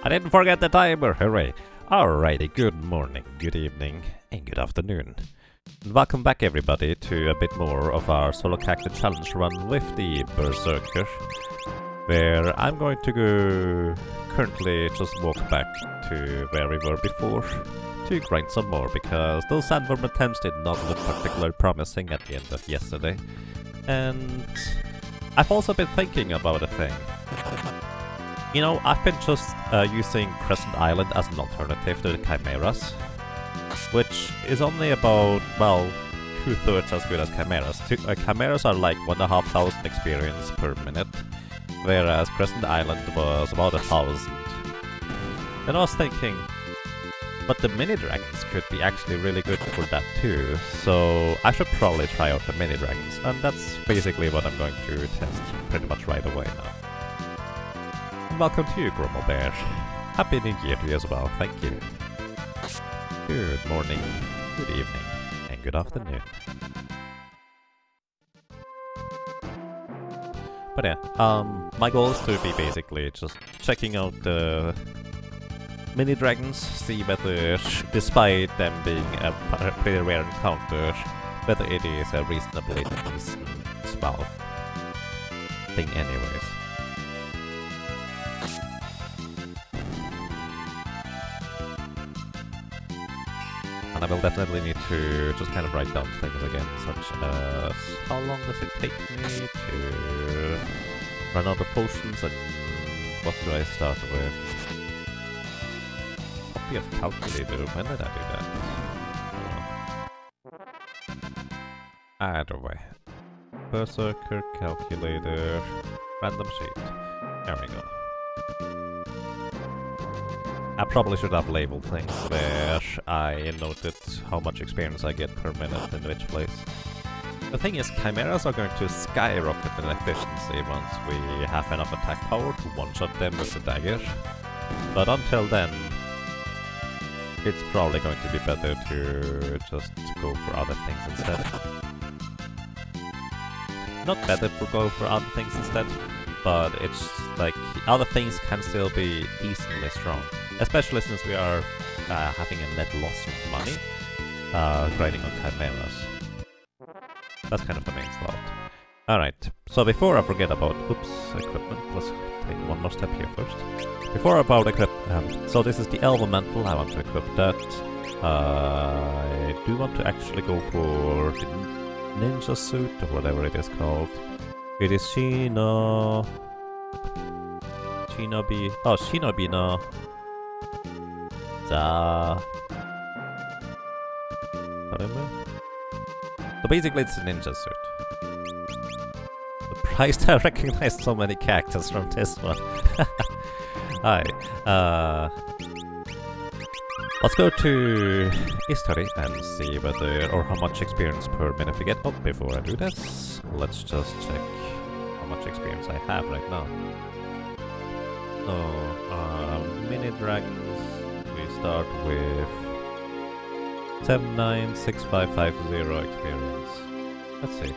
I didn't forget the timer, hooray! Alrighty, good morning, good evening, and good afternoon. And welcome back everybody to a bit more of our solo cactus challenge run with the Berserker, where I'm going to go currently just walk back to where we were before to grind some more, because those sandworm attempts did not look particularly promising at the end of yesterday. And I've also been thinking about a thing. You know, I've been just using Crescent Island as an alternative to the Chimeras, which is only about, well, 2/3 as good as Chimeras. Chimeras are like 1,500 experience per minute, whereas Crescent Island was about 1,000. And I was thinking, but the mini dragons could be actually really good for that too, so I should probably try out the mini dragons, and that's basically what I'm going to test pretty much right away now. Welcome to you, Grumble Bear. Happy New Year to you as well, thank you. Good morning, good evening, and good afternoon. But yeah, my goal is to be basically just checking out the mini dragons, see whether, despite them being a pretty rare encounter, whether it is a reasonably decent spell thing anyways. And I will definitely need to just kind of write down things again, such as how long does it take me to run out of potions and what do I start with? Copy of calculator, when did I do that? Either way. Berserker, calculator, random sheet. There we go. I probably should have labeled things where I noted how much experience I get per minute in which place. The thing is, Chimeras are going to skyrocket in efficiency once we have enough attack power to one-shot them with the dagger. But until then, it's probably going to be better to just go for other things instead. Not better to go for other things instead, but it's like other things can still be decently strong. Especially since we are having a net loss of money grinding on Chimeras. That's kind of the main thought. Alright, so before I forget about, equipment, let's take one more step here first. Before about equipment, so this is the elemental, I want to equip that. I do want to actually go for the ninja suit, or whatever it is called. It is Shinobi no whatever. So basically it's a ninja suit. Surprised I recognized so many characters from this one. Hi. Let's go to history and see whether or how much experience per minute we get. Oh, before I do this, let's just check how much experience I have right now. So, mini dragons. We start with 796550 experience. Let's see.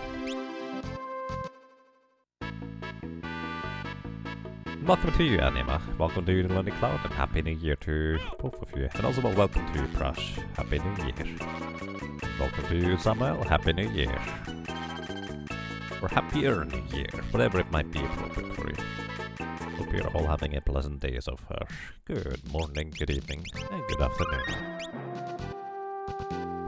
Welcome to you, Anima. Welcome to you, Lonely Cloud, and Happy New Year to both of you. And also welcome to you, Prash. Happy New Year. Welcome to you, Samuel. Happy New Year. Or Happier New Year. Whatever it might be appropriate for you. Hope you're all having a pleasant day so far. Good morning, good evening, and good afternoon.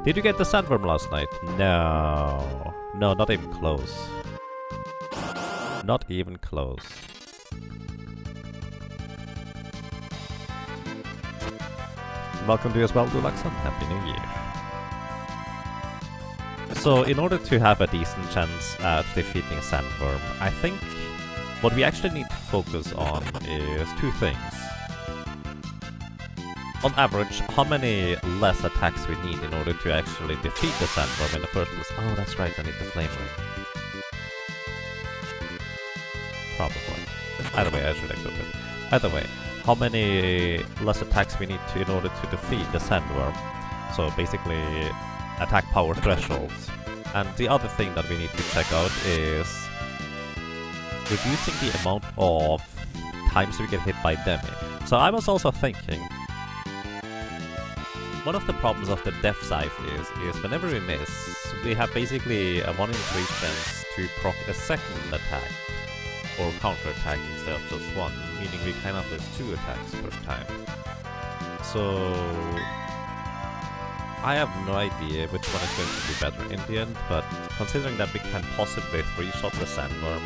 Did you get the sandworm last night? No. No, not even close. Not even close. Welcome to you as well, Dulaxon. Happy New Year. So, in order to have a decent chance at defeating sandworm, I think what we actually need to focus on is two things. On average, how many less attacks we need in order to actually defeat the sandworm in the first place. Oh, that's right, I need the flame ring. Probably. Either way, I should equip it. Either way, how many less attacks we need to in order to defeat the sandworm. So basically, attack power thresholds. And the other thing that we need to check out is reducing the amount of times we get hit by So I was also thinking, one of the problems of the death scythe is whenever we miss, we have basically a 1 in 3 chance to proc a second attack or counter attack instead of just one, meaning we kind of lose 2 attacks per time. So I have no idea which one is going to be better in the end, but considering that we can possibly 3-shot the Sandworm,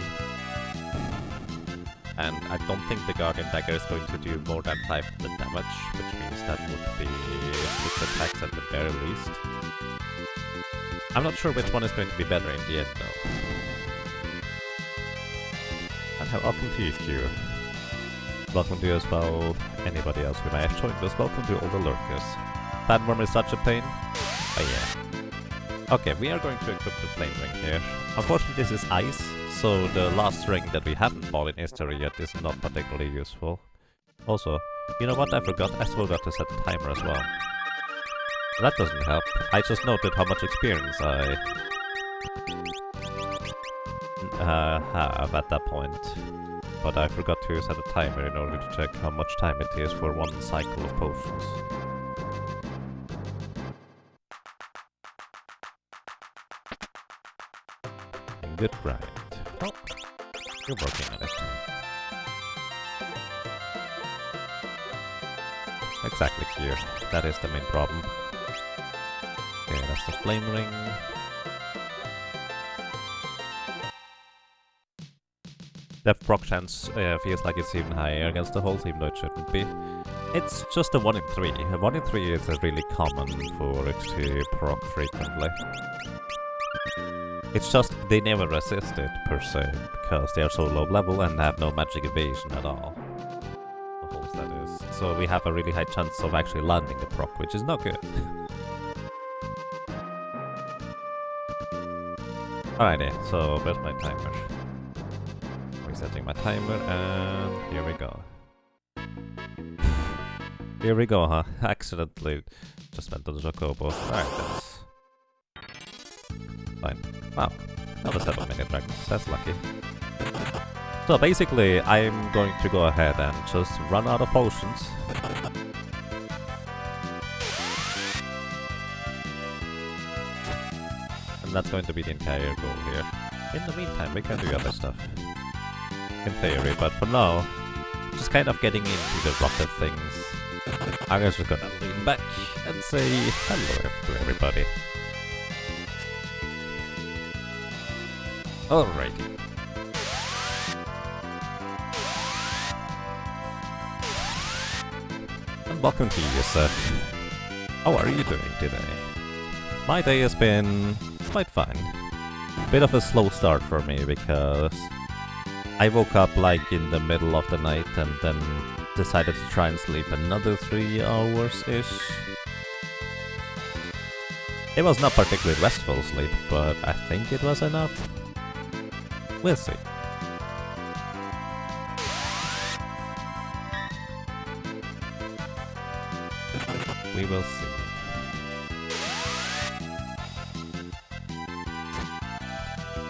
and I don't think the Guardian Dagger is going to do more than 500 damage, which means that would be 6 attacks at the very least. I'm not sure which one is going to be better in the end though. And welcome to you, Q. Welcome to you as well, anybody else who may have joined us. Welcome to all the lurkers. Sandworm is such a pain. Oh yeah. Okay, we are going to equip the Flame Ring here. Unfortunately this is ice, so the last ring that we haven't bought in history yet is not particularly useful. Also, you know what, I forgot to set a timer as well. That doesn't help. I just noted how much experience I have at that point. But I forgot to set a timer in order to check how much time it is for one cycle of potions. Good grind. Oh, you're working on it. Exactly here. That is the main problem. Okay, that's the Flame Ring. Death proc chance feels like it's even higher against the holes, even though it shouldn't be. It's just a 1 in 3. A 1 in 3 is really common for it to proc frequently. It's just they never resist it per se, because they are so low level and have no magic evasion at all. The holes, that is. So we have a really high chance of actually landing the proc, which is not good. Alrighty, so where's my timer? Resetting my timer, and here we go. Here we go, huh? Accidentally just went to the Chocobo. Alright, that's fine. Wow, another 7 mini dragons, that's lucky. So basically, I'm going to go ahead and just run out of potions. And that's going to be the entire goal here. In the meantime, we can do other stuff. In theory, but for now, just kind of getting into the rock of things. I'm just gonna lean back and say hello to everybody. Alrighty. And welcome to you, sir. How are you doing today? My day has been quite fine. Bit of a slow start for me because I woke up like in the middle of the night and then decided to try and sleep another 3 hours-ish. It was not particularly restful sleep, but I think it was enough. We'll see. We will see.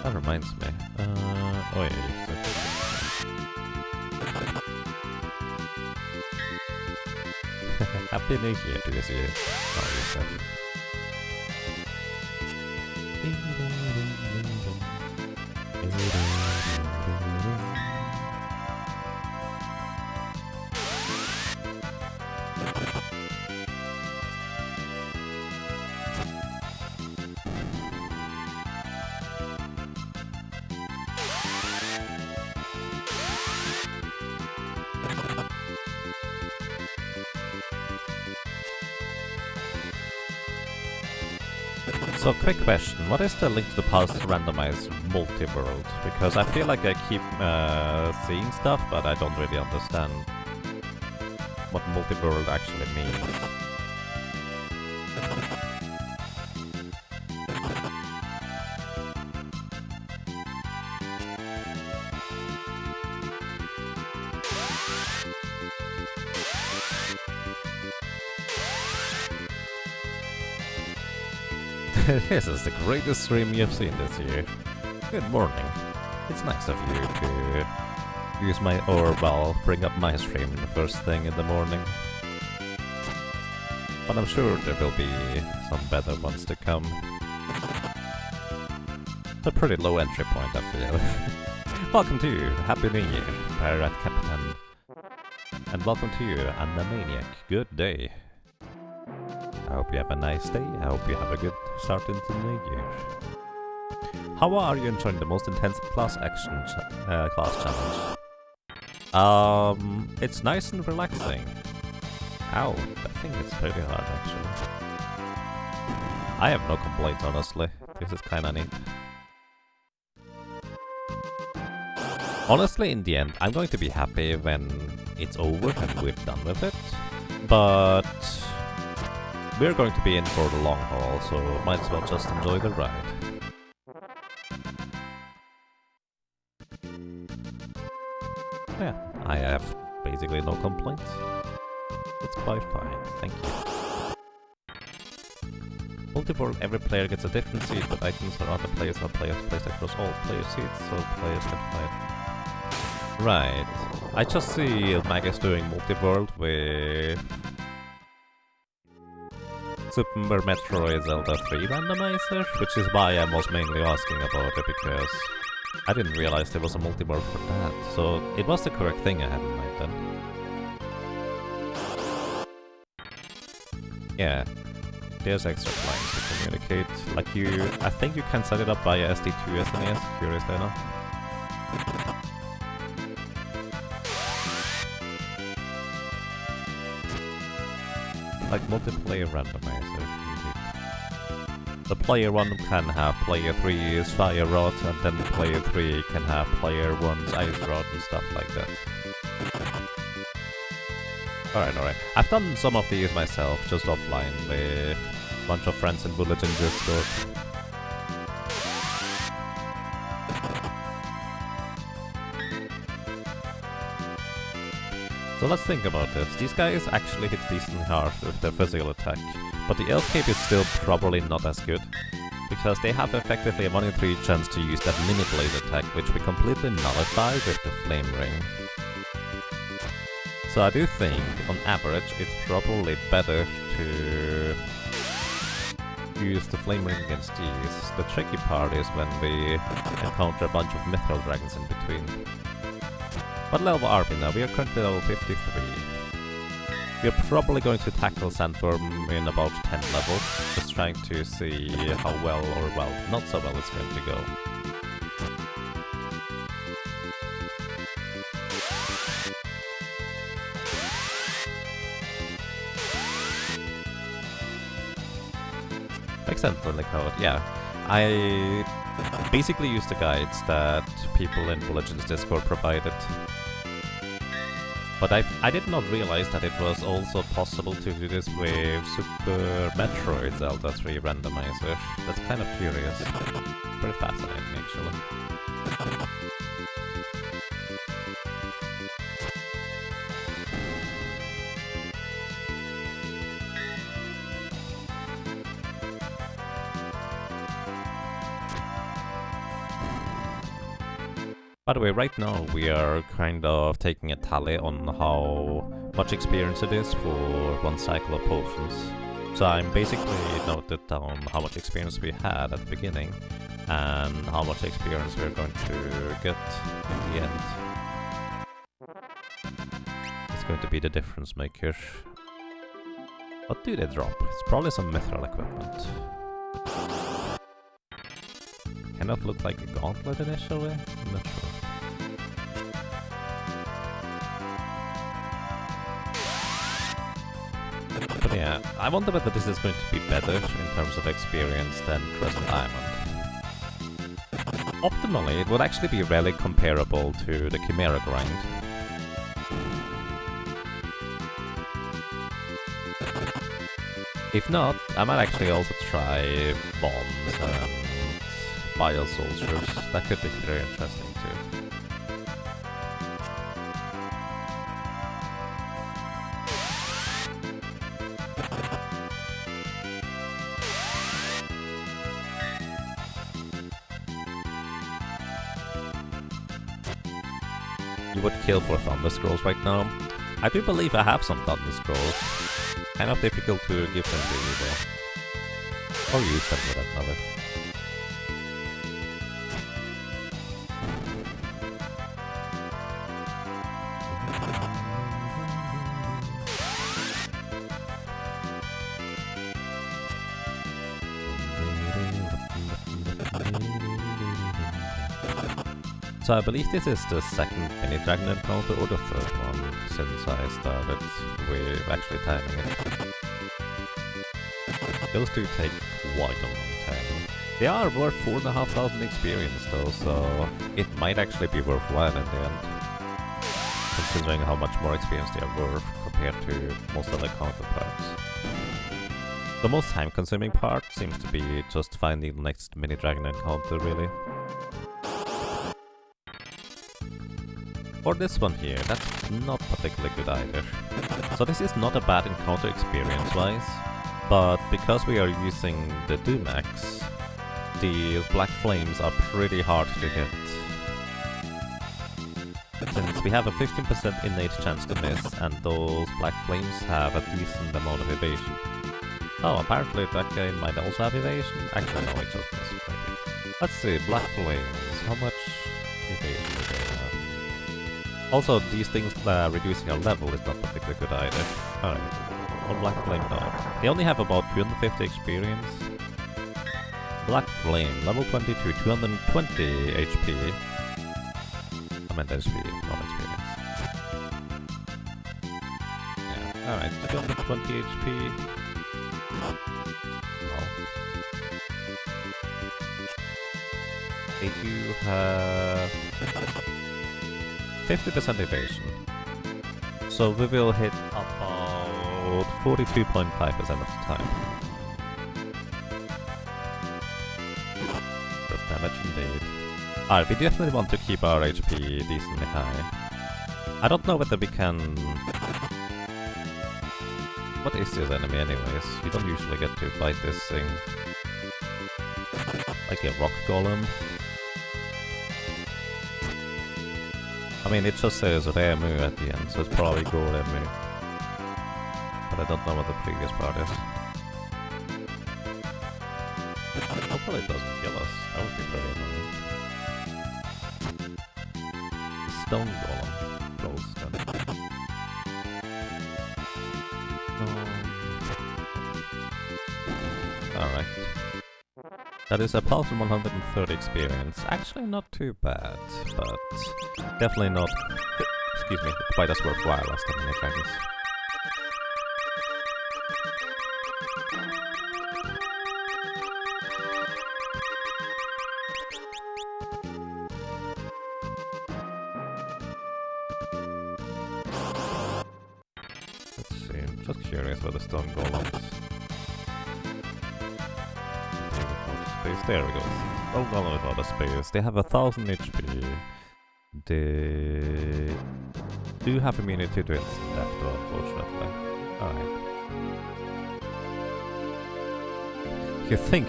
That reminds me. Oh yeah, you said Happy New Year to this year. Oh, you said. So, quick question, what is the link to the past randomized multi-world? Because I feel like I keep seeing stuff, but I don't really understand what multi-world actually means. This is the greatest stream you've seen this year. Good morning. It's nice of you to use my, or well, bring up my stream the first thing in the morning. But I'm sure there will be some better ones to come. It's a pretty low entry point, I feel. Welcome to you, Happy New Year, Pirate Captain. And welcome to you, Animaniac. Good day. I hope you have a nice day. I hope you have a good start into the new year. How are you enjoying the most intense class action class challenge? It's nice and relaxing. Ow, I think it's pretty hard actually. I have no complaints honestly. This is kinda neat. Honestly, in the end, I'm going to be happy when it's over and we're done with it. But we're going to be in for the long haul, so might as well just enjoy the ride. Yeah, I have basically no complaints. It's quite fine, thank you. Multiple, every player gets a different seat, but items or other players are placed across all player seats, so players can fight. Right. I just see Magus doing multi-world with Super Metroid Zelda 3 randomizer, which is why I was mainly asking about it, because I didn't realize there was a multi-world for that. So it was the correct thing I had in mind then. Yeah. There's extra lines to communicate. Like I think you can set it up via SD2 SNES, curiously enough. Like multiplayer randomizer. The player 1 can have player 3's fire rod, and then player 3 can have player 1's ice rod and stuff like that. Alright. I've done some of these myself, just offline, with a bunch of friends in Village and Discord. So let's think about this. These guys actually hit decently hard with their physical attack, but the Elf Cape is still probably not as good, because they have effectively a 1 in 3 chance to use that mini blade attack, which we completely nullify with the Flame Ring. So I do think, on average, it's probably better to use the Flame Ring against these. The tricky part is when we encounter a bunch of Mithril Dragons in between. What level are we now? We are currently level 53. We are probably going to tackle Sandworm in about 10 levels, just trying to see how well, or well, not so well it's going to go. Example in the code, yeah. I basically use the guides that people in Legends Discord provided. But I did not realize that it was also possible to do this with Super Metroid Zelda 3 randomizer. That's kind of curious. Pretty fascinating, actually. By the way, right now we are kind of taking a tally on how much experience it is for one cycle of potions. So I'm basically noted down how much experience we had at the beginning and how much experience we're going to get in the end. It's going to be the difference maker. What do they drop? It's probably some mithril equipment. Kind of look like a gauntlet initially? I'm not sure. But yeah, I wonder whether this is going to be better in terms of experience than Crescent Island. Optimally, it would actually be really comparable to the Chimera grind. If not, I might actually also try bombs and bio soldiers. That could be very interesting too. you would kill for Thunder Scrolls right now. I do believe I have some Thunder Scrolls. Kind of difficult to give them to you though. Or use them for that matter. So I believe this is the second mini dragon encounter or the third one since I started with actually timing it. Those do take quite a long time. They are worth 4,500 experience though, so it might actually be worthwhile in the end. Considering how much more experience they are worth compared to most other counterparts. The most time consuming part seems to be just finding the next mini dragon encounter really. For this one here, that's not particularly good either. So this is not a bad encounter experience-wise, but because we are using the Dumax, the Black Flames are pretty hard to hit. Since we have a 15% innate chance to miss, and those Black Flames have a decent amount of evasion. Oh, apparently that guy might also have evasion? Actually no, I just missed maybe. Let's see, Black Flames, how much evasion do they have? Also, these things reducing our level is not particularly good either. Alright, on Black Flame now. They only have about 250 experience. Black Flame, level 22, 220 HP. I meant HP, not experience. Yeah, alright, 220 HP. No. They do have 50% evasion. So we will hit about 42.5% of the time. Good damage indeed. Alright, we definitely want to keep our HP decently high. I don't know whether we can... What is this enemy anyways? You don't usually get to fight this thing. Like a rock golem. I mean, it just says Remu at the end, so it's probably Go Remu. But I don't know what the previous part is. Hopefully it doesn't kill us. That would be pretty annoying. Stone Golem. Close then. Alright. That is 1,130 experience. Actually not too bad, but definitely not, excuse me, quite as worthwhile as the mini dragons. Let's see, I'm just curious about the stone golems. There we go. Oh, golem without a space. They have 1,000 HP. They do have immunity to instant death though, unfortunately. Alright. You think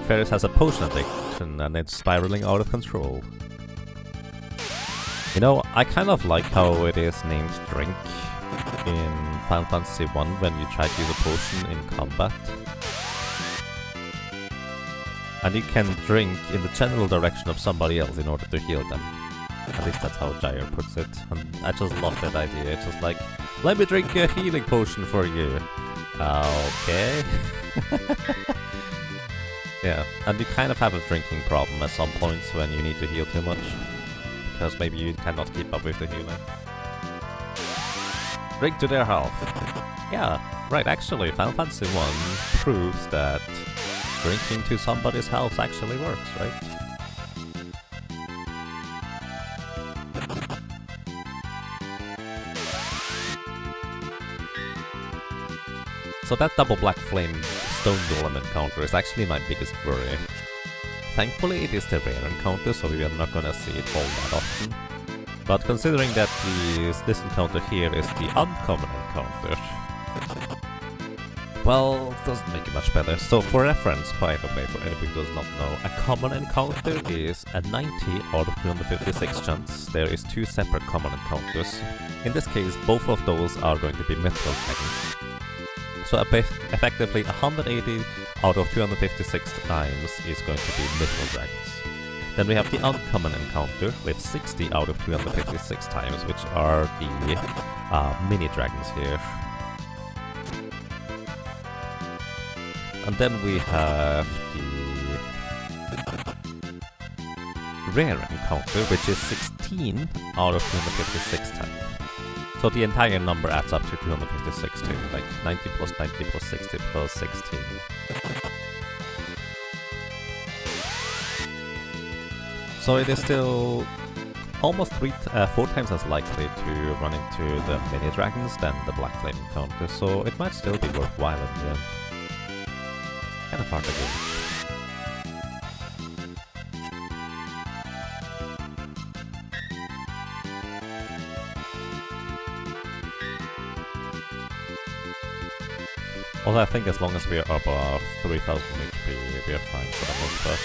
Ferris has a potion addiction and it's spiraling out of control. You know, I kind of like how it is named Drink in Final Fantasy 1 when you try to use a potion in combat. And you can drink in the general direction of somebody else in order to heal them. At least that's how Gyre puts it. And I just love that idea. It's just like, let me drink a healing potion for you. Okay. Yeah, and you kind of have a drinking problem at some points when you need to heal too much. Because maybe you cannot keep up with the healing. Drink to their health. Yeah, right, actually, Final Fantasy 1 proves that drinking to somebody's health actually works, right? So that double black flame stone golem encounter is actually my biggest worry. Thankfully it is the rare encounter, so we are not gonna see it all that often. But considering that this encounter here is the uncommon encounter, Well, doesn't make it much better. So for reference, by the way, for anybody who does not know, a common encounter is a 90 out of 256 chance. There is two separate common encounters. In this case, both of those are going to be mythical dragons. So effectively, 180 out of 256 times is going to be mythical dragons. Then we have the uncommon encounter with 60 out of 256 times, which are the mini dragons here. And then we have the rare encounter, which is 16 out of 256 times. So the entire number adds up to 256 too, like 90 plus 90 plus 60 plus 16. So it is still almost 4 times as likely to run into the mini dragons than the black flame encounter, so it might still be worthwhile in the end. Kind of hard to gauge. Although I think as long as we are above 3000 HP, we are fine for the most part.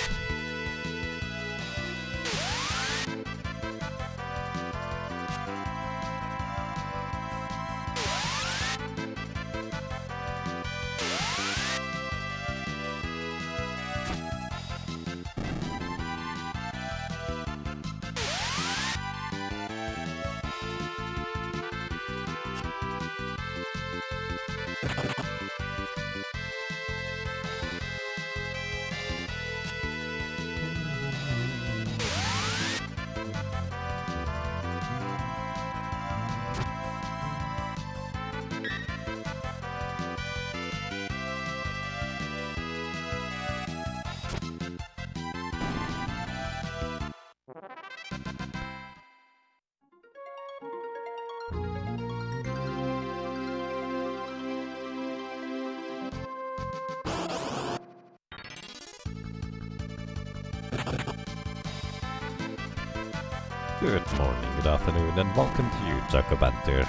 Good morning, good afternoon, and welcome to you, Jacobanter.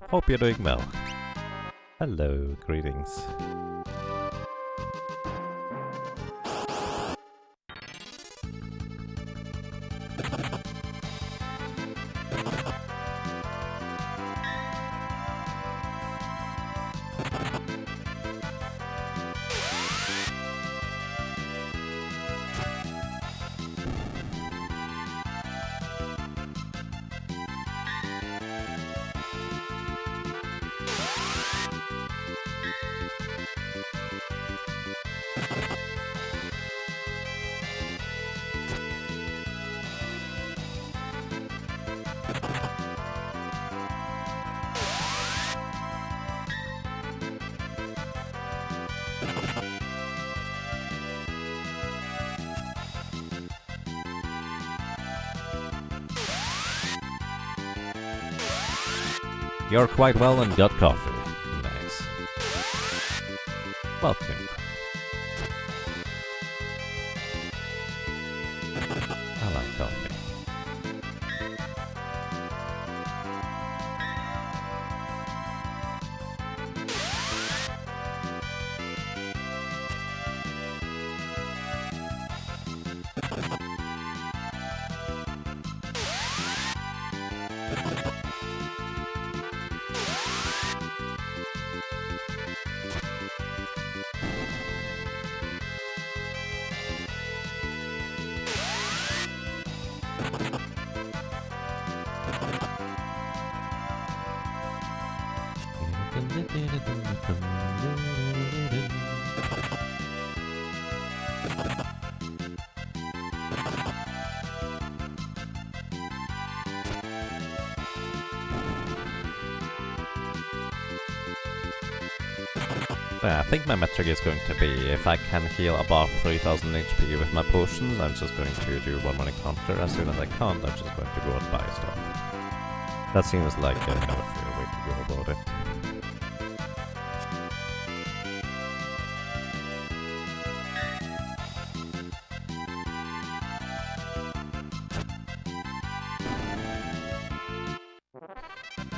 Hope you're doing well. Hello, greetings. You're quite well and got coffee. Nice. Welcome. I like coffee. I think my metric is going to be if I can heal above 3000 HP with my potions, I'm just going to do one more encounter. As soon as I can't, I'm just going to go and buy stuff. That seems like a kind of a fair way to go about it.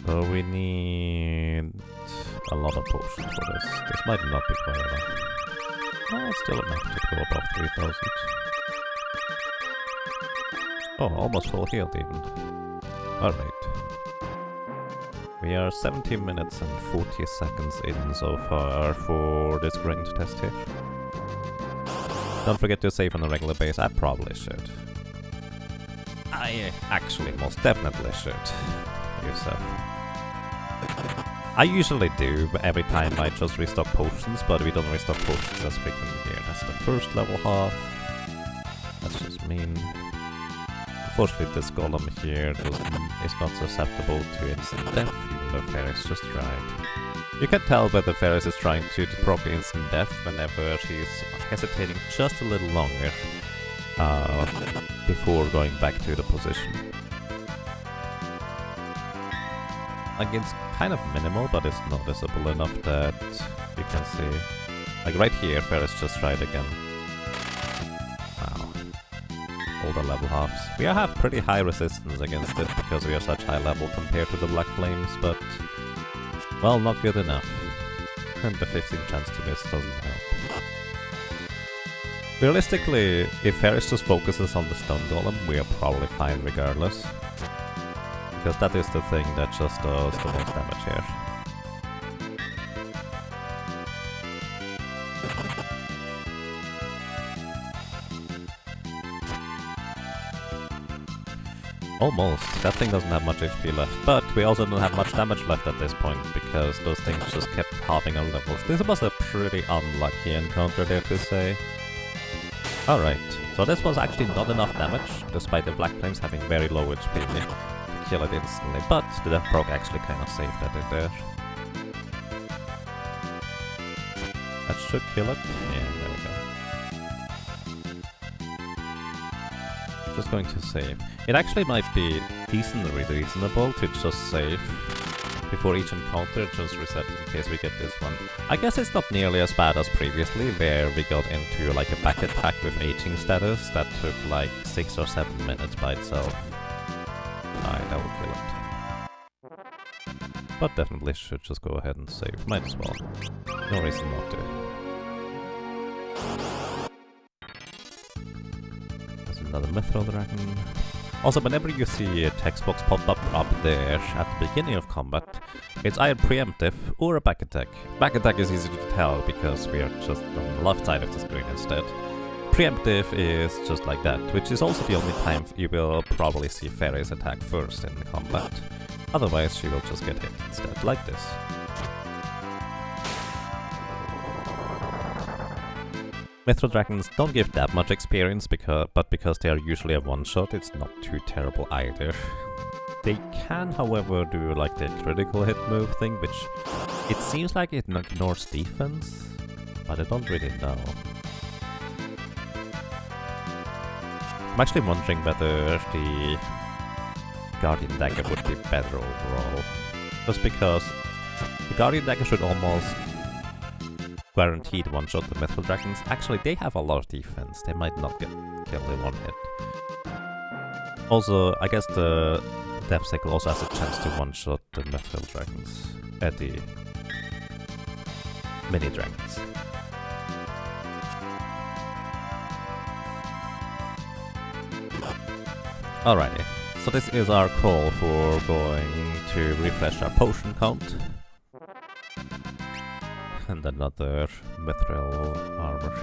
So we need a lot of potions for this. This might not be quite enough. Oh, it's still enough to go above 3000. Oh, almost full healed even. Alright. We are 17 minutes and 40 seconds in so far for this grind test here. Don't forget to save on a regular base. I probably should. I actually most definitely should. Yourself. I usually do every time I just restock potions, but we don't restock potions as frequently here. That's the first level half. That's just mean. Unfortunately, this golem here is not susceptible to instant death, even though Ferris just tried. You can tell whether Ferris is trying to proc instant death whenever she's hesitating just a little longer before going back to the position. Like, it's kind of minimal, but it's noticeable enough that you can see. Like right here, Ferris just tried again. Wow. All the level halves. We have pretty high resistance against it because we are such high level compared to the Black Flames, but well, not good enough. And the 15 chance to miss doesn't help. Realistically, if Ferris just focuses on the stun golem, we are probably fine regardless. Because that is the thing that just does the most damage here. Almost. That thing doesn't have much HP left, but we also don't have much damage left at this point because those things just kept halving our levels. This was a pretty unlucky encounter, there to say. Alright, so this was actually not enough damage, despite the Black Flames having very low HP to kill it instantly, but the death proc actually kind of saved that it there. That should kill it. Yeah, there we go. Just going to save. It actually might be decently reasonable to just save before each encounter, just reset in case we get this one. I guess it's not nearly as bad as previously, where we got into like a back attack with aging status that took like 6 or 7 minutes by itself. Alright, that will kill it. But definitely should just go ahead and save. Might as well. No reason not to. There's another Mithril Dragon. Also, whenever you see a text box pop up there at the beginning of combat, it's either preemptive or a back attack. Back attack is easy to tell because we are just on the left side of the screen instead. Preemptive is just like that, which is also the only time you will probably see Ferris attack first in the combat. Otherwise, she will just get hit instead, like this. Mithril Dragons don't give that much experience, but because they are usually a one-shot, it's not too terrible either. They can, however, do like the critical hit move thing, which it seems like it ignores defense, but I don't really know. I'm actually wondering whether the Guardian Dagger would be better overall. Just because the Guardian Dagger should almost guaranteed one-shot the Mithril Dragons. Actually, they have a lot of defense. They might not get killed in one hit. Also, I guess the Death Cycle also has a chance to one-shot the Mithril Dragons. The mini dragons. Alrighty, so this is our call for going to refresh our potion count. And another Mithril armor.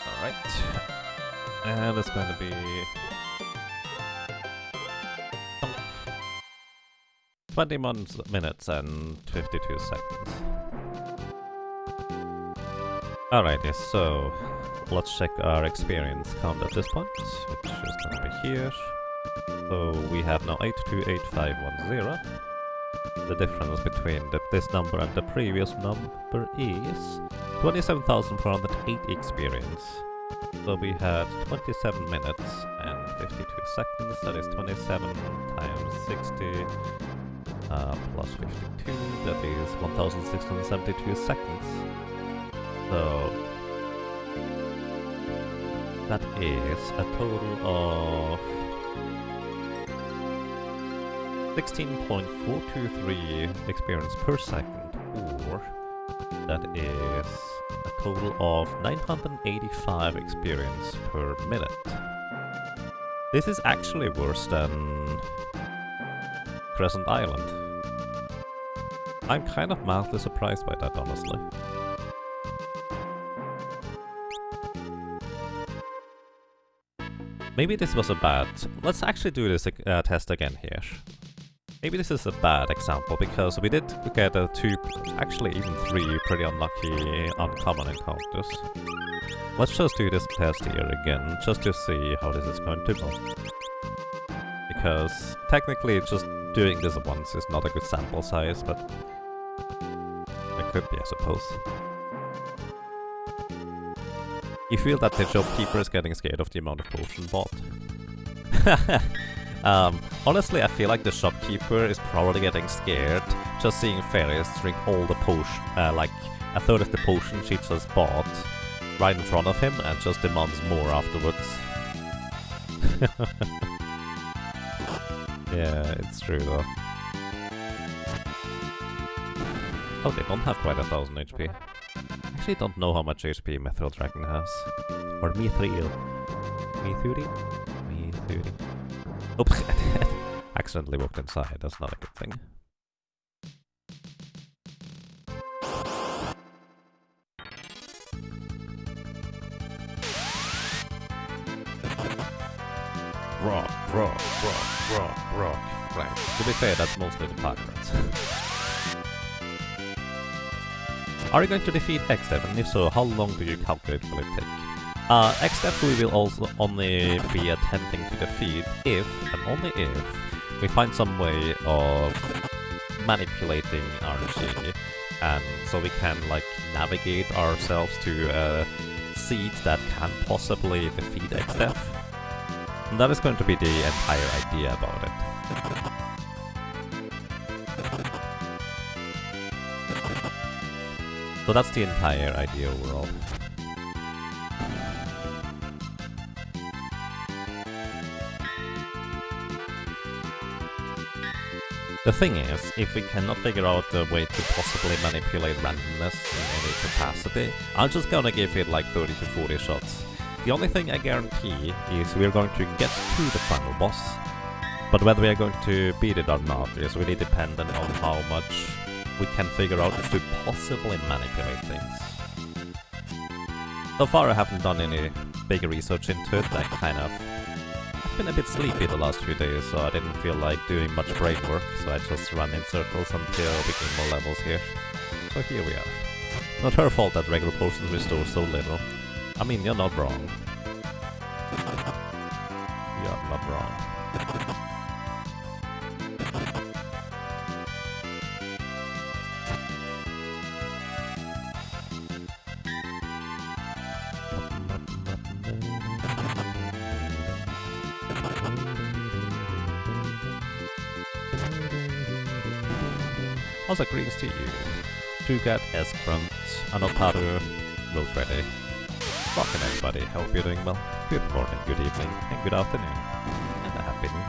Alright. And it's going to be 21 minutes and 52 seconds. Alrighty, so let's check our experience count at this point, which is going to be here. So we have now 828510. The difference between this number and the previous number is 27,408 experience. So we had 27 minutes and 52 seconds, that is 27 times 60 plus 52, that is 1672 seconds. So that is a total of 16.423 experience per second, or that is a total of 985 experience per minute. This is actually worse than Crescent Island. I'm kind of mildly surprised by that, honestly. Maybe this was a bad... Let's actually do this test again here. Maybe this is a bad example, because we did get a 2, actually even 3 pretty unlucky uncommon encounters. Let's just do this test here again, just to see how this is going to go. Because technically just doing this once is not a good sample size, but it could be, I suppose. You feel that the shopkeeper is getting scared of the amount of potion bought. Honestly, I feel like the shopkeeper is probably getting scared just seeing Fairies drink all the potion, like a third of the potion she just bought right in front of him and just demands more afterwards. Yeah, it's true though. Oh, they don't have quite 1000 HP. I actually don't know how much HP Mithril Dragon has. Or Mithril. Mithril? Mithril. Oops, I accidentally walked inside, that's not a good thing. Rock, rock, rock, rock, rock. Right, to be fair, that's mostly the pirates. Are you going to defeat X-Dev, and if so, how long do you calculate will it take? X-Dev we will also only be attempting to defeat if, and only if, we find some way of manipulating RNG, and so we can, like, navigate ourselves to a seed that can possibly defeat X-Dev. And that is going to be the entire idea about it. So that's the entire idea overall. The thing is, if we cannot figure out a way to possibly manipulate randomness in any capacity, I'm just gonna give it like 30 to 40 shots. The only thing I guarantee is we're going to get to the final boss, but whether we are going to beat it or not is really dependent on how much we can figure out to possibly manipulate things. So far I haven't done any big research into it. I've been a bit sleepy the last few days, so I didn't feel like doing much brain work, so I just ran in circles until we gained more levels here. So here we are. Not her fault that regular potions restore so little. I mean, you're not wrong. You're not wrong. Also greetings to you. Tugat, Eskrant, Anoparu, Rose Ready. Welcome everybody, hope you're doing well. Good morning, good evening, and good afternoon. And a happy new year.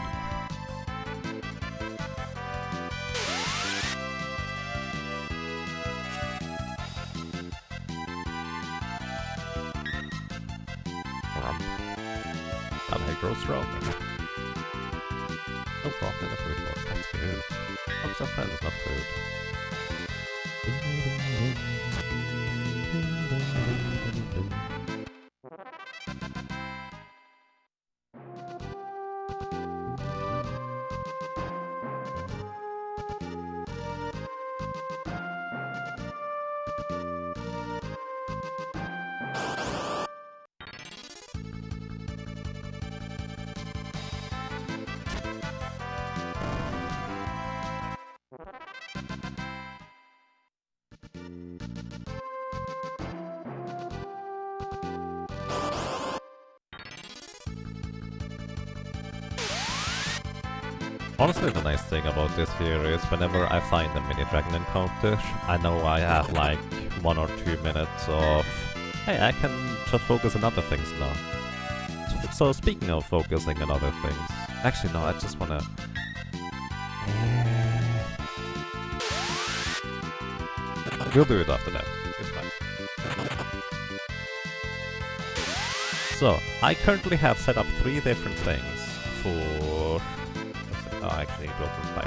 And I grow stronger. No froth in the food box, that's good. What's that friend is not food. Honestly, the nice thing about this here is whenever I find a mini dragon encounter, I know I have like 1 or 2 minutes of, hey, I can just focus on other things now. So speaking of focusing on other things, actually no, I just wanna... We'll do it after that, it's fine. So, I currently have set up 3 different things for... Oh, actually it wasn't 5,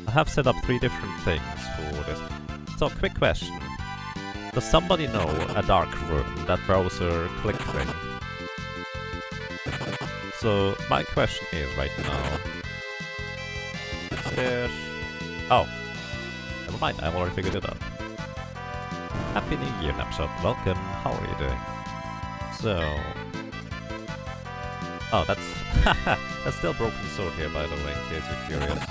I have set up 3 different things for this. So, quick question. Does somebody know a dark room, that browser click thing? So, my question is right now... Is there... Oh. Never mind, I've already figured it out. Happy New Year, Napshot. Welcome. How are you doing? So... Oh, that's... that's still Broken Sword here, by the way, in case you're curious.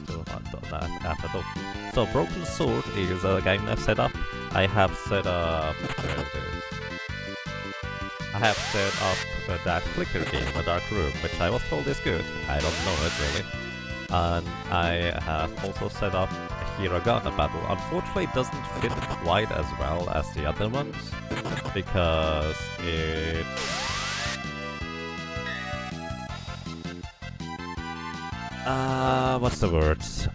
Still not done that after though. So, Broken Sword is a game I've set up. I have set up... Where it is? I have set up that clicker game, A Dark Room, which I was told is good. I don't know it, really. And I have also set up Hiragana Battle. Unfortunately, it doesn't fit quite as well as the other ones, because it... what's the words?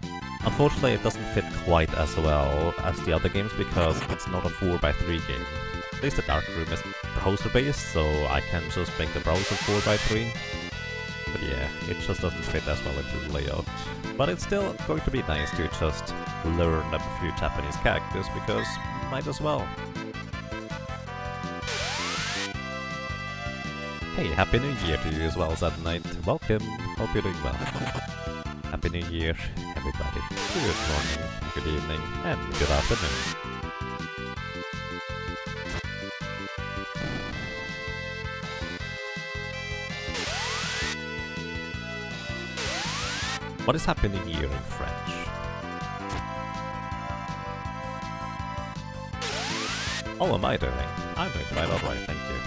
Unfortunately, it doesn't fit quite as well as the other games, because it's not a 4x3 game. At least the Dark Room is browser-based, so I can just make the browser 4x3. But yeah, it just doesn't fit as well into the layout. But it's still going to be nice to just learn a few Japanese characters, because might as well. Hey, Happy New Year to you as well, Sad Night. Welcome, hope you're doing well. Happy New Year, everybody. Good morning, good evening, and good afternoon. What is Happy New Year in French? How am I doing? I'm doing quite alright, thank you.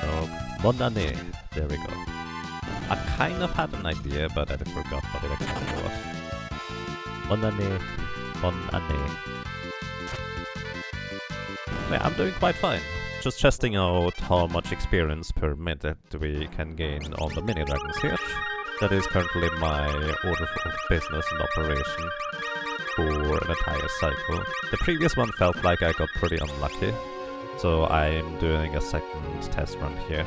So, bonne année. There we go. I kind of had an idea, but I forgot what it exactly was. Bonne année. Bonne année. Yeah, I'm doing quite fine. Just testing out how much experience per minute we can gain on the mini dragons here. That is currently my order of business and operation for an entire cycle. The previous one felt like I got pretty unlucky, so I'm doing a second test run here.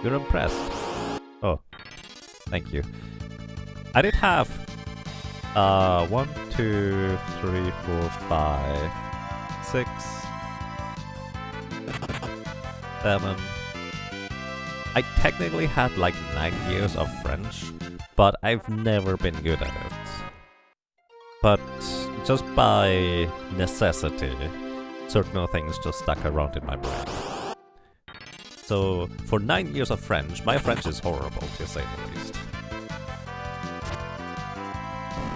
You're impressed? Oh, thank you. I did have 1, 2, 3, 4, 5, 6, 7. I technically had like 9 years of French, but I've never been good at it. But just by necessity, certain things just stuck around in my brain. So for 9 years of French, my French is horrible to say the least.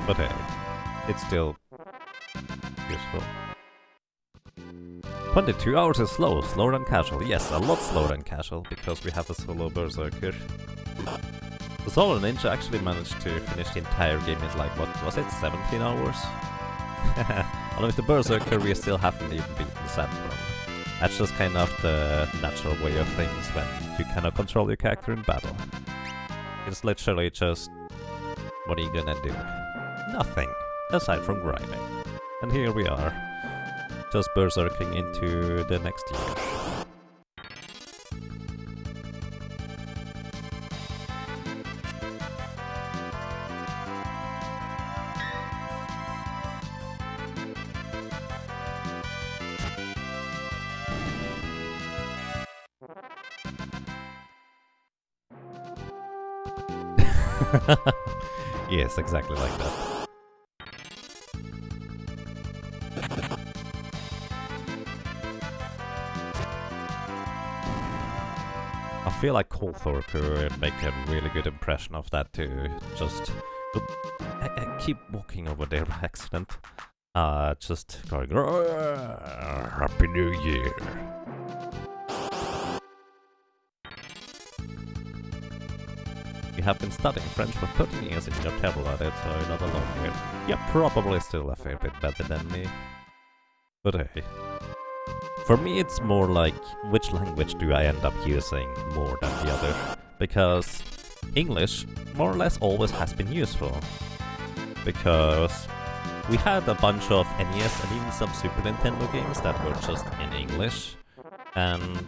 But hey, it's still useful. 22 hours is slower than casual. Yes, a lot slower than casual, because we have a solo Berserker. The solo ninja actually managed to finish the entire game in like, what was it, 17 hours? Although with the Berserker we still haven't even beaten Saturn. That's just kind of the natural way of things when you cannot control your character in battle. It's literally just, what are you gonna do? Nothing, aside from grinding. And here we are. Just berserking into the next year. Yes, exactly like that. feel like Colthor could make a really good impression of that too. Just... Oop, I keep walking over there by accident. Just going... Happy New Year! You have been studying French for 13 years in your table at it, so you're not alone here. You're probably still a fair bit better than me. But hey. For me it's more like, which language do I end up using more than the other? Because English more or less always has been useful. Because we had a bunch of NES and even some Super Nintendo games that were just in English. And...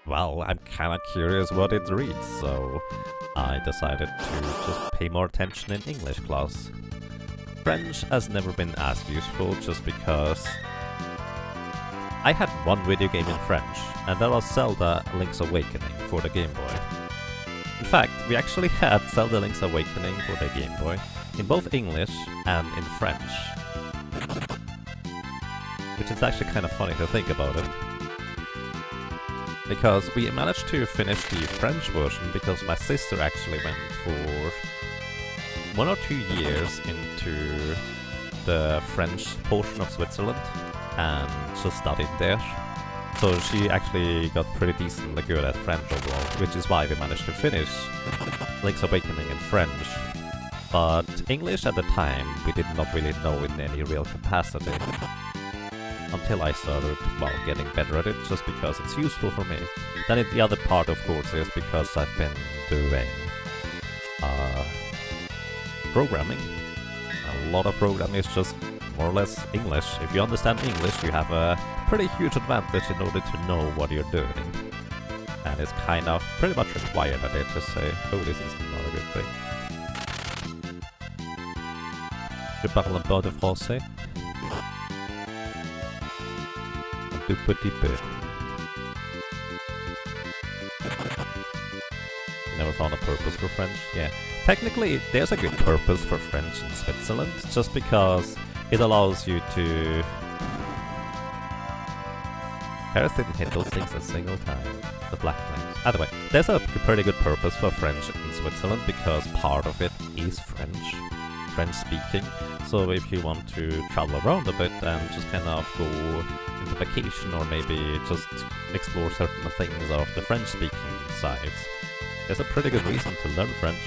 well, I'm kinda curious what it reads, so I decided to just pay more attention in English class. French has never been as useful just because I had one video game in French, and that was Zelda Link's Awakening for the Game Boy. In fact, we actually had Zelda Link's Awakening for the Game Boy in both English and in French. Which is actually kind of funny to think about it. Because we managed to finish the French version because my sister actually went for 1 or 2 years into the French portion of Switzerland and just studied there. So she actually got pretty decently good at French overall, which is why we managed to finish Link's Awakening in French. But English at the time we did not really know in any real capacity. Until I started, well, getting better at it, just because it's useful for me. Then the other part, of course, is because I've been doing programming. A lot of programming is just more or less English. If you understand English, you have a pretty huge advantage in order to know what you're doing. And it's kind of pretty much required at it to say, oh, this is not a good thing. Je parle un peu de français. Un petit peu. Never found a purpose for French? Yeah. Technically, there's a good purpose for French in Switzerland, just because it allows you to... Paris didn't hit those things a single time. The black flames. Anyway, there's a pretty good purpose for French in Switzerland, because part of it is French. French speaking. So if you want to travel around a bit and just kind of go into vacation or maybe just explore certain things of the French-speaking sides, there's a pretty good reason to learn French.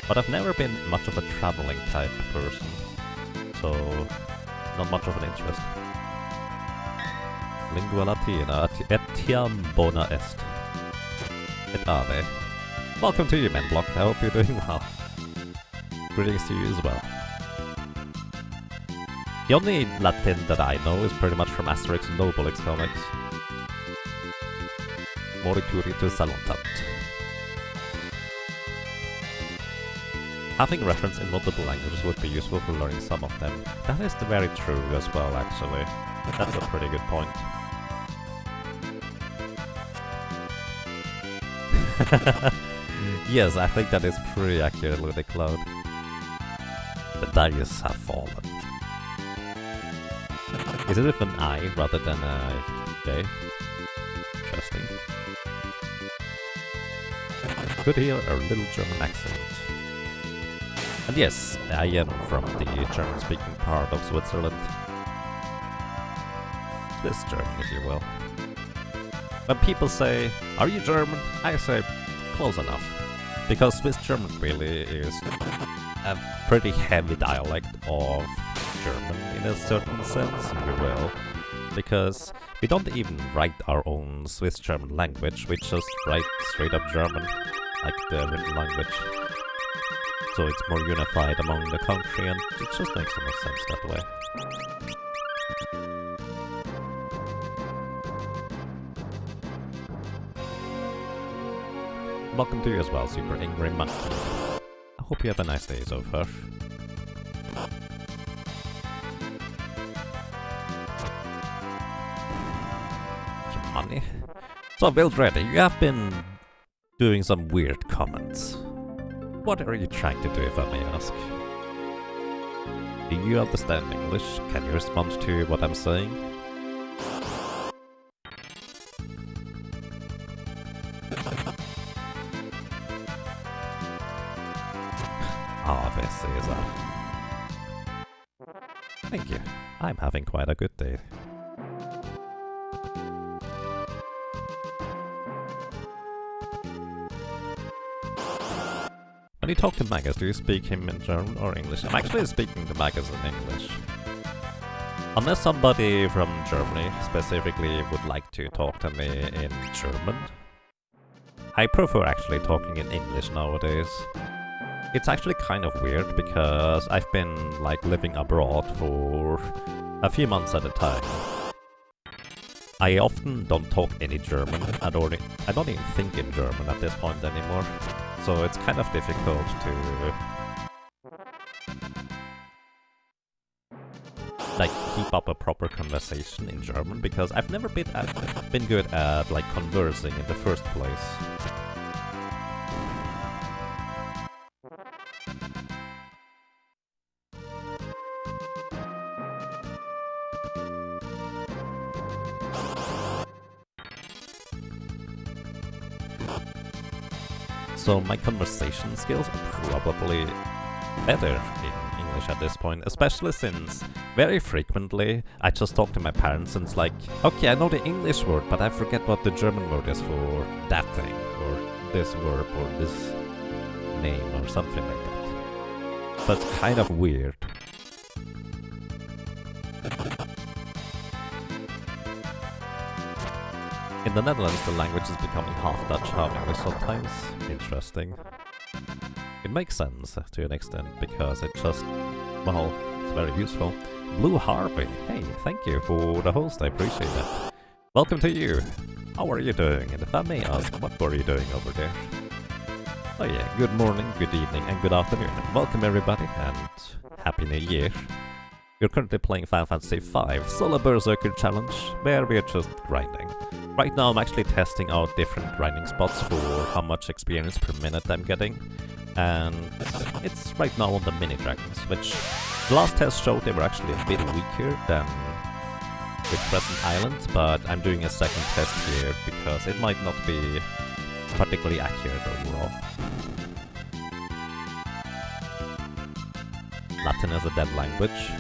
But I've never been much of a traveling type person, so not much of an interest. Lingua Latina etiam bona est. Et ave. Welcome to you, Menblock. I hope you're doing well. Greetings to you as well. The only Latin that I know is pretty much from Asterix and Obelix comics. Morituritus salutant. Having reference in multiple languages would be useful for learning some of them. That is very true as well, actually. That's a pretty good point. Yes, I think that is pretty accurate, Ludwig Cloud. The dice have fallen. Is it with an I rather than a J? Interesting. Could hear a little German accent. And yes, I am from the German-speaking part of Switzerland. Swiss German, if you will. When people say, "Are you German?" I say, close enough. Because Swiss German really is a pretty heavy dialect of German in a certain sense, if you will. Because we don't even write our own Swiss German language, we just write straight up German, like the written language. So it's more unified among the country, and it just makes the most sense that way. Welcome to you as well, Super Angry Monkey. I hope you have a nice day so far. Some money. So, Wildred, you have been doing some weird comments. What are you trying to do, if I may ask? Do you understand English? Can you respond to what I'm saying? Ah, this is Thank you. I'm having quite a good day. When you talk to Magus, do you speak him in German or English? I'm actually speaking to Magus in English. Unless somebody from Germany specifically would like to talk to me in German. I prefer actually talking in English nowadays. It's actually kind of weird because I've been like living abroad for a few months at a time. I often don't talk any German. I don't even think in German at this point anymore. So it's kind of difficult to like keep up a proper conversation in German because I've never been good at like conversing in the first place. So my conversation skills are probably better in English at this point, especially since very frequently I just talk to my parents and it's like, okay, I know the English word, but I forget what the German word is for that thing, or this verb, or this name, or something like that. So it's kind of weird. In the Netherlands, the language is becoming half Dutch, half English sometimes. Interesting. It makes sense to an extent because it just, well, it's very useful. Blue Harvey, hey, thank you for the host, I appreciate it. Welcome to you. How are you doing? And if I may ask, what were you doing over there? Oh yeah, good morning, good evening, and good afternoon. Welcome everybody, and Happy New Year. You're currently playing Final Fantasy 5 Solo Berserker Challenge, where we're just grinding. Right now I'm actually testing out different grinding spots for how much experience per minute I'm getting. And it's right now on the mini dragons, which the last test showed they were actually a bit weaker than with Crescent Island, but I'm doing a second test here because it might not be particularly accurate overall. Latin is a dead language.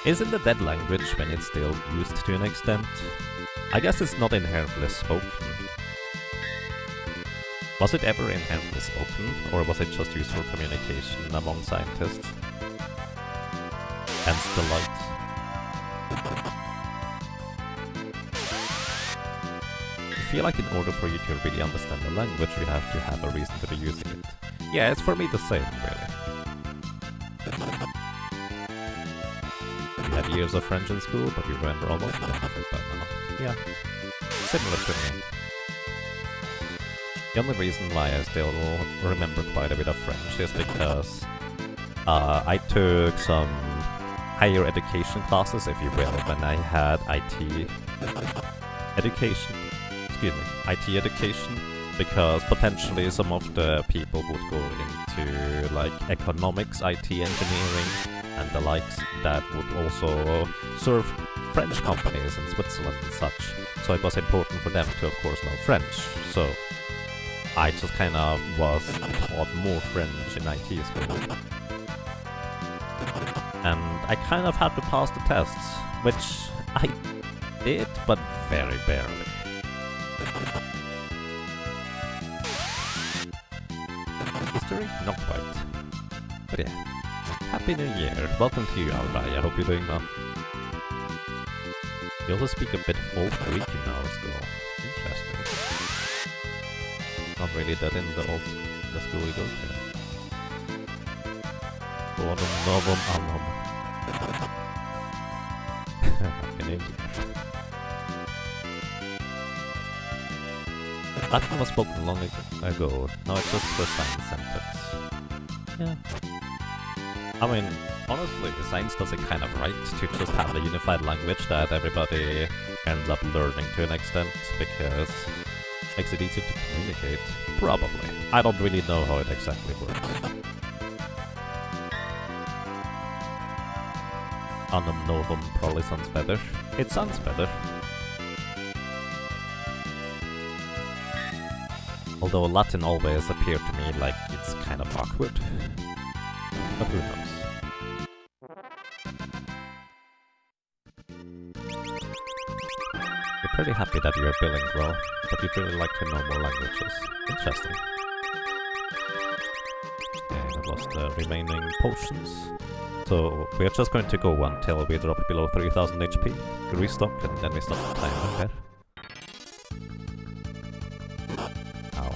Isn't a dead language when it's still used to an extent? I guess it's not inherently spoken. Was it ever inherently spoken, or was it just used for communication among scientists? Hence the light. I feel like in order for you to really understand the language, you have to have a reason to be using it. Yeah, it's for me the same, really. You had years of French in school, but you remember almost none of it by now. Yeah, similar to me. The only reason why I still remember quite a bit of French is because I took some higher education classes, if you will, when I had IT education. IT education, because potentially some of the people would go into like economics, IT engineering, and the likes that would also serve French companies in Switzerland and such. So it was important for them to, of course, know French. So I just kind of was taught more French in IT school. And I kind of had to pass the tests, which I did, but very barely. History? Not quite. But yeah. Happy New Year. Welcome to you, Albai. I hope you're doing well. You also speak a bit of Old Greek in our school. Interesting. Not really that in the school we go to. Bonum novum annum. Happy New Year. Latin was spoken long ago. Now it's just for science centers. Yeah. I mean, honestly, science does it kind of right to just have a unified language that everybody ends up learning to an extent, because it makes it easier to communicate. Probably. I don't really know how it exactly works. Annum novum probably sounds better. It sounds better. Although Latin always appeared to me like it's kind of awkward. But who knows? You're pretty happy that you're bilingual, but you'd really like to know more languages. Interesting. And that was the remaining potions. So we're just going to go until we drop below 3000 HP, restock, and then we stop the timer there. Ow.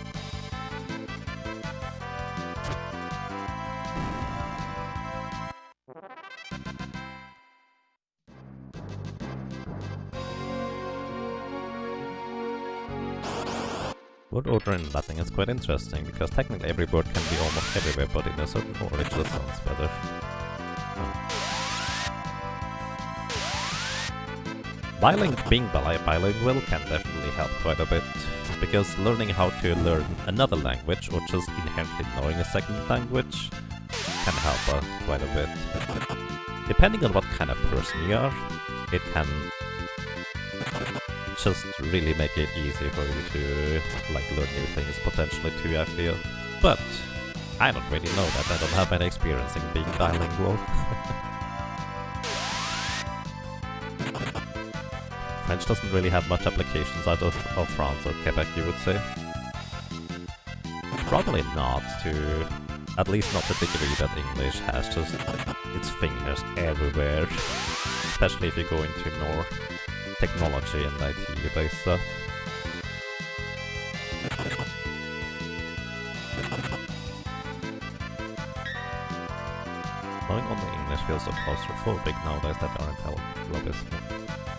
Word order in Latin is quite interesting, because technically every word can be almost everywhere, but in a certain order it just sounds better. Being bilingual can definitely help quite a bit, because learning how to learn another language, or just inherently knowing a second language, can help quite a bit. Depending on what kind of person you are, it can just really make it easy for you to like learn new things potentially too, I feel. But I don't really know that. I don't have any experience in being bilingual. French doesn't really have much applications out of France or Quebec, you would say. Probably not, to at least not to the degree that English has just its fingers everywhere, especially if you go into more technology and IT-based stuff. Knowing only English feels so claustrophobic nowadays that our intelligence is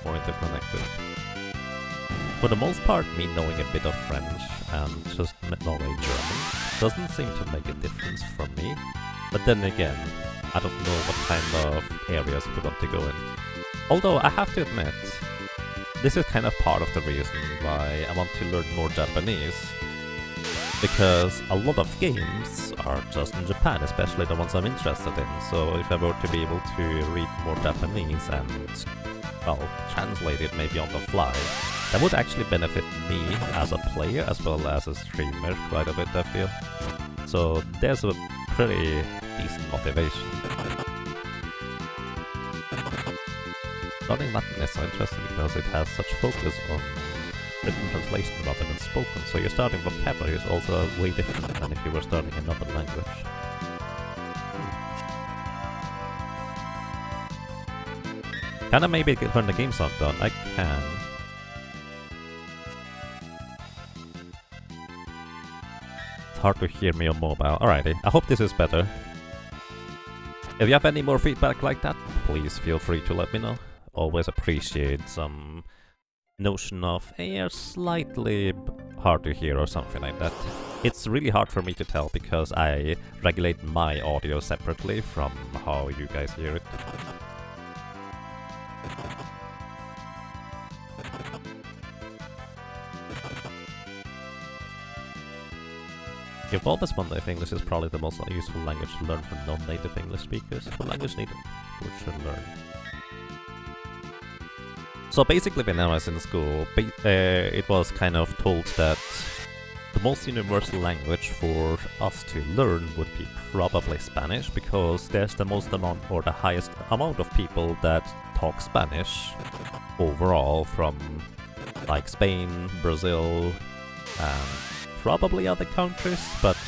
more interconnected. For the most part, me knowing a bit of French and just knowing German doesn't seem to make a difference for me. But then again, I don't know what kind of areas we want to go in. Although I have to admit, this is kind of part of the reason why I want to learn more Japanese. Because a lot of games are just in Japan, especially the ones I'm interested in. So if I were to be able to read more Japanese and, well, translate it maybe on the fly, that would actually benefit me as a player as well as a streamer quite a bit, I feel. So there's a pretty decent motivation. Learning Latin is so interesting because it has such focus on written translation rather than spoken, so your starting vocabulary is also way different than if you were starting another language. Can I maybe turn the game sound down? I can. It's hard to hear me on mobile. Alrighty, I hope this is better. If you have any more feedback like that, please feel free to let me know. Always appreciate some notion of slightly hard to hear or something like that. It's really hard for me to tell because I regulate my audio separately from how you guys hear it. I've always wondered if English is probably the most useful language to learn for non-native English speakers. For language native should learn. So basically when I was in school, it was kind of told that the most universal language for us to learn would be probably Spanish, because there's the most amount or the highest amount of people that talk Spanish overall, from like Spain, Brazil, and probably other countries, but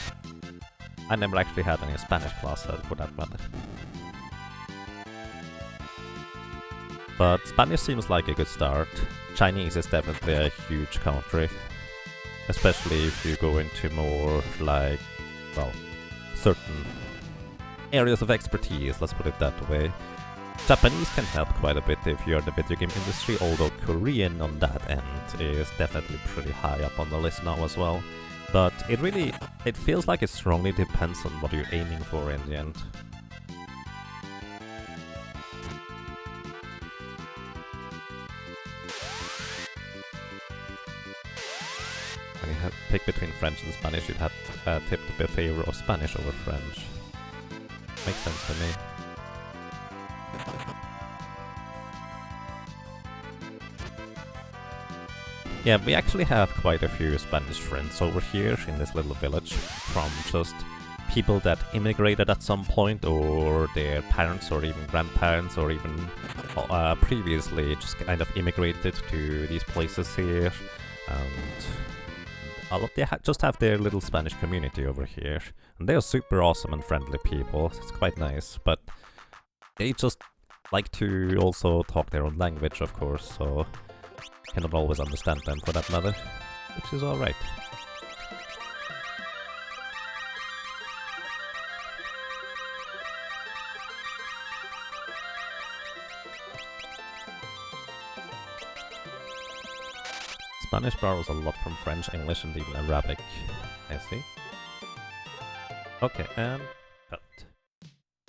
I never actually had any Spanish class for that matter. But Spanish seems like a good start. Chinese is definitely a huge country, especially if you go into more like, well, certain areas of expertise, let's put it that way. Japanese can help quite a bit if you're in the video game industry, although Korean on that end is definitely pretty high up on the list now as well. But it feels like it strongly depends on what you're aiming for in the end. When you pick between French and Spanish, you'd have tip to be in favor of Spanish over French. Makes sense to me. Yeah, we actually have quite a few Spanish friends over here in this little village from just people that immigrated at some point, or their parents or even grandparents, or even previously just kind of immigrated to these places here, and they just have their little Spanish community over here, and they're super awesome and friendly people. It's quite nice, but they just like to also talk their own language, of course, so I cannot always understand them for that matter, which is alright. Spanish borrows a lot from French, English, and even Arabic. I see. Okay, and cut.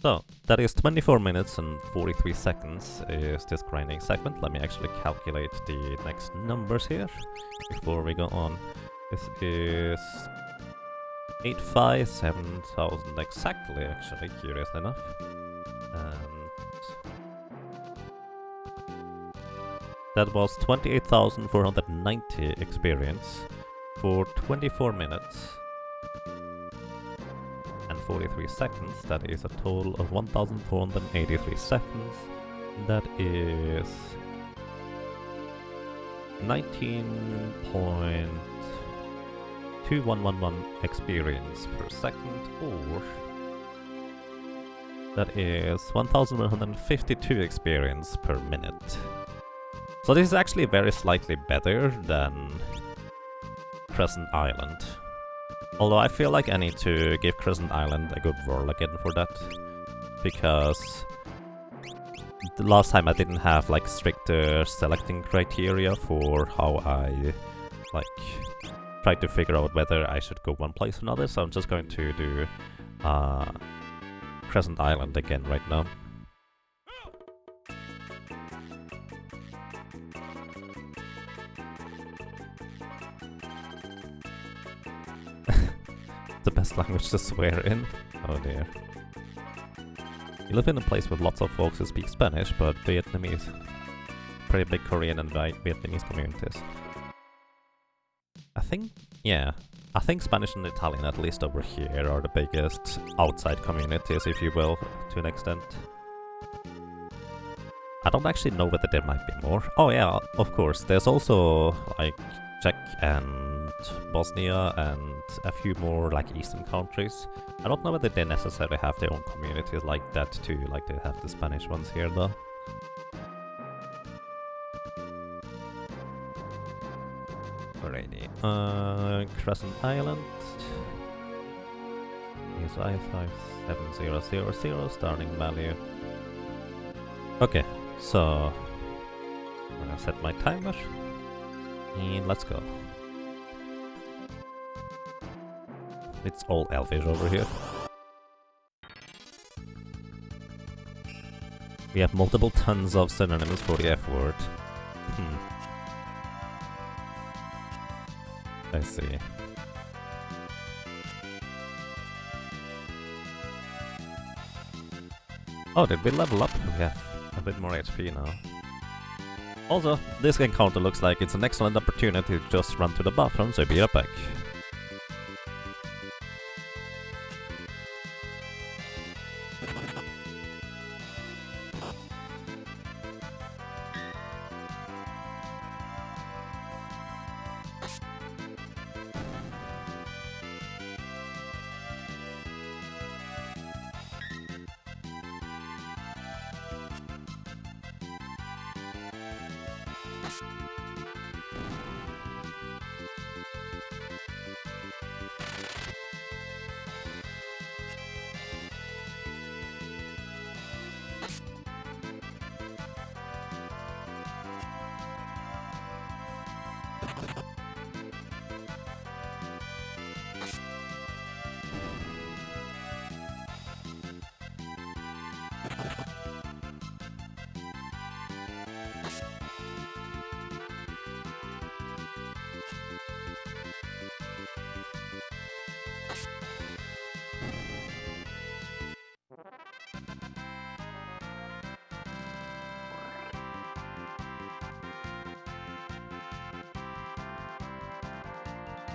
So, that is 24 minutes and 43 seconds is this grinding segment. Let me actually calculate the next numbers here before we go on. This is 857,000 exactly, actually, curiously enough. And that was 28,490 experience for 24 minutes and 43 seconds. That is a total of 1,483 seconds. That is 19.2111 experience per second, or that is 1,152 experience per minute. So this is actually very slightly better than Crescent Island. Although I feel like I need to give Crescent Island a good whirl again for that, because the last time I didn't have like stricter selecting criteria for how I like try to figure out whether I should go one place or another, so I'm just going to do Crescent Island again right now. The best language to swear in? Oh dear. You live in a place with lots of folks who speak Spanish, but Vietnamese. Pretty big Korean and Vietnamese communities. I think Spanish and Italian, at least over here, are the biggest outside communities, if you will, to an extent. I don't actually know whether there might be more. Oh yeah, of course, there's also like Czech and Bosnia and a few more like eastern countries. I don't know whether they necessarily have their own communities like that too, like they have the Spanish ones here though. Alrighty, Crescent Island is I5700 starting value. Okay, so I'm gonna set my timer and let's go. It's all Elvish over here. We have multiple tons of synonyms for the F word. I see. Oh, did we level up? We have a bit more HP now. Also, this encounter looks like it's an excellent opportunity to just run to the bathroom, so be right back.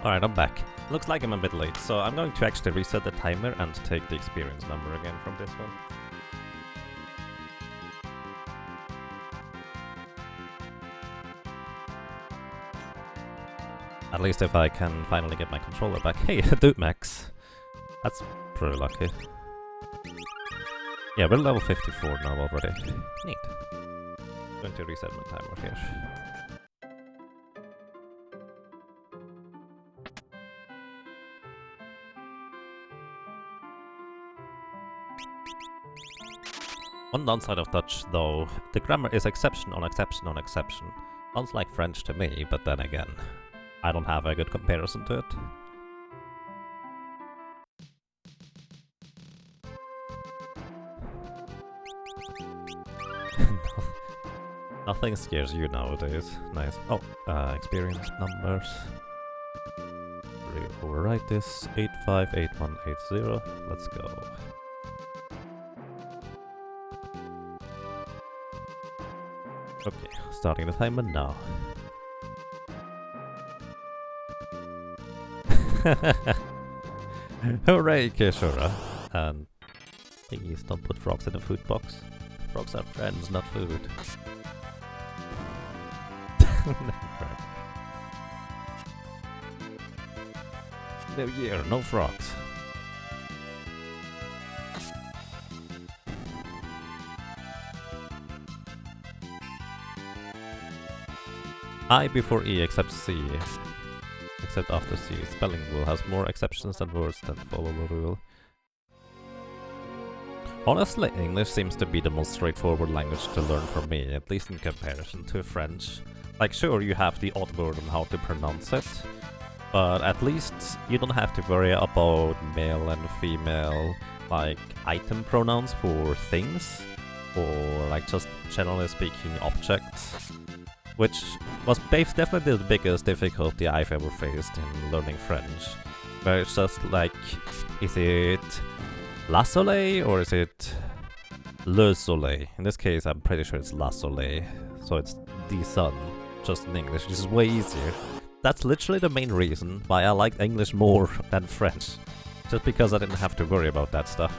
Alright, I'm back. Looks like I'm a bit late, so I'm going to actually reset the timer and take the experience number again from this one. At least if I can finally get my controller back. Hey, Dude Max! That's pretty lucky. Yeah, we're level 54 now already. Neat. Going to reset my timer here. One downside of Dutch, though, the grammar is exception on exception on exception. Sounds like French to me, but then again, I don't have a good comparison to it. Nothing scares you nowadays. Nice. Oh, experience numbers. Overwrite this. 858180. Let's go. Okay, starting the timer now. Hooray, Keshora! And please don't put frogs in the food box. Frogs are friends, not food. No year, no frogs. I before E except C. Except after C. Spelling rule has more exceptions than words that follow the rule. Honestly, English seems to be the most straightforward language to learn for me, at least in comparison to French. Like, sure, you have the odd word on how to pronounce it, but at least you don't have to worry about male and female, like, item pronouns for things, or, like, just generally speaking, objects. Which was definitely the biggest difficulty I've ever faced in learning French. Where it's just like, is it La Soleil or is it Le Soleil? In this case, I'm pretty sure it's La Soleil. So it's the sun, just in English, which is way easier. That's literally the main reason why I like English more than French. Just because I didn't have to worry about that stuff.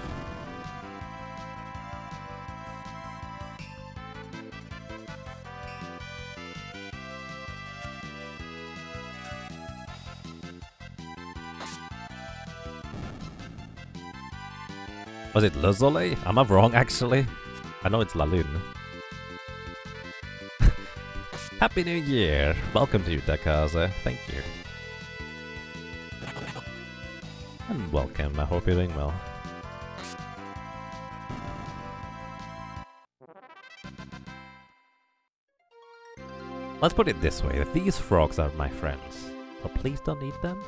Was it Le Soleil? Am I wrong, actually? I know it's La Lune. Happy New Year! Welcome to Utakaze. Thank you. And welcome, I hope you're doing well. Let's put it this way, these frogs are my friends. So please don't eat them.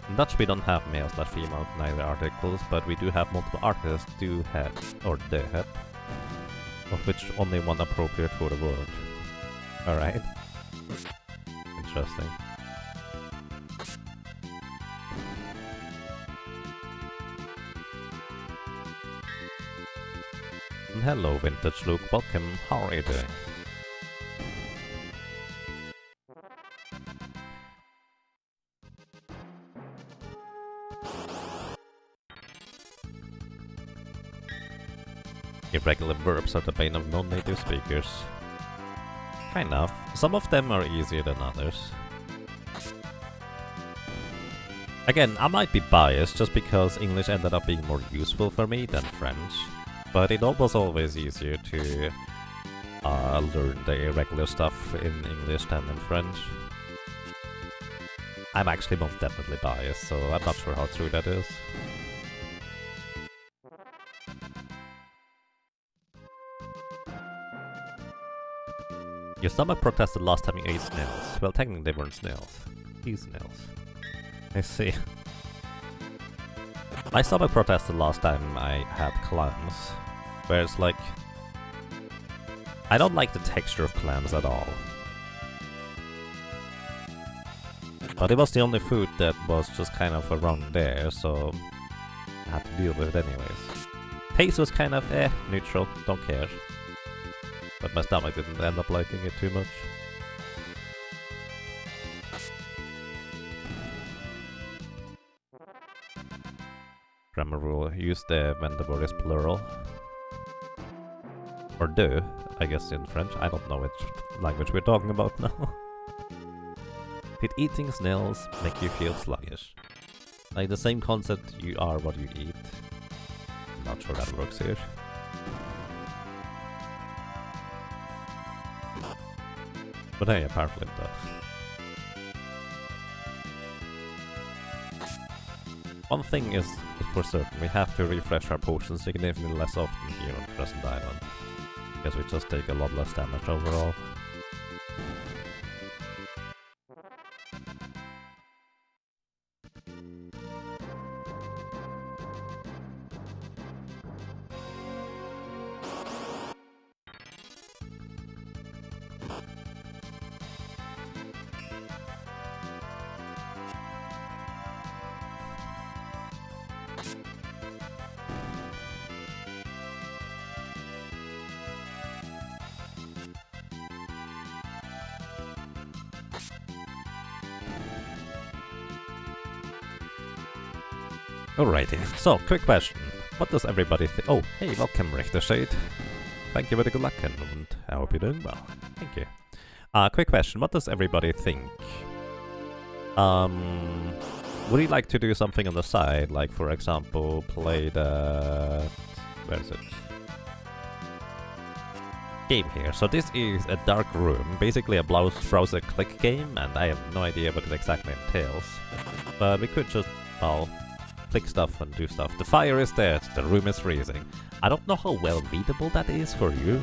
In Dutch we don't have male/female in either articles, but we do have multiple articles do have, or de have, of which only one appropriate for the word. Alright. Interesting. And hello Vintage Luke, welcome, how are you doing? Irregular verbs are the bane of non-native speakers. Kind of. Some of them are easier than others. Again, I might be biased just because English ended up being more useful for me than French, but it was always easier to learn the irregular stuff in English than in French. I'm actually most definitely biased, so I'm not sure how true that is. Your stomach protested last time you ate snails. Well, technically they weren't snails. These snails. I see. My stomach protested last time I had clams. Where it's like... I don't like the texture of clams at all. But it was the only food that was just kind of around there, so... I had to deal with it anyways. Taste was kind of, neutral, don't care. my stomach didn't end up liking it too much. Grammar rule, use the when the word is plural. Or do, I guess in French. I don't know which language we're talking about now. Did eating snails make you feel sluggish? Like the same concept, you are what you eat. I'm not sure that works here. But hey, apparently it does. One thing is for certain, we have to refresh our potions significantly less often here on Crescent Island. Because we just take a lot less damage overall. Alrighty, so quick question. What does everybody think? Oh, hey, welcome Richter Shade. Thank you for the good luck and I hope you're doing well. Thank you. Quick question, what does everybody think? Would you like to do something on the side? Like, for example, play the... where is it? Game here. So this is a dark room, basically a browser click game, and I have no idea what it exactly entails. But we could just, well, click stuff and do stuff. The fire is there, the room is freezing. I don't know how well readable that is for you.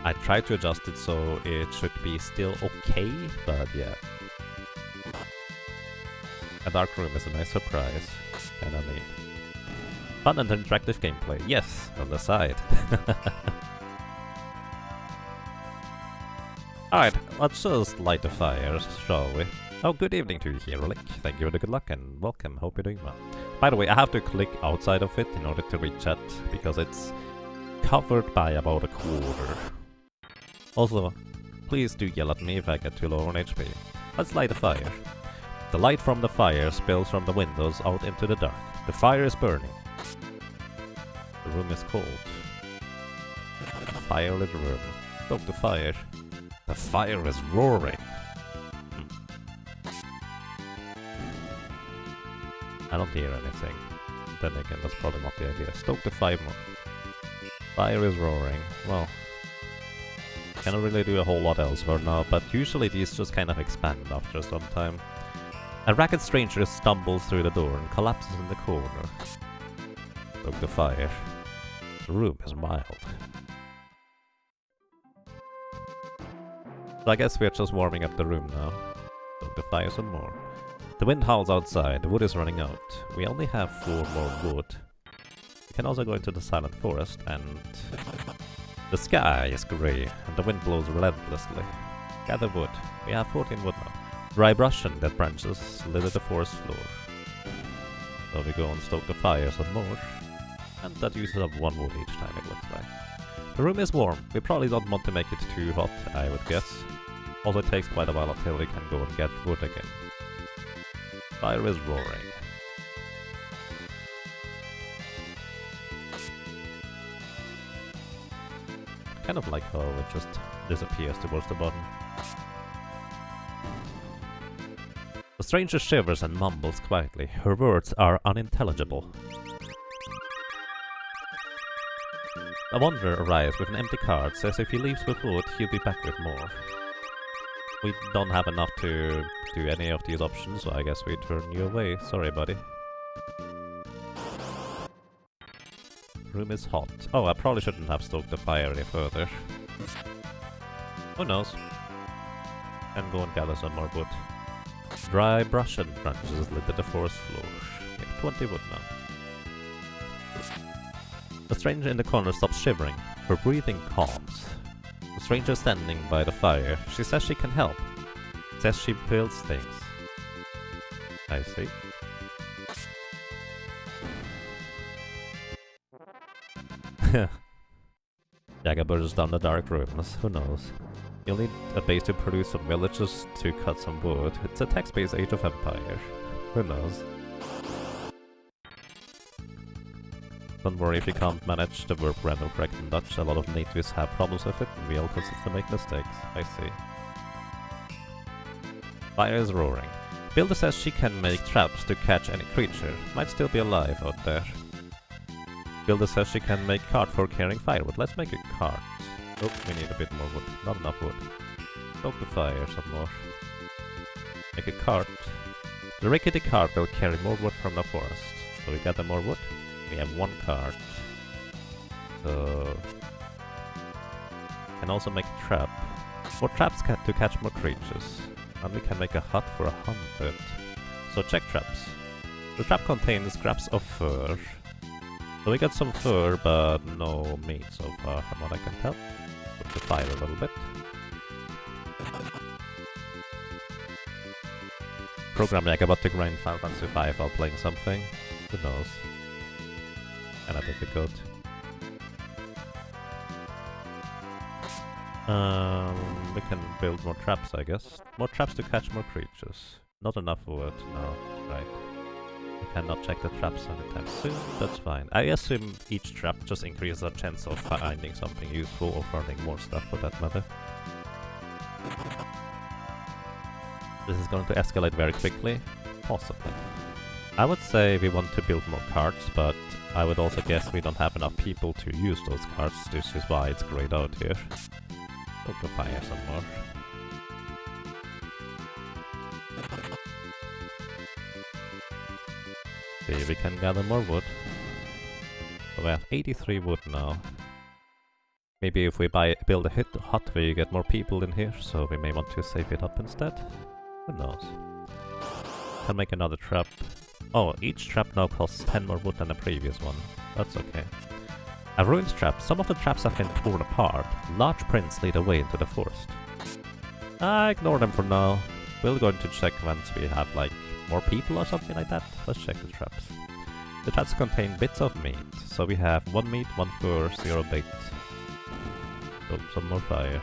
I tried to adjust it so it should be still okay, but yeah. A dark room is a nice surprise, kinda neat. Fun and interactive gameplay, yes, on the side. Alright, let's just light the fires, shall we? Oh, good evening to you, Herolic. Thank you for the good luck and welcome, hope you're doing well. By the way, I have to click outside of it in order to reach chat, because it's covered by about a quarter. Also, please do yell at me if I get too low on HP. Let's light a fire. The light from the fire spills from the windows out into the dark. The fire is burning. The room is cold. A firelit room. Stoke the fire. The fire is roaring. I don't hear anything. Then again, that's probably not the idea. Stoke the fire more. Fire is roaring. Well, cannot really do a whole lot else for now, but usually these just kind of expand after some time. A ragged stranger stumbles through the door and collapses in the corner. Stoke the fire. The room is mild. So I guess we're just warming up the room now. Stoke the fire some more. The wind howls outside, the wood is running out. We only have 4 more wood. We can also go into the silent forest, and the sky is grey, and the wind blows relentlessly. Gather wood. We have 14 wood now. Dry brush and dead branches litter the forest floor. So we go and stoke the fire some more. And that uses up 1 wood each time, it looks like. The room is warm. We probably don't want to make it too hot, I would guess. Also, it takes quite a while until we can go and get wood again. Fire is roaring. Kind of like how it just disappears towards the bottom. The stranger shivers and mumbles quietly. Her words are unintelligible. A wanderer arrives with an empty cart, says if he leaves with wood, he'll be back with more. We don't have enough to do any of these options, so I guess we turn you away. Sorry, buddy. Room is hot. Oh, I probably shouldn't have stoked the fire any further. Who knows? And go and gather some more wood. Dry brush and branches litter the forest floor. We have 20 wood now. The stranger in the corner stops shivering. Her breathing calms. The stranger standing by the fire. She says she can help. Says she builds things. I see. bursts down the dark rooms, who knows? You'll need a base to produce some villagers to cut some wood. It's a text-based Age of Empire. Who knows? Don't worry if you can't manage the verb random correct in Dutch. A lot of natives have problems with it, and we all consistently make mistakes. I see. Fire is roaring. Builder says she can make traps to catch any creature. Might still be alive out there. Builder says she can make cart for carrying firewood. Let's make a cart. Oh, we need a bit more wood. Not enough wood. Stoke the fire some more. Make a cart. The rickety cart will carry more wood from the forest. So we gather more wood. We have one cart. So... can also make a trap. More traps to catch more creatures. And we can make a hut for 100. So check traps. The trap contains scraps of fur. So we got some fur, but no meat so far, from what I can tell. Put the fire a little bit. Program Jagabat to grind Final Fantasy 5 while playing something. Who knows? Kinda difficult. We can build more traps, I guess. More traps to catch more creatures. Not enough wood, no. Right. We cannot check the traps anytime soon, that's fine. I assume each trap just increases our chance of finding something useful or finding more stuff for that matter. This is going to escalate very quickly. Possibly. I would say we want to build more carts, but I would also guess we don't have enough people to use those carts, which is why it's grayed out here. Go to fire some more. See, we can gather more wood. So we have 83 wood now. Maybe if we build a hut where you get more people in here, so we may want to save it up instead. Who knows? Can make another trap. Oh, each trap now costs 10 more wood than the previous one. That's okay. A ruins trap. Some of the traps have been torn apart. Large prints lead away into the forest. Ignore them for now. We're going to check once we have like more people or something like that. Let's check the traps. The traps contain bits of meat. So we have 1 meat, 1 fur, 0 bait. Oh, some more fire.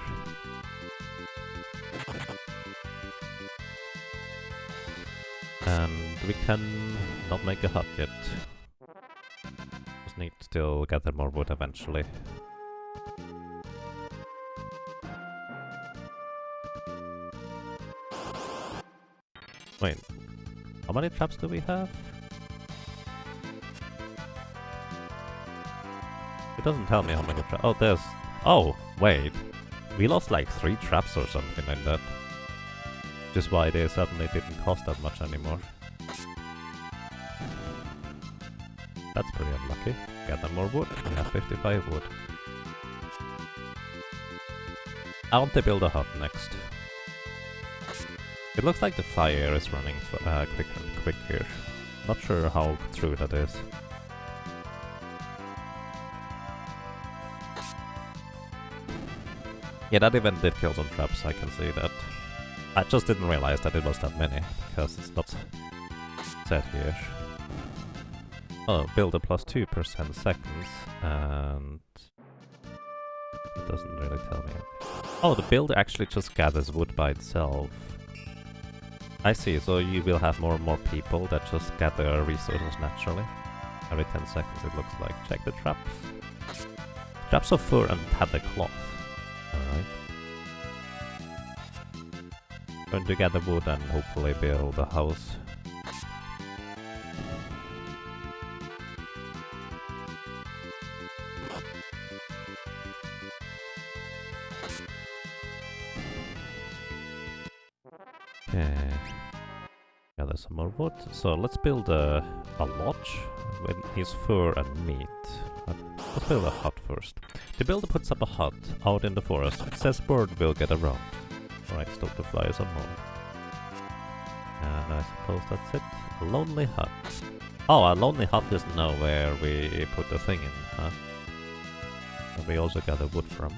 And we can not make a hut yet. Just need to still gather more wood eventually. Wait, how many traps do we have? It doesn't tell me how many traps. Oh, there's... Oh, wait. We lost like 3 traps or something like that. Which is why they suddenly didn't cost as much anymore. That's pretty unlucky. Gather more wood. We have 55 wood. I want to build a hut next. It looks like the fire is running quicker and quicker. Not sure how true that is. Yeah, that event did kill some traps, I can see that. I just didn't realize that it was that many, because it's not said here. Oh, build a +2 per 10 seconds, and... it doesn't really tell me. Oh, the builder actually just gathers wood by itself. I see, so you will have more and more people that just gather resources naturally. Every 10 seconds it looks like. Check the traps. Traps of fur and heather cloth. Alright. Going to gather wood and hopefully build a house. Okay. Gather some more wood. So let's build a lodge with his fur and meat. Let's build a hut first. The builder puts up a hut out in the forest. It says bird will get around. Alright, stop the fly some more. And I suppose that's it. A lonely hut. Oh, a lonely hut is now where we put the thing in, huh? And we also gather wood from.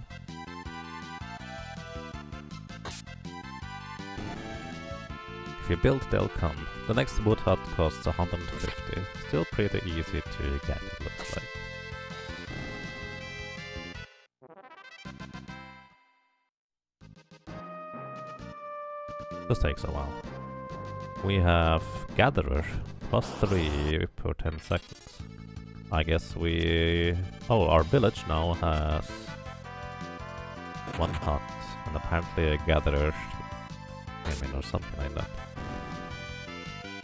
If you build, they'll come. The next wood hut costs 150. Still pretty easy to get, it looks like. This takes a while. We have Gatherer, +3 per 10 seconds. I guess we... Oh, our village now has 1 hut, and apparently a Gatherer came in or something like that.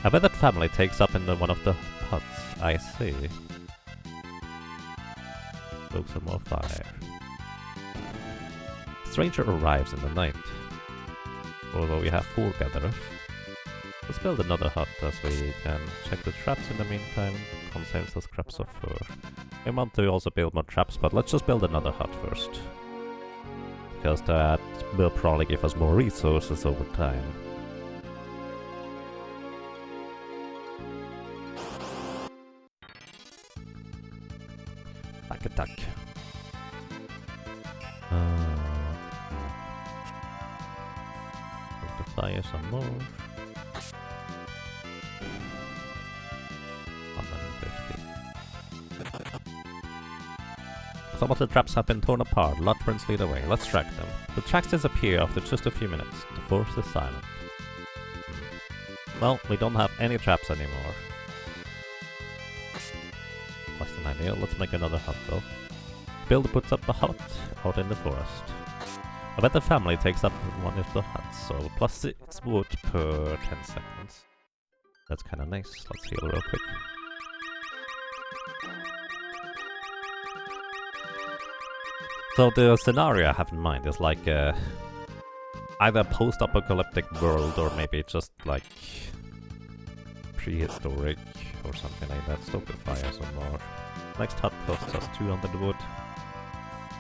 I bet that family takes up in one of the huts. I see. Look, some more fire. Stranger arrives in the night. Although we have 4 gatherers. Let's build another hut as we can check the traps in the meantime. Consumes the scraps of fur. I want to also build more traps, but let's just build another hut first. Because that will probably give us more resources over time. Attack. Put the fire some more. 150. Some of the traps have been torn apart. Luttrens lead away. Let's track them. The tracks disappear after just a few minutes. The forest is silent. Well, we don't have any traps anymore. That's an idea. Let's make another hut though. Builder puts up a hut out in the forest. I bet the family takes up one of the huts, so +6 wood per 10 seconds. That's kinda nice. Let's heal real quick. So the scenario I have in mind is like either a post-apocalyptic world or maybe just like prehistoric or something like that. Stoke the fire some more. Next hut costs us 200 wood.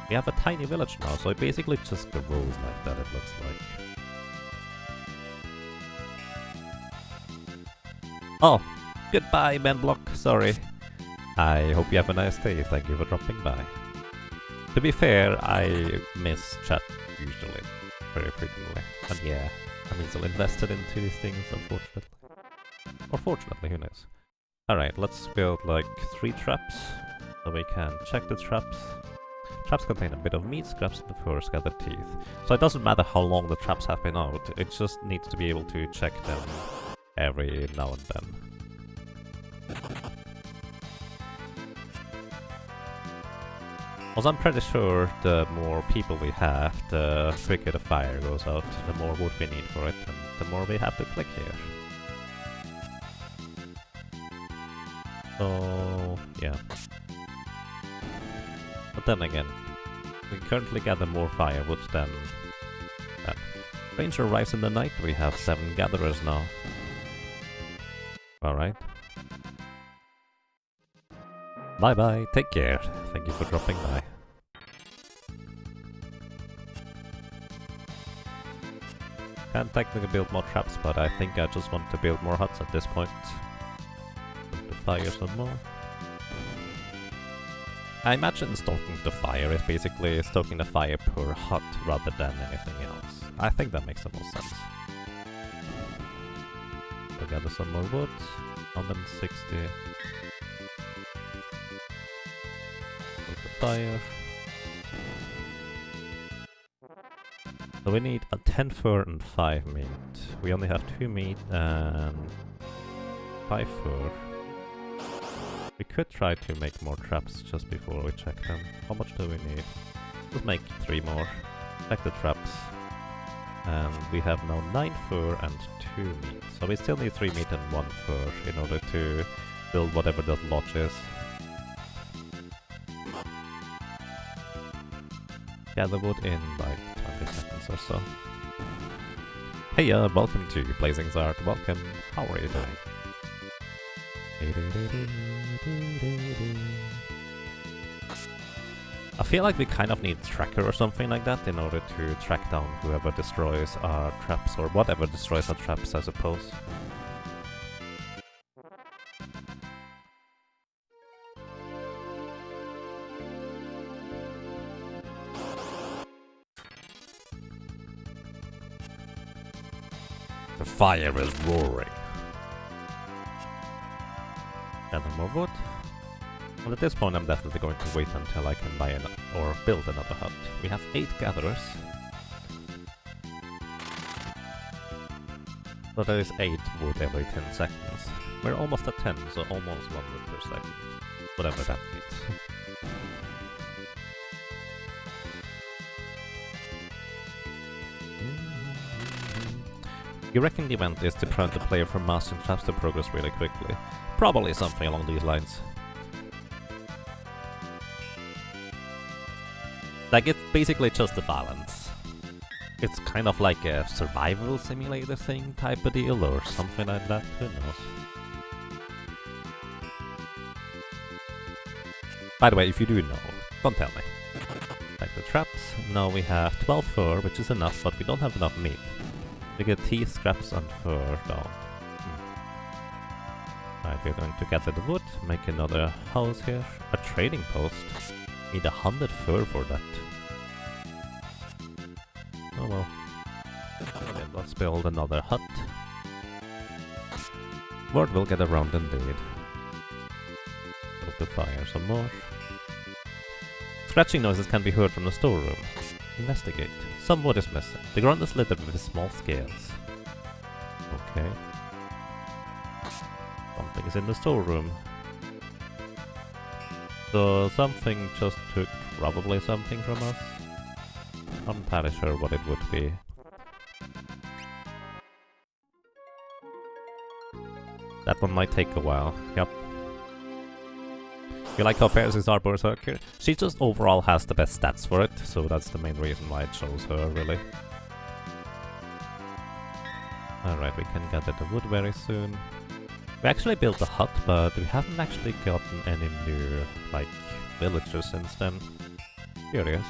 We have a tiny village now, so it basically just grows like that, it looks like. Oh, goodbye, Menblock, sorry. I hope you have a nice day, thank you for dropping by. To be fair, I miss chat usually, very frequently. And yeah, I'm easily invested into these things, unfortunately. Or fortunately, who knows. Alright, let's build like 3 traps, so we can check the traps. Traps contain a bit of meat, scraps, and the fur, scattered teeth. So it doesn't matter how long the traps have been out, it just needs to be able to check them every now and then. Also, I'm pretty sure the more people we have, the quicker the fire goes out, the more wood we need for it, and the more we have to click here. So, yeah. But then again, we currently gather more firewood than that. Ranger arrives in the night, we have 7 gatherers now. Alright. Bye bye, take care. Thank you for dropping by. Can technically build more traps, but I think I just want to build more huts at this point. Put the fire some more. I imagine stoking the fire is basically stoking the fire per hut rather than anything else. I think that makes the most sense. We'll gather some more wood. 160. Put the fire. So we need a 10 fur and 5 meat. We only have 2 meat and 5 fur. We could try to make more traps just before we check them. How much do we need? Let's make 3 more. Check the traps. And we have now 9 fur and 2 meat. So we still need 3 meat and 1 fur in order to build whatever that lodge is. Gather wood in like 20 seconds or so. Hey, welcome to Blazing Zard. Welcome. How are you doing? I feel like we kind of need tracker or something like that in order to track down whoever destroys our traps, or whatever destroys our traps, I suppose. The fire is roaring. And more wood. Well, at this point I'm definitely going to wait until I can buy or build another hut. We have 8 gatherers. So there is 8 wood every 10 seconds. We're almost at 10, so almost 1 wood per second. Whatever that means. You reckon the event is to prevent the player from mastering traps to progress really quickly? Probably something along these lines. Like, it's basically just a balance. It's kind of like a survival simulator thing type of deal or something like that, who knows. By the way, if you do know, don't tell me. Like the traps, now we have 12 fur, which is enough, but we don't have enough meat. We get teeth, scraps, and fur down. Right, we're going to gather the wood, make another house here. A trading post. Need 100 fur for that. Oh well. Okay, let's build another hut. Word will get around indeed. Build the fire some more. Scratching noises can be heard from the storeroom. Investigate. Some wood is missing. The ground is littered with small scales. Okay. Something is in the storeroom. So something just took probably something from us. I'm not entirely sure what it would be. That one might take a while. Yep. You like how fierce is our Berserker? She just overall has the best stats for it, so that's the main reason why it shows her, really. Alright, we can gather the wood very soon. We actually built a hut, but we haven't actually gotten any new, like, villagers since then. Curious.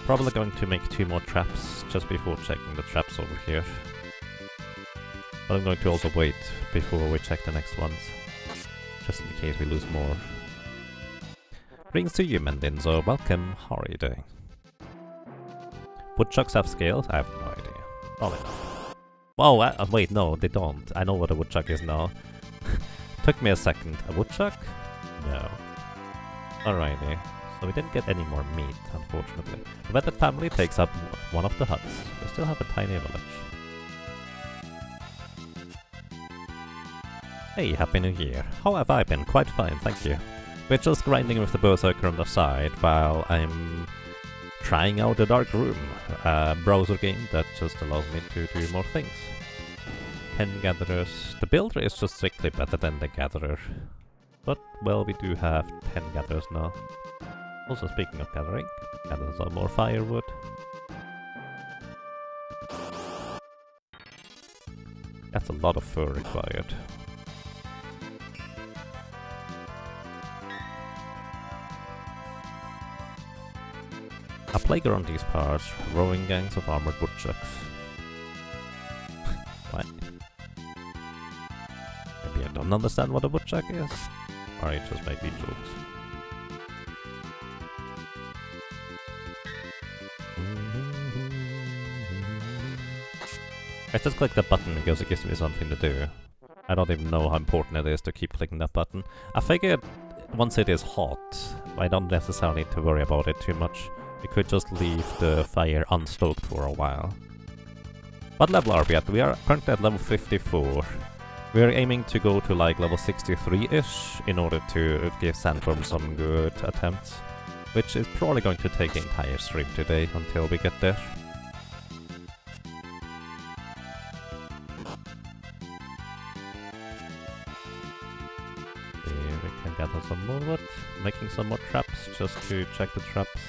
Probably going to make 2 more traps just before checking the traps over here. But I'm going to also wait before we check the next ones, just in case we lose more. Greetings to you, Mendinzo. Welcome. How are you doing? Woodchucks have scales? I have no idea. Probably not. Oh, wait, no, they don't. I know what a woodchuck is now. Took me a second. A woodchuck? No. Alrighty. So we didn't get any more meat, unfortunately. I bet that family takes up one of the huts. We still have a tiny village. Hey, Happy New Year. How have I been? Quite fine, thank you. We're just grinding with the Berserker on the side while I'm trying out the Dark Room, a browser game that just allows me to do more things. 10 gatherers. The builder is just strictly better than the gatherer. But, well, we do have 10 gatherers now. Also, speaking of gathering, gather some more firewood. That's a lot of fur required. A plague around these parts, rowing gangs of armored woodchucks. What? Maybe I don't understand what a woodchuck is? Or it just might be jokes. I just click that button because it gives me something to do. I don't even know how important it is to keep clicking that button. I figured once it is hot, I don't necessarily need to worry about it too much. We could just leave the fire unstoked for a while. What level are we at? We are currently at level 54. We are aiming to go to like level 63-ish in order to give Sandworm some good attempts. Which is probably going to take the entire stream today until we get there. Here we can gather some more wood, making some more traps just to check the traps.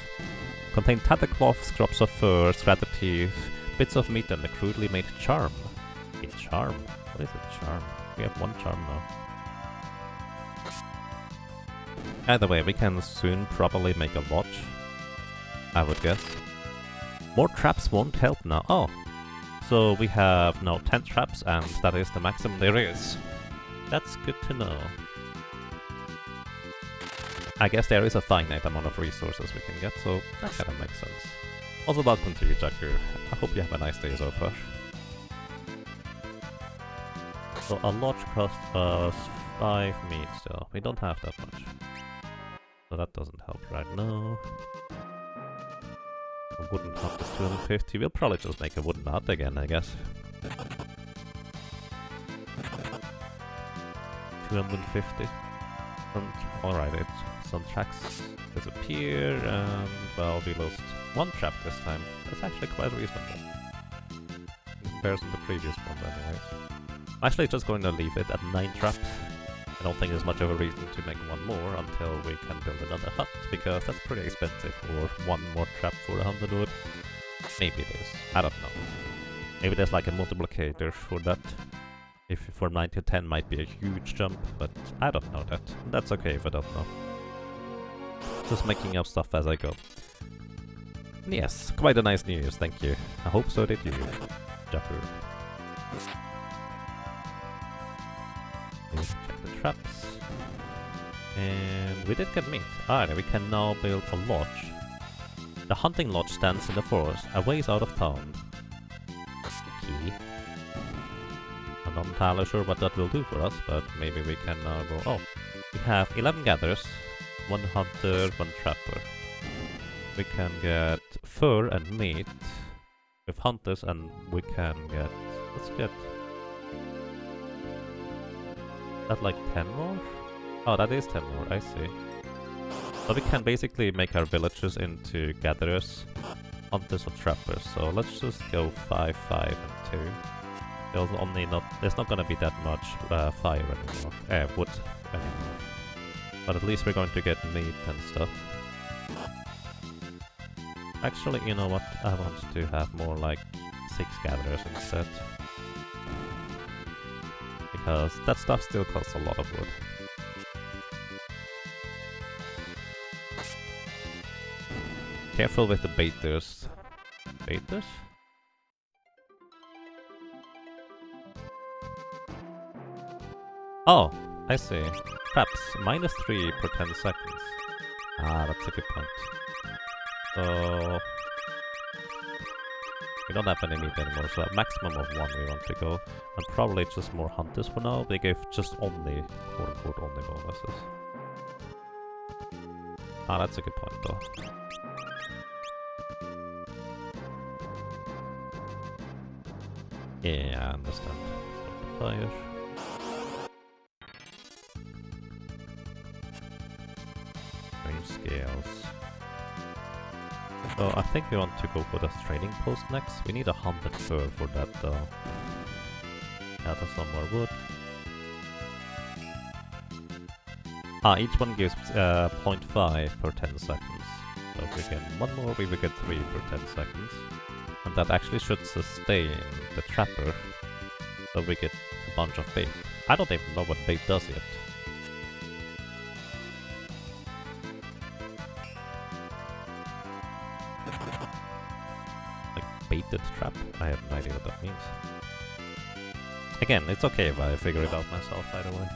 Contain tattered cloth, scraps of fur, scattered teeth, bits of meat and a crudely made charm. A charm? What is a charm? We have 1 charm now. Either way, we can soon probably make a lodge, I would guess. More traps won't help now. Oh, so we have now 10 traps and that is the maximum there is. That's good to know. I guess there is a finite amount of resources we can get, so that kind of makes sense. Also, welcome to you, Jacker. I hope you have a nice day so far. So a lodge costs us 5 meat still. We don't have that much. So that doesn't help right now. A wooden hut is 250. We'll probably just make a wooden hut again, I guess. 250. Alright, some tracks disappear, and well, we lost one trap this time. That's actually quite reasonable. In comparison to the previous ones, anyways. I'm actually just going to leave it at 9 traps. I don't think there's much of a reason to make one more until we can build another hut, because that's pretty expensive for one more trap for 100 wood. Maybe it is. I don't know. Maybe there's like a multiplicator for that. If for 9 to 10 might be a huge jump, but I don't know that. That's okay if I don't know. Just making up stuff as I go. Yes, quite a nice New Year's, thank you. I hope so did you, Japur. Check the traps. And we did get meat. Alright, we can now build a lodge. The hunting lodge stands in the forest, a ways out of town. Key. I'm not entirely sure what that will do for us, but maybe we can now go... Oh, we have 11 gatherers, 1 hunter, 1 trapper. We can get fur and meat with hunters, and we can get... Let's get... That like 10 more? Oh, that is 10 more, I see. So we can basically make our villagers into gatherers, hunters or trappers. So let's just go 5, 5 and 2. There's not gonna be that much fire anymore, wood anymore. But at least we're going to get meat and stuff. Actually, you know what? I want to have more like 6 gatherers instead. Because that stuff still costs a lot of wood. Careful with the baiters. Baiters? Oh, I see. Traps. -3 per 10 seconds. Ah, that's a good point. So... We don't have any meat anymore, so a maximum of 1 we want to go. And probably just more hunters for now. They gave just only, quote-unquote, only bonuses. Ah, that's a good point though. Yeah, I understand. Fire. Range scales. So I think we want to go for the trading post next. We need 100 fur for that though. Gather some more wood. Ah, each one gives 0.5 per 10 seconds. So if we get one more, we will get 3 per 10 seconds. And that actually should sustain the trapper. So we get a bunch of bait. I don't even know what bait does yet. Like baited trap? I have no idea what that means. Again, it's okay if I figure it out myself, by the way.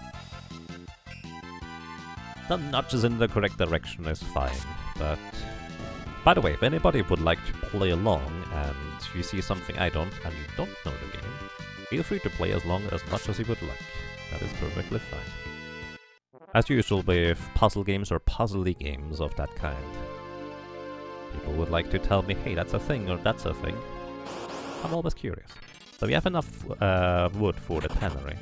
The nudges in the correct direction is fine, but... By the way, if anybody would like to play along and you see something I don't and you don't know the game, feel free to play as much as you would like. That is perfectly fine. As usual with puzzle games or puzzly games of that kind. People would like to tell me, hey, that's a thing or that's a thing. I'm always curious. So we have enough wood for the tannery.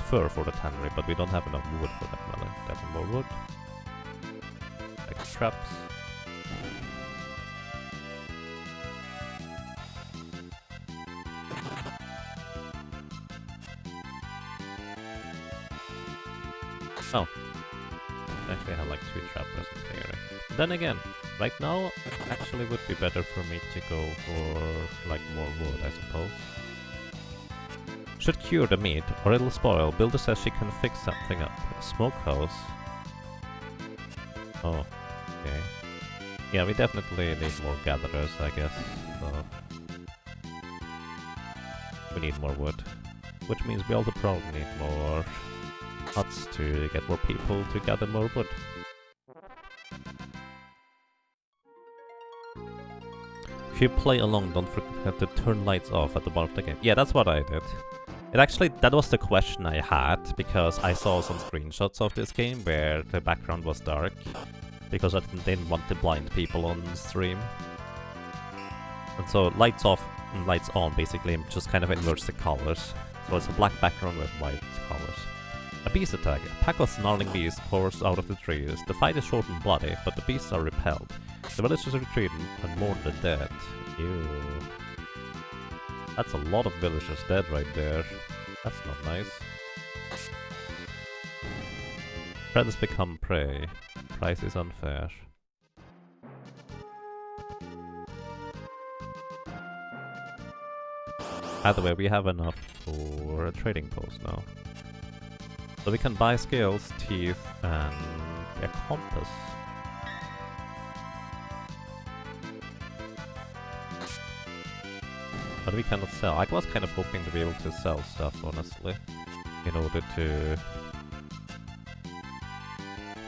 Fur for the tannery, but we don't have enough wood for that melon. Get more wood. Like traps. Oh. Actually I have like 2 trappers in theory. Then again, right now actually would be better for me to go for like more wood, I suppose. Should cure the meat, or it'll spoil. Builder says she can fix something up. Smokehouse. Oh, okay. Yeah, we definitely need more gatherers, I guess. So we need more wood. Which means we also probably need more huts to get more people to gather more wood. If you play along, don't forget to turn lights off at the bottom of the game. Yeah, that's what I did. It actually, that was the question I had, because I saw some screenshots of this game where the background was dark. because I didn't want to blind people on stream. And so lights off and lights on basically just kind of inverts the colors. So it's a black background with white colors. A beast attack. A pack of snarling beasts pours out of the trees. The fight is short and bloody, but the beasts are repelled. The villagers retreat and mourn the dead. Ew. That's a lot of villagers dead right there. That's not nice. Friends become prey. Price is unfair. Either way, we have enough for a trading post now. So we can buy scales, teeth, and a compass. But we cannot sell. I was kind of hoping to be able to sell stuff, honestly, in order to...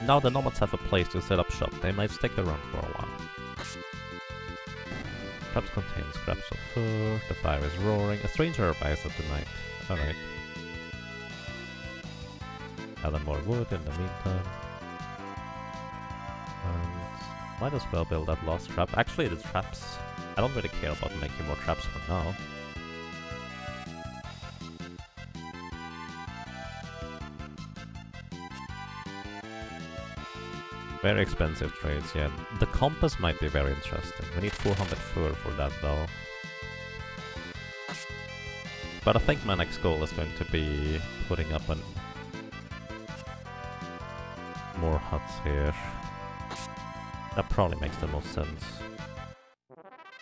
Now the nomads have a place to set up shop. They might stick around for a while. Traps contain scraps of fur. The fire is roaring. A stranger arrives at the night. Alright. Gather more wood in the meantime. And might as well build that last trap. Actually, the traps... I don't really care about making more traps for now. Very expensive trades, yeah. The compass might be very interesting. We need 400 fur for that though. But I think my next goal is going to be putting up more huts here. That probably makes the most sense.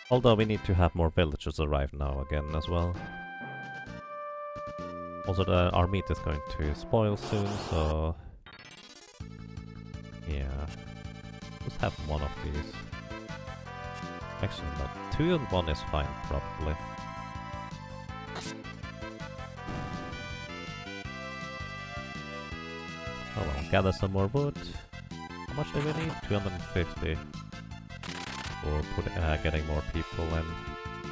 Although we need to have more villagers arrive now again as well. Also our meat is going to spoil soon, so... Yeah, just have one of these. Actually not. 2 and 1 is fine, probably. Oh well, gather some more wood. How much do we need? 250. For getting more people in.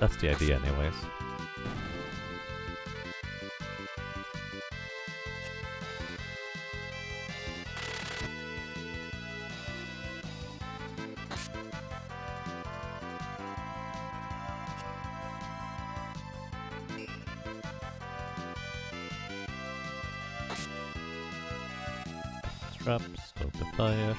That's the idea anyways. Traps, stoke the fire.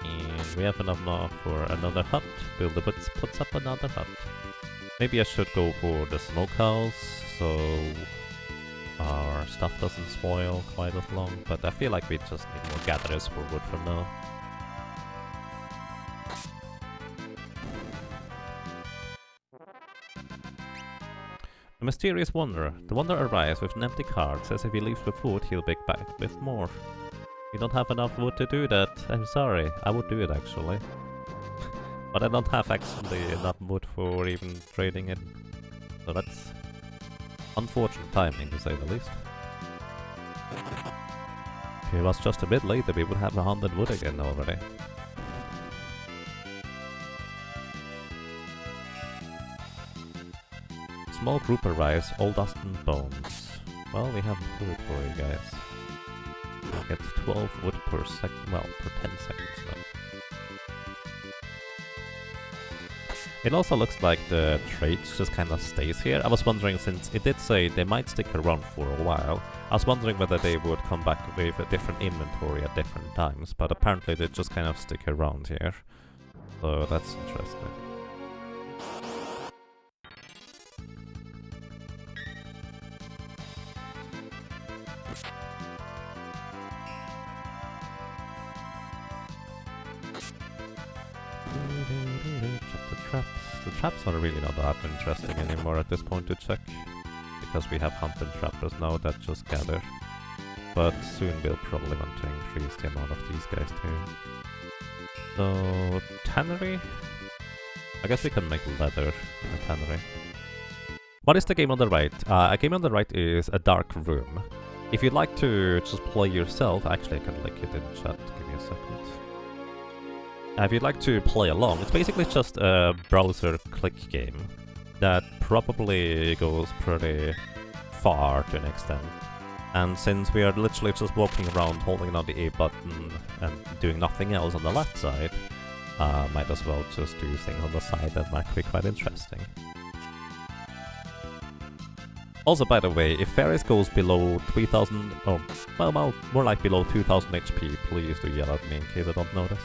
And we have enough now for another hut. Builder puts up another hut. Maybe I should go for the smokehouse, so our stuff doesn't spoil quite as long, but I feel like we just need more gatherers for wood for now. A mysterious wanderer. The wanderer arrives with an empty cart, says if he leaves with wood, he'll be back with more. We don't have enough wood to do that. I'm sorry. I would do it actually. But I don't have actually enough wood for even trading it. So that's unfortunate timing to say the least. If it was just a bit later, we would have 100 wood again already. Small group arrives, all dust and bones. Well, we have food for you guys. We'll get 12 wood per second, well, per 10 seconds now. It also looks like the trades just kind of stays here. I was wondering, since it did say they might stick around for a while, I was wondering whether they would come back with a different inventory at different times, but apparently they just kind of stick around here. So that's interesting. The traps are really not that interesting anymore at this point to check, because we have hunted trappers now that just gather. But soon we'll probably want to increase the amount of these guys too. So, tannery? I guess we can make leather in a tannery. What is the game on the right? A game on the right is a dark room. If you'd like to just play yourself, actually I can link it in chat, give me a second. If you'd like to play along, it's basically just a browser click game that probably goes pretty far to an extent. And since we are literally just walking around holding on the A button and doing nothing else on the left side, might as well just do things on the side that might be quite interesting. Also, by the way, if Ferris goes below 3000, or well, more like below 2000 HP, please do yell at me in case I don't notice.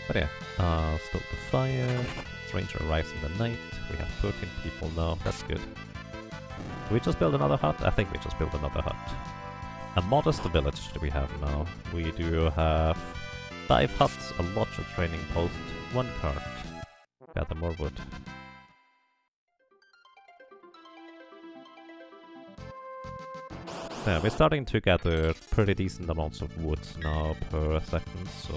But yeah, stoke the fire, stranger arrives in the night, we have 13 people now, that's good. Do we just build another hut? I think we just built another hut. A modest village do we have now. We do have 5 huts, a lodge, a training post, 1 cart. Gather more wood. Yeah, we're starting to gather pretty decent amounts of wood now per second, so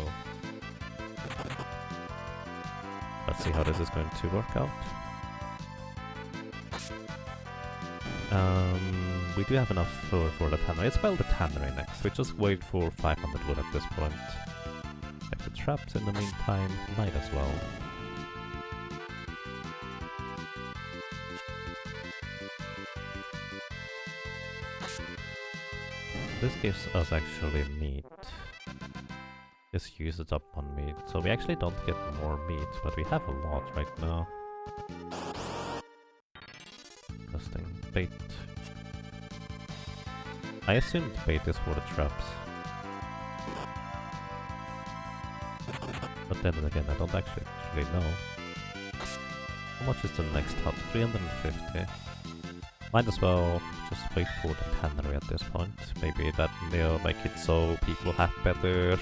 let's see how this is going to work out. We do have enough for the tannery. Let's build the tannery next. We just wait for 500 wood at this point. Check the traps in the meantime, might as well. This gives us actually meat. This uses up on meat, so we actually don't get more meat, but we have a lot right now. Interesting. Bait. I assumed bait is for the traps. But then again, I don't actually know. How much is the next hut? 350. Might as well just wait for the tannery at this point. Maybe that they'll make it so people have better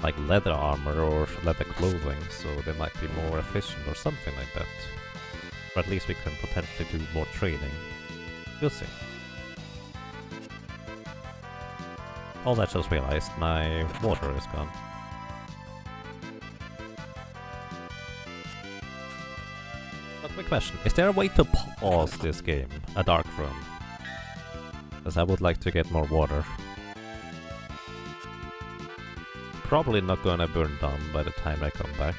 like leather armor or leather clothing, so they might be more efficient or something like that. Or at least we can potentially do more training. We'll see. Oh, I just realized my water is gone. But quick question, is there a way to pause this game, a dark room? Because I would like to get more water. Probably not gonna burn down by the time I come back,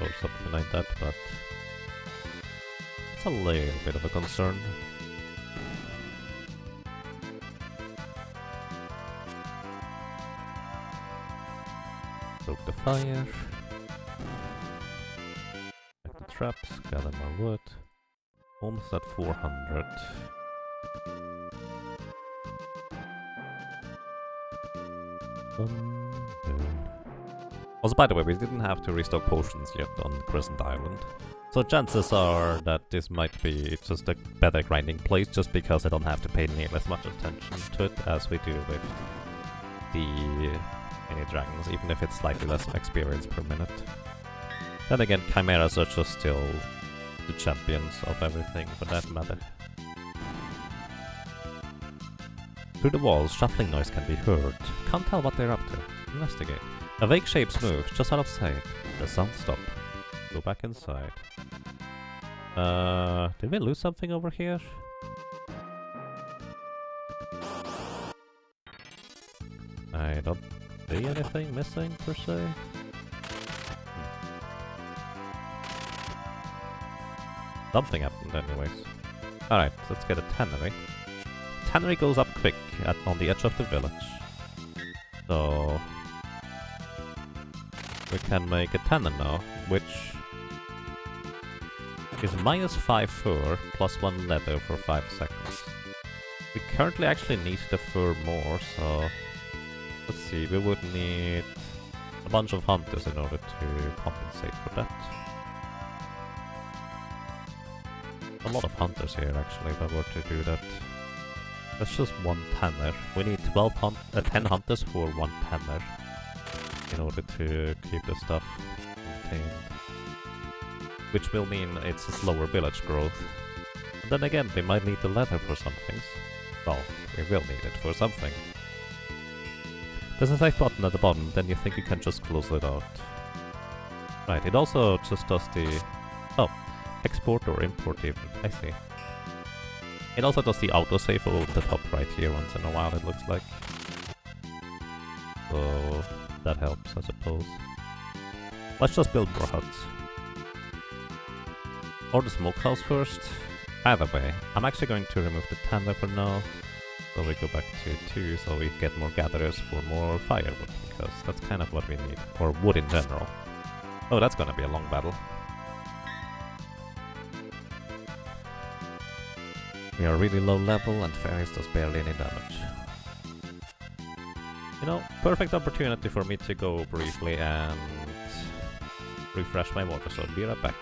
or something like that, but it's a little bit of a concern. Stoke the fire. Check the traps, gather more wood. Almost at 400. Also, by the way, we didn't have to restock potions yet on Crescent Island. So chances are that this might be just a better grinding place, just because I don't have to pay nearly as much attention to it as we do with the mini dragons, even if it's slightly less experience per minute. Then again, chimeras are just still the champions of everything, for that matter. Through the walls, shuffling noise can be heard. Can't tell what they're up to. Investigate. A vague shapes move, just out of sight. The sound stop. Go back inside. Did we lose something over here? I don't see anything missing, per se. Something happened anyways. Alright, let's get a tannery. Tannery goes up quick on the edge of the village. So we can make a tanner now, which is -5 fur plus 1 leather for 5 seconds. We currently actually need the fur more, so let's see, we would need a bunch of hunters in order to compensate for that. A lot of hunters here actually, if I were to do that. That's just 1 tanner. We need 10 hunters for 1 tanner in order to keep the stuff contained. Which will mean it's a slower village growth. And then again, we might need the leather for some things. Well, we will need it for something. There's a save button at the bottom, then you think you can just close it out. Right, it also just does the... oh, export or import even, I see. It also does the autosave over the top right here once in a while, it looks like. So that helps, I suppose. Let's just build more huts. Or the smokehouse first. Either way, I'm actually going to remove the tanner for now. So we go back to 2, so we get more gatherers for more firewood, because that's kind of what we need. Or wood in general. Oh, that's gonna be a long battle. We are really low level and Fairies does barely any damage. You know, perfect opportunity for me to go briefly and refresh my water, so be right back.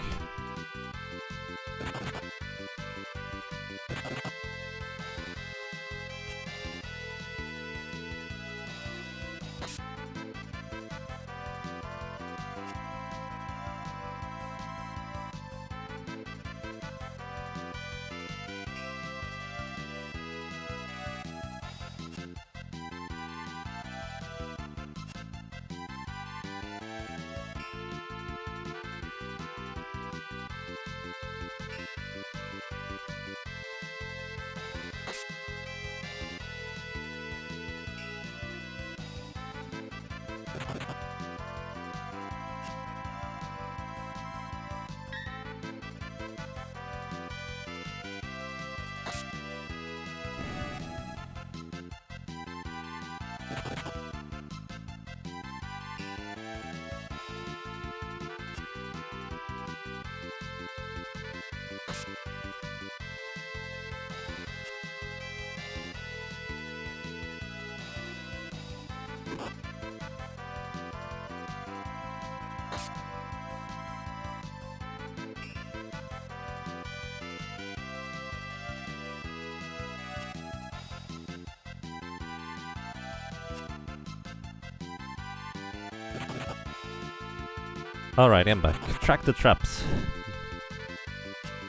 Alright, I'm back. Track the traps.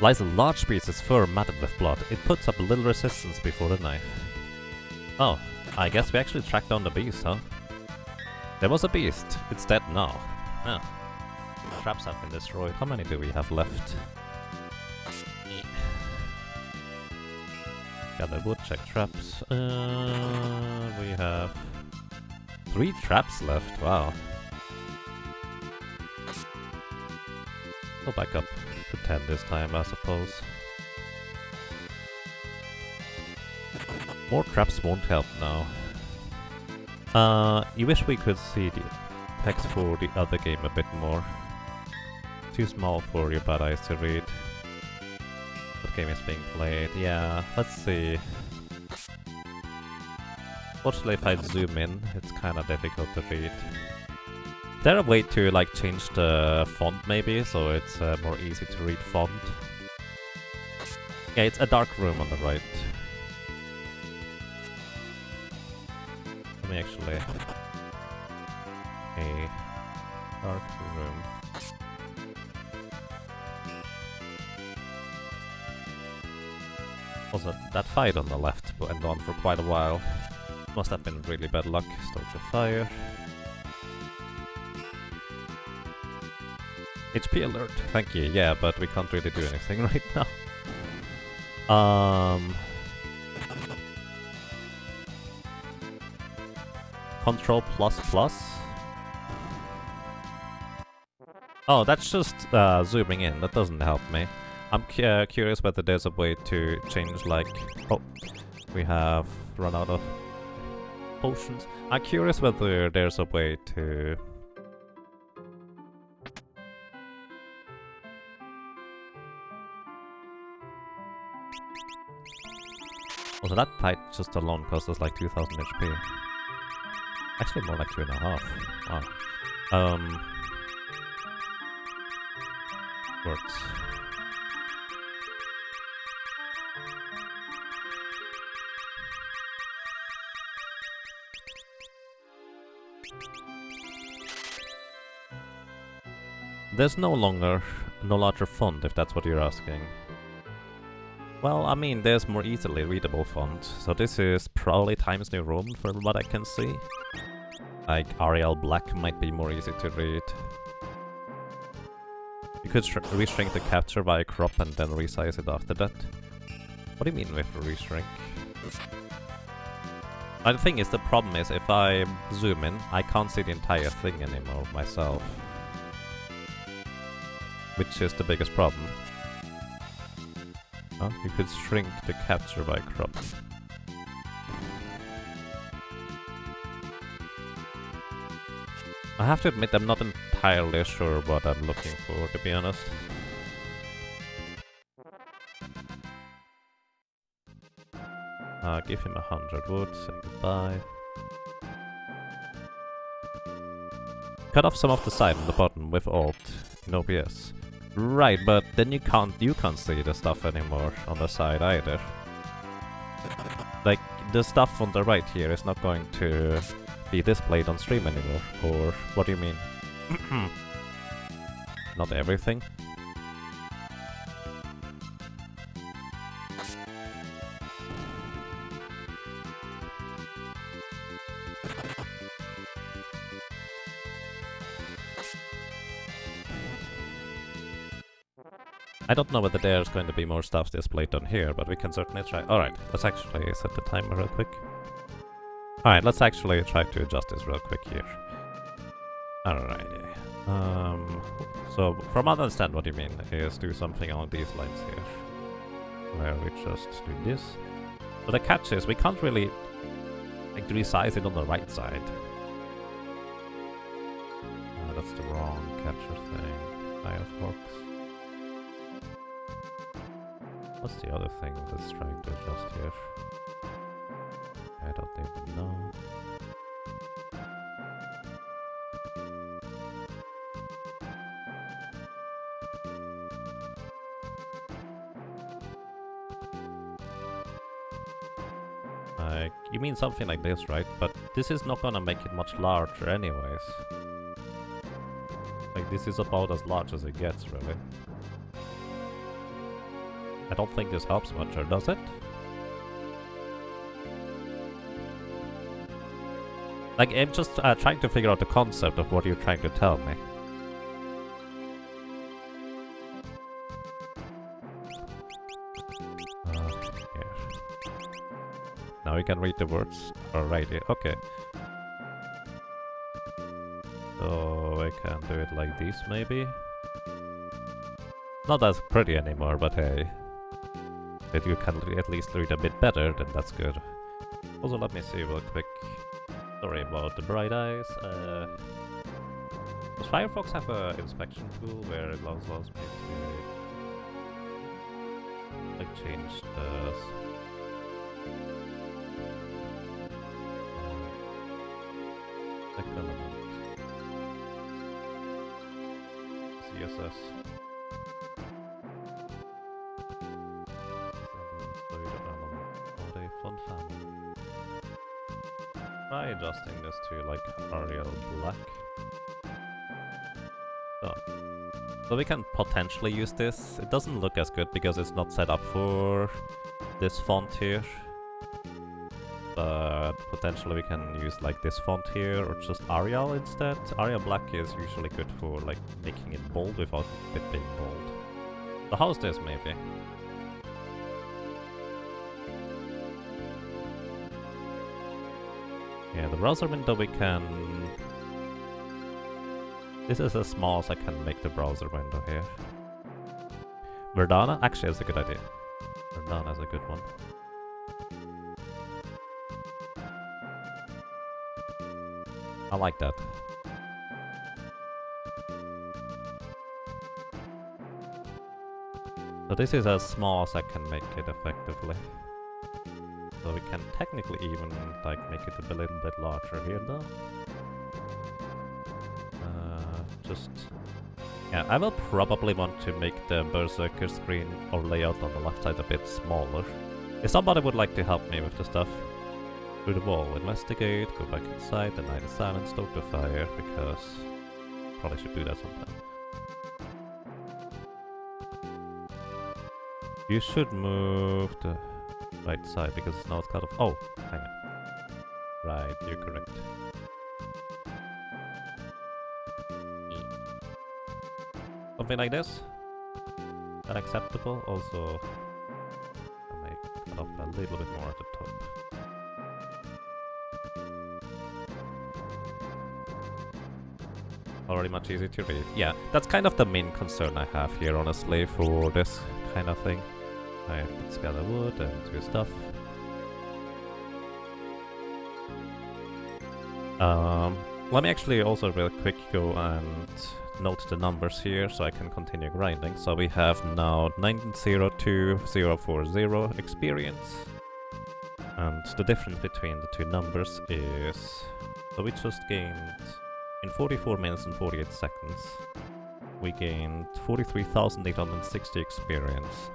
Lies a large piece of fur matted with blood. It puts up a little resistance before the knife. Oh, I guess we actually tracked down the beast, huh? There was a beast. It's dead now. Oh. The traps have been destroyed. How many do we have left? Gather wood, check traps. We have 3 traps left. Wow. Go back up to 10 this time, I suppose. More traps won't help now. You wish we could see the text for the other game a bit more. Too small for your bad eyes to read. What game is being played? Yeah, let's see. Fortunately, if I zoom in, it's kind of difficult to read. Is there a way to like change the font maybe, so it's more easy to read font? Yeah, it's a dark room on the right. Let me actually... A dark room. Also, that fight on the left went on for quite a while. Must have been really bad luck. Stoke the fire. HP alert, thank you. Yeah, but we can't really do anything right now. Control plus plus. Oh, that's just zooming in. That doesn't help me. I'm curious whether there's a way to change, like... Oh, we have run out of potions. I'm curious whether there's a way to... Also, that fight just alone cost us like 2000 HP. Actually, more like 2.5. Wow. Works. There's no larger font, if that's what you're asking. Well, I mean, there's more easily readable font, so this is probably Times New Roman from what I can see. Like, Arial Black might be more easy to read. You could reshrink the capture via crop and then resize it after that. What do you mean with reshrink? The thing is, the problem is, if I zoom in, I can't see the entire thing anymore myself. Which is the biggest problem. Oh, you could shrink the capture by crop. I have to admit I'm not entirely sure what I'm looking for, to be honest. Give him 100 wood, say goodbye. Cut off some of the side and the bottom with Alt in OBS. Right, but then you can't see the stuff anymore on the side either. Like, the stuff on the right here is not going to be displayed on stream anymore, or what do you mean? Not everything? I don't know whether there's going to be more stuff displayed on here, but we can certainly try. Alright, let's actually set the timer real quick. Alright, let's actually try to adjust this real quick here. Alrighty. So, from what I understand what you mean is do something along these lines here. Where we just do this. But the catch is we can't really like resize it on the right side. That's the wrong capture thing. Firefox. What's the other thing that's trying to adjust here? I don't even know. Like, you mean something like this, right? But this is not gonna make it much larger anyways. Like, this is about as large as it gets, really. I don't think this helps much, or does it? Like, I'm just trying to figure out the concept of what you're trying to tell me. Here. Now you can read the words. Alrighty, okay. So I can do it like this, maybe? Not as pretty anymore, but hey. If you can at least read a bit better, then that's good. Also, let me see real quick. Sorry about the bright eyes. Does Firefox have an inspection tool where it allows me to like change the element? CSS. Font family. Try adjusting this to like Arial Black. So we can potentially use this. It doesn't look as good because it's not set up for this font here. But potentially we can use like this font here or just Arial instead. Arial Black is usually good for like making it bold without it being bold. So how's this maybe? Yeah, the browser window we can... This is as small as I can make the browser window here. Verdana? Actually, that's a good idea. Verdana is a good one. I like that. So this is as small as I can make it effectively. So we can technically even like make it a little bit larger here though. Yeah, I will probably want to make the Berserker screen or layout on the left side a bit smaller. If somebody would like to help me with the stuff, through the wall, investigate, go back inside, deny the silence, stoke the fire, because probably should do that sometime. You should move the right side because now it's kind of... Oh, hang on. Right, you're correct. Something like this? Is that acceptable? Also, I may cut off a little bit more at the top. Already much easier to read. Yeah, that's kind of the main concern I have here, honestly, for this kind of thing. Right, let's gather wood and do stuff. Let me actually also real quick go and note the numbers here so I can continue grinding. So we have now 902040 experience. And the difference between the two numbers is... So we just gained, in 44 minutes and 48 seconds, we gained 43,860 experience.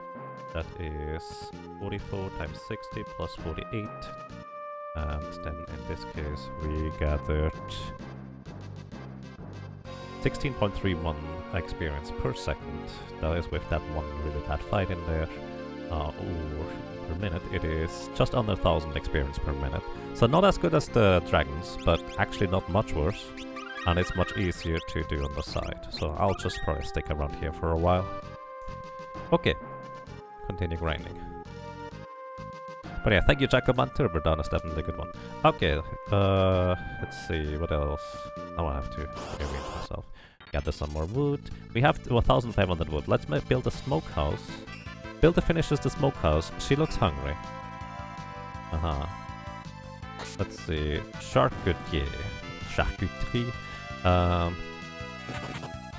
That is 44 times 60 plus 48. And then in this case we gathered 16.31 experience per second. That is with that one really bad fight in there. Or per minute it is just under 1,000 experience per minute. So not as good as the dragons, but actually not much worse. And it's much easier to do on the side. So I'll just probably stick around here for a while. Okay, continue grinding. But yeah, thank you Jacoban, Turbodon is definitely a good one. Okay, let's see, what else? Now I have to rearrange myself. Gather some more wood. We have 1,500 wood. Let's build a smokehouse. Builder finishes the smokehouse. She looks hungry. Let's see. Charcuterie.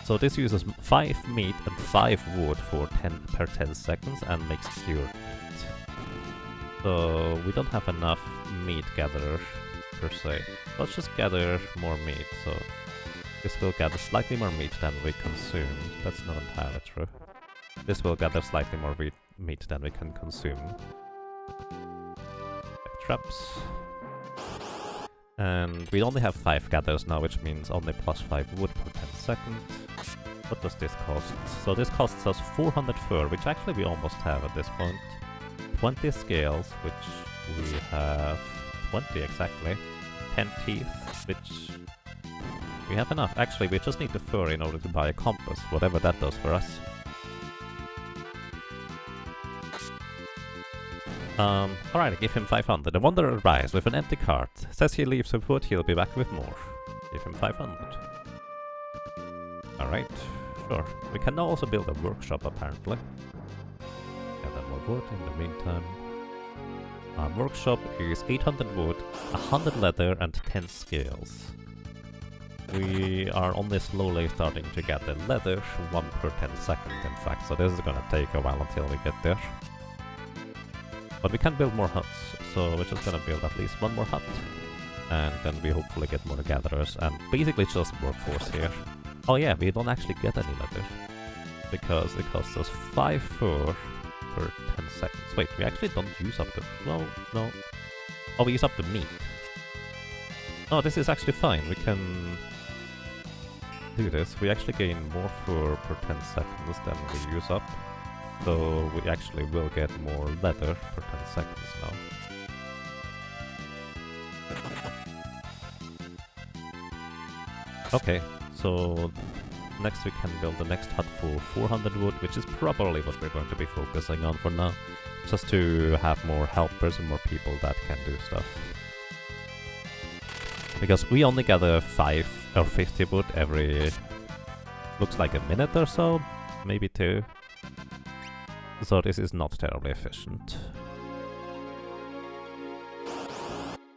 So this uses 5 meat and 5 wood for 10 seconds and makes cured meat. So we don't have enough meat gatherer per se. Let's just gather more meat. So this will gather slightly more meat than we consume. That's not entirely true. This will gather slightly more meat than we can consume. Like traps. And we only have 5 gatherers now, which means only plus 5 wood per 10 seconds. What does this cost? So this costs us 400 fur, which actually we almost have at this point. 20 scales, which we have 20 exactly. 10 teeth, which we have enough. Actually, we just need the fur in order to buy a compass, whatever that does for us. Alright, give him 500. The Wanderer arrives with an empty cart. Says he leaves with wood, he'll be back with more. Give him 500. Alright, sure. We can now also build a workshop, apparently. Gather more wood in the meantime. Our workshop is 800 wood, 100 leather, and 10 scales. We are only slowly starting to gather leather, 1 per 10 seconds in fact, so this is gonna take a while until we get there. But we can build more huts, so we're just gonna build at least 1 more hut. And then we hopefully get more gatherers, and basically just workforce here. Oh yeah, we don't actually get any leather. Because it costs us 5 fur per 10 seconds. Wait, we actually don't use up the... well, no. Oh, we use up the meat. Oh, this is actually fine, we can do this. We actually gain more fur per 10 seconds than we use up. So we actually will get more leather per 10 seconds now. Okay, so next we can build the next hut for 400 wood, which is probably what we're going to be focusing on for now. Just to have more helpers and more people that can do stuff. Because we only gather 5 or 50 wood every... looks like a minute or so, maybe 2. So this is not terribly efficient.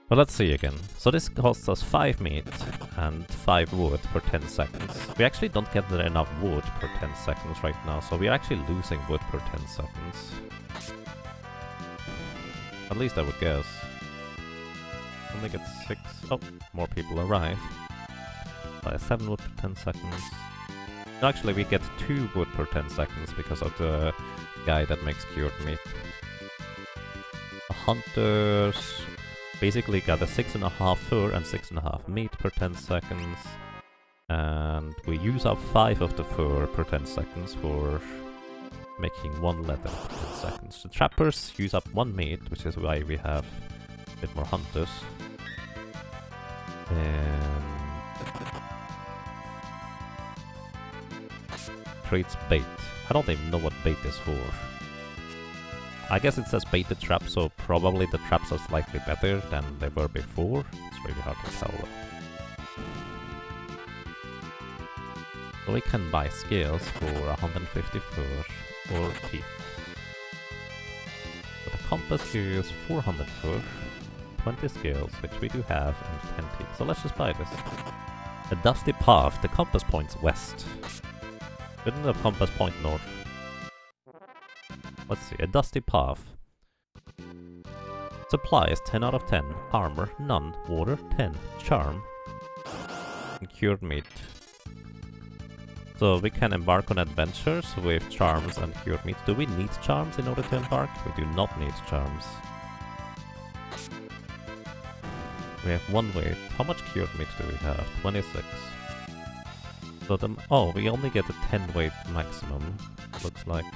But let's see again. So this costs us 5 meat and 5 wood per 10 seconds. We actually don't get enough wood per 10 seconds right now, so we're actually losing wood per 10 seconds. At least I would guess. Only get 6... oh, more people arrive. 7 wood per 10 seconds. No, actually we get 2 wood per 10 seconds because of the guy that makes cured meat. Hunters basically gather 6.5 fur and 6.5 meat per 10 seconds. And we use up 5 of the fur per 10 seconds for making 1 leather per 10 seconds. The trappers use up 1 meat, which is why we have a bit more hunters. And creates bait. I don't even know what bait is for. I guess it says baited traps, so probably the traps are slightly better than they were before. It's really hard to tell. So we can buy scales for 150 fur or teeth. So the compass is 400 fur, 20 scales, which we do have, and 10 teeth. So let's just buy this. A dusty path. The compass points west. Shouldn't the compass point north? Let's see. A dusty path. Supplies 10 out of 10. Armor none. Water 10. Charm. And cured meat. So we can embark on adventures with charms and cured meat. Do we need charms in order to embark? We do not need charms. We have 1 weight. How much cured meat do we have? 26. So oh, we only get a 10 weight maximum, looks like.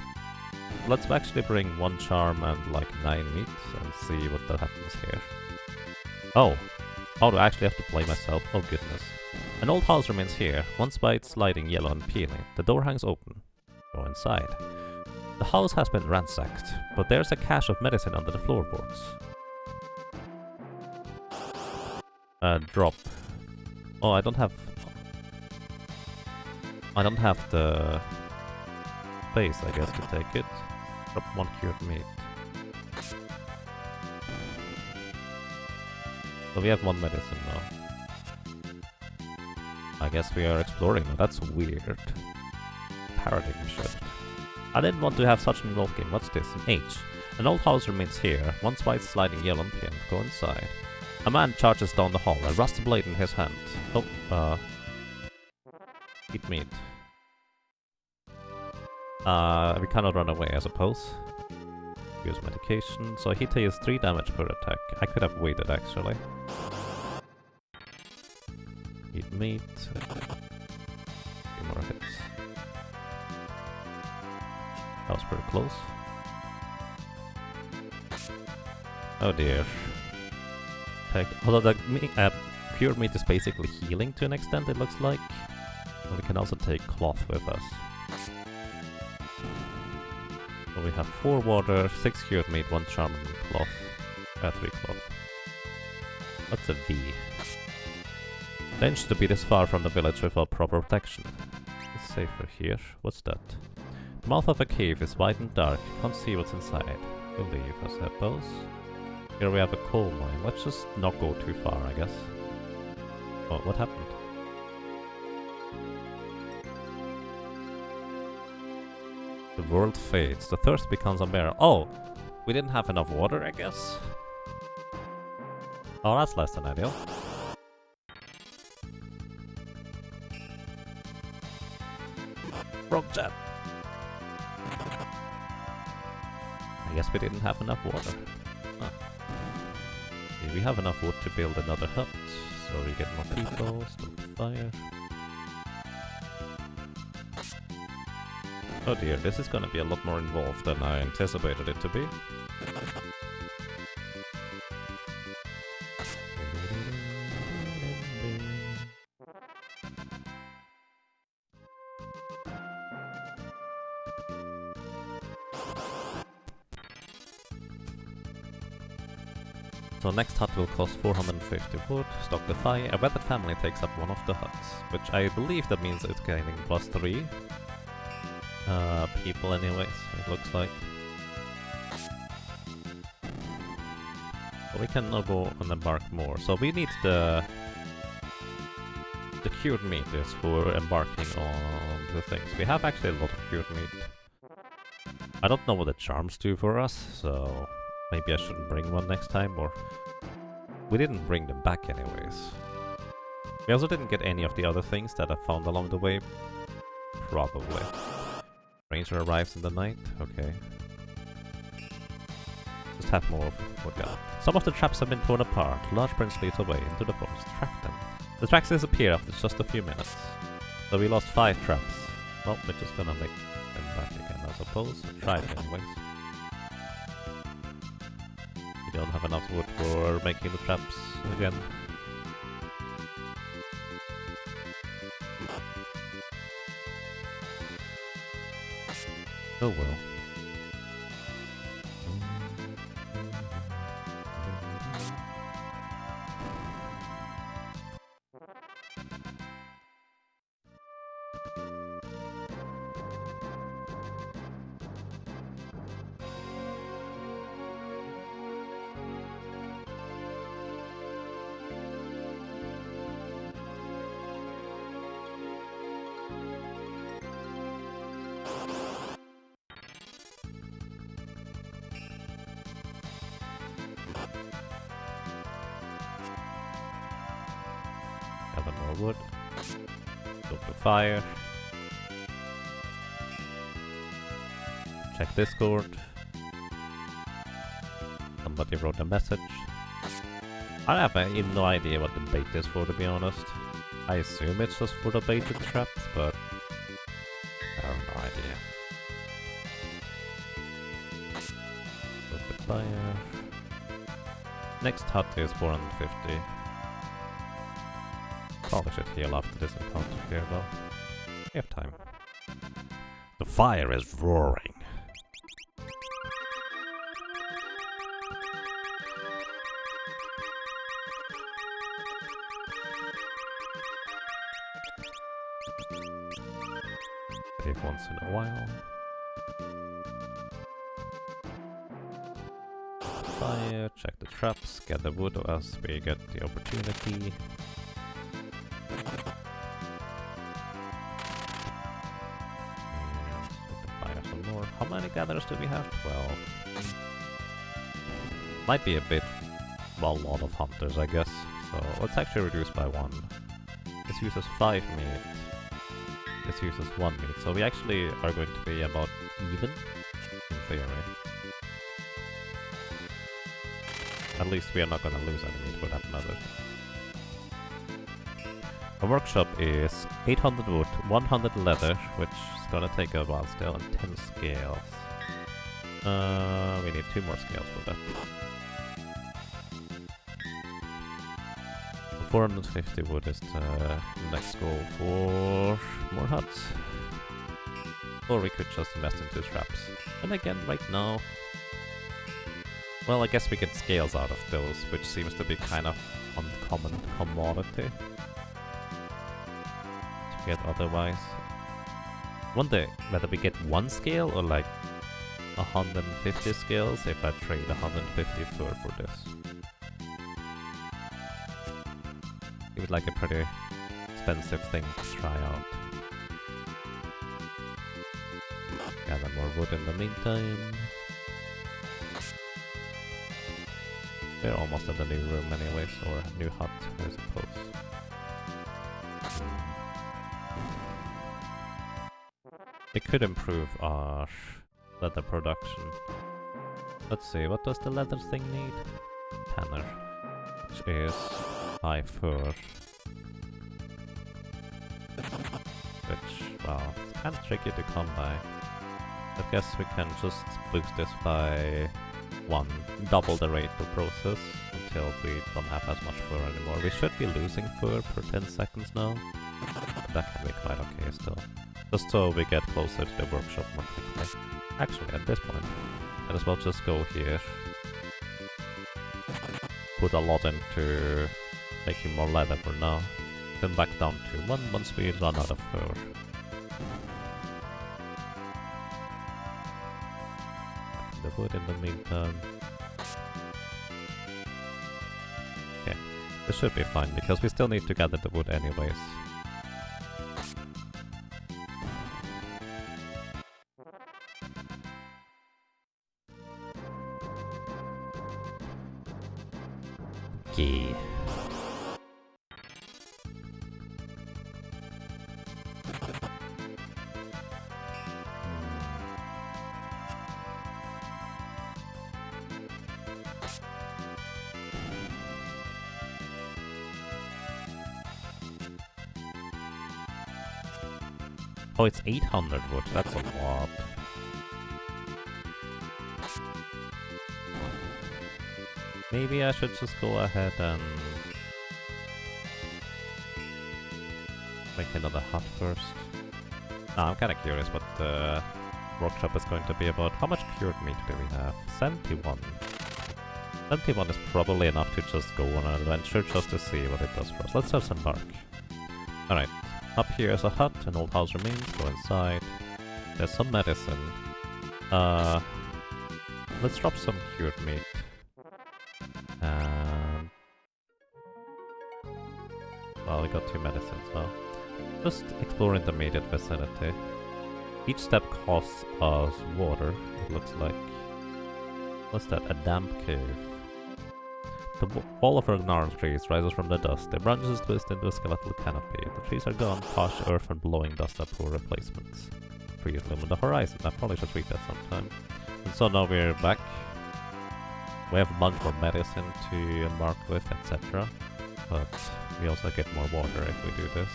Let's actually bring 1 charm and like 9 meat and see what that happens here. Oh! Oh, do I actually have to play myself? Oh goodness. An old house remains here, once white, sliding, yellow and peeling. The door hangs open. Go inside. The house has been ransacked, but there's a cache of medicine under the floorboards. Drop. Oh, I don't have the space, I guess, to take it. Drop 1 cured meat. So we have 1 medicine now. I guess we are exploring now. That's weird. Paradigm shift. I didn't want to have such an involved game. What's this? An H. An old house remains here. Once white, sliding, yellow and pink. Go inside. A man charges down the hall, a rusty blade in his hand. Oh, eat meat. We cannot run away, I suppose. Use medication. So he takes 3 damage per attack. I could have waited, actually. Eat meat. Few more hits. That was pretty close. Oh dear. Although the pure meat is basically healing to an extent, it looks like. And we can also take cloth with us. So we have 4 water, 6 cured meat, 1 charm and cloth. 3 cloth. What's a V? Dangerous to be this far from the village without proper protection. It's safer here. What's that? The mouth of a cave is wide and dark. Can't see what's inside. We'll leave, I suppose. Here we have a coal mine. Let's just not go too far, I guess. Oh, what happened? The world fades. The thirst becomes unbearable. Oh! We didn't have enough water, I guess? Oh, that's less than ideal. Rock jet! I guess we didn't have enough water. Huh. We have enough wood to build another hut, so we get more people, start the fire. Oh dear, this is gonna be a lot more involved than I anticipated it to be. So next hut will cost 450 wood, stock the fire. I bet the family takes up one of the huts, which I believe that means it's gaining +3 people anyways, it looks like. But we can now go and embark more. So we need the cured meat is for embarking on the things. We have actually a lot of cured meat. I don't know what the charms do for us, so maybe I shouldn't bring one next time, or... We didn't bring them back anyways. We also didn't get any of the other things that I found along the way. Probably. Ranger arrives in the night? Okay. Just have more of what got. Some of the traps have been torn apart. Large prints leads away into the forest. Track them. The tracks disappear after just a few minutes. So we lost 5 traps. Well, we're just gonna make them back again, I suppose. Try it anyways. We don't have enough wood for making the traps again. Oh well. wood. Go to fire. Check Discord. Somebody wrote a message. I have no idea what the bait is for, to be honest. I assume it's just for the baited traps, but I have no idea. Go to fire. Next hut is 450. Probably should heal after this encounter here though. We have time. The fire is roaring. Save once in a while. Fire, check the traps, get the wood as we get the opportunity. How many gatherers do we have? 12. Might be a bit, well, a lot of hunters, I guess. So let's actually reduce by 1. This uses 5 meat. This uses 1 meat. So we actually are going to be about even, in theory. At least we are not going to lose any meat for that matter. The workshop is 800 wood, 100 leather, which is gonna take a while still, and 10 scales. We need 2 more scales for that. 450 wood is the next goal for more huts. Or we could just invest into traps. And again, right now... Well, I guess we get scales out of those, which seems to be kind of uncommon commodity. Get otherwise. Wonder whether we get 1 scale or like 150 scales if I trade 150 fur for this. Seems like a pretty expensive thing to try out. Gather more wood in the meantime. We're almost in the new room anyways, or new hut I suppose. It could improve our leather production. Let's see, what does the leather thing need? Tanner, which is high fur. Which, well, it's kind of tricky to come by. I guess we can just boost this by 1, double the rate of process until we don't have as much fur anymore. We should be losing fur per 10 seconds now, but that can be quite okay still. Just so we get closer to the workshop more quickly. Actually, at this point, might as well just go here. Put a lot into making more leather for now. Then back down to 1 once we run out of fur. The wood in the meantime. Okay, this should be fine because we still need to gather the wood anyways. Okay. Oh, it's 800 wood, that's a lot. Maybe I should just go ahead and make another hut first. I'm kinda curious what the workshop is going to be about. How much cured meat do we have? 71. 71 is probably enough to just go on an adventure just to see what it does for us. Let's just embark. Alright. Up here is a hut, an old house remains, go inside. There's some medicine. Let's drop some cured meat. Well, we got 2 medicines now. Just explore in the immediate vicinity. Each step costs us water, it looks like. What's that? A damp cave. The The wall of our gnarled trees rises from the dust. Their branches twist into a skeletal canopy. The trees are gone, posh earth and blowing dust are poor replacements. Trees loom on the horizon. I probably should read that sometime. And so now we're back. We have a bunch more medicine to embark with, etc. But we also get more water if we do this.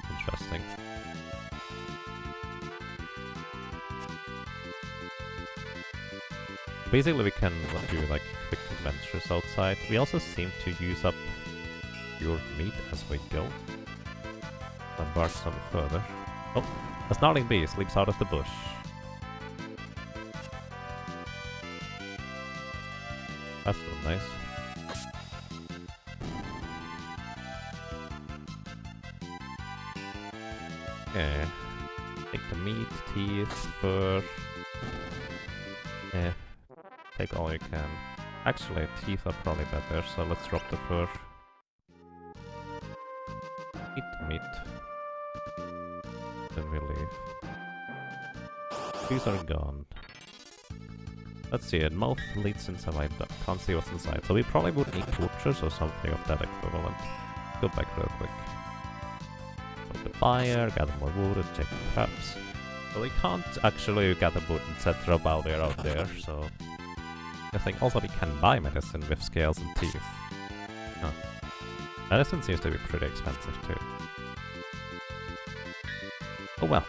Interesting. Basically we can do like quick adventures outside. We also seem to use up your meat as we go. Embark some further. Oh, a snarling bee sleeps out of the bush. That's so nice. Okay. Take the meat, teeth, fur. Yeah. Take all you can. Actually, teeth are probably better, so let's drop the fur. Eat the meat. Then we leave. These are gone. Let's see it. Mouth leads inside. I can't see what's inside. So we probably would need torches or something of that equivalent. Go back real quick. Put the fire, gather more wood, and check the traps. So we can't actually gather wood, etc. while we're out there, so... I think also we can buy medicine with scales and teeth. Huh. Medicine seems to be pretty expensive too. Oh well.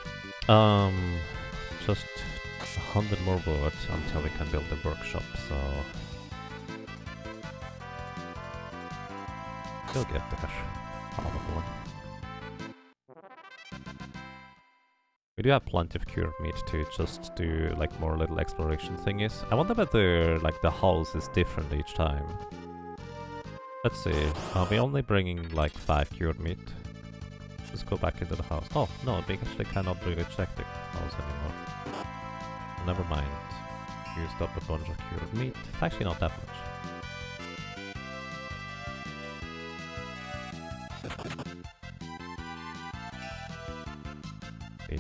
Just 100 more wood until we can build the workshop, so... We'll get there, probably. We do have plenty of cured meat to just do like more little exploration thingies. I wonder whether like the house is different each time. Let's see. Are we only bringing like 5 cured meat? Let's go back into the house. Oh no, we actually cannot really check the house anymore. Never mind. Used up a bunch of cured meat. It's actually not that much.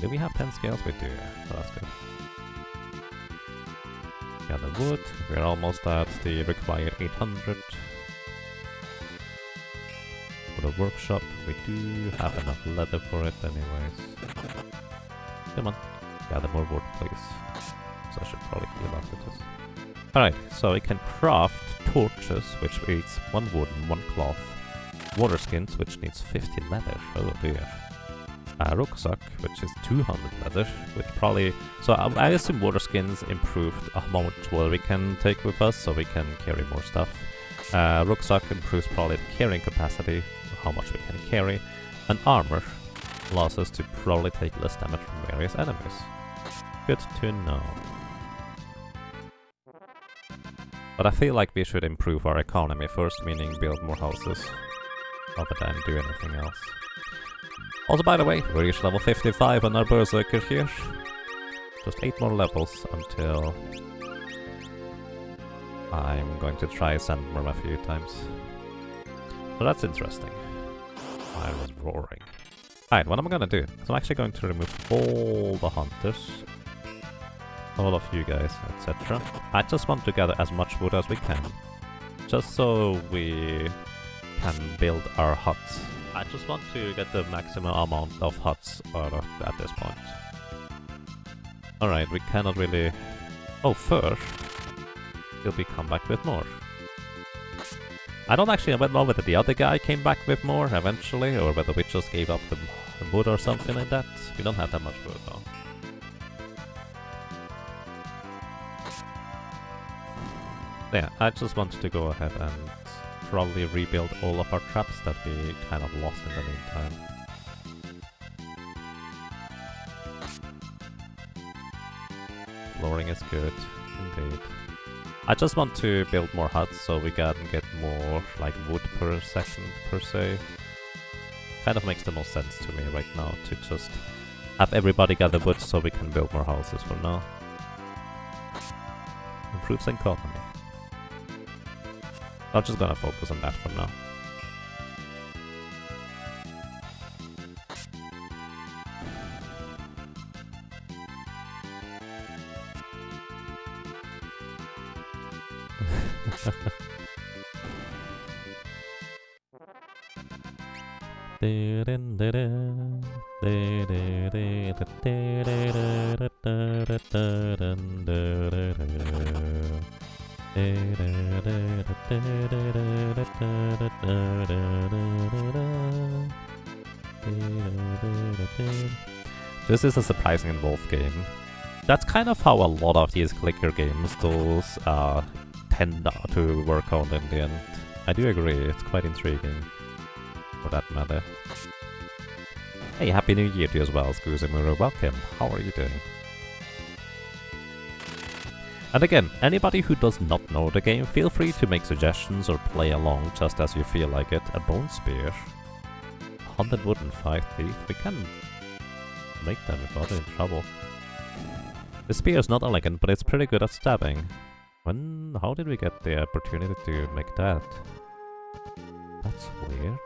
Do we have 10 scales? We do, so that's good. Gather wood. We're almost at the required 800. For the workshop, we do have enough leather for it anyways. Come on, gather more wood please. So I should probably heal after this. Alright, so we can craft torches, which needs 1 wood and 1 cloth. Water skins, which needs 50 leather. Oh dear. A rucksack, which is 200 leather, which probably... So I assume water skins improved how much water we can take with us, so we can carry more stuff. Rucksack improves probably the carrying capacity, how much we can carry. And armor allows us to probably take less damage from various enemies. Good to know. But I feel like we should improve our economy first, meaning build more houses, rather than do anything else. Also, by the way, we reached level 55 on our Berserker here. Just 8 more levels until I'm going to try Sandworm a few times. So that's interesting. I was roaring. Alright, what am I gonna do? So I'm actually going to remove all the hunters. All of you guys, etc. I just want to gather as much wood as we can. Just so we can build our huts. I just want to get the maximum amount of huts out of at this point. Alright, we cannot really... Oh, fur! He'll be come back with more. I don't actually know whether the other guy came back with more eventually, or whether we just gave up the wood or something like that. We don't have that much wood though. Yeah, I just wanted to go ahead and probably rebuild all of our traps that we kind of lost in the meantime. Exploring is good, indeed. I just want to build more huts so we can get more like wood per second per se. Kind of makes the most sense to me right now to just have everybody gather wood so we can build more houses for now. Improves economy. I'm just gonna focus on that for now. This is a surprisingly involved game. That's kind of how a lot of these clicker games tend to work out in the end. I do agree, it's quite intriguing, for that matter. Hey, Happy New Year to you as well, Scuzimuro. Welcome, how are you doing? And again, anybody who does not know the game, feel free to make suggestions or play along just as you feel like it. A bone spear. 100 wood and 5 teeth. We can make them if we're in trouble. The spear is not elegant, but it's pretty good at stabbing. How did we get the opportunity to make that? That's weird.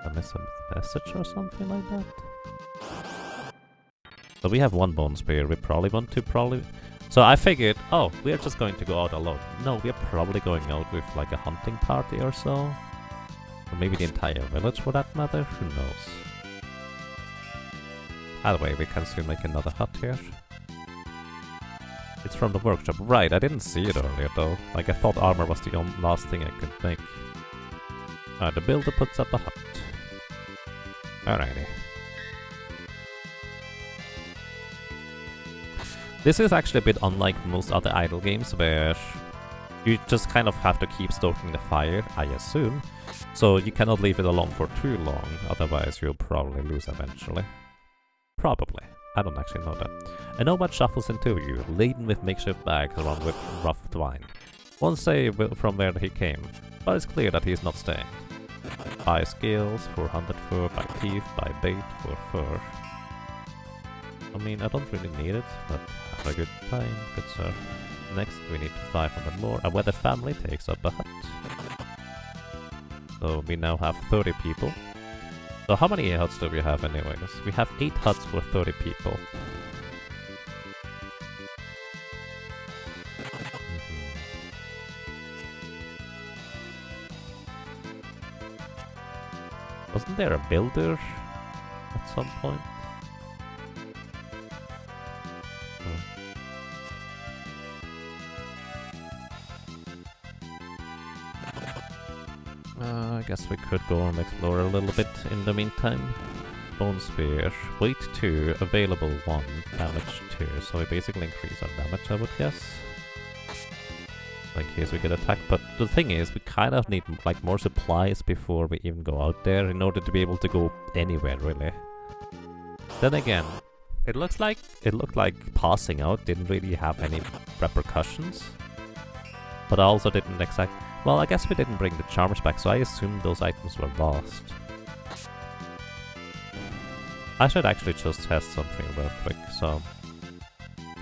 I missed a message or something like that? So we have one bone spear. We probably want to So I figured, oh, we're just going to go out alone. No, we're probably going out with like a hunting party or so. Or maybe the entire village for that matter, who knows. Either way, we can soon make another hut here. It's from the workshop. Right, I didn't see it earlier though. Like I thought armor was the last thing I could make. The builder puts up a hut. Alrighty. This is actually a bit unlike most other idle games where you just kind of have to keep stoking the fire, I assume. So you cannot leave it alone for too long, otherwise you'll probably lose eventually. Probably. I don't actually know that. A nomad shuffles into you, laden with makeshift bags along with rough twine. Won't say from where he came, but it's clear that he's not staying. Buy scales, 400 fur, buy teeth, buy bait for fur. I mean, I don't really need it, but have a good time, good sir. Next, we need 500 more, and where the family takes up a hut. So we now have 30 people. So how many huts do we have anyways? We have 8 huts for 30 people. Wasn't there a builder at some point? I guess we could go and explore a little bit in the meantime. Bone spear, weight 2, available 1, damage 2. So we basically increase our damage, I would guess. In case we get attacked. But the thing is, we kind of need like more supplies before we even go out there in order to be able to go anywhere, really. Then again, it looked like passing out didn't really have any repercussions. But I also didn't well, I guess we didn't bring the charms back, so I assumed those items were lost. I should actually just test something real quick, so...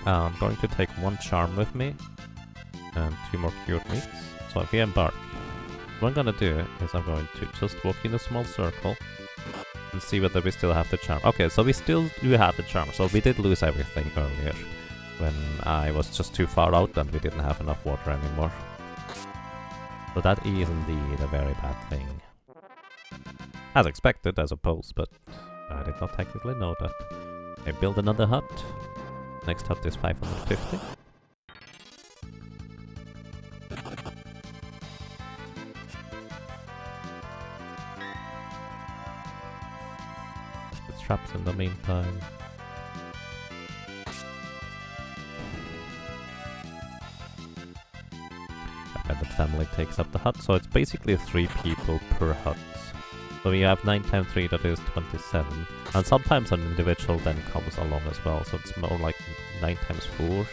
I'm going to take 1 charm with me, and 2 more cured meats. So if we embark, what I'm gonna do is I'm going to just walk in a small circle, and see whether we still have the charm. Okay, so we still do have the charm, so we did lose everything earlier, when I was just too far out and we didn't have enough water anymore. So that is indeed a very bad thing. As expected, I suppose, but I did not technically know that. I build another hut. Next hut is 550. The traps in the meantime. And the family takes up the hut, so it's basically 3 people per hut. So we have 9 times 3, that is 27. And sometimes an individual then comes along as well, so it's more like 9 times 4,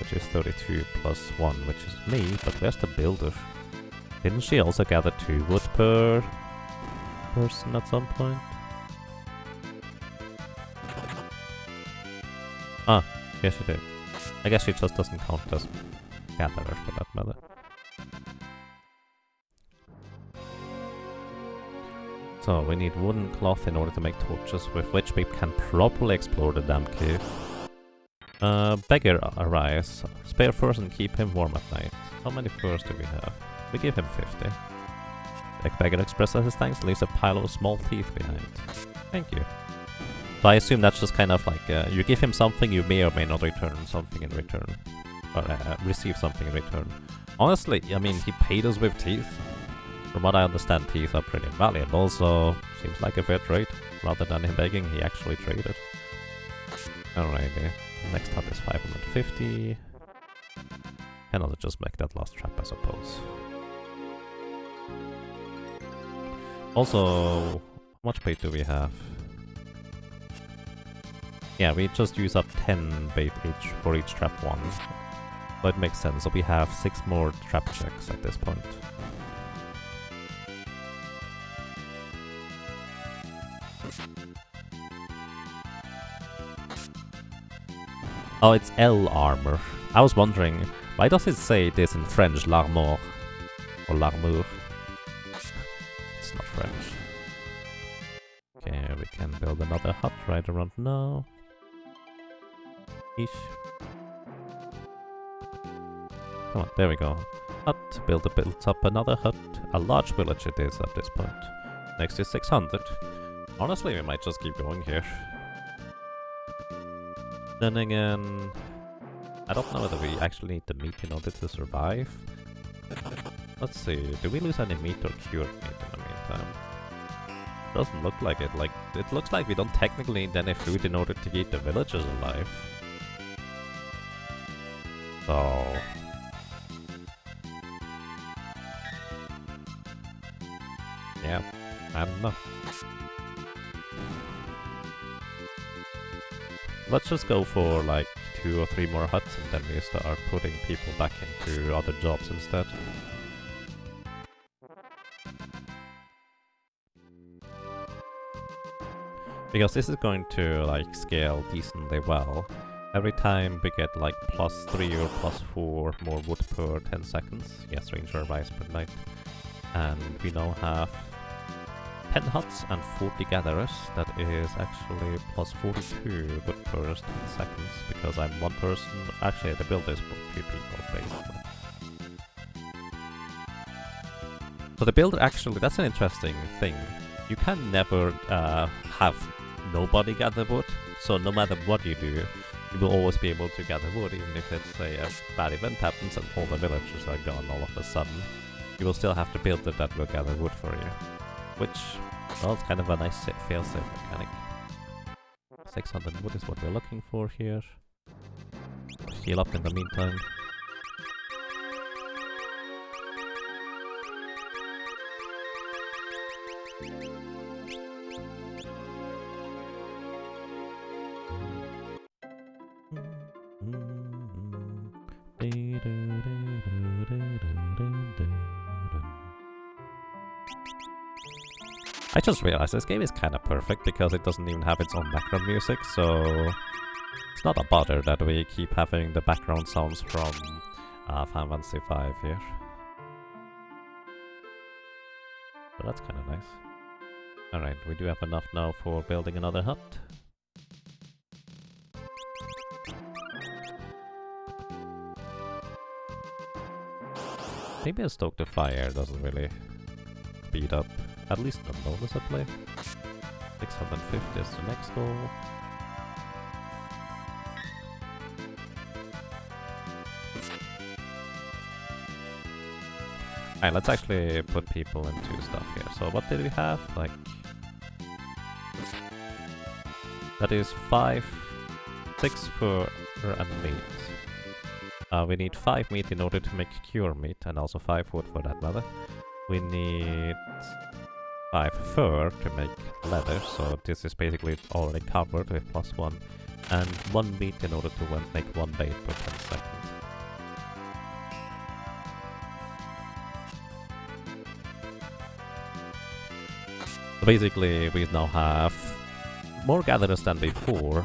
which is 32 plus 1, which is me, but where's the builder? Didn't she also gather 2 wood per person at some point? Ah, yes she did. I guess she just doesn't count as gatherer for that matter. So we need wooden cloth in order to make torches, with which we can properly explore the damn cave. Beggar arise. Spare furs and keep him warm at night. How many furs do we have? We give him 50. Beggar expresses his thanks and leaves a pile of small teeth behind. Thank you. So I assume that's just kind of like, you give him something, you may or may not return something in return. Or receive something in return. Honestly, I mean, he paid us with teeth. From what I understand, teeth are pretty valuable, so seems like a fair trade. Rather than him begging, he actually traded. Alrighty. Next hut is 550. And I'll just make that last trap, I suppose. Also, how much bait do we have? Yeah, we just use up 10 bait each for each trap one. So it makes sense. So we have 6 more trap checks at this point. Oh, it's L armor. I was wondering, why does it say this in French, l'armor? Or l'armure? It's not French. Okay, we can build another hut right around now. Ish. Come on, there we go. Hut, built up another hut. A large village it is at this point. Next is 600. Honestly, we might just keep going here. Then again, I don't know whether we actually need the meat in order to survive. Let's see, do we lose any meat or cured meat in the meantime? Doesn't look like it. Like, it looks like we don't technically need any food in order to keep the villagers alive. So... yeah, I don't know. Let's just go for like 2 or 3 more huts and then we start putting people back into other jobs instead. Because this is going to like scale decently well. Every time we get like +3 or +4 more wood per 10 seconds. Yes, range arrives per night. And we now have 10 huts and 40 gatherers. That is actually +42 wood per 10 seconds, because I'm one person. Actually, the build is 2 people, basically. So the build actually, that's an interesting thing. You can never have nobody gather wood, so no matter what you do, you will always be able to gather wood, even if it's, say, a bad event happens and all the villagers are gone all of a sudden. You will still have to build it that will gather wood for you. Which, well, it's kind of a nice fail-safe mechanic. 600 wood is what we're looking for here. Heal up in the meantime. I just realized this game is kind of perfect because it doesn't even have its own background music, so it's not a bother that we keep having the background sounds from FF5 here. So that's kind of nice. Alright, we do have enough now for building another hut. Maybe a stoke the fire doesn't really speed up, at least not noticeably. 650 is the next goal. Alright, let's actually put people into stuff here. So what did we have? Like... that is 6 fur and meat. We need 5 meat in order to make cure meat, and also 5 wood for that matter. We need 5 fur to make leather, so this is basically already covered with +1. And 1 meat in order to make 1 bait per 10 seconds. So basically we now have more gatherers than before,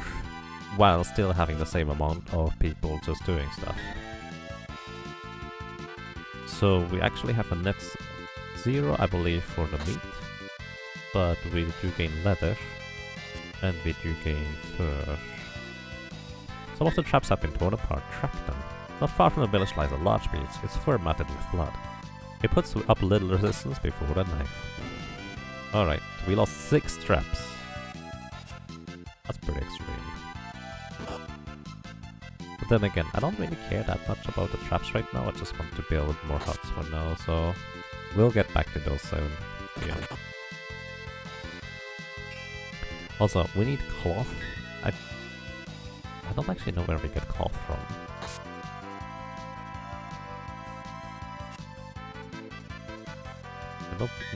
while still having the same amount of people just doing stuff. So we actually have a net 0, I believe, for the meat, but we do gain leather, and we do gain fur. Some of the traps have been torn apart. Track them. Not far from the village lies a large beach. It's fur matted with blood. It puts up a little resistance before the knife. Alright, we lost 6 traps. That's pretty extreme. But then again, I don't really care that much about the traps right now. I just want to build more huts for now, so we'll get back to those soon. Yeah. Also, we need cloth. I don't actually know where we get cloth from.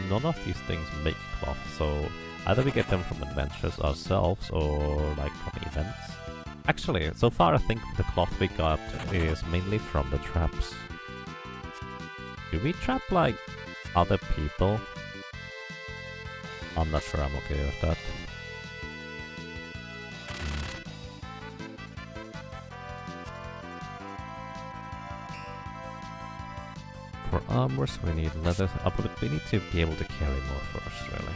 None of these things make cloth, so either we get them from adventures ourselves or like from events. Actually, so far I think the cloth we got is mainly from the traps. Do we trap like other people? I'm not sure I'm okay with that. For armors we need leather, but we need to be able to carry more first, really.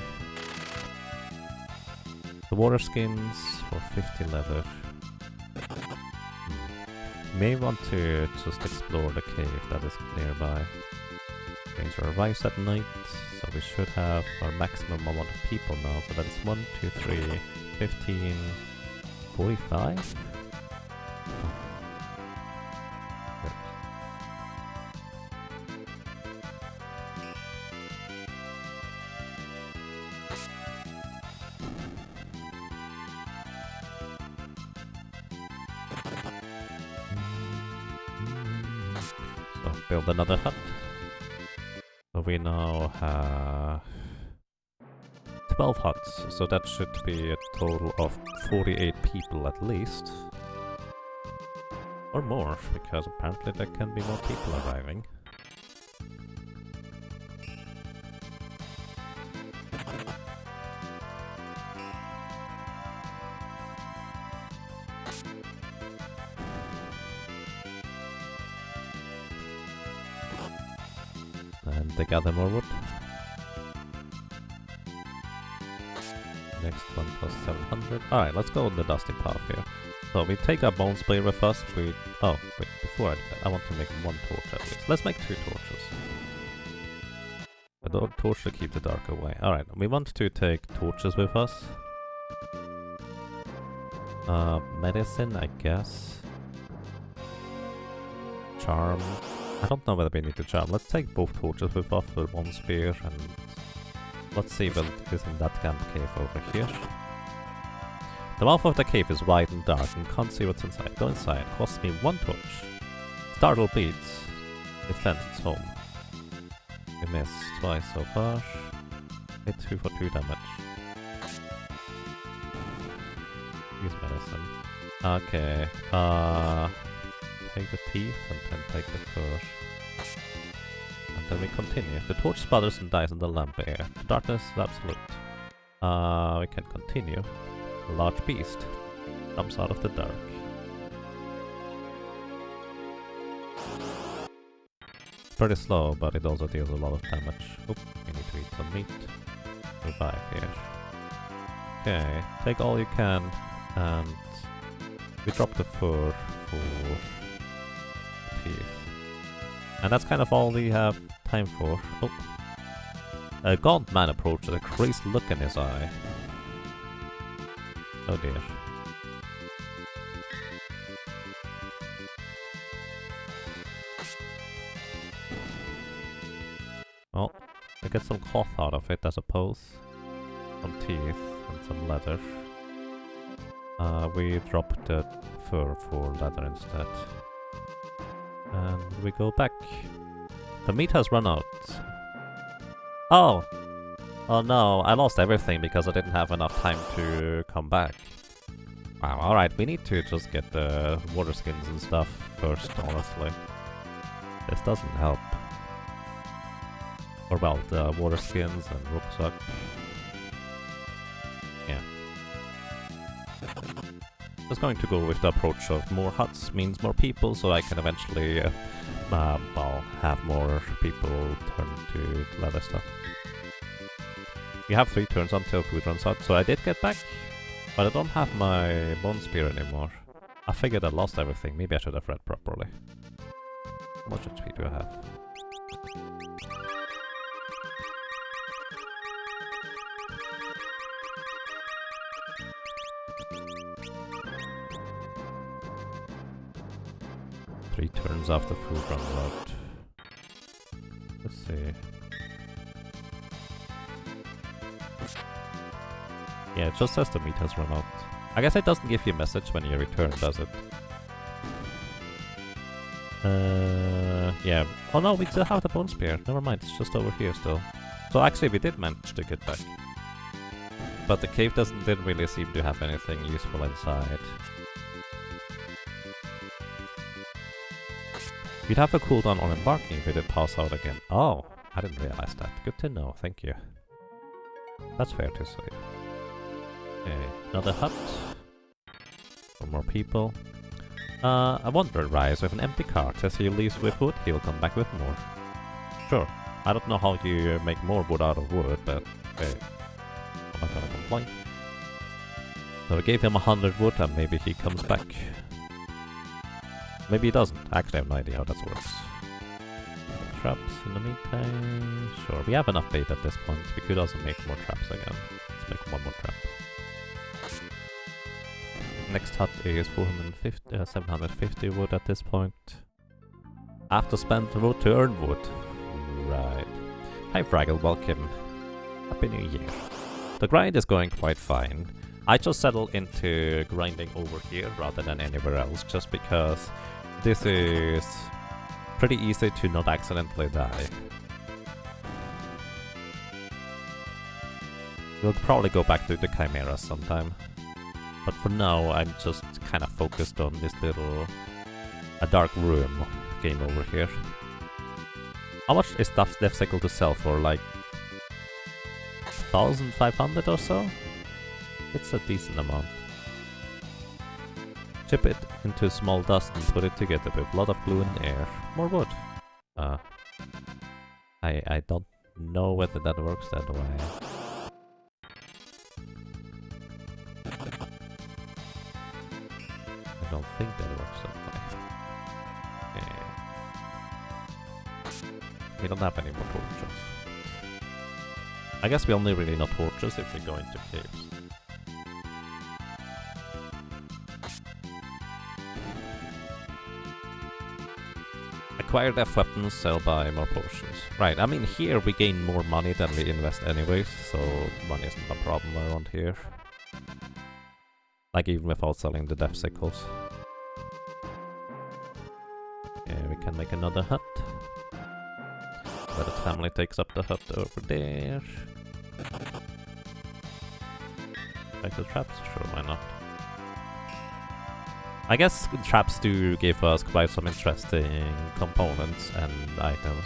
The water skins for 50 leather. May want to just explore the cave that is nearby. Ranger arrives at night, so we should have our maximum amount of people now. So that's 1, 2, 3, 15, 45? Build another hut. So we now have 12 huts, so that should be a total of 48 people at least. Or more, because apparently there can be more people arriving. And they gather more wood. Next one costs 700. Alright, let's go on the dusting path here. So we take our bone spear with us. Oh, wait, before I do that, I want to make 1 torch at least. Let's make 2 torches. A torch to keep the dark away. Alright, we want to take torches with us. Medicine, I guess. Charm. I don't know whether we need to charm. Let's take both torches with us for 1 spear, and let's see what is in that camp cave over here. The mouth of the cave is wide and dark and can't see what's inside. Go inside. Cost me 1 torch. Startle beats. Defend its home. We missed twice so far. Hit 2 for 2 damage. Use medicine. Okay. Take the teeth and then take the fur. And then we continue. The torch sputters and dies in the lamp air. The darkness is absolute. We can continue. A large beast comes out of the dark. Pretty slow, but it also deals a lot of damage. Oop, we need to eat some meat. Revive here. Okay, take all you can, and we drop the fur for teeth. And that's kind of all we have time for. Oh. A gaunt man approaches, a crazed look in his eye. Oh dear. Well, I get some cloth out of it, I suppose. Some teeth and some leather. We drop the fur for leather instead. And we go back. The meat has run out. Oh! Oh no, I lost everything because I didn't have enough time to come back. Wow, alright, we need to just get the water skins and stuff first, honestly. This doesn't help. Or well, the water skins and rucksack. Yeah. Just going to go with the approach of more huts means more people, so I can eventually, well, have more people turn to leather stuff. We have 3 turns until food runs out, so I did get back, but I don't have my bone spear anymore. I figured I lost everything, maybe I should have read properly. How much HP do I have? 3 turns after food run out. Let's see. Yeah, it just says the meat has run out. I guess it doesn't give you a message when you return, does it? Yeah. Oh no, we still have the bone spear. Never mind, it's just over here still. So actually we did manage to get back. But the cave didn't really seem to have anything useful inside. We'd have a cooldown on embarking if we did pass out again. Oh, I didn't realize that. Good to know, thank you. That's fair to say. Okay, another hut. For more people. I wonder, Rise, with an empty cart, as he leaves with wood, he'll come back with more. Sure. I don't know how you make more wood out of wood, but hey, I'm not gonna complain. So we gave him 100 wood and maybe he comes back. Maybe he doesn't. Actually, I have no idea how that works. Traps in the meantime. Sure, we have enough bait at this point. We could also make more traps again. Let's make one more trap. Next hut is 750 wood at this point. After spent wood to earn wood. Right. Hi Fraggle, welcome. Happy New Year. The grind is going quite fine. I just settled into grinding over here rather than anywhere else, just because this is pretty easy to not accidentally die. We'll probably go back to the Chimeras sometime. But for now, I'm just kind of focused on this little dark room game over here. How much is Death Sickle to sell for? Like 1,500 or so? It's a decent amount. Chip it into small dust and put it together with a lot of glue and air. More wood. I don't know whether that works that way. I don't think that works that way. Okay. We don't have any more torches. I guess we only really need torches if we go into caves. Acquired F weapons, sell by more potions. Right, I mean here we gain more money than we invest anyways, so money isn't a problem around here. Like even without selling the Death Sickles. Okay, we can make another hut. But the family takes up the hut over there. Like the traps? Sure, why not? I guess traps do give us quite some interesting components and items.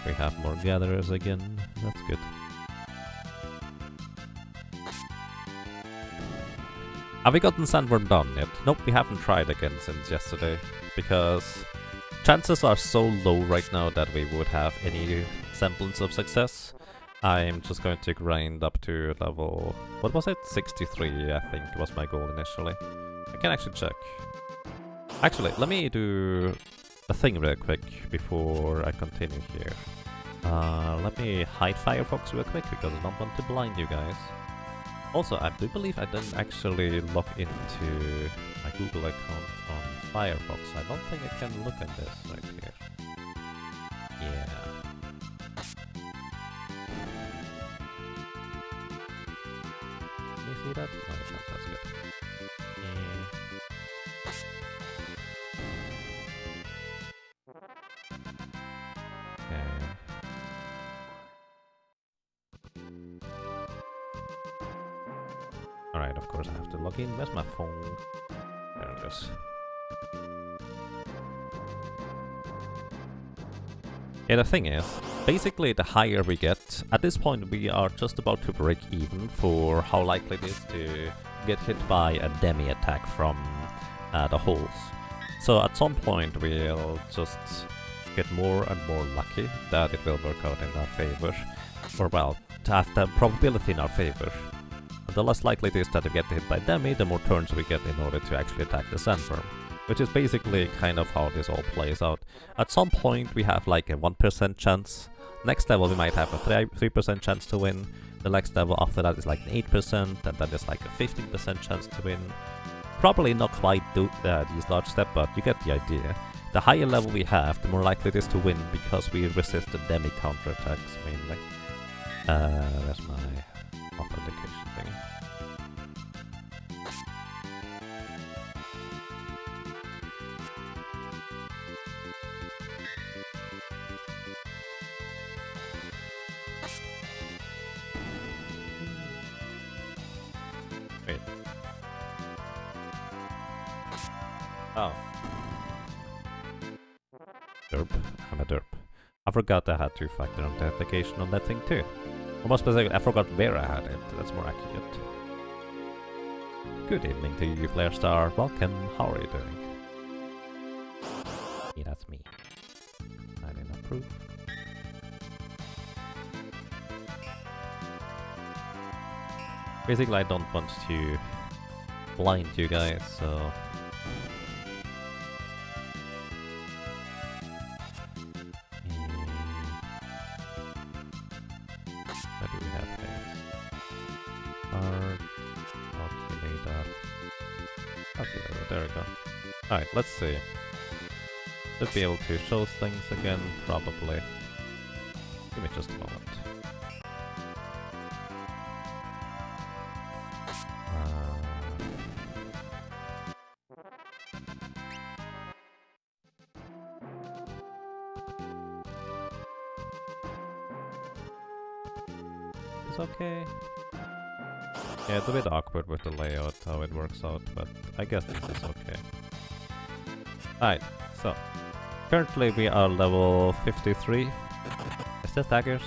We have more gatherers again, that's good. Have we gotten Sandworm done yet? Nope, we haven't tried again since yesterday, because chances are so low right now that we would have any semblance of success. I'm just going to grind up to level, what was it? 63, I think was my goal initially. I can actually check. Actually, let me do a thing real quick before I continue here. Let me hide Firefox real quick because I don't want to blind you guys. Also, I do believe I didn't actually log into my Google account on Firefox. I don't think I can look at this right here. Yeah. Can you see that? No, it's not. That's good. Alright, of course I have to log in. Where's my phone? There it is. Yeah, the thing is, basically the higher we get, at this point we are just about to break even for how likely it is to get hit by a demi attack from the holes. So at some point we'll just get more and more lucky that it will work out in our favor. Or well, to have the probability in our favor. The less likely it is that we get hit by demi, the more turns we get in order to actually attack the sandworm. Which is basically kind of how this all plays out. At some point we have like a 1% chance. Next level we might have a 3% chance to win. The next level after that is like an 8%, and then there's like a 15% chance to win. probably not quite do these large steps, but you get the idea. The higher level we have, the more likely it is to win because we resist the demi counterattacks mainly. There's my authentication thing. Wait. Oh. Derp. I'm a derp. I forgot I had two-factor authentication on that thing too. Or more specifically, I forgot where I had it. That's more accurate. Good evening to you, Flare Star. Welcome. How are you doing? Yeah, that's me. I didn't approve. Basically, I don't want to blind you guys, so... Where do we have things? Art, calculator, there we go. Alright, let's see. Should be able to show things again, probably. Give me just a moment. Okay. Yeah, it's a bit awkward with the layout, how it works out, but I guess this is okay. Alright, so currently we are level 53. Is this daggers?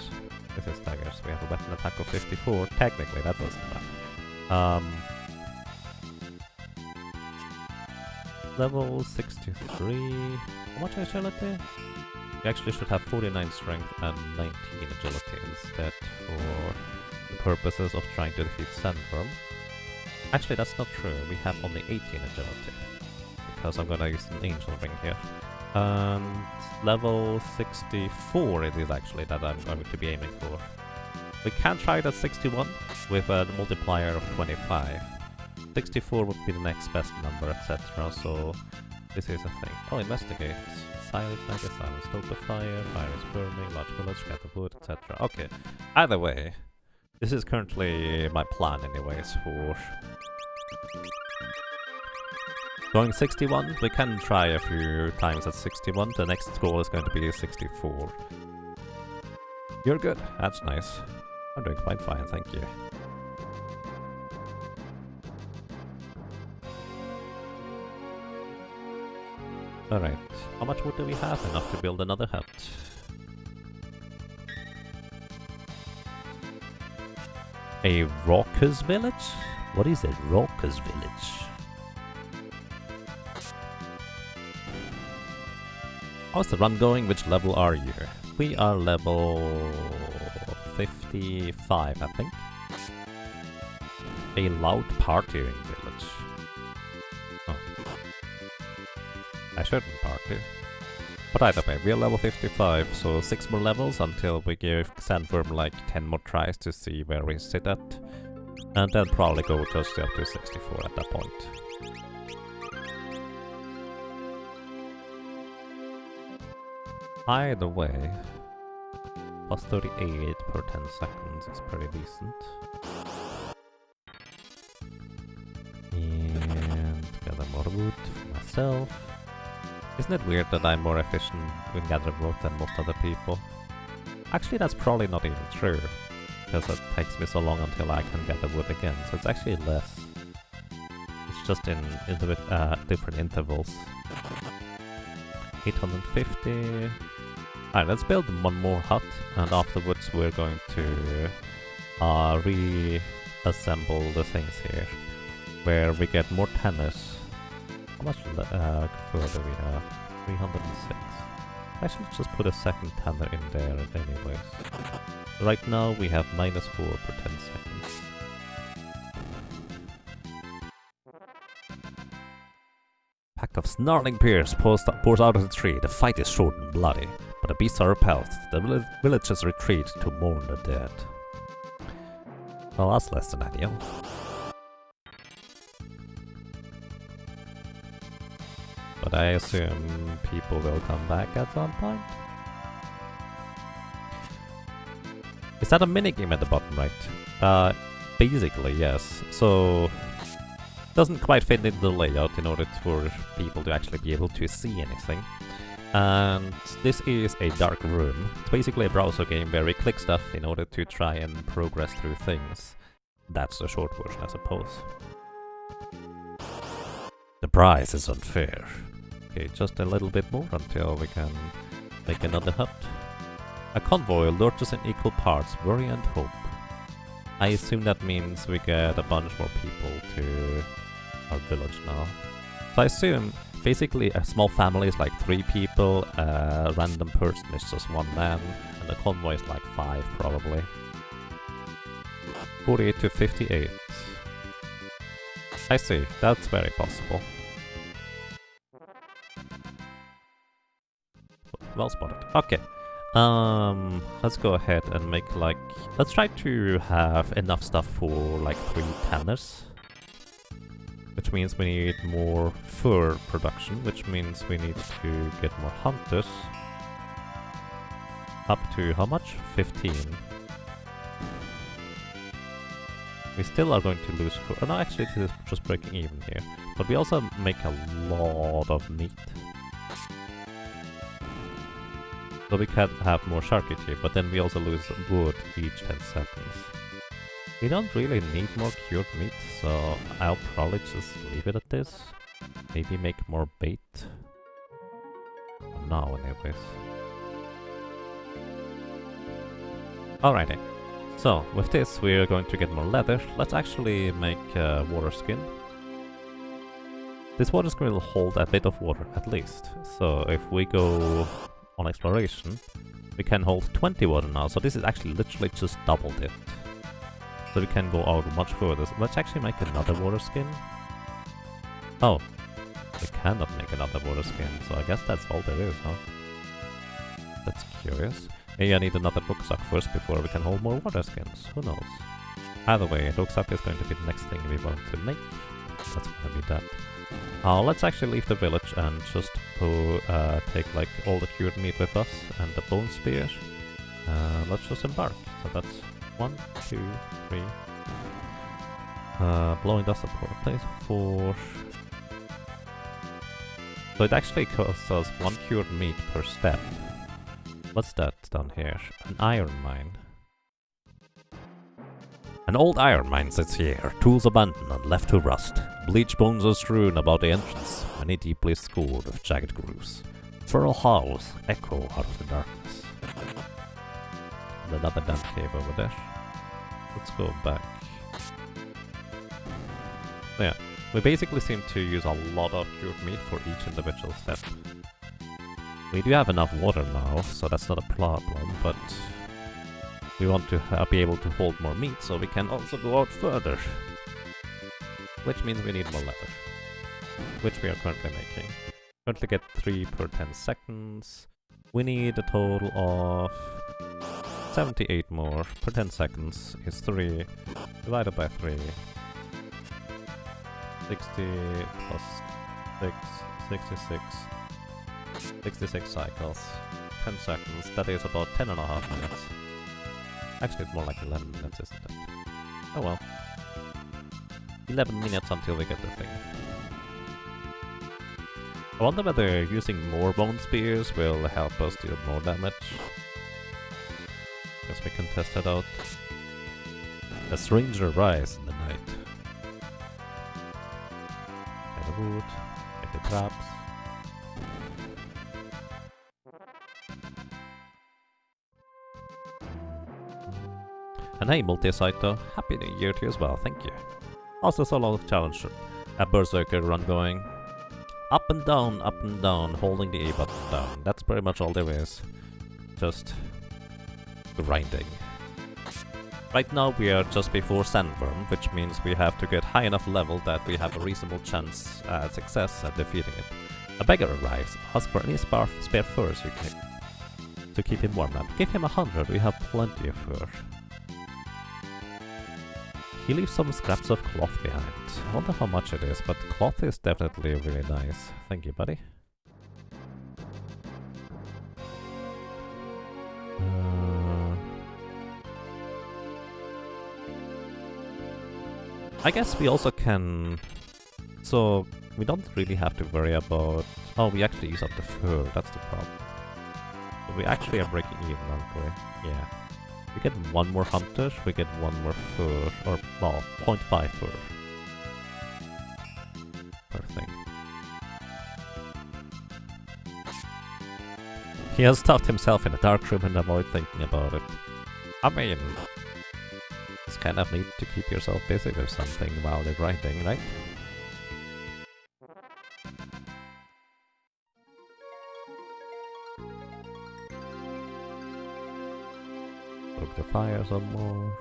This is daggers. We have a weapon attack of 54. Technically, that doesn't matter. Level 63. How much agility? We actually should have 49 strength and 19 agility instead for the purposes of trying to defeat Sandworm. Actually, that's not true. We have only 18 agility. Because I'm gonna use an Angel Ring here. And level 64 it is actually that I'm going to be aiming for. We can try it at 61 with a multiplier of 25. 64 would be the next best number, etc. So this is a thing. Oh, investigate. Silent like a silent, stoke the fire, fire is burning, large bullets, scatter wood, etc. Okay, either way, this is currently my plan anyways for going 61. We can try a few times at 61, the next goal is going to be 64. You're good, that's nice. I'm doing quite fine, thank you. Alright, how much wood do we have? Enough to build another hut. A Raucous village? What is a Raucous village? How's the run going? Which level are you? We are level 55, I think. A loud partying village. Oh. I shouldn't party. But either way, we are level 55, so 6 more levels until we give Sandworm like 10 more tries to see where we sit at. And then probably go just up to 64 at that point. Either way, plus 38 per 10 seconds is pretty decent. And gather more wood for myself. Isn't it weird that I'm more efficient with gathering wood than most other people? Actually, that's probably not even true, because it takes me so long until I can gather wood again, so it's actually less. It's just in different intervals. 850. Alright, let's build one more hut, and afterwards we're going to reassemble the things here, where we get more tennis. How much further we have? 306. Actually, let's just put a second tanner in there anyways. Right now we have -4 per 10 seconds. Pack of snarling bears pours out of the tree. The fight is short and bloody, but the beasts are repelled. The villagers retreat to mourn the dead. Well, that's less than ideal. but I assume people will come back at some point. Is that a minigame at the bottom right? Basically, yes. So, doesn't quite fit into the layout in order for people to actually be able to see anything. And this is a dark room. It's basically a browser game where we click stuff in order to try and progress through things. That's the short version, I suppose. The price is unfair. Okay, just a little bit more until we can make another hut. A convoy lurches in equal parts worry and hope. I assume that means we get a bunch more people to our village now. So I assume basically a small family is like 3 people, a random person is just 1 man, and the convoy is like 5 probably. 48 to 58. I see, that's very possible. Well spotted. Okay. Let's go ahead and make like... Let's try to have enough stuff for like 3 tanners. Which means we need more fur production, which means we need to get more hunters. Up to how much? 15. We still are going to lose fur. Oh no, actually it is just breaking even here. But we also make a lot of meat. So we can have more charcuterie, but then we also lose wood each 10 seconds. We don't really need more cured meat, so I'll probably just leave it at this. Maybe make more bait. No, anyways. Alrighty. So, with this we're going to get more leather. Let's actually make a water skin. This water skin will hold a bit of water, at least. So if we go on exploration, we can hold 20 water now, so this is actually literally just doubled it. So we can go out much further. So let's actually make another water skin. Oh, we cannot make another water skin, so I guess that's all there is, huh? That's curious. Maybe I need another rucksack first before we can hold more water skins, who knows? Either way, rucksack is going to be the next thing we want to make. That's gonna be that. Let's actually leave the village and just take like all the cured meat with us and the bone spear. Let's just embark. So that's 1, 2, 3. Blowing dust up for place 4. So it actually costs us 1 cured meat per step. What's that down here? An iron mine. An old iron mine sits here, tools abandoned and left to rust. Bleach bones are strewn about the entrance, many deeply scored with jagged grooves. Feral howls echo out of the darkness. And another damn cave over there. Let's go back. So yeah, we basically seem to use a lot of cured meat for each individual step. We do have enough water now, so that's not a problem, but we want to be able to hold more meat, so we can also go out further. Which means we need more leather. Which we are currently making. Currently get 3 per 10 seconds. We need a total of 78 more per 10 seconds is 3 divided by 3. 60 plus 6, 66. 66 cycles. 10 seconds, that is about 10.5 minutes. Actually, it's more like 11 minutes, isn't it? Oh well. 11 minutes until we get the thing. I wonder whether using more bone spears will help us deal more damage. Guess we can test it out. A stranger rise in the night. Get the wood, get the traps. And hey, Multi-Sito, Happy New Year to you as well, thank you. Also solo challenge, a Berserker run going. Up and down, holding the A button down. That's pretty much all there is. Just grinding. Right now we are just before Sandworm, which means we have to get high enough level that we have a reasonable chance at success at defeating it. A beggar arrives, ask for any spare furs you can to keep him warm up. Give him 100, we have plenty of fur. He leaves some scraps of cloth behind. I wonder how much it is, but cloth is definitely really nice. Thank you, buddy. I guess we also can... So, we don't really have to worry about... Oh, we actually use up the fur, that's the problem. So we actually are breaking even, aren't we? Yeah. We get one more hunter, we get one more fur, or, well, 0.5 fur. Per thing. He has stuffed himself in a dark room and avoid thinking about it. I mean... It's kind of neat to keep yourself busy with something while you're grinding, right? Stoke the fire some more.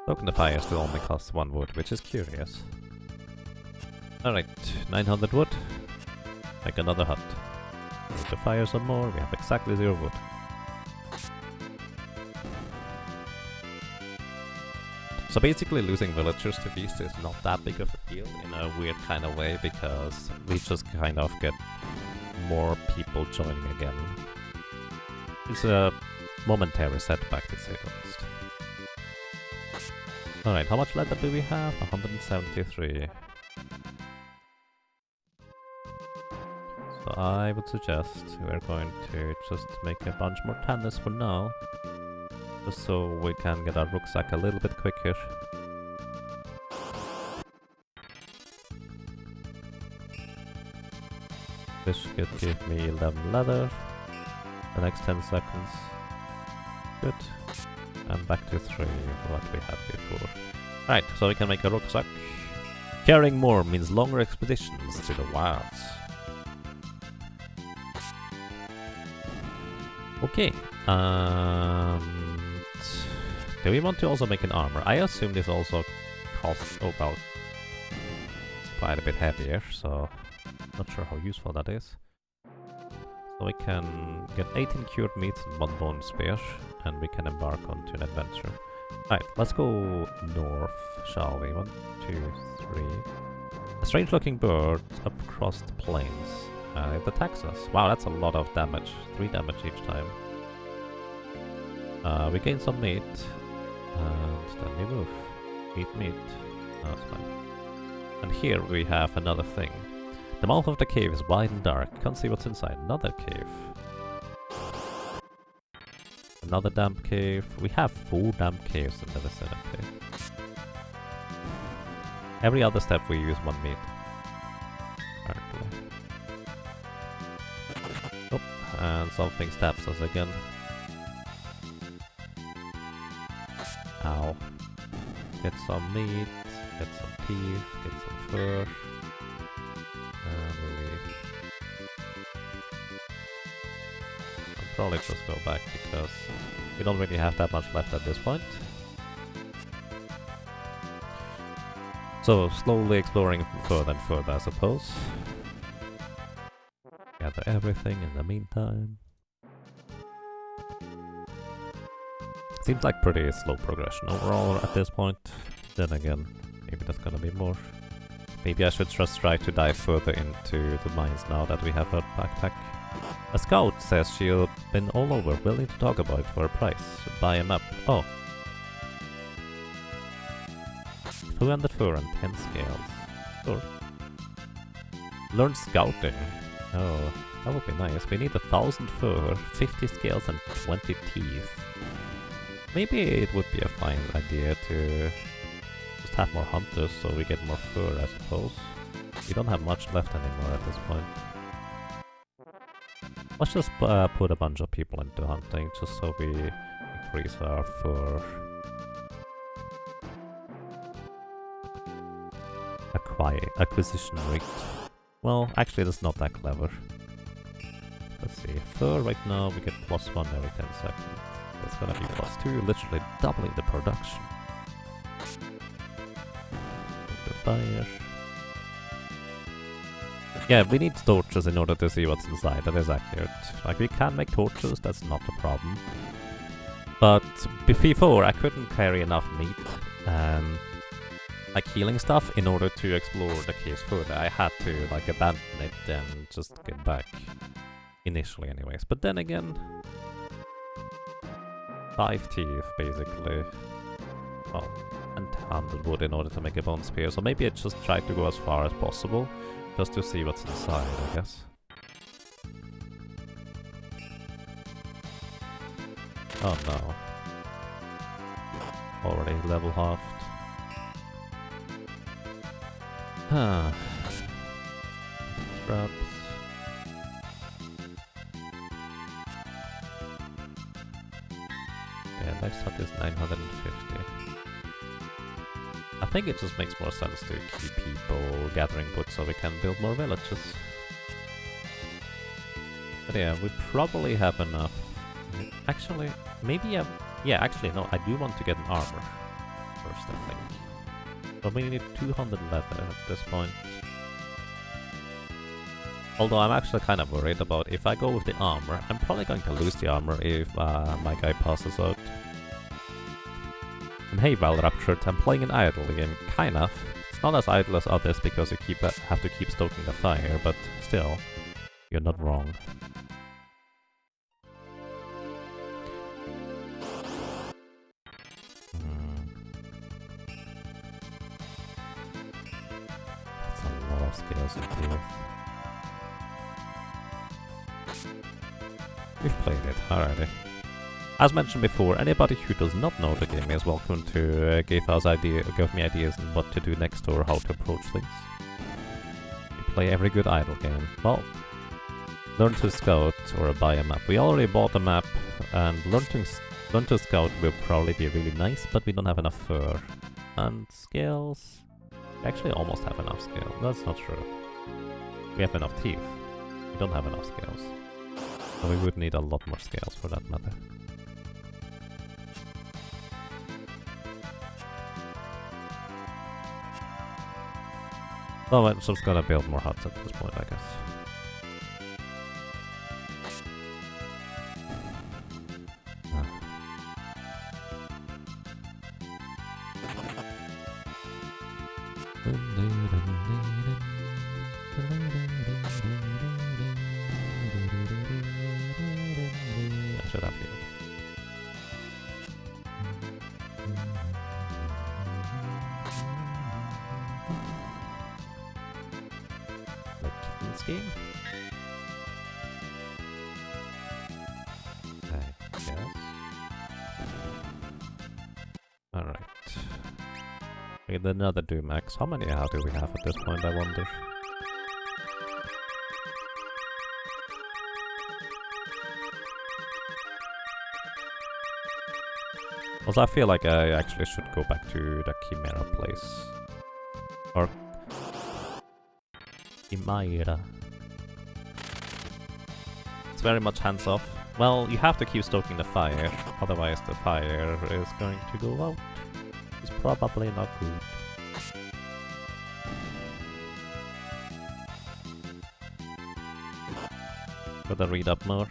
Stoking the fire still only costs 1 wood, which is curious. Alright, 900 wood. Make another hut. Stoke the fire some more, we have exactly 0 wood. So basically losing villagers to beasts is not that big of a deal in a weird kind of way, because we just kind of get more people joining again. It's a momentary setback, to say the least. Alright, how much leather do we have? 173. So I would suggest we're going to just make a bunch more tanners for now. Just so we can get our rucksack a little bit quicker. This should give me 11 leather. The next 10 seconds. Good. And back to 3, what we had before. Right, so we can make a rucksack. Carrying more means longer expeditions to the wilds. Okay. Do we want to also make an armor? I assume this also costs about quite a bit heavier, so not sure how useful that is. So we can get 18 cured meats and 1 bone spear, and we can embark onto an adventure. Right, let's go north, shall we? 1, 2, 3. A strange looking bird up across the plains. It attacks us. Wow, that's a lot of damage. 3 damage each time. We gain some meat. And then we move. Eat meat. Oh, that's fine. And here we have another thing. The mouth of the cave is wide and dark. Can't see what's inside. Another cave. Another damp cave. We have 4 damp caves in the vicinity. Every other step we use 1 meat. Apparently. Oh, and something stabs us again. Ow. Get some meat, get some teeth, get some fur. And we leave. I'll probably just go back because we don't really have that much left at this point. So slowly exploring further and further, I suppose. Gather everything in the meantime. Seems like pretty slow progression overall at this point. Then again, maybe there's gonna be more. Maybe I should just try to dive further into the mines now that we have a backpack. A scout says she'll been all over, willing to talk about it for a price. Buy a map. Oh. 200 fur and 10 scales. Sure. Learn scouting. Oh, that would be nice. We need 1,000 fur, 50 scales and 20 teeth. Maybe it would be a fine idea to just have more hunters so we get more fur, I suppose. We don't have much left anymore at this point. Let's just put a bunch of people into hunting just so we increase our fur. Acquisition rate. Well, actually that's not that clever. Let's see, fur right now we get +1 every 10 seconds. That's gonna be +2, literally doubling the production. The fire. Yeah, we need torches in order to see what's inside, that is accurate. Like, we can make torches, that's not a problem. But before, I couldn't carry enough meat and like healing stuff in order to explore the caves further. I had to like abandon it and just get back. Initially anyways, but then again... 5 teeth, basically. Well, enchanted wood in order to make a bone spear, so maybe I just try to go as far as possible, just to see what's inside, I guess. Oh no. Already level halved. Huh. Traps. Yeah, next hut is 950. I think it just makes more sense to keep people gathering wood so we can build more villages. But yeah, we probably have enough. Actually, maybe yeah, actually no, I do want to get an armor first, I think. But we need 200 leather at this point. Although I'm actually kind of worried about if I go with the armor, I'm probably going to lose the armor if my guy passes out. And hey, Valraptured, I'm playing an idle game, kind of. It's not as idle as others because you have to keep stoking the fire, but still, you're not wrong. That's a lot of scales indeed. We've played it, alrighty. As mentioned before, anybody who does not know the game is welcome to give me ideas on what to do next or how to approach things. You play every good idle game. Well, learn to scout or buy a map. We already bought a map, and learn to scout will probably be really nice, but we don't have enough fur. And scales... We actually almost have enough scale. That's not true. We have enough teeth. We don't have enough scales. So we would need a lot more scales for that matter. So I'm just gonna build more huts at this point, I guess. I should have healed. Game? I guess. Alright. We get another Dumax. How many do we have at this point, I wonder? Also, I feel like I actually should go back to the Chimera place. Or... Chimera. It's very much hands off. Well, you have to keep stoking the fire, otherwise the fire is going to go out. It's probably not good. Gotta read up more.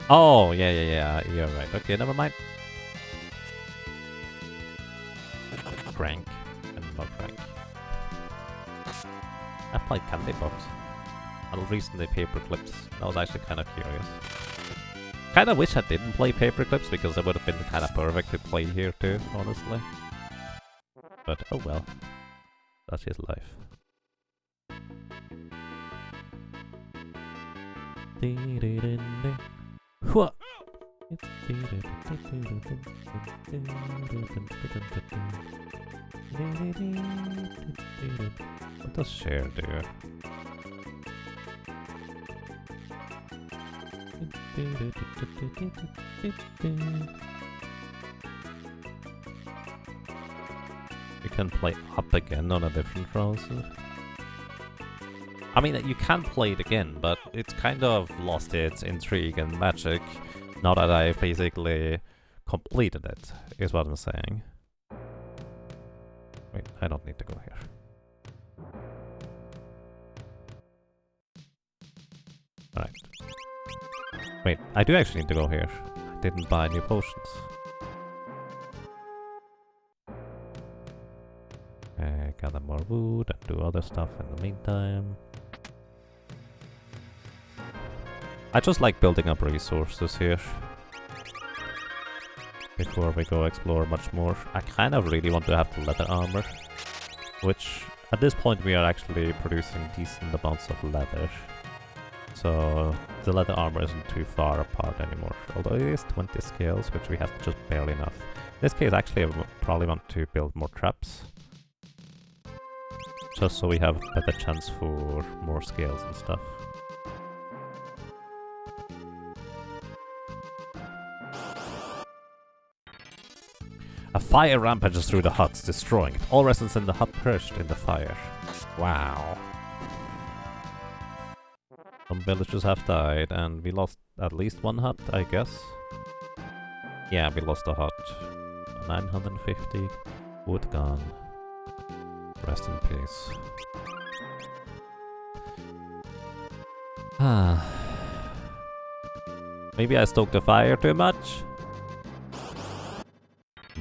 Oh, yeah, you're right. Okay, never mind. Crank. And not crank. I played Candy Box. And recently Paper Clips. That was actually kind of curious. Kinda wish I didn't play Paper Clips because it would have been kinda perfect to play here too, honestly. But oh well. That's his life. What? What does share do? You can play up again on a different browser. I mean, you can play it again, but it's kind of lost its intrigue and magic now that I've basically completed it, is what I'm saying. Wait, I don't need to go here. Alright. Wait, I do actually need to go here. I didn't buy new potions. Gather more wood and do other stuff in the meantime. I just like building up resources here before we go explore much more. I kind of really want to have the leather armor, which at this point we are actually producing decent amounts of leather. So the leather armor isn't too far apart anymore, although it is 20 scales, which we have just barely enough. In this case, actually, I probably want to build more traps, just so we have a better chance for more scales and stuff. A fire rampages through the huts, destroying it. All residents in the hut perished in the fire. Wow. Some villagers have died, and we lost at least one hut, I guess. Yeah, we lost a hut. 950 wood gone. Rest in peace. Ah. Maybe I stoked the fire too much?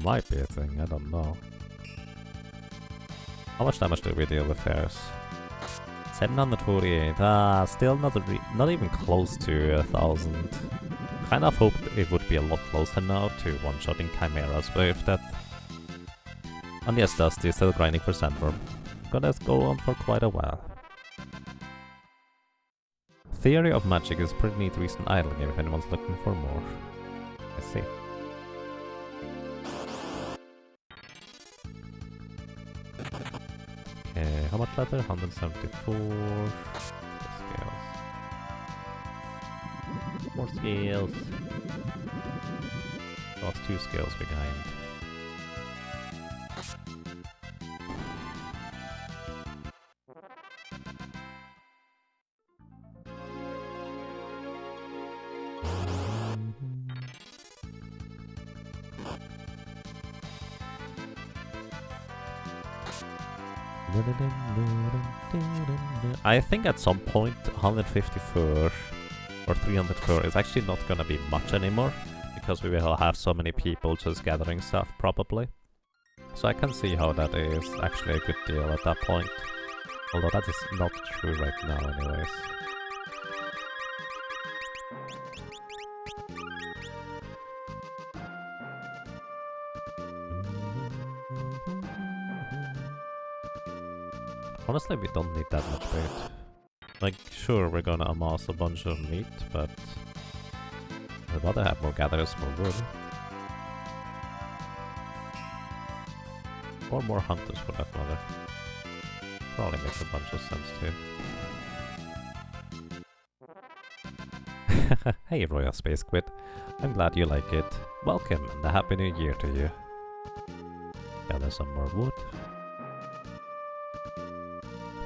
Might be a thing, I don't know. How much damage do we deal with fairs? 748. Still not even close to 1,000. Kind of hoped it would be a lot closer now to one-shotting chimeras with that. And yes, Dusty is still grinding for Sandworm. Gonna go on for quite a while. Theory of Magic is a pretty neat recent idle game if anyone's looking for more. I see. Okay, how much leather? 174. Scales. More scales. Lost 2 scales behind. I think at some point 150 fur or 300 fur is actually not gonna be much anymore, because we will have so many people just gathering stuff probably. So I can see how that is actually a good deal at that point. Although that is not true right now anyways. Honestly, we don't need that much bait. Like, sure, we're gonna amass a bunch of meat, but I'd rather have more gatherers for wood. Or more hunters for that matter. Probably makes a bunch of sense too. Hey Royal Space Squid, I'm glad you like it. Welcome and a happy new year to you. Gather some more wood.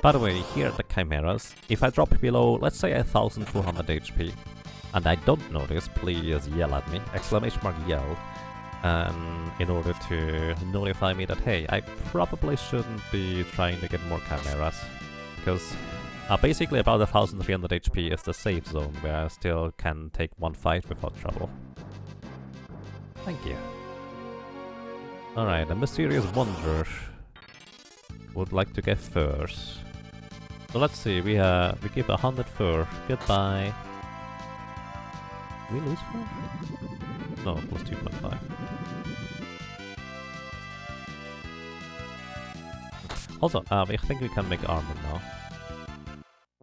By the way, here at the chimeras, if I drop below, let's say 1400 HP, and I don't notice, please yell at me, exclamation mark yell, in order to notify me that, hey, I probably shouldn't be trying to get more chimeras, because basically about 1300 HP is the safe zone where I still can take one fight without trouble. Thank you. Alright, a mysterious wanderer would like to get furs. So let's see, we give 100 fur. Goodbye. Did we lose fur? No, plus 2.5. Also, I think we can make armor now.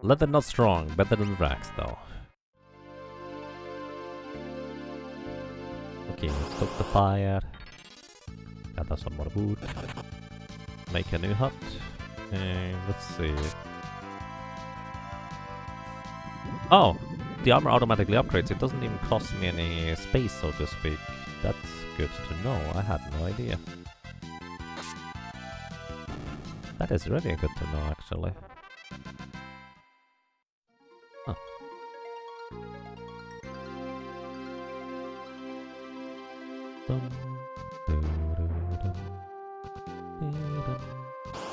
Leather not strong, better than rags though. Okay, let's stoke the fire. Gather some more wood. Make a new hut. And let's see. Oh! The armor automatically upgrades. It doesn't even cost me any space, so to speak. That's good to know. I had no idea. That is really good to know, actually. Huh.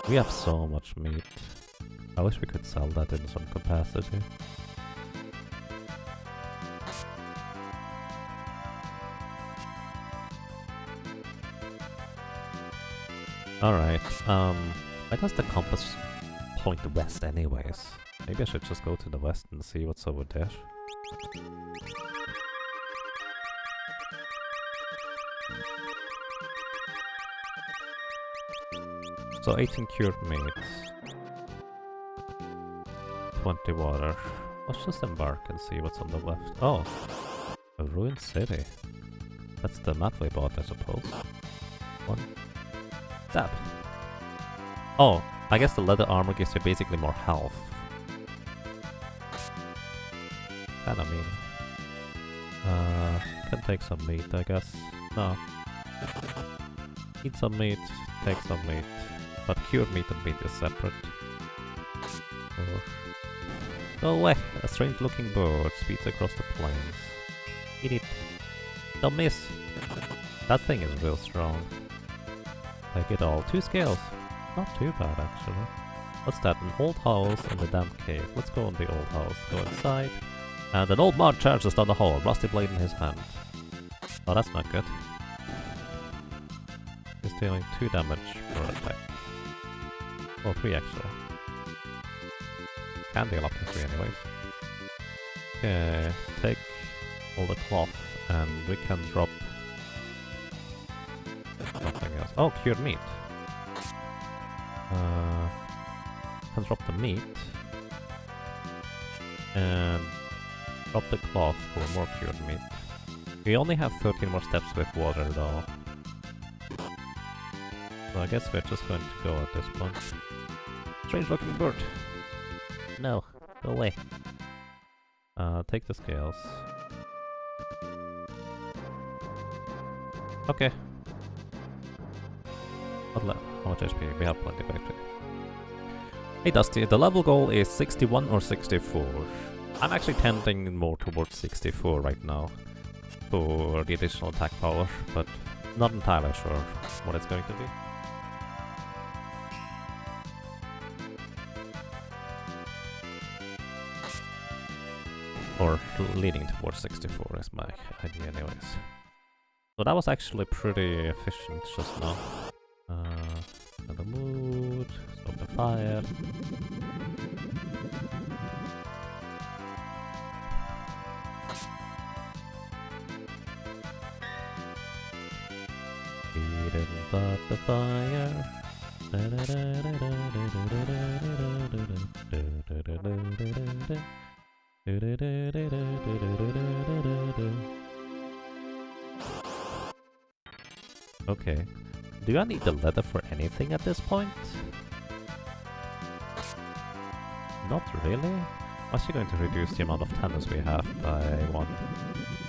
We have so much meat. I wish we could sell that in some capacity. Alright, why does the compass point west anyways? Maybe I should just go to the west and see what's over there. So 18 cured meat. 20 water. Let's just embark and see what's on the left. Oh! A ruined city. That's the map we bought, I suppose. One. Stab. Oh, I guess the leather armor gives you basically more health. Kinda mean. Can take some meat, I guess. No. Eat some meat, take some meat. But cured meat and meat is separate. Oh. Go away! A strange looking bird speeds across the plains. Eat it. Don't miss! That thing is real strong. Take it all. 2 scales. Not too bad, actually. What's that? An old house and a damp cave. Let's go in the old house. Go inside. And an old man charges down the hall, rusty blade in his hand. Oh, that's not good. He's dealing 2 damage per attack. Or 3 actually. Can deal up to 3 anyways. Okay, take all the cloth and we can drop something else. Oh, cured meat. Can drop the meat and drop the cloth for more cured meat. We only have 13 more steps with water though. So I guess we're just going to go at this point. Strange looking bird. No, go away. Take the scales. Okay. How much HP? We have plenty of HP. Hey Dusty, the level goal is 61 or 64. I'm actually tending more towards 64 right now for the additional attack power, but not entirely sure what it's going to be. Or leaning towards 64 is my idea anyways. So that was actually pretty efficient just now. The mood, stop the fire. We didn't start the fire. Okay. Do I need the leather for anything at this point? Not really. Was she going to reduce the amount of tanners we have by 1?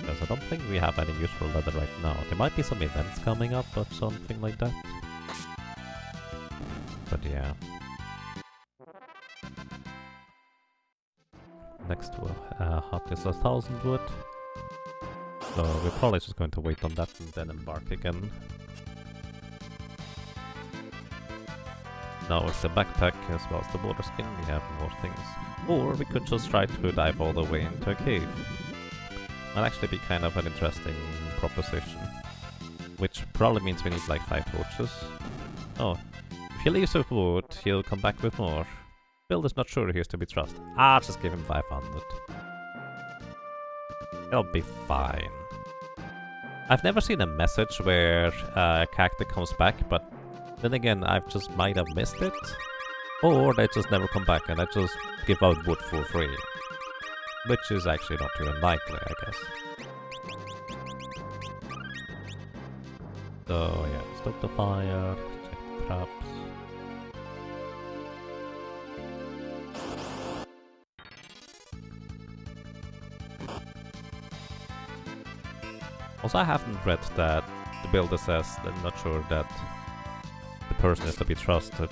Because I don't think we have any use for leather right now. There might be some events coming up or something like that. But yeah. Next hut is 1,000 wood. So we're probably just going to wait on that and then embark again. Now with the backpack as well as the water skin we have more things. Or we could just try to dive all the way into a cave. That'd actually be kind of an interesting proposition. Which probably means we need like 5 torches. Oh, if he leaves with wood, he'll come back with more. Bill is not sure he is to be trusted. Ah, just give him 500. It'll be fine. I've never seen a message where a character comes back, but then again, I just might have missed it. Or they just never come back and I just give out wood for free. Which is actually not too unlikely, I guess. So yeah, stop the fire, check the traps. Also, I haven't read that the builder says I'm not sure that the person is to be trusted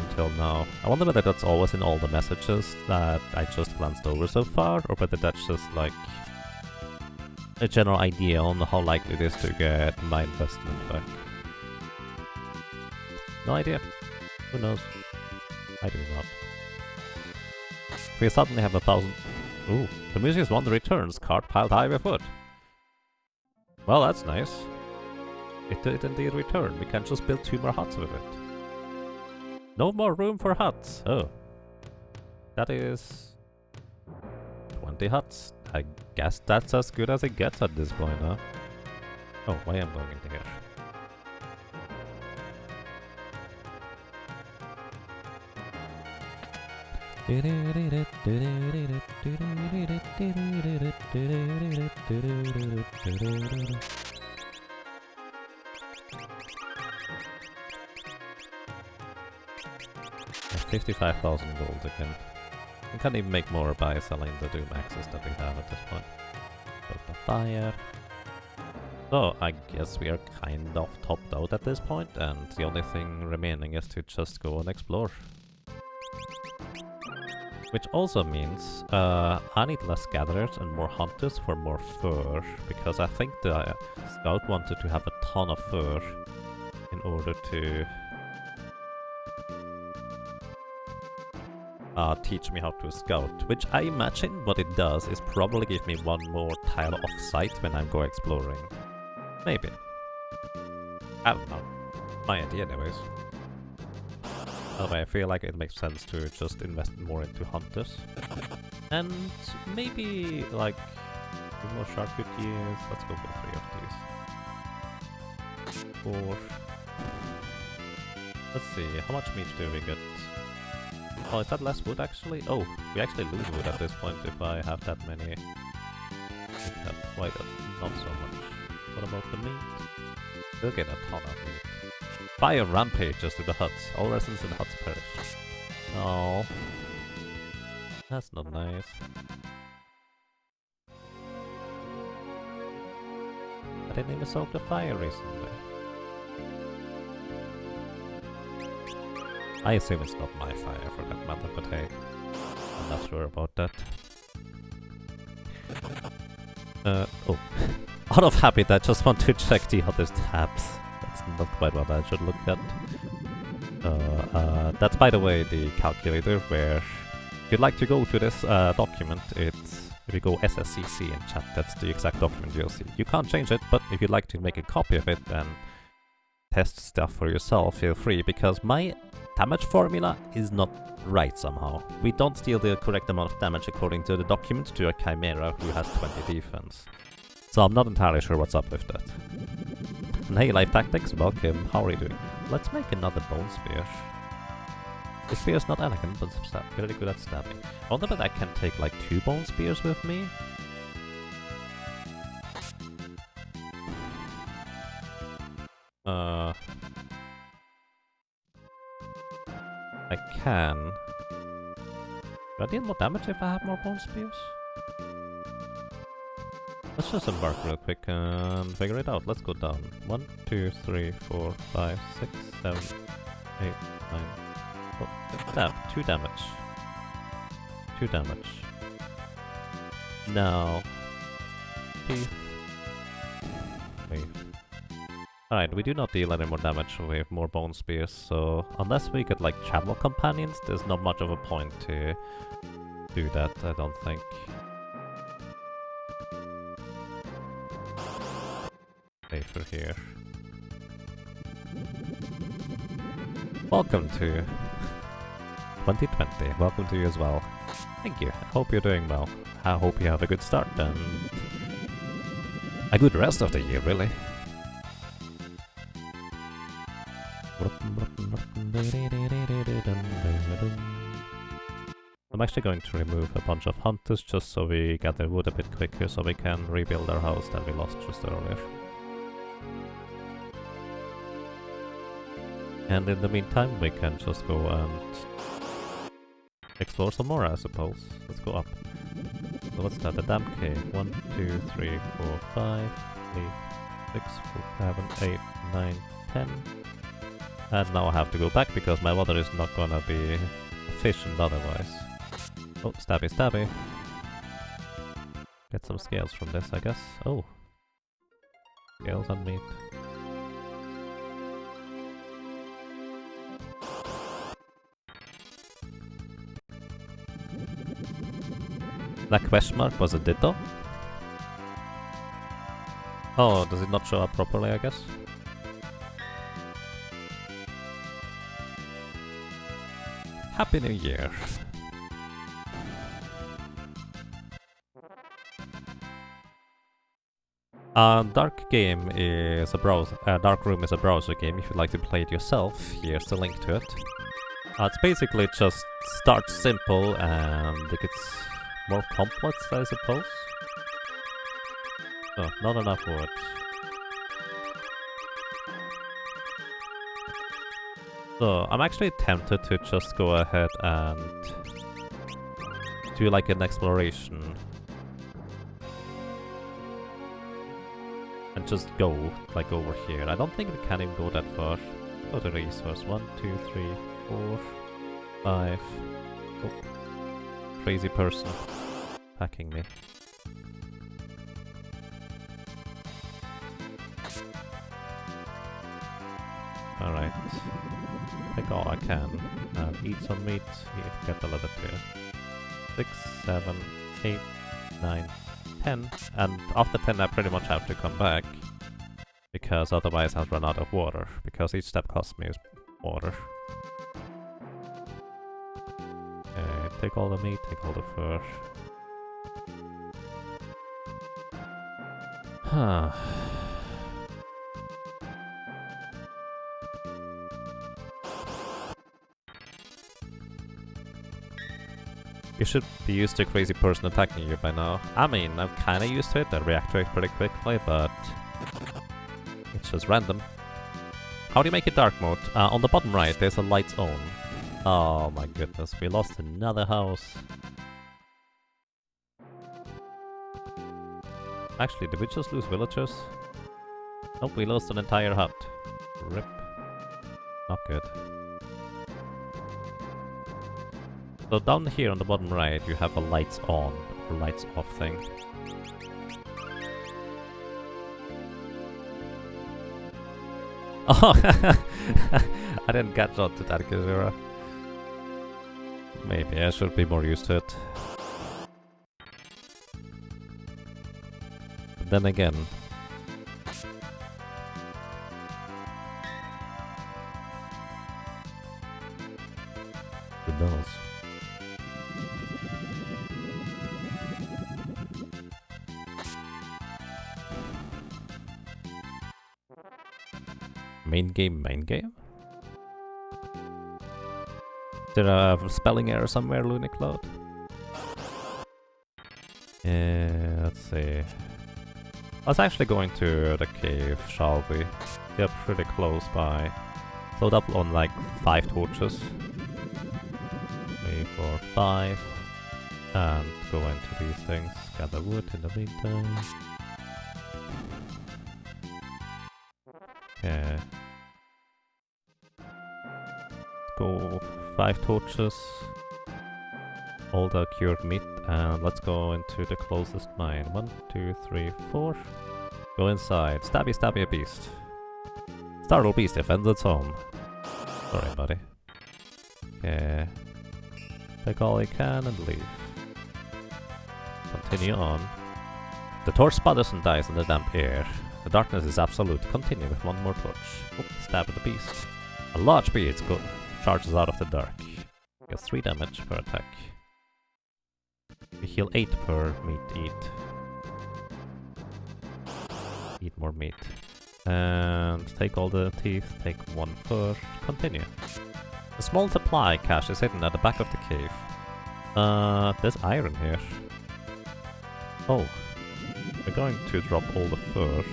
until now. I wonder whether that's always in all the messages that I just glanced over so far, or whether that's just like a general idea on how likely it is to get my investment back. No idea. Who knows? I do not. We suddenly have 1,000... Ooh, the music's won the returns, cart piled high with wood. Well, that's nice. It did indeed return. We can just build 2 more huts with it. No more room for huts. Oh. That is... 20 huts. I guess that's as good as it gets at this point, huh? Oh, why am I going into here? Yeah, 55,000 gold again. We can't even make more by selling the Doom axes that we have at this point. Put the fire. So I guess we are kind of topped out at this point, and the only thing remaining is to just go and explore. Which also means I need less gatherers and more hunters for more fur, because I think the scout wanted to have a ton of fur in order to teach me how to scout, which I imagine what it does is probably give me one more tile of sight when I go exploring. Maybe. I don't know. My idea anyways. Anyway, I feel like it makes sense to just invest more into hunters. And maybe, like, two more charcuteers. Let's go for 3 of these. 4. Let's see, how much meat do we get? Oh, is that less wood actually? Oh, we actually lose wood at this point if I have that many. We have quite not so much. What about the meat? We'll get a ton of meat. Fire rampages to the huts. All residents in the huts perish. Oh, that's not nice. I didn't even soak the fire recently. I assume it's not my fire for that matter, but hey, I'm not sure about that. Oh. Out of habit, I just want to check the other tabs. That's not quite what I should look at. That's, by the way, the calculator where if you'd like to go to this document, it's if you go SSCC in chat, that's the exact document you'll see. You can't change it, but if you'd like to make a copy of it and test stuff for yourself, feel free, because my damage formula is not right somehow. We don't deal the correct amount of damage according to the document to a Chimera who has 20 defense. So I'm not entirely sure what's up with that. And hey, Life Tactics, welcome. How are you doing? Let's make another bone spear. The spear is not elegant, but very good at stabbing. I wonder if I can take like 2 bone spears with me. I can. Do I deal more damage if I have more bone spears? Let's just embark real quick and figure it out. Let's go down. 1, 2, 3, 4, 5, 6, 7, 8, 9. Oh, stab. 2 damage. 2 damage. Now. Teeth. Wait. Alright, we do not deal any more damage with more bone spears, so unless we get like travel companions, there's not much of a point to do that, I don't think. Safer here. Welcome to 2020. Welcome to you as well. Thank you. I hope you're doing well. I hope you have a good start and a good rest of the year, really. I'm actually going to remove a bunch of hunters just so we gather wood a bit quicker so we can rebuild our house that we lost just earlier. And in the meantime we can just go and explore some more, I suppose. Let's go up. So what's that? The damp cave. 1, 2, 3, 4, 5, 6, 7, 8, 9, 10. And now I have to go back because my water is not gonna be efficient otherwise. Oh, stabby stabby. Get some scales from this, I guess. Oh. Scales and meat. That question mark was a ditto? Oh, does it not show up properly, I guess? Happy New Year! Dark game is a browser. Dark Room is a browser game. If you'd like to play it yourself, here's the link to it. It's basically just starts simple and it gets more complex, I suppose. Oh, not enough words. So I'm actually tempted to just go ahead and do like an exploration. And just go, like, over here. I don't think we can even go that far. Go to resource. 1, 2, 3, 4, 5. Oh. Crazy person attacking me. Alright. Take all I can. Eat some meat. Get the level 2. 6, 7, 8, 9, 10, and after 10 I pretty much have to come back, because otherwise I'll run out of water, because each step costs me water. Okay, take all the meat, take all the fur. Huh. You should be used to a crazy person attacking you by now. I mean, I'm kinda used to it, I react to it pretty quickly, but it's just random. How do you make it dark mode? On the bottom right, there's a lights on. Oh my goodness, we lost another house. Actually, did we just lose villagers? Nope, we lost an entire hut. Rip. Not good. So down here on the bottom right, you have a lights on or lights off thing. Oh, I didn't catch on to that, Kazura. Maybe I should be more used to it. But then again, who knows? Main game? Is there a spelling error somewhere, Lunicloud? Let's see. Let's actually go into the cave, shall we? They're pretty close by. Load up on like 5 torches. 3, 4, 5. And go into these things. Gather wood in the meantime. Okay. Go 5 torches, all the cured meat, and let's go into the closest mine. 1, 2, 3, 4. Go inside. Stabby, stabby a beast. Startled beast defends its home. Sorry, buddy. Okay. Take all you can and leave. Continue on. The torch sputters and dies in the damp air. The darkness is absolute. Continue with 1 more torch. Oh, stab at the beast. A large beast charges out of the dark. Gets 3 damage per attack. We heal 8 per meat eat. Eat more meat. And take all the teeth, take 1 fur. Continue. A small supply cache is hidden at the back of the cave. There's iron here. Oh. We're going to drop all the fur.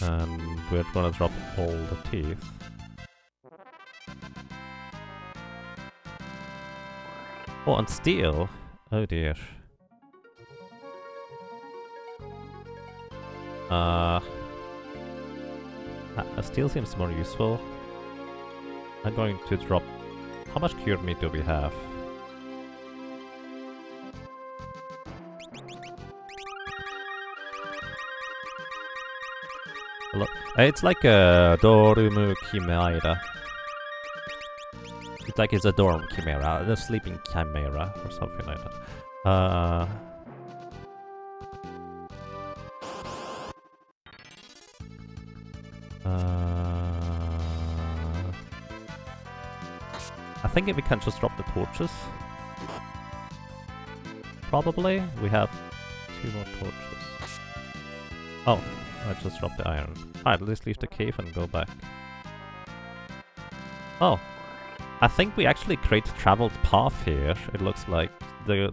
And we're gonna drop all the teeth. Oh, and steel! Oh dear. Steel seems more useful. I'm going to drop... How much cured meat do we have? It's like a Dorumu Chimera. It's like it's a dorm chimera, a sleeping chimera, or something like that. I think if we can just drop the torches. Probably. We have 2 more torches. Oh, I just dropped the iron. Alright, let's leave the cave and go back. Oh, I think we actually create a traveled path here. It looks like the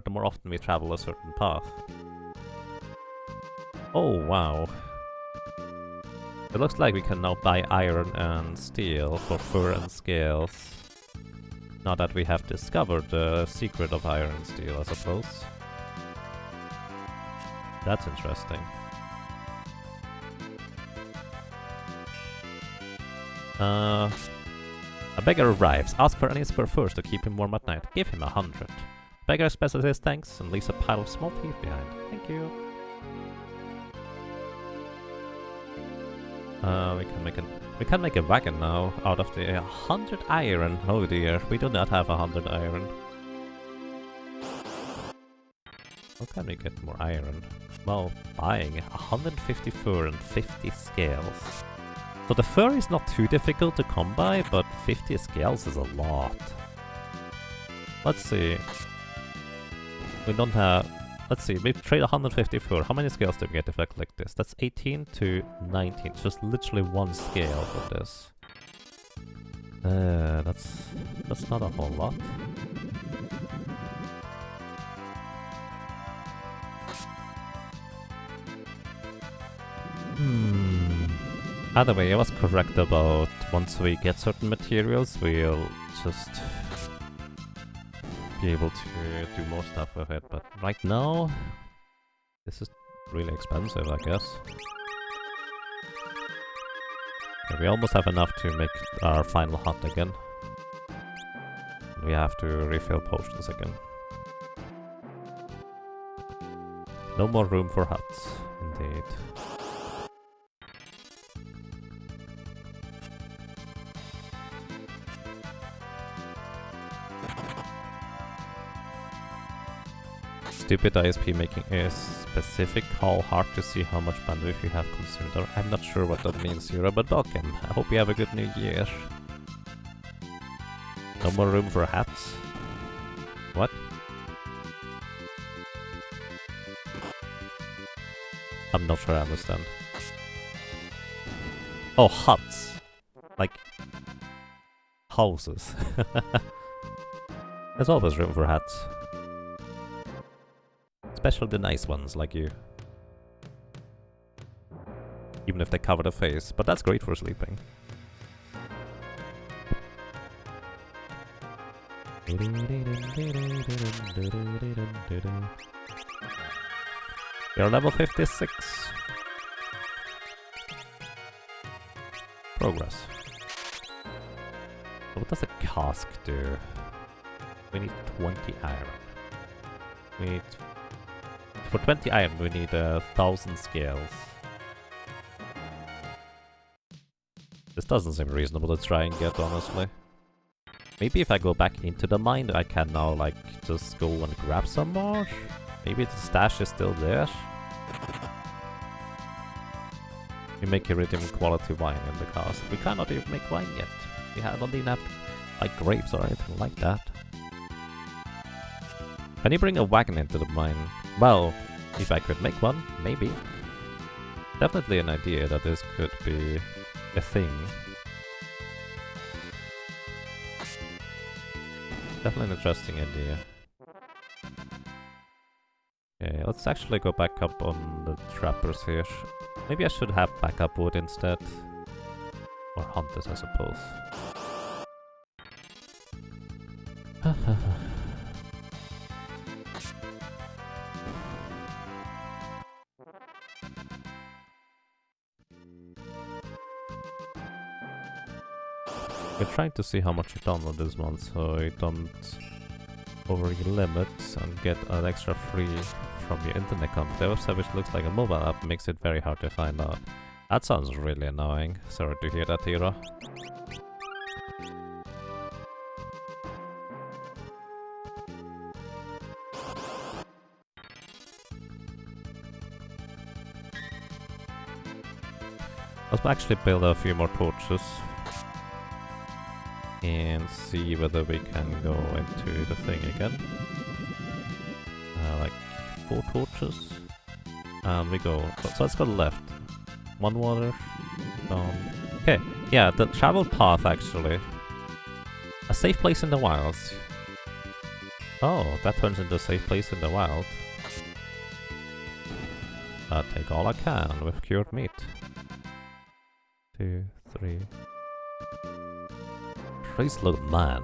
more often we travel a certain path. Oh, wow. It looks like we can now buy iron and steel for fur and scales. Now that we have discovered the secret of iron and steel, I suppose. That's interesting. A beggar arrives. Ask for any spare furs to keep him warm at night. Give him 100. Beggar expresses his thanks and leaves a pile of small teeth behind. Thank you. We can make a wagon now out of the 100 iron. Oh dear, we do not have 100 iron. How can we get more iron? Well, buying 150 fur and 50 scales. So the fur is not too difficult to come by, but 50 scales is a lot. Let's see. We don't have... Let's see, we trade 150 fur. How many scales do we get if I click this? That's 18 to 19. Just literally one scale for this. That's not a whole lot. Either way, I was correct about once we get certain materials, we'll just be able to do more stuff with it. But right now, this is really expensive, I guess. Okay, we almost have enough to make our final hut again. We have to refill potions again. No more room for huts, indeed. Stupid ISP making a specific call hard to see how much bandwidth you have consumed. I'm not sure what that means, Yura, but welcome. I hope you have a good new year. No more room for hats? What? I'm not sure I understand. Oh, huts. Like... houses. There's always room for hats. Especially the nice ones, like you. Even if they cover the face, but that's great for sleeping. You're level 56. Progress. So what does a cask do? We need 20 iron. We need... For 20 iron, we need 1,000 scales. This doesn't seem reasonable to try and get, honestly. Maybe if I go back into the mine, I can now, like, just go and grab some more? Maybe the stash is still there? We make iridium quality wine in the cask. We cannot even make wine yet. We don't even have, like, grapes or anything like that. Can you bring a wagon into the mine? Well, if I could make one, maybe. Definitely an idea that this could be a thing. Definitely an interesting idea. Okay, let's actually go back up on the trappers here. Maybe I should have backup wood instead. Or hunters, I suppose. We're trying to see how much you download this month, so you don't over your limits and get an extra free from your internet company. The website, which looks like a mobile app, makes it very hard to find out. That sounds really annoying. Sorry to hear that, Hira. Let's actually build a few more torches and see whether we can go into the thing again. Like 4 torches. And we go. So let's go left. One water. Down. Okay. Yeah, the travel path actually. A safe place in the wilds. Oh, that turns into a safe place in the wild. Take all I can with cured meat. 2, 3. Praise the man.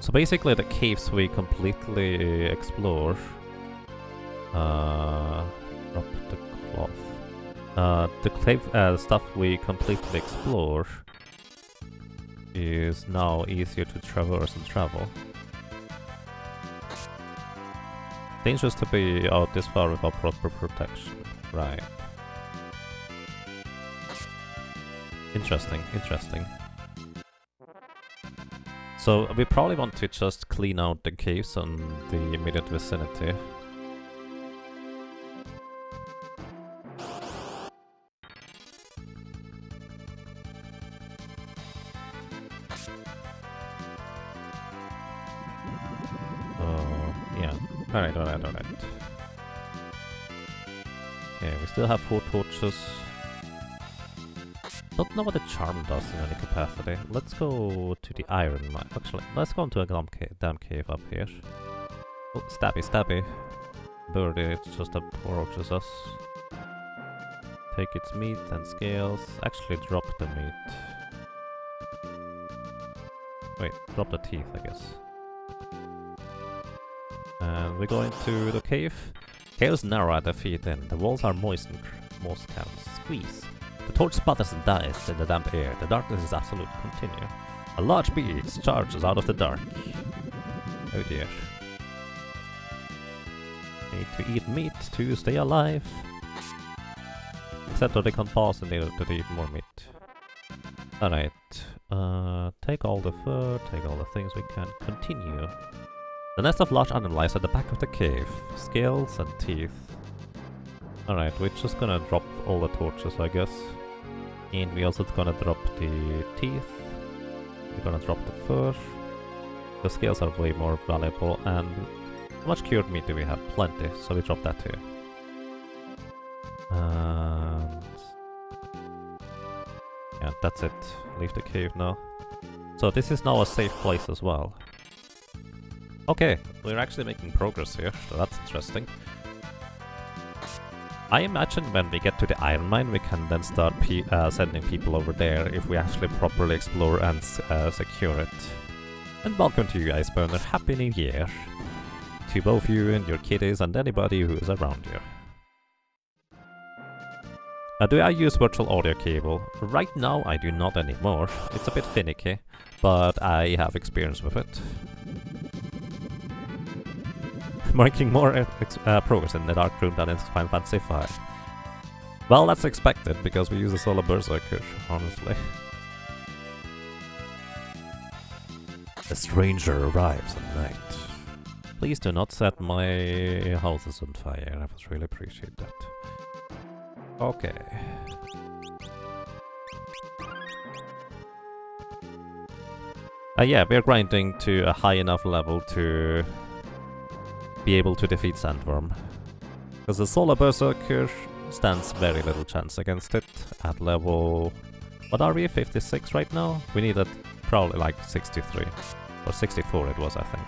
So basically the caves we completely explore. Drop the cloth. The cave stuff we completely explore is now easier to traverse and travel. Dangerous to be out this far without proper protection. Right. Interesting, interesting. So we probably want to just clean out the caves on the immediate vicinity. Yeah. Alright. Okay, we still have 4 torches. Don't know what the charm does in any capacity. Let's go to the iron mine. Actually, let's go into a damn cave up here. Oh, stabby. Birdie just approaches us. Take its meat and scales. Actually, drop the meat. Wait, drop the teeth, I guess. And we go into the cave. Cave is narrow at the feet in. The walls are moist and moss can squeeze. The torch sputters and dies in the damp air. The darkness is absolute. Continue. A large beast charges out of the dark. Oh dear. Need to eat meat to stay alive. Except that they can't pause and need to eat more meat. Alright. Take all the fur, take all the things we can. Continue. The nest of large animals lies at the back of the cave. Scales and teeth. Alright, we're just gonna drop all the torches, I guess. And we also gonna drop the teeth. We're gonna drop the fur. The scales are way more valuable. And how much cured meat do we have? Plenty, so we drop that too. And yeah, that's it. Leave the cave now. So this is now a safe place as well. Okay, we're actually making progress here, so that's interesting. I imagine when we get to the iron mine, we can then start sending people over there if we actually properly explore and secure it. And welcome to you, Iceburner. Happy New Year to both you and your kiddies and anybody who is around you. Do I use virtual audio cable? Right now I do not anymore. It's a bit finicky, but I have experience with it. Making more progress in the Dark Room than in Final Fantasy 5. Well, that's expected, because we use a solo Berserker, honestly. A stranger arrives at night. Please do not set my houses on fire, I would really appreciate that. Okay. Yeah, we're grinding to a high enough level to be able to defeat Sandworm. Because the Solar Berserker stands very little chance against it at level... What are we? 56 right now? We need probably like 63. Or 64 it was, I think.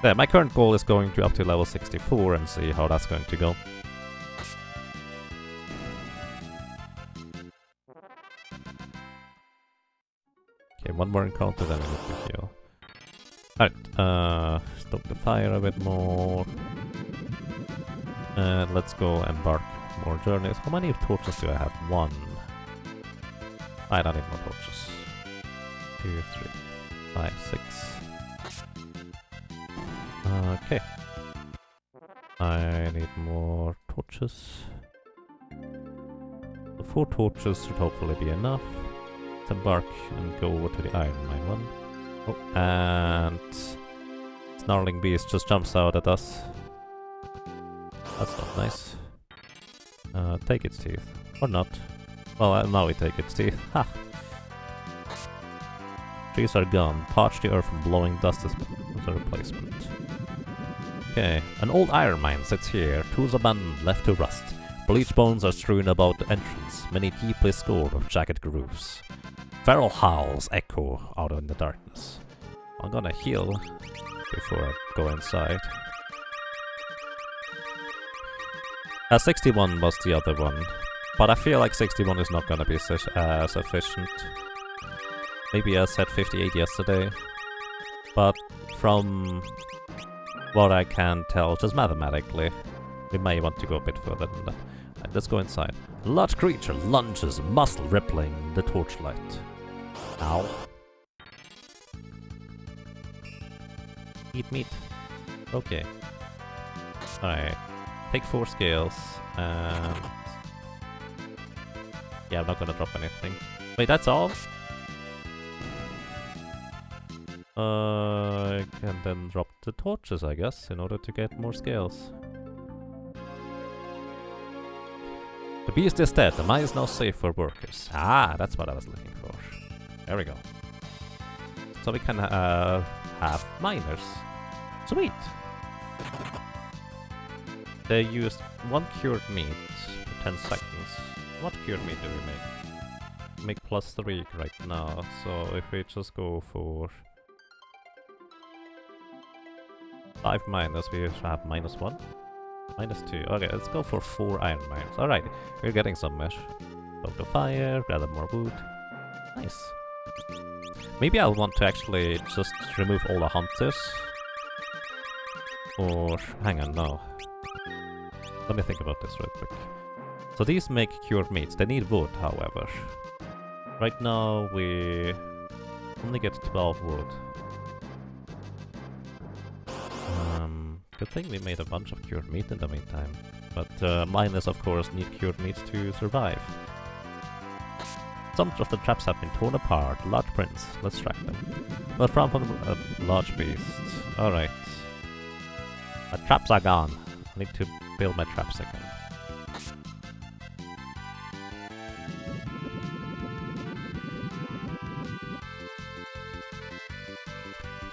Yeah, my current goal is going to up to level 64 and see how that's going to go. Okay, one more encounter, then we need to heal. Alright, stoke the fire a bit more. And let's go embark more journeys. How many torches do I have? 1. I don't need more torches. 2, 3, 5, 6. Okay. I need more torches. The 4 torches should hopefully be enough. Let's embark and go over to the Iron Mine one. Oh, and Snarling Beast just jumps out at us. That's not nice. Take its teeth. Or not. Well, now we take its teeth. Ha! Trees are gone. Parch the earth from blowing dust as a replacement. Okay, an old iron mine sits here, tools abandoned, left to rust. Bleach bones are strewn about the entrance, many deeply scored with jagged grooves. Feral howls echo out in the darkness. I'm gonna heal before I go inside. 61 was the other one, but I feel like 61 is not gonna be sufficient. Maybe I said 58 yesterday, but from what I can tell, just mathematically, we may want to go a bit further than that. Right, let's go inside. A large creature lunges, muscle rippling in the torchlight. Ow. Eat meat. Okay. Alright. Take 4 scales, and... yeah, I'm not gonna drop anything. Wait, that's all? I can then drop the torches, I guess, in order to get more scales. The beast is dead. The mine is now safe for workers. Ah, that's what I was looking for. There we go. So we can have miners. Sweet! They used 1 cured meat for 10 seconds. What cured meat do we make? We make +3 right now, so if we just go for 5 miners, we have -1? -2. Okay, let's go for 4 iron mines. Alright, we're getting some mesh. Poke the fire, gather more wood. Nice. Maybe I'll want to actually just remove all the hunters. Or, hang on, no. Let me think about this real quick. So these make cured meats. They need wood, however. Right now we only get 12 wood. Good thing we made a bunch of cured meat in the meantime. But miners, of course, need cured meats to survive. Some of the traps have been torn apart. Large prints. Let's track them. But from a large beast. Alright. My traps are gone. I need to build my traps again.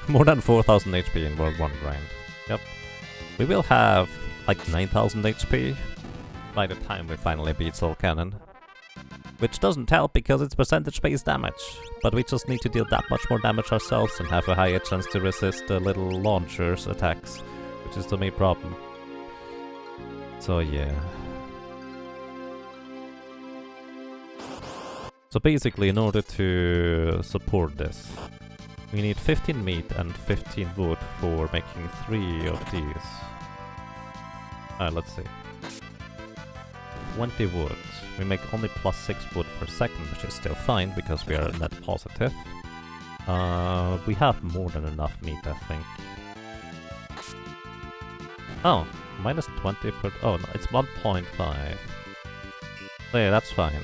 More than 4000 HP in World 1 grind. Yep. We will have like 9000 HP by the time we finally beat Soul Cannon. Which doesn't help because it's percentage-based damage. But we just need to deal that much more damage ourselves and have a higher chance to resist the little launcher's attacks. Which is the main problem. So yeah. So basically, in order to support this, we need 15 meat and 15 wood for making 3 of these. Let's see. 20 wood. We make only +6 wood per second, which is still fine because we are net positive. We have more than enough meat, I think. Oh, -20 per... oh, no, it's 1.5. Yeah, that's fine.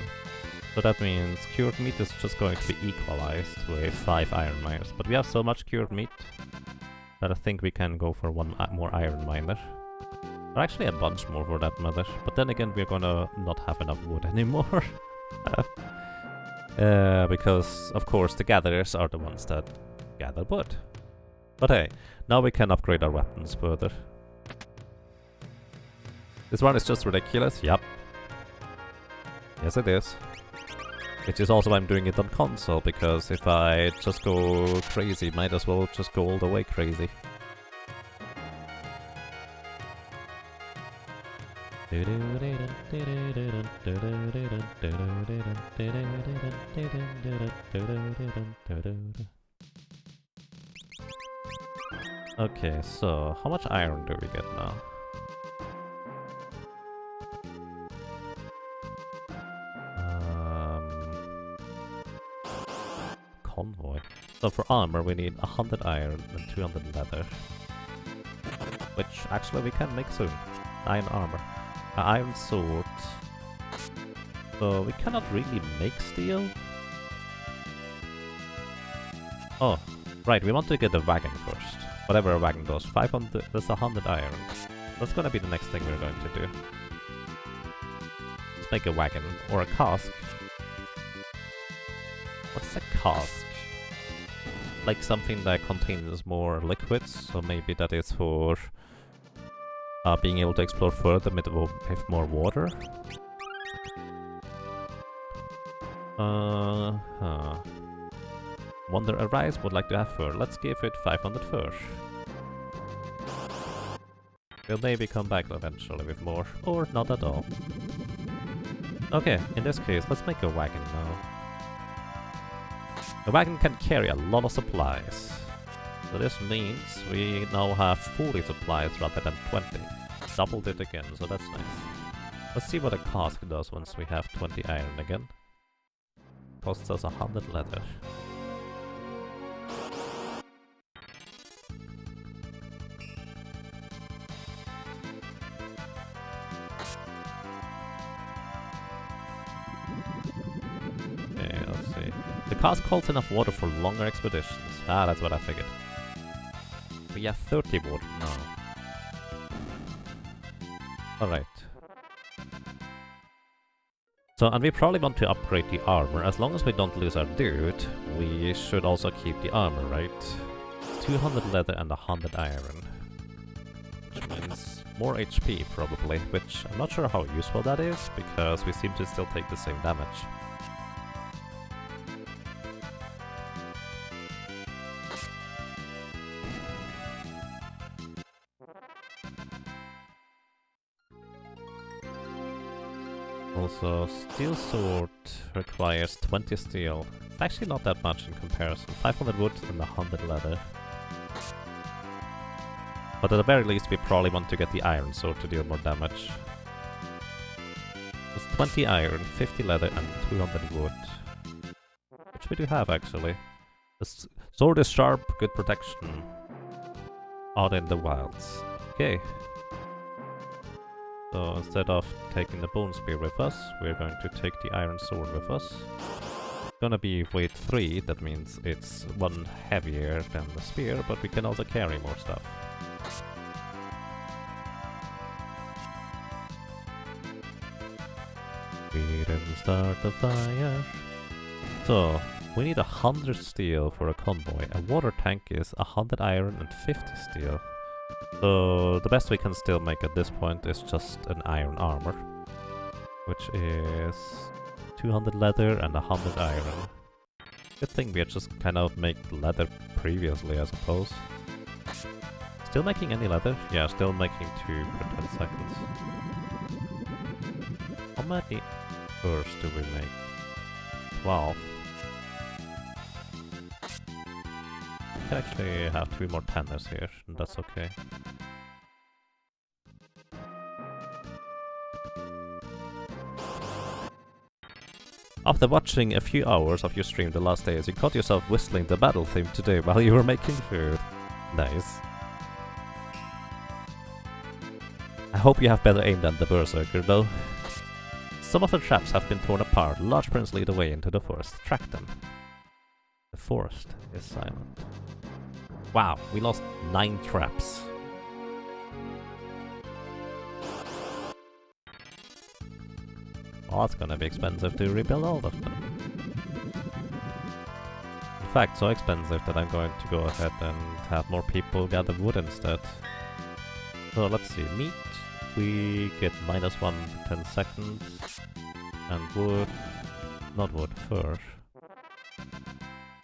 So that means cured meat is just going to be equalized with 5 iron miners. But we have so much cured meat that I think we can go for 1 more iron miner. Or actually a bunch more for that matter. But then again, we're gonna not have enough wood anymore. Because, of course, the gatherers are the ones that gather wood. But hey, now we can upgrade our weapons further. This one is just ridiculous, yep. Yes it is. Which is also why I'm doing it on console, because if I just go crazy, might as well just go all the way crazy. Okay, so how much iron do we get now? Convoy. So for armor we need 100 iron and 200 leather. Which actually we can make soon. Iron armor. Iron sword. So we cannot really make steel. Oh, right, we want to get a wagon first. Whatever a wagon does. 500, that's 100 iron. That's gonna be the next thing we're going to do. Let's make a wagon, or a cask. What's a cask? Like something that contains more liquids, so maybe that is for being able to explore further with more water. Wonder Arise would like to have fur. Let's give it 500 fur. We'll maybe come back eventually with more, or not at all. Okay, in this case, let's make a wagon now. The wagon can carry a lot of supplies. So this means we now have 40 supplies rather than 20. Doubled it again, so that's nice. Let's see what a cask does once we have 20 iron again. Costs us 100 leather. Okay, let's see. The cask holds enough water for longer expeditions. Ah, that's what I figured. We have 30 water now. Alright. So, and we probably want to upgrade the armor. As long as we don't lose our dude, we should also keep the armor, right? 200 leather and 100 iron. Which means more HP, probably. Which, I'm not sure how useful that is, because we seem to still take the same damage. Also, steel sword requires 20 steel. It's actually not that much in comparison. 500 wood and 100 leather. But at the very least, we probably want to get the iron sword to deal more damage. It's 20 iron, 50 leather, and 200 wood. Which we do have, actually. The sword is sharp, good protection. Out in the wilds. Okay. So instead of taking the bone spear with us, we're going to take the iron sword with us. It's gonna be weight 3, that means it's 1 heavier than the spear, but we can also carry more stuff. We didn't start the fire. So, we need 100 steel for a convoy. A water tank is 100 iron and 50 steel. So the best we can still make at this point is just an iron armor, which is 200 leather and 100 iron. Good thing we had just kind of made leather previously, I suppose. Still making any leather? Yeah, still making 2 per 10 seconds. How many furs do we make? 12. I can actually have 2 more tanners here, and that's okay. After watching a few hours of your stream the last days, you caught yourself whistling the battle theme today while you were making food. Nice. I hope you have better aim than the Berserker, though. Some of the traps have been torn apart. Large prints lead away into the forest. Track them. The forest is silent. Wow, we lost 9 traps. Oh, it's gonna be expensive to rebuild all of them. In fact, so expensive that I'm going to go ahead and have more people gather wood instead. So let's see, meat, we get -1 for 10 seconds. And wood, not wood, fur.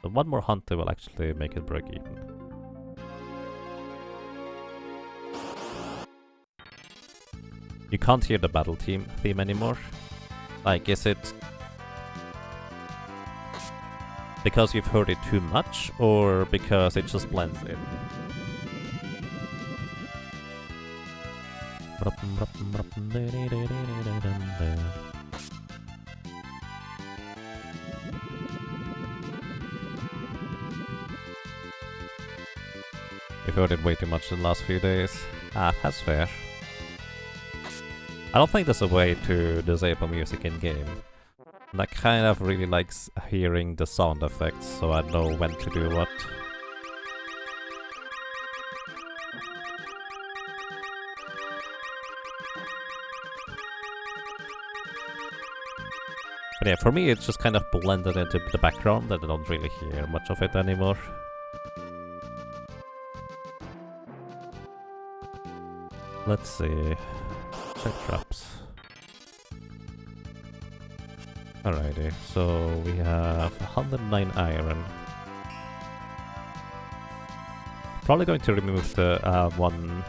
So 1 more hunter will actually make it break even. You can't hear the battle theme anymore. Like, is it because you've heard it too much, or because it just blends in? You've heard it way too much in the last few days. Ah, that's fair. I don't think there's a way to disable music in-game. And I kind of really likes hearing the sound effects, so I know when to do what. But yeah, for me it's just kind of blended into the background and I don't really hear much of it anymore. Let's see. Check traps. Alrighty, so we have 109 iron. Probably going to remove the one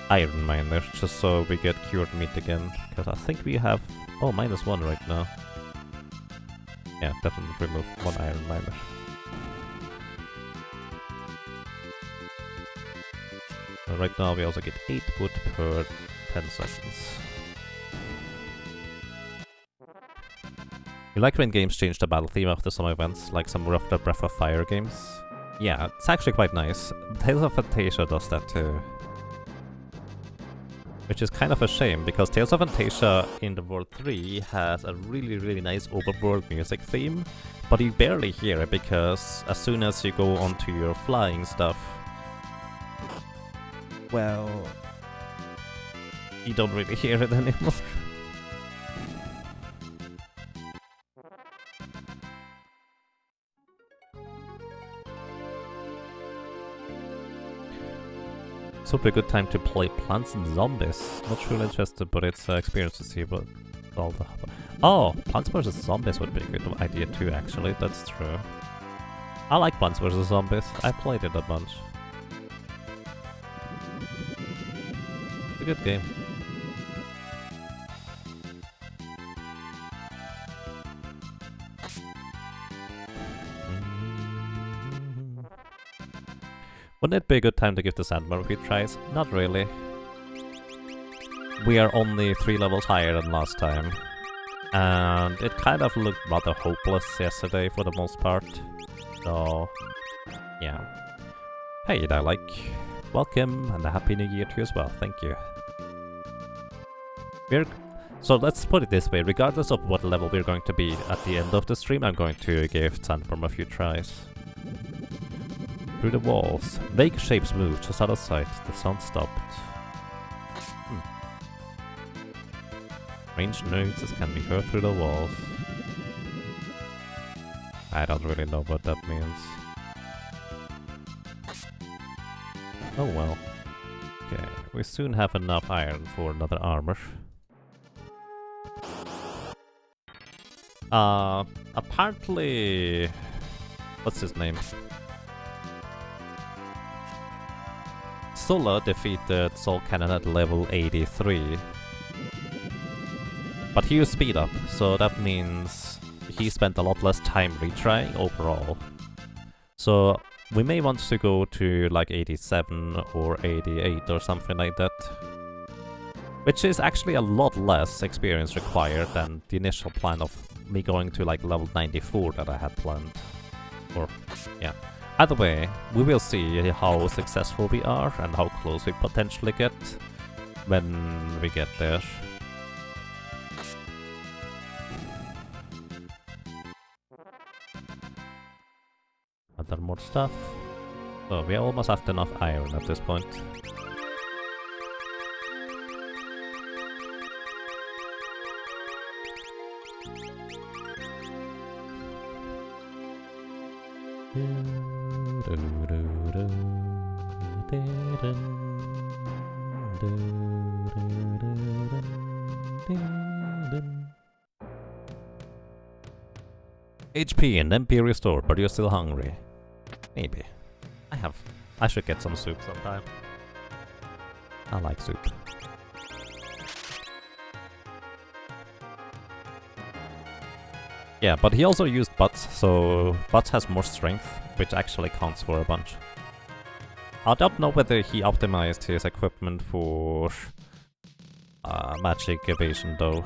iron miner just so we get cured meat again. Because I think we have -1 right now. Yeah, definitely remove one iron miner. Right now we also get 8 wood per 10 seconds. You like when games change the battle theme after some events, like some rough Breath of Fire games? Yeah, it's actually quite nice. Tales of Fantasia does that too. Which is kind of a shame, because Tales of Fantasia in the World 3 has a really nice overworld music theme, but you barely hear it because as soon as you go onto your flying stuff, well, you don't really hear it anymore. This would be a good time to play Plants and Zombies. Not really interested, but it's experience to see what all the... Oh! Plants vs Zombies would be a good idea too, actually. That's true. I like Plants vs Zombies. I played it a bunch. It's a good game. Wouldn't it be a good time to give the Sandbar a few tries? Not really. We are only 3 levels higher than last time. And it kind of looked rather hopeless yesterday for the most part. So, yeah. Hey, welcome and a happy new year to you as well, thank you. So let's put it this way, regardless of what level we're going to be at the end of the stream, I'm going to give Sandworm a few tries. Through the walls. Vague shapes moved just out of sight. The sound stopped. Strange noises can be heard through the walls. I don't really know what that means. Oh well. Okay, we soon have enough iron for another armor. Apparently... What's his name? Sulla defeated Soul Cannon at level 83. But he used speed up, so that means he spent a lot less time retrying overall. So we may want to go to like 87 or 88 or something like that. Which is actually a lot less experience required than the initial plan of me going to like level 94 that I had planned. Or, yeah. Either way, we will see how successful we are and how close we potentially get when we get there. Other more stuff. So we almost have enough iron at this point. HP and MP restored, but you're still hungry. Maybe. I should get some soup sometime. I like soup. Yeah, but he also used Butts, so Butts has more strength, which actually counts for a bunch. I don't know whether he optimized his equipment for magic evasion though,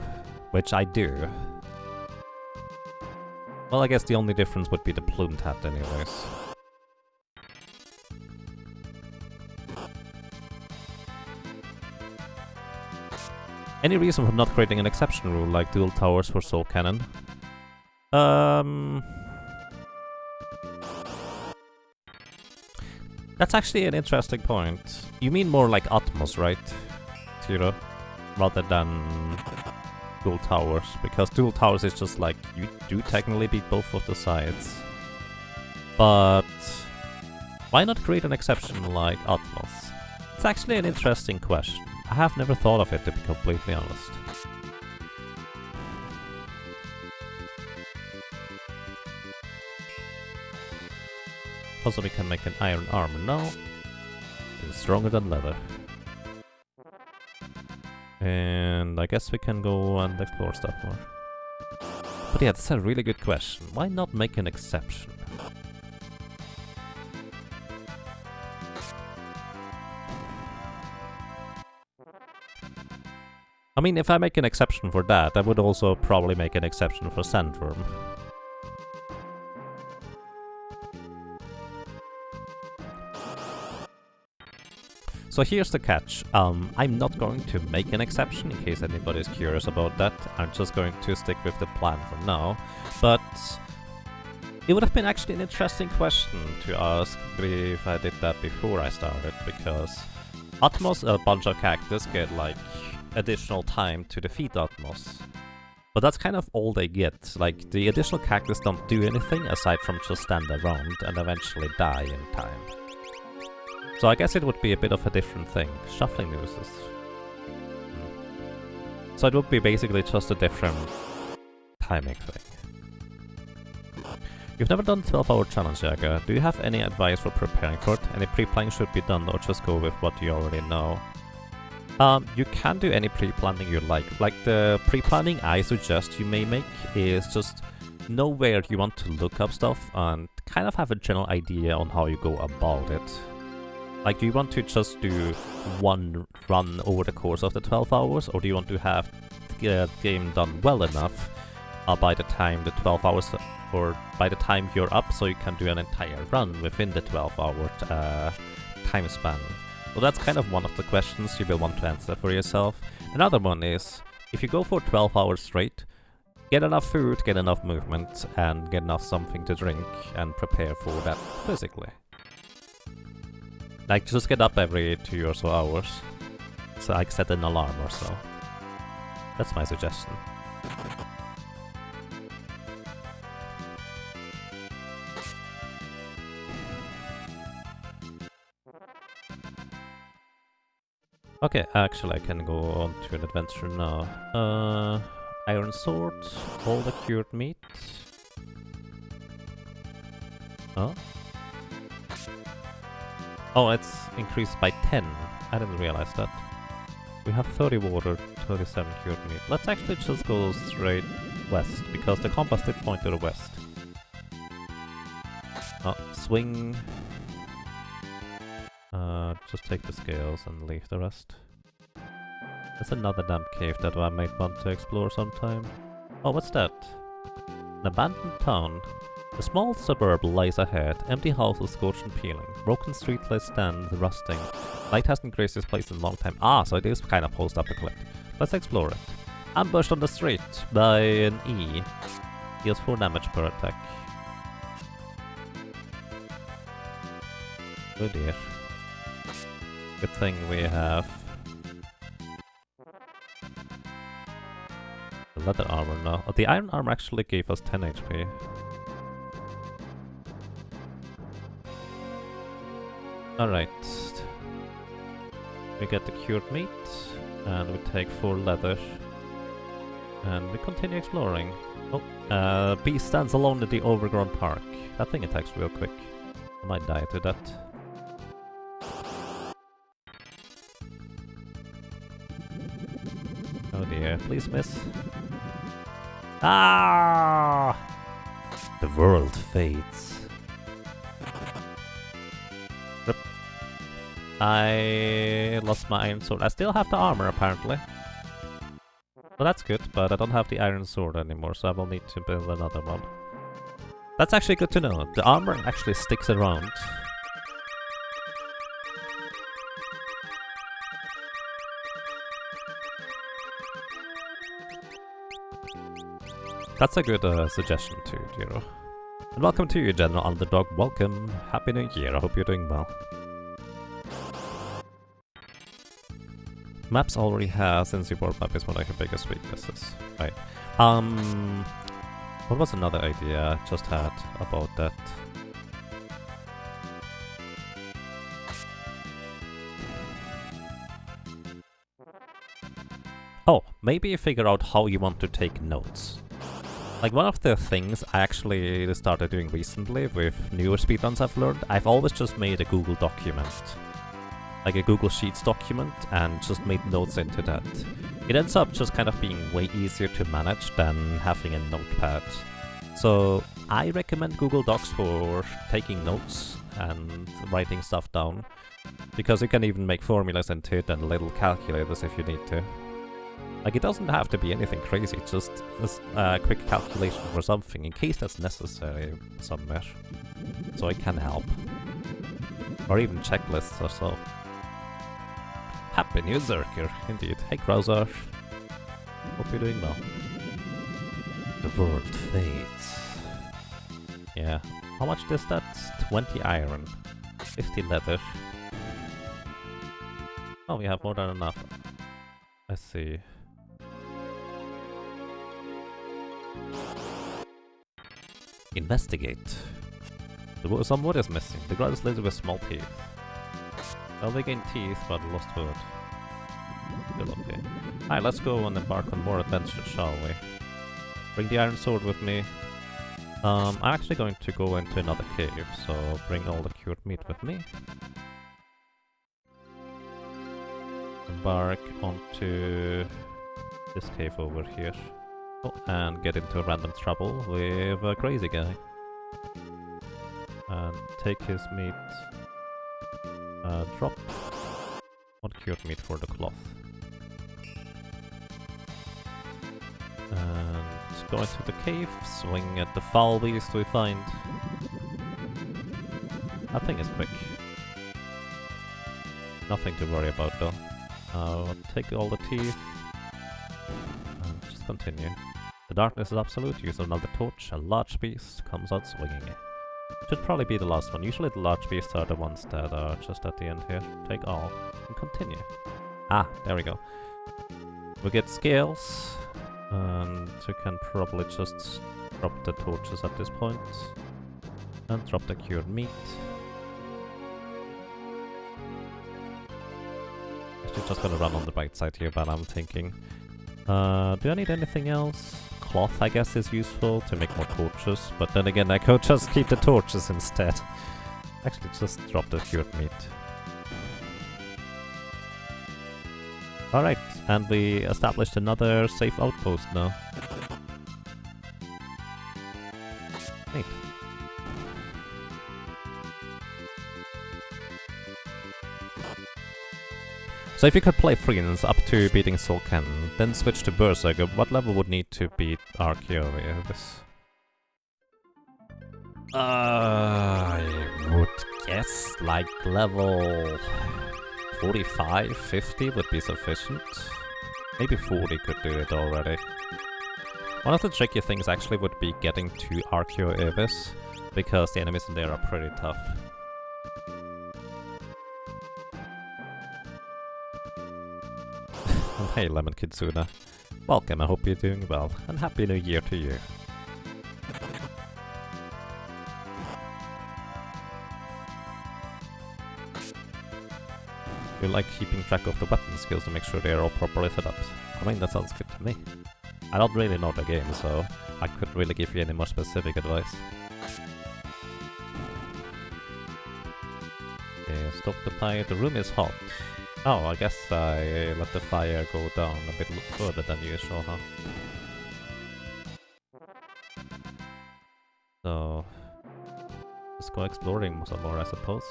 which I do. Well, I guess the only difference would be the plumed hat anyways. Any reason for not creating an exception rule like dual towers for Soul Cannon? That's actually an interesting point. You mean more like Atmos, right, Tiro? Rather than dual towers, because dual towers is just like, you do technically beat both of the sides. But why not create an exception like Atmos? That's actually an interesting question. I have never thought of it, to be completely honest. Also, we can make an iron armor now. It's stronger than leather. And I guess we can go and explore stuff more. But yeah, that's a really good question. Why not make an exception? I mean, if I make an exception for that, I would also probably make an exception for Sandworm. So here's the catch. I'm not going to make an exception, in case anybody's curious about that. I'm just going to stick with the plan for now. But it would have been actually an interesting question to ask if I did that before I started, because Atmos, a bunch of cactus, get like additional time to defeat Atmos. But that's kind of all they get. Like, the additional cactus don't do anything aside from just stand around and eventually die in time. So I guess it would be a bit of a different thing. Shuffling nooses. So it would be basically just a different timing thing. You've never done 12-hour challenge, Jaga. Do you have any advice for preparing for it? Any pre-planning should be done, or just go with what you already know? You can do any pre-planning you like. Like, the pre-planning I suggest you may make is just know where you want to look up stuff and kind of have a general idea on how you go about it. Like, do you want to just do one run over the course of the 12 hours, or do you want to have the game done well enough by the time the 12 hours, or by the time you're up, so you can do an entire run within the 12-hour time span? Well, that's kind of one of the questions you will want to answer for yourself. Another one is, if you go for 12 hours straight, get enough food, get enough movement, and get enough something to drink, and prepare for that physically. Like, just get up every 2 or so hours. So I set an alarm or so. That's my suggestion. Okay, actually I can go on to an adventure now. Iron sword, all the cured meat. Oh? Oh, it's increased by 10. I didn't realize that. We have 30 water, 37 cured meat. Let's actually just go straight west, because the compass did point to the west. Oh, swing. Just take the scales and leave the rest. There's another damp cave that I might want to explore sometime. Oh, what's that? An abandoned town. A small suburb lies ahead, empty houses scorched and peeling. Broken streetlights stand rusting. Light hasn't graced this place in a long time. Ah, so it is kind of post-apocalyptic. Let's explore it. Ambushed on the street by an E. Deals 4 damage per attack. Oh dear. Good thing we have the leather armor now. Oh, the iron armor actually gave us 10 HP. Alright. We get the cured meat, and we take 4 leather. And we continue exploring. Oh, beast stands alone in the overgrown park. That thing attacks real quick. I might die to that. Oh dear, please miss. Ah! The world fades. Rip. I lost my iron sword. I still have the armor, apparently. Well, that's good, but I don't have the iron sword anymore, so I will need to build another one. That's actually good to know. The armor actually sticks around. That's a good suggestion too, Jiro. And welcome to you, General Underdog. Welcome. Happy New Year. I hope you're doing well. Maps already has Since World Map is one of your biggest weaknesses. Right. What was another idea I just had about that? Oh, maybe you figure out how you want to take notes. Like, one of the things I actually started doing recently with newer speedruns I've learned, I've always just made a Google document. Like a Google Sheets document, and just made notes into that. It ends up just kind of being way easier to manage than having a notepad. So I recommend Google Docs for taking notes and writing stuff down, because you can even make formulas into it and little calculators if you need to. Like, it doesn't have to be anything crazy, just a quick calculation for something, in case that's necessary somewhere. So it can help. Or even checklists or so. Happy New Zerker, indeed. Hey Krauser. Hope you're doing well. The world fades. Yeah. How much is that? 20 iron. 50 leather. Oh, we have more than enough. Let's see. Investigate. Some wood is missing. The ground is littered with small teeth. Well, they gained teeth, but lost wood. Still okay. Alright, let's go and embark on more adventures, shall we? Bring the iron sword with me. I'm actually going to go into another cave, so bring all the cured meat with me. Embark onto this cave over here. Oh, and get into random trouble with a crazy guy. And take his meat. Drop one cured meat for the cloth. And go into the cave, swing at the foul beast we find. That thing is quick. Nothing to worry about though. Take all the teeth. And just continue. The darkness is absolute, use another torch, a large beast comes out swinging it. Should probably be the last one. Usually the large beasts are the ones that are just at the end here. Take all and continue. Ah, there we go. We get scales, and you can probably just drop the torches at this point. And drop the cured meat. Actually just gonna run on the right side here, but I'm thinking... do I need anything else? Cloth, I guess, is useful to make more torches, but then again I could just keep the torches instead. Actually, just drop the cured meat. Alright, and we established another safe outpost now. Neat. So if you could play Friends up to beating Soul Cannon, then switch to Berserker, what level would need to beat Archaeovis? I would guess like level 45, 50 would be sufficient. Maybe 40 could do it already. One of the tricky things actually would be getting to Archaeovis, because the enemies in there are pretty tough. And hey Lemon Kitsuna, welcome, I hope you're doing well, and Happy New Year to you. You like keeping track of the weapon skills to make sure they are all properly set up. I mean, that sounds good to me. I don't really know the game, so I couldn't really give you any more specific advice. Okay, stop the fire, the room is hot. Oh, I guess I let the fire go down a bit further than usual, huh? So... let's go exploring some more, I suppose.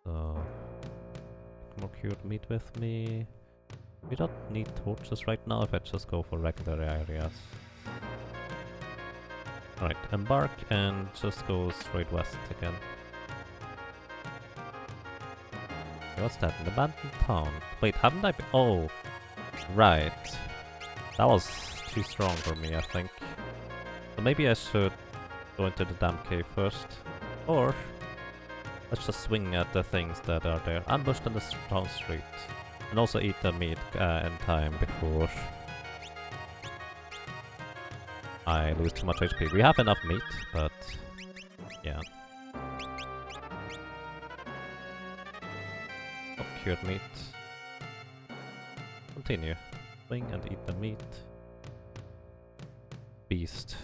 So... more cured meat with me. We don't need torches right now if I just go for regular areas. Alright, embark and just go straight west again. What's that? An abandoned town. Wait, haven't I been— oh! Right. That was too strong for me, I think. So maybe I should go into the damn cave first. Or... let's just swing at the things that are there. Ambushed on the town street. And also eat the meat in time before I lose too much HP. We have enough meat, but... yeah. Cured meat. continue. Swing and eat the meat. Beast.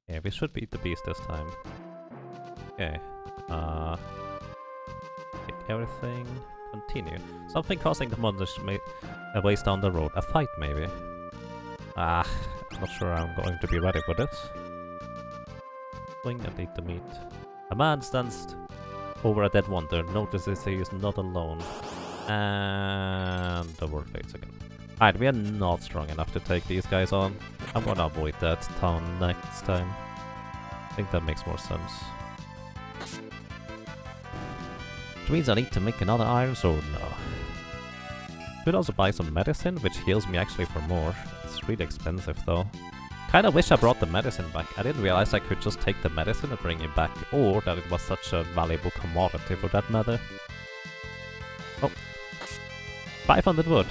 Yeah, we should beat the beast this time. Okay. Take everything. Continue. Something causing the monsters a ways down the road. A fight, maybe. I'm not sure I'm going to be ready for this. Swing and eat the meat. A man stands over a dead wonder, notices he is not alone. And the world fades again. Alright, we are not strong enough to take these guys on. I'm gonna avoid that town next time. I think that makes more sense. Which means I need to make another iron sword now. Could also buy some medicine, which heals me actually for more. It's really expensive though. Kinda wish I brought the medicine back. I didn't realize I could just take the medicine and bring it back, or that it was such a valuable commodity for that matter. Oh. 500 wood.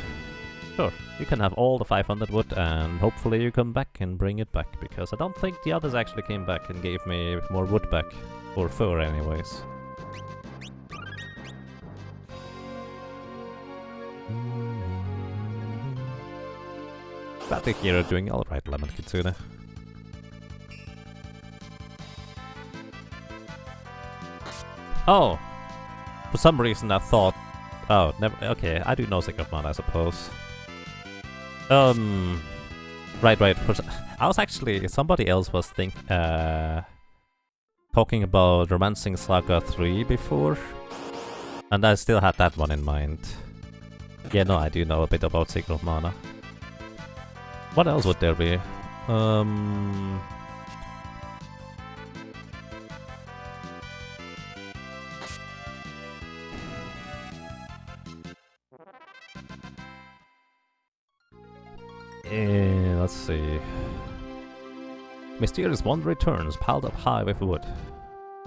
Sure, you can have all the 500 wood and hopefully you come back and bring it back, because I don't think the others actually came back and gave me more wood back. Or fur anyways. Glad to hear you're doing alright, Lemon Kitsune. Oh! For some reason I thought... Oh, never... Okay, I do know Secret Mana, I suppose. Right. I was actually... Somebody else was talking about Romancing Saga 3 before. And I still had that one in mind. Yeah, no, I do know a bit about Secret Mana. What else would there be? Let's see. Mysterious Wand returns, piled up high with wood.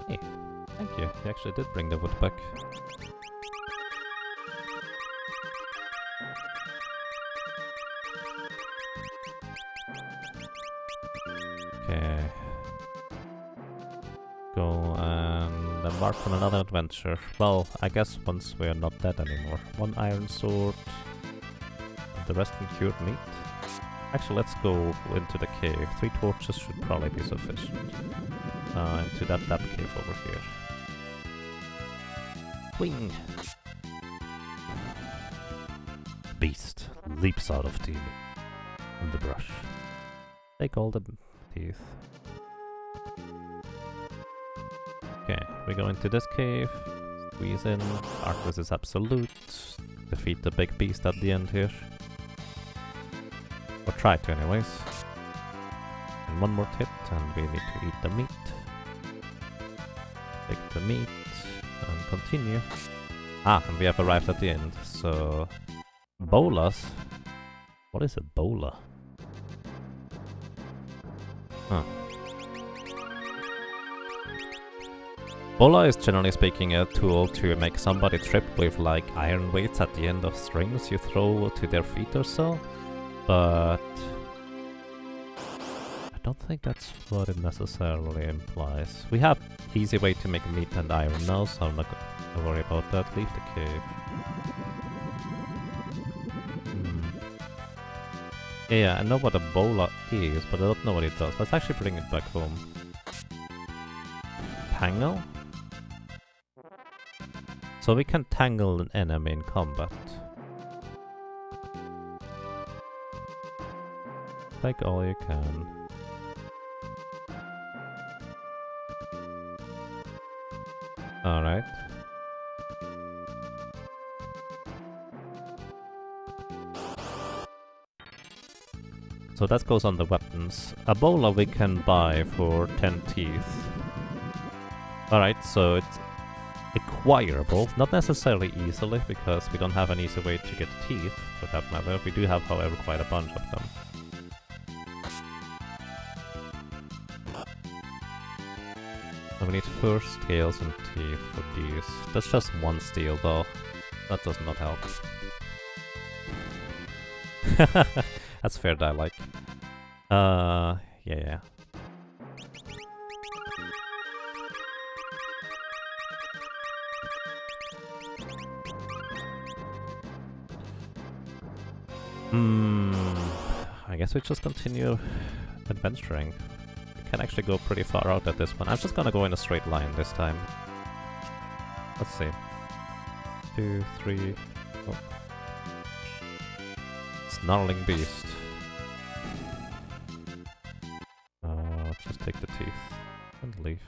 Hey, thank you. You actually did bring the wood back. Okay. Go and embark on another adventure. Well, I guess once we're not dead anymore. 1 iron sword. And the rest in cured meat. Actually, let's go into the cave. 3 torches should probably be sufficient. Into that cave over here. Swing! Beast leaps out of the brush. Take all the teeth. Okay, we go into this cave. Squeeze in. Darkness is absolute. Defeat the big beast at the end here. Or try to anyways. And 1 more hit and we need to eat the meat. Take the meat and continue. And we have arrived at the end, so... Bolas? What is a bola? Huh. Bola is generally speaking a tool to make somebody trip with like iron weights at the end of strings you throw to their feet or so. But I don't think that's what it necessarily implies. We have easy way to make meat and iron now, so I'm not gonna worry about that. Leave the cave. Yeah, I know what a bola is, but I don't know what it does. Let's actually bring it back home. Tangle? So we can tangle an enemy in combat. Take all you can. Alright. So that goes on the weapons. A bola we can buy for 10 teeth. Alright, so it's acquirable. Not necessarily easily, because we don't have an easy way to get teeth, for that matter. We do have, however, quite a bunch of them. And we need fur, scales, and teeth for these. That's just 1 steel, though. That does not help. That's fair dialogue. Yeah. I guess we just continue adventuring. We can actually go pretty far out at this one. I'm just gonna go in a straight line this time. Let's see. 2, 3... Oh. Snarling beast. Just take the teeth and leave.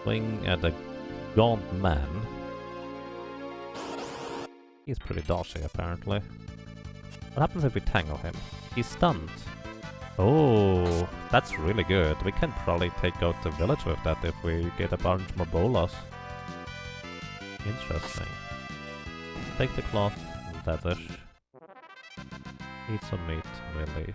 Swing at the gaunt man. He's pretty dodgy, apparently. What happens if we tangle him? He's stunned. Oh, that's really good. We can probably take out the village with that if we get a bunch more bolas. Interesting. Take the cloth and feathers. Eat some meat, really.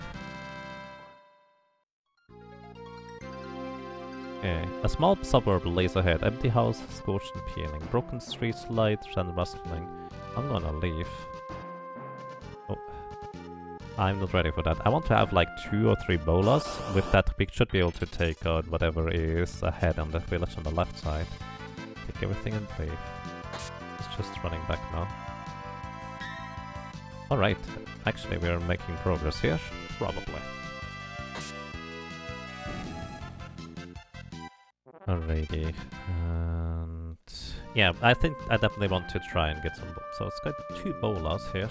Okay, a small suburb lays ahead. Empty house, scorched and peeling. Broken streets, lights and rustling. I'm gonna leave. Oh. I'm not ready for that. I want to have like 2 or 3 bolas. With that, we should be able to take out whatever is ahead on the village on the left side. Take everything and leave. It's just running back now. Alright, actually we are making progress here. Probably. Alrighty. And yeah, I think I definitely want to try and get some. So it's got 2 bolas here.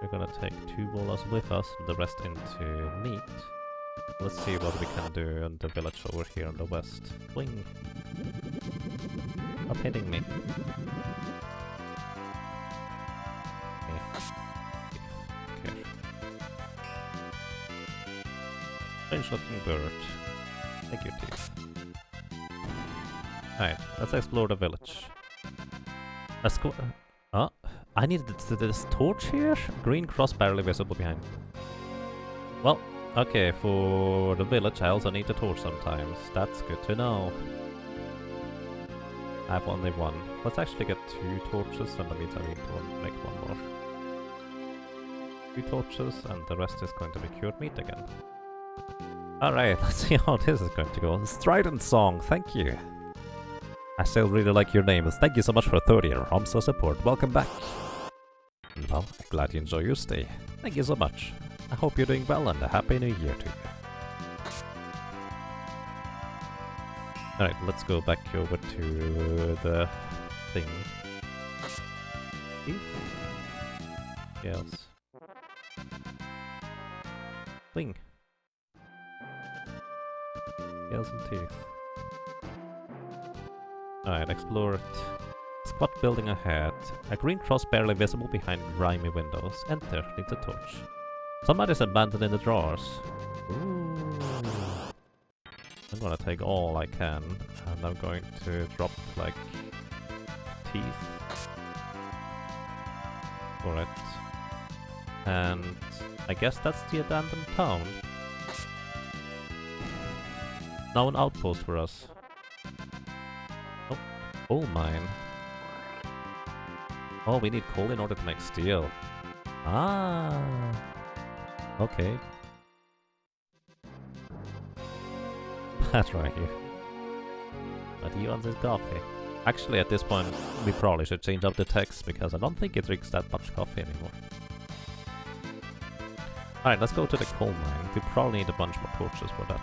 We're gonna take 2 bolas with us, and the rest into meat. Let's see what we can do in the village over here on the west. Wing! Stop hitting me. Okay. Strange looking bird. Take your teeth. Alright, let's explore the village. I need this torch here? Green cross barely visible behind. Well, okay, for the village I also need a torch sometimes. That's good to know. I have only 1. Let's actually get 2 torches, and that means I need to make 1 more. 2 torches, and the rest is going to be cured meat again. Alright, let's see how this is going to go. Strident Song, thank you! I still really like your name. Thank you so much for 30 Ramsa support. Welcome back. Well, I'm glad you enjoy your stay. Thank you so much. I hope you're doing well and a happy new year to you. Alright, let's go back over to the thing. Teeth? Yes. Thing. Scales and teeth. Alright, explore it. Squat building ahead. A green cross barely visible behind grimy windows. Enter, needs a torch. Somebody's abandoned in the drawers. Ooh. I'm gonna take all I can, and I'm going to drop, like, teeth for it. And I guess that's the abandoned town. Now an outpost for us. Oh, coal mine. Oh, we need coal in order to make steel. Ah, okay. That's right here. But he wants his coffee. Actually, at this point, we probably should change up the text, because I don't think it drinks that much coffee anymore. Alright, let's go to the coal mine. We probably need a bunch more torches for that.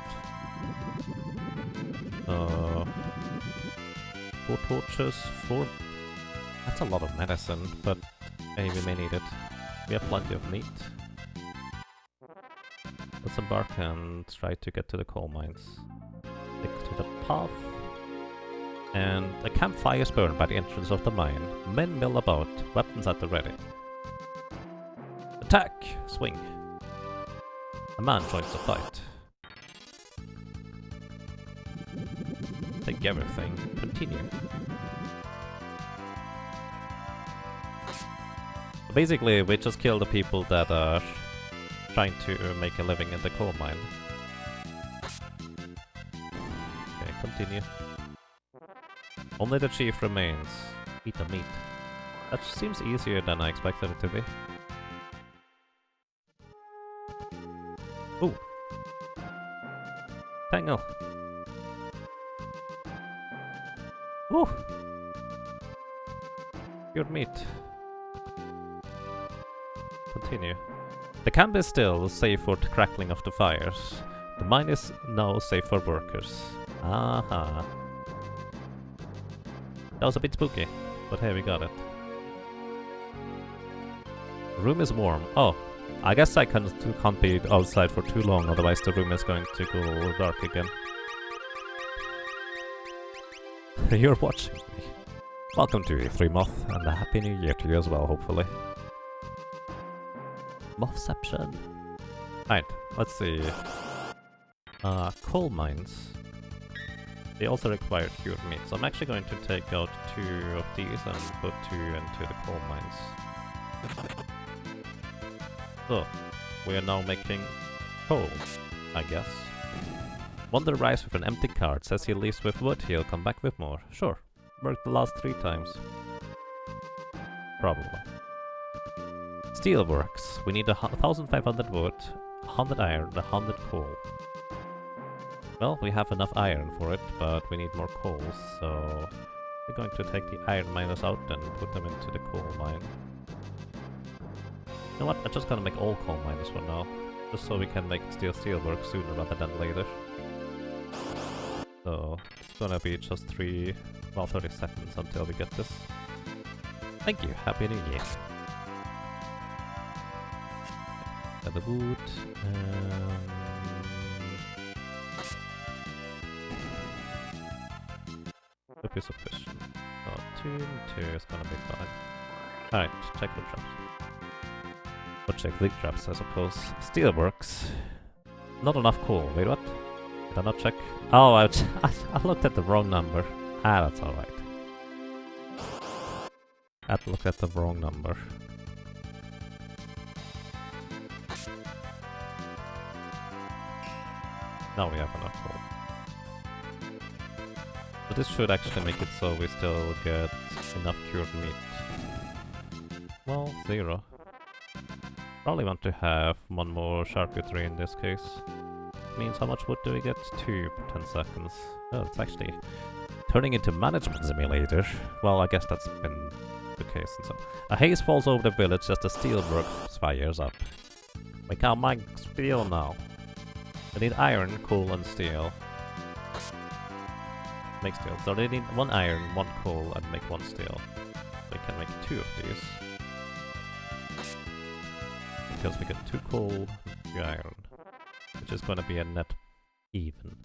4 torches, 4... That's a lot of medicine, but hey, we may need it. We have plenty of meat. Let's embark and try to get to the coal mines. Stick to the path. And a campfire is burned by the entrance of the mine. Men mill about, weapons at the ready. Attack! Swing. A man joins the fight. Take everything. Continue. Basically, we just kill the people that are trying to make a living in the coal mine. Okay, continue. Only the chief remains. Eat the meat. That seems easier than I expected it to be. Ooh. Tangle. Woo! Cured meat. Continue. The camp is still safe for the crackling of the fires. The mine is now safe for workers. Aha. That was a bit spooky, but hey, we got it. The room is warm. Oh, I guess I can't be outside for too long, otherwise the room is going to go dark again. You're watching me. Welcome to E3 Moth, and a Happy New Year to you as well, hopefully. Mothception. Right, let's see. Coal mines. They also require cured meat, so I'm actually going to take out 2 of these and put 2 into the coal mines. So, we are now making coal, I guess. Wonder arrives with an empty cart, says he leaves with wood, he'll come back with more. Sure, worked the last 3 times. Probably. Steelworks. We need 1,500 wood, 100 iron, 100 coal. Well, we have enough iron for it, but we need more coal, so we're going to take the iron miners out and put them into the coal mine. You know what? I'm just gonna make all coal miners for now, just so we can make steelwork sooner rather than later. So it's gonna be just 30 seconds until we get this. Thank you. Happy New Year. Got the wood. Would be sufficient. So 2 is gonna be fine. Alright, check the traps. Or check the traps, I suppose. Steelworks. Not enough coal. Wait, what? Did I not check? Oh, I looked at the wrong number. Ah, that's alright. I looked at the wrong number. Now we have enough coal. But this should actually make it so we still get enough cured meat. Well, 0. Probably want to have 1 more charcuterie in this case. Means how much wood do we get? 2 per 10 seconds. Oh, it's actually turning into management simulator. Well, I guess that's been the case and so. A haze falls over the village as the steelworks fires up. We can't mine steel now. We need iron, coal and steel. Make steel. So they need 1 iron, 1 coal and make 1 steel. We can make 2 of these. Because we get 2 coal, 2 iron. Which is going to be a net even.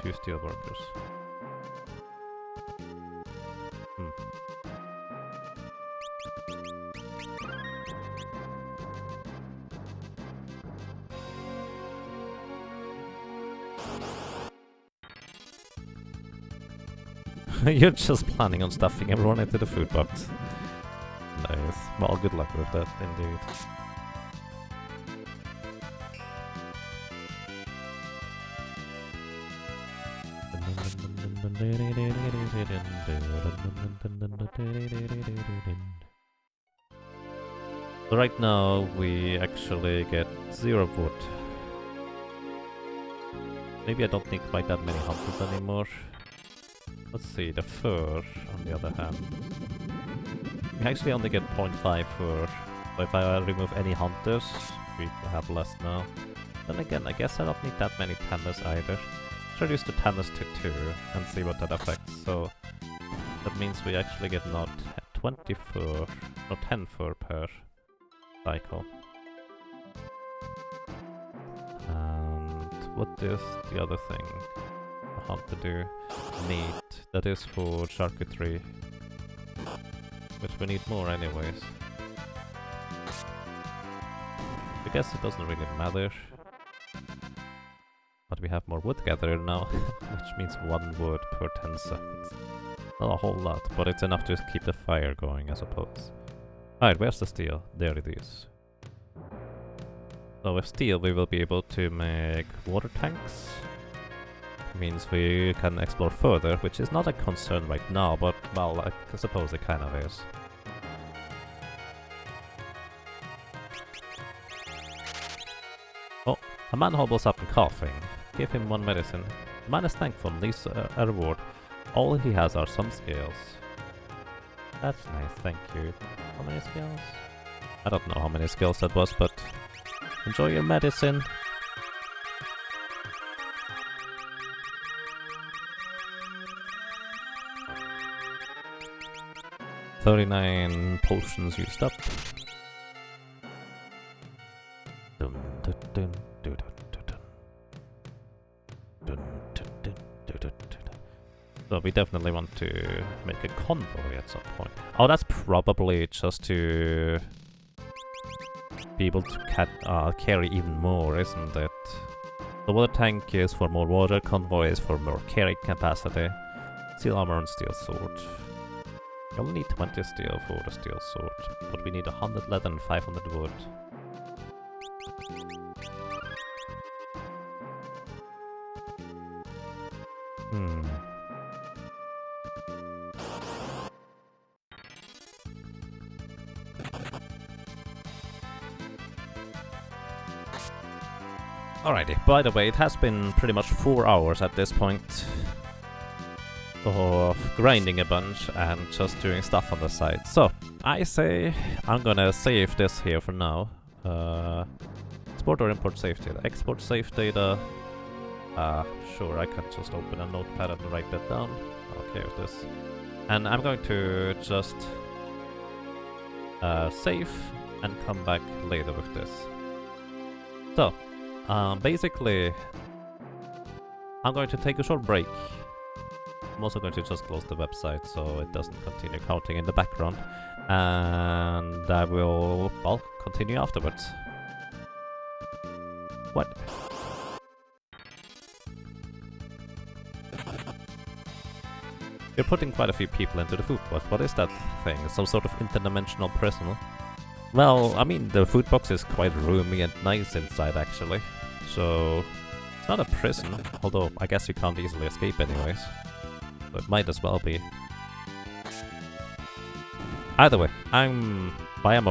2 steel workers. You're just planning on stuffing everyone into the food box. Nice. Well, good luck with that, indeed. So right now we actually get 0 wood. Maybe I don't need quite that many hunters anymore. Let's see, the fur on the other hand. We actually only get 0.5 fur. So if I remove any hunters, we have less now. Then again, I guess I don't need that many tanners either. Reduce the tanners to 2 and see what that affects. So that means we actually get not 20 fur, no 10 fur per cycle. And what is the other thing I have to do? Meat. That is for charcuterie. Which we need more anyways. I guess it doesn't really matter. But we have more wood gathered now, which means 1 wood per 10 seconds. Not a whole lot, but it's enough to keep the fire going, I suppose. Alright, where's the steel? There it is. So with steel we will be able to make water tanks. Means we can explore further, which is not a concern right now, but well, I suppose it kind of is. Oh, a man hobbles up and coughing. Give him 1 medicine. Man is thankful. Leaves a reward. All he has are some skills. That's nice, thank you. How many skills? I don't know how many skills that was, but enjoy your medicine. $39 potions used up. Dun, dun, dun, dun, dun, dun, dun, dun, dun, dun, dun, dun. So we definitely want to make a convoy at some point. Oh, that's probably just to be able to carry even more, isn't it? The water tank is for more water, convoy is for more carrying capacity. Steel armor and steel sword. We only need 20 steel for the steel sword, but we need 100 leather and 500 wood. Alrighty, by the way, it has been pretty much 4 hours at this point of grinding a bunch and just doing stuff on the side. So, I say I'm gonna save this here for now. Export or import save data. Export save data. Sure, I can just open a notepad and write that down. Okay with this. And I'm going to just save and come back later with this. So, basically, I'm going to take a short break. I'm also going to just close the website so it doesn't continue counting in the background. And I will, well, continue afterwards. What? You're putting quite a few people into the food box. What is that thing? Some sort of interdimensional prison? Well, I mean, the food box is quite roomy and nice inside, actually. So, it's not a prison, although I guess you can't easily escape anyways. So it might as well be. Either way, I am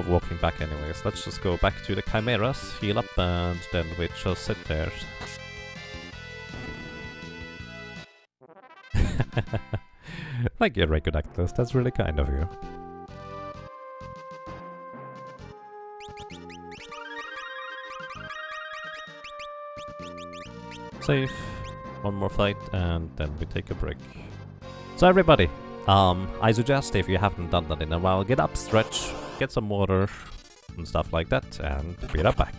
walking back anyways. Let's just go back to the chimeras, heal up, and then we just sit there. Thank you, Recodactylus. That's really kind of you. Save, one more fight, and then we take a break. So everybody, I suggest if you haven't done that in a while, get up, stretch, get some water, and stuff like that, and be right back.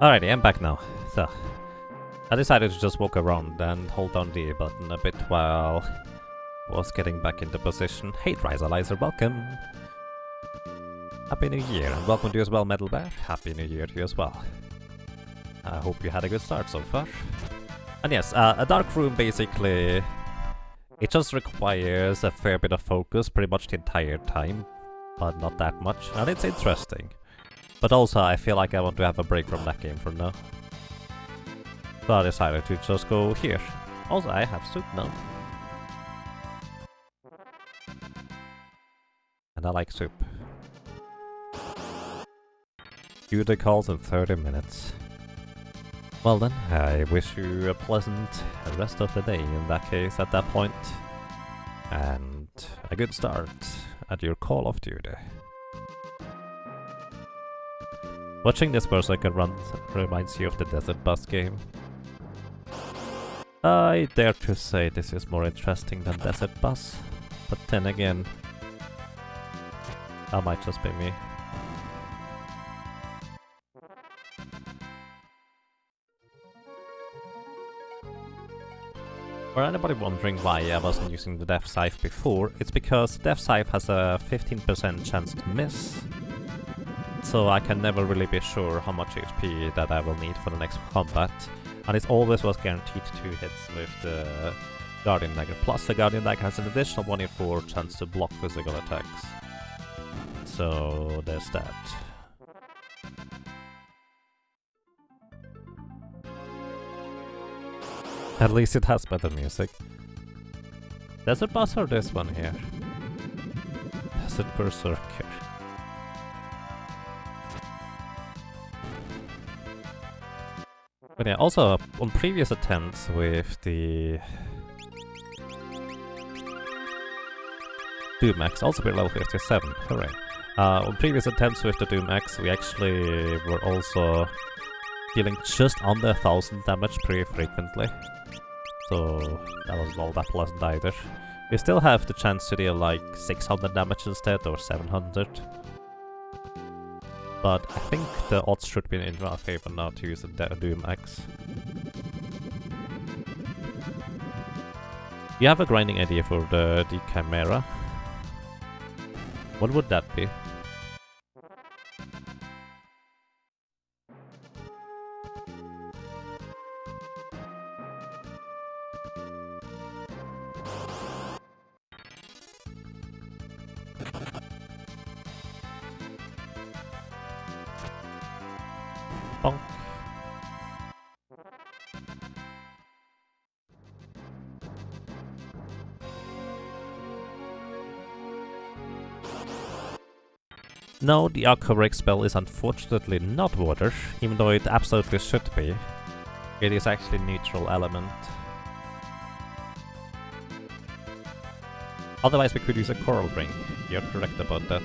Alrighty, I'm back now. So, I decided to just walk around and hold down the A button a bit while I was getting back into position. Hey, Dryzalizer, welcome! Happy New Year, and welcome to you as well, Metal Bear. Happy New Year to you as well. I hope you had a good start so far. And yes, a dark room basically, it just requires a fair bit of focus pretty much the entire time, but not that much, and it's interesting. But also, I feel like I want to have a break from that game for now. So I decided to just go here. Also, I have soup now. And I like soup. Do the calls in 30 minutes. Well then, I wish you a pleasant rest of the day in that case at that point. And a good start at your Call of Duty. Watching this Berserker run reminds you of the Desert Bus game. I dare to say this is more interesting than Desert Bus, but then again, that might just be me. For anybody wondering why I wasn't using the Death Scythe before, it's because Death Scythe has a 15% chance to miss. So I can never really be sure how much HP that I will need for the next combat. And it always was guaranteed 2 hits with the Guardian Dagger. Plus the Guardian Dagger has an additional 1 in 4 chance to block physical attacks. So there's that. At least it has better music. Desert Bus or this one here? Desert Berserker. But yeah, also on previous attempts with the Doom Axe, also be level 57, hooray. On previous attempts with the Doom Axe, we actually were also dealing just under 1000 damage pretty frequently. So that wasn't all that pleasant either. We still have the chance to deal like 600 damage instead, or 700. But I think the odds should be in our favor now to use the Doom Axe. You have a grinding idea for the Chimera? What would that be? Bonk. No, the Aqua spell is unfortunately not water, even though it absolutely should be. It is actually neutral element. Otherwise we could use a coral ring. You're correct about that.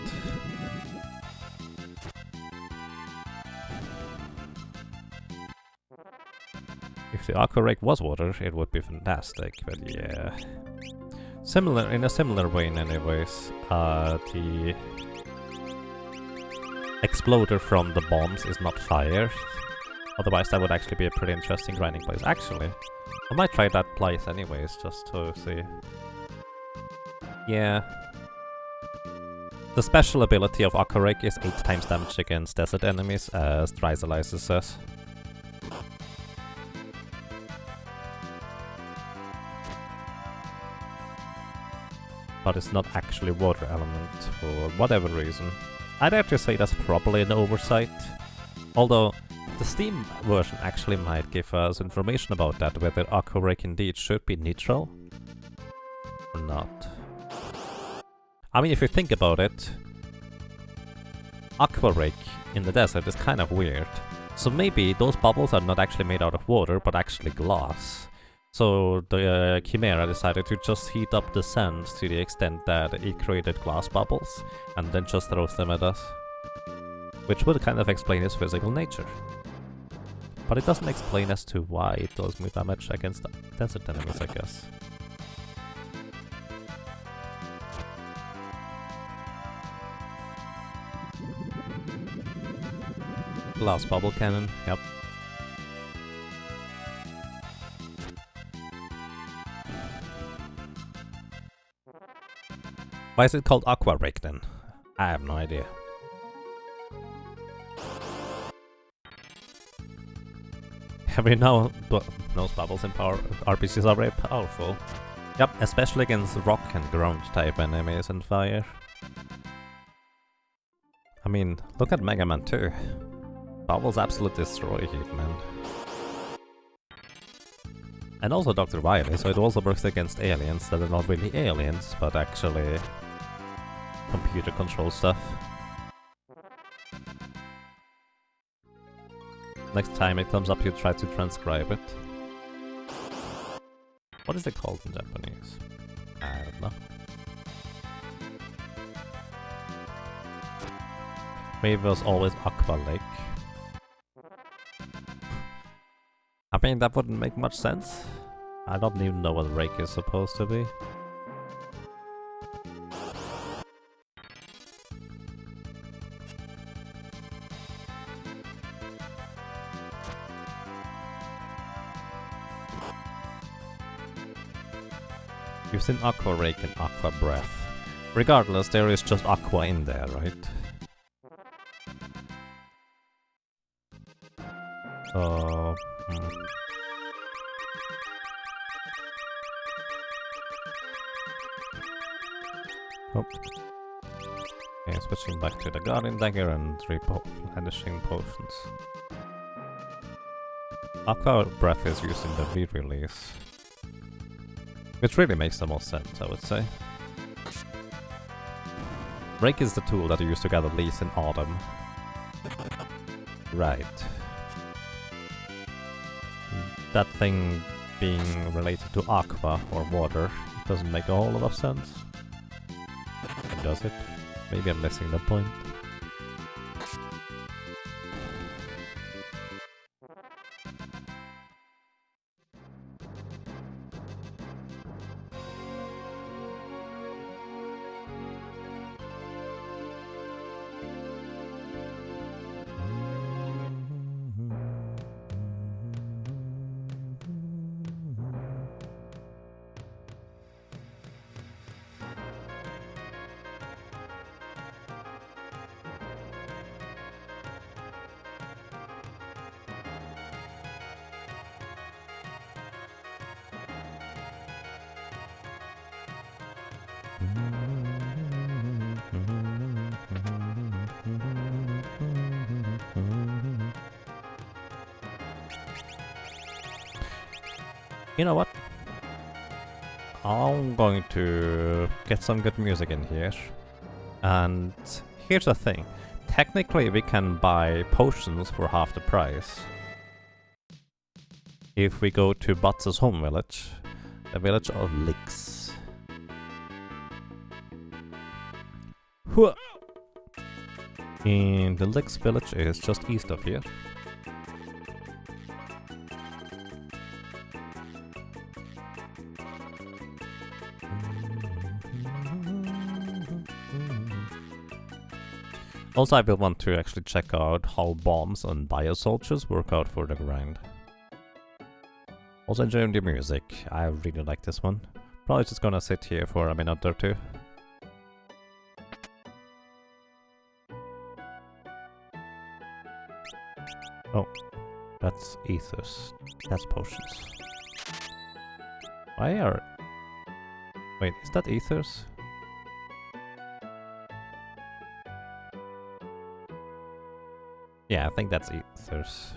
If the Aqua Rake was water, it would be fantastic, but yeah. In a similar vein anyways, the exploder from the bombs is not fire. Otherwise that would actually be a pretty interesting grinding place. Actually, I might try that place anyways, just to see. Yeah. The special ability of Aqua Rake is 8 times damage against desert enemies, as Dryzalizer says. But it's not actually water element for whatever reason. I'd have to say that's probably an oversight. Although the Steam version actually might give us information about that, whether Aqua Rake indeed should be neutral or not. I mean, if you think about it, Aqua Rake in the desert is kind of weird. So maybe those bubbles are not actually made out of water, but actually glass. So the Chimera decided to just heat up the sand to the extent that it created glass bubbles, and then just throws them at us. Which would kind of explain its physical nature. But it doesn't explain as to why it does more damage against desert enemies, I guess. Glass bubble cannon, yep. Why is it called Aqua Rake then? I have no idea. Every now those bubbles in power RPGs are very powerful. Yep, especially against rock and ground type enemies and fire. I mean, look at Mega Man 2. Bubbles absolutely destroy Hitman. And also Dr. Wily, so it also works against aliens that are not really aliens, but actually computer control stuff. Next time it comes up, you try to transcribe it. What is it called in Japanese? I don't know. Maybe it was always Aqua Lake. I mean, that wouldn't make much sense. I don't even know what Rake is supposed to be. You've seen Aqua Rake and Aqua Breath. Regardless, there is just Aqua in there, right? So... Oh. Okay, switching back to the Guardian Dagger and replenishing potions. Aqua Breath is used in the re-release. Which really makes the most sense, I would say. Rake is the tool that you use to gather leaves in autumn. Right. That thing being related to aqua, or water, doesn't make a whole lot of sense. Or does it? Maybe I'm missing the point. You know what? I'm going to get some good music in here. And here's the thing. Technically we can buy potions for half the price. If we go to Butts' home village. The village of Licks. And the Licks village is just east of here. Also, I will want to actually check out how bombs and bio soldiers work out for the grind. Also enjoying the music. I really like this one. Probably just gonna sit here for a minute or two. Oh, that's ethers. That's potions. Why are... Wait, is that ethers? Yeah, I think that's ethers.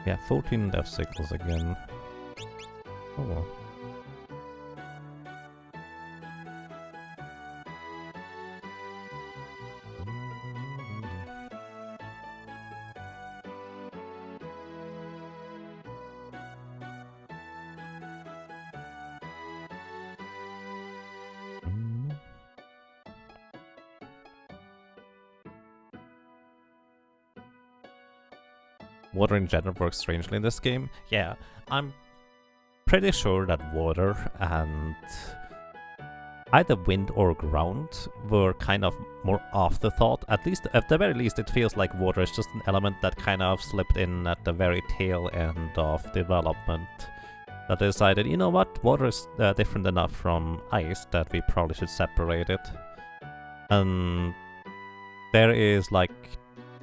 Yeah, 14 death signals again. Oh well. Water in general works strangely in this game. Yeah, I'm pretty sure that water and either wind or ground were kind of more afterthought. At least, at the very least, it feels like water is just an element that kind of slipped in at the very tail end of development. That decided, you know what, water is different enough from ice that we probably should separate it. And there is like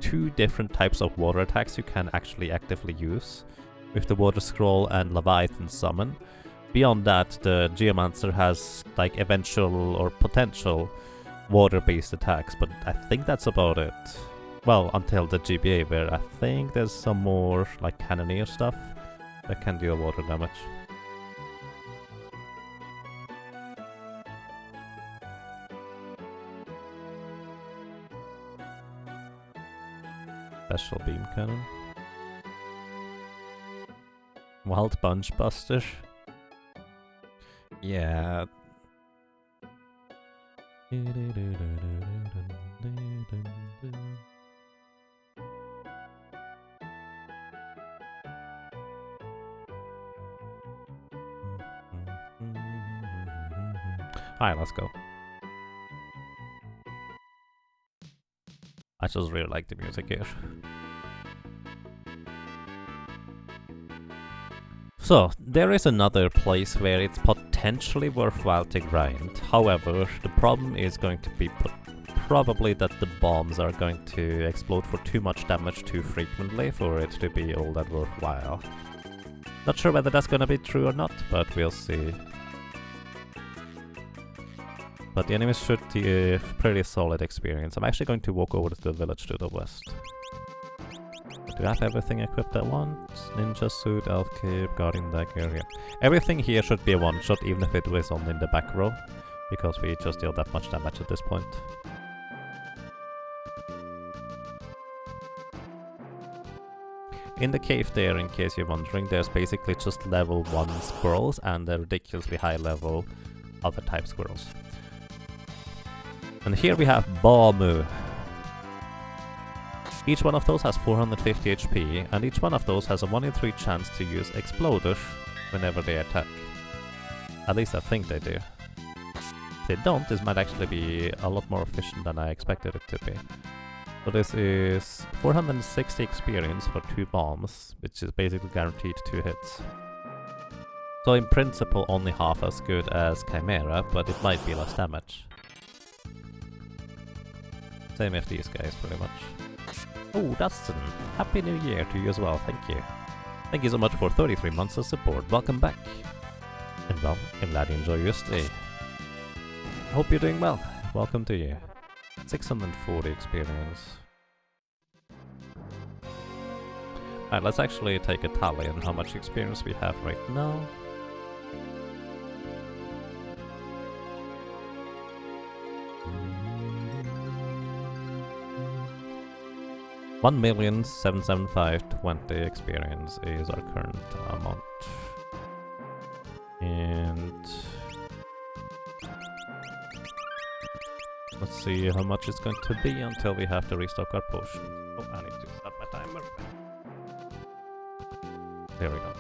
2 different types of water attacks you can actually actively use with the Water Scroll and Leviathan Summon. Beyond that, the Geomancer has like eventual or potential water-based attacks, but I think that's about it. Well, until the GBA, where I think there's some more like Cannoneer stuff that can deal water damage. Special Beam Cannon. Wild Bunch Buster. Yeah. Alright, let's go. I just really like the music here. So, there is another place where it's potentially worthwhile to grind. However, the problem is going to be probably that the bombs are going to explode for too much damage too frequently for it to be all that worthwhile. Not sure whether that's gonna be true or not, but we'll see. But the enemies should be a pretty solid experience. I'm actually going to walk over to the village to the west. Do I have everything equipped at once? Ninja suit, elf cape, guardian dagger, yeah. Everything here should be a one-shot, even if it was only in the back row, because we just deal that much damage at this point. In the cave there, in case you're wondering, there's basically just level 1 squirrels and the ridiculously high level other type squirrels. And here we have Bamu. Each one of those has 450 HP, and each one of those has a 1 in 3 chance to use Exploder whenever they attack. At least I think they do. If they don't, this might actually be a lot more efficient than I expected it to be. So this is 460 experience for 2 bombs, which is basically guaranteed 2 hits. So in principle only half as good as Chimera, but it might be less damage. Same with these guys, pretty much. Oh, Dustin! Happy New Year to you as well, thank you. Thank you so much for 33 months of support, welcome back! And well, I'm glad you enjoy your stay. I hope you're doing well, welcome to you. 640 experience. Alright, let's actually take a tally on how much experience we have right now. $1,775,20 experience is our current amount. And let's see how much it's going to be until we have to restock our potion. Oh, I need to stop my timer. There we go.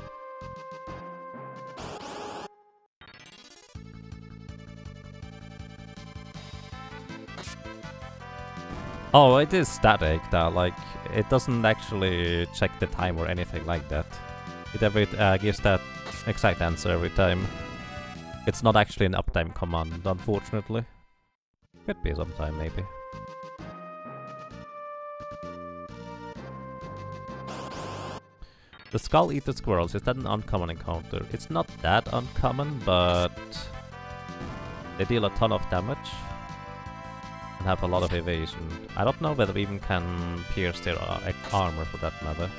Oh, it is static, that, like, it doesn't actually check the time or anything like that. It gives that exact answer every time. It's not actually an uptime command, unfortunately. Could be sometime, maybe. The Skull Eater Squirrels, is that an uncommon encounter? It's not that uncommon, but they deal a ton of damage and have a lot of evasion. I don't know whether we even can pierce their armor for that matter.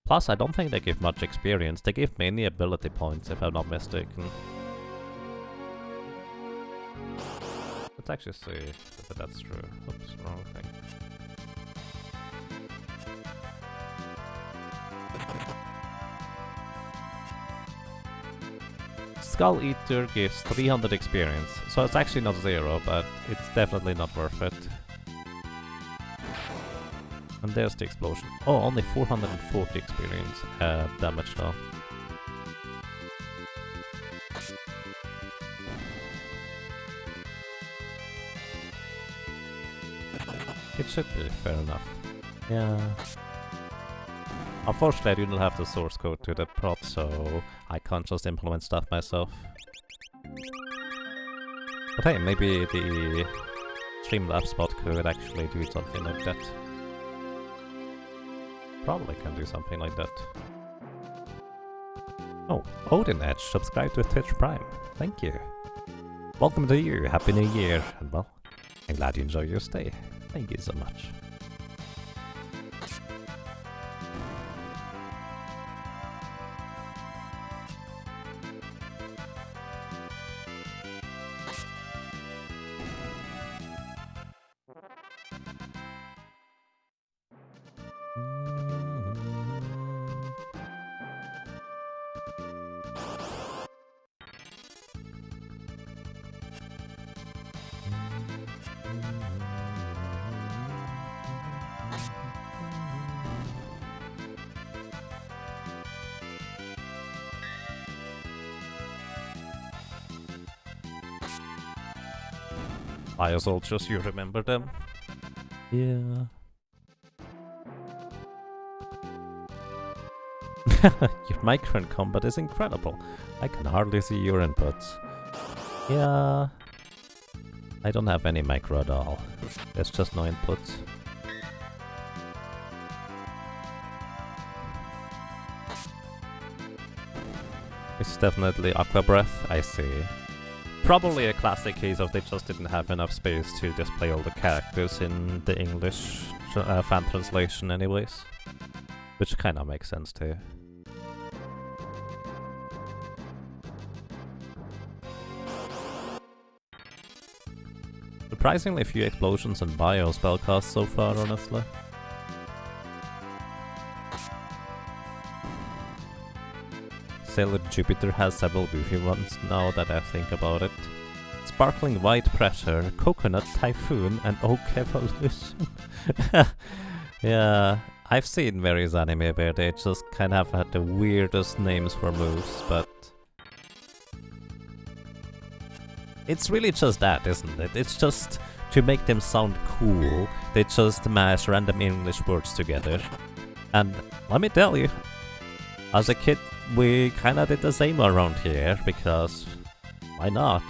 Plus, I don't think they give much experience. They give many ability points, if I'm not mistaken. Let's actually see if that's true. Oops, wrong thing. Skull Eater gives 300 experience, so it's actually not 0, but it's definitely not worth it. And there's the explosion. Oh, only 440 experience damage though. It should be fair enough. Yeah. Unfortunately, I do not have the source code to the prod, so I can't just implement stuff myself. But hey, maybe the Streamlabs bot could actually do something like that. Probably can do something like that. Oh, Odin Edge, subscribe to Twitch Prime. Thank you. Welcome to you, Happy New Year, and well, I'm glad you enjoy your stay. Thank you so much. Fire soldiers, you remember them? Yeah. Your micro in combat is incredible. I can hardly see your inputs. Yeah. I don't have any micro at all. There's just no inputs. It's definitely Aqua Breath, I see. Probably a classic case of they just didn't have enough space to display all the characters in the English fan translation anyways. Which kinda makes sense too. Surprisingly few explosions and bio spellcasts so far, honestly. Sailor Jupiter has several goofy ones, now that I think about it. Sparkling White Pressure, Coconut Typhoon, and Oak Evolution. Yeah, I've seen various anime where they just kind of had the weirdest names for moves, but... it's really just that, isn't it? It's just to make them sound cool, they just mash random English words together. And let me tell you, as a kid, we kinda did the same around here, because why not?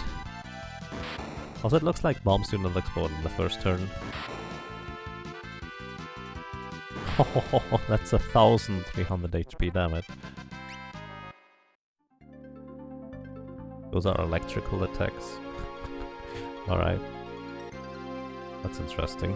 Also, it looks like bombs do not explode in the first turn. Oh, that's 1300 HP damage. Those are electrical attacks. Alright. That's interesting.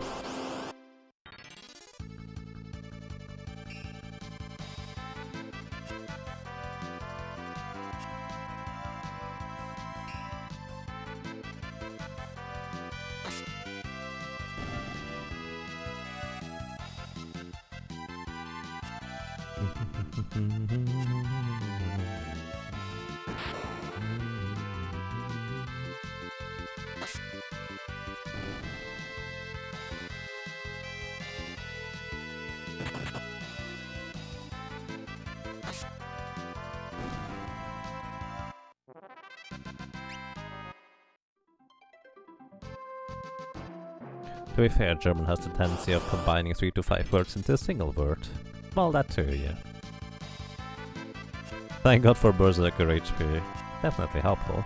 To be fair, German has the tendency of combining 3 to 5 words into a single word. Well, that too, yeah. Thank God for Berserker HP. Definitely helpful.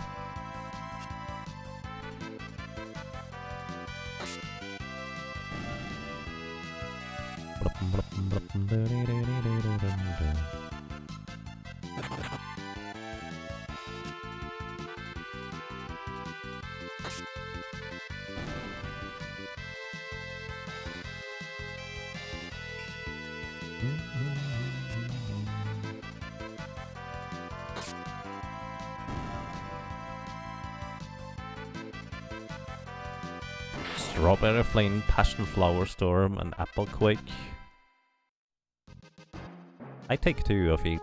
Strawberry Flame, Passion Flower Storm, and Apple Quake. I take 2 of each.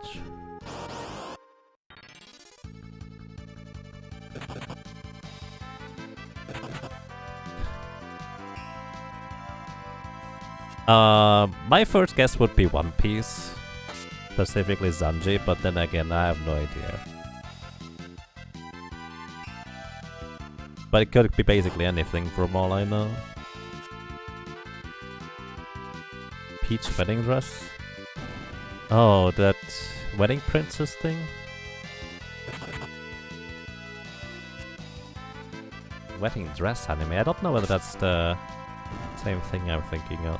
My first guess would be One Piece, specifically Sanji, but then again, I have no idea. But it could be basically anything from all I know. Peach wedding dress? Oh, that wedding princess thing? Wedding dress anime? I don't know whether that's the same thing I'm thinking of.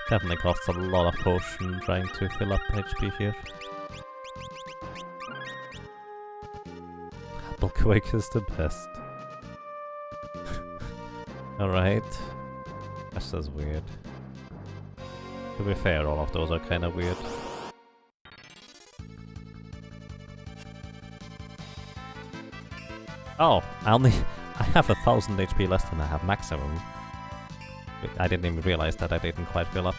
Definitely costs a lot of potion trying to fill up HP here. Apple Quake is the best. Alright. That's just weird. To be fair, all of those are kinda weird. Oh, I have 1000 HP less than I have maximum. I didn't even realize that I didn't quite fill up.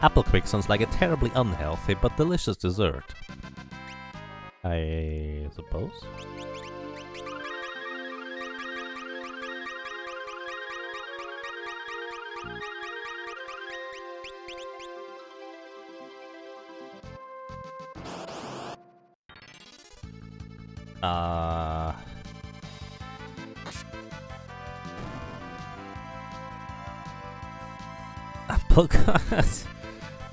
Apple Quake sounds like a terribly unhealthy but delicious dessert. I suppose. Apple Quake.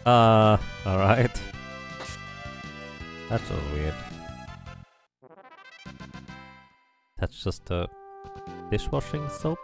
Alright. That's so weird. That's just a dishwashing soap?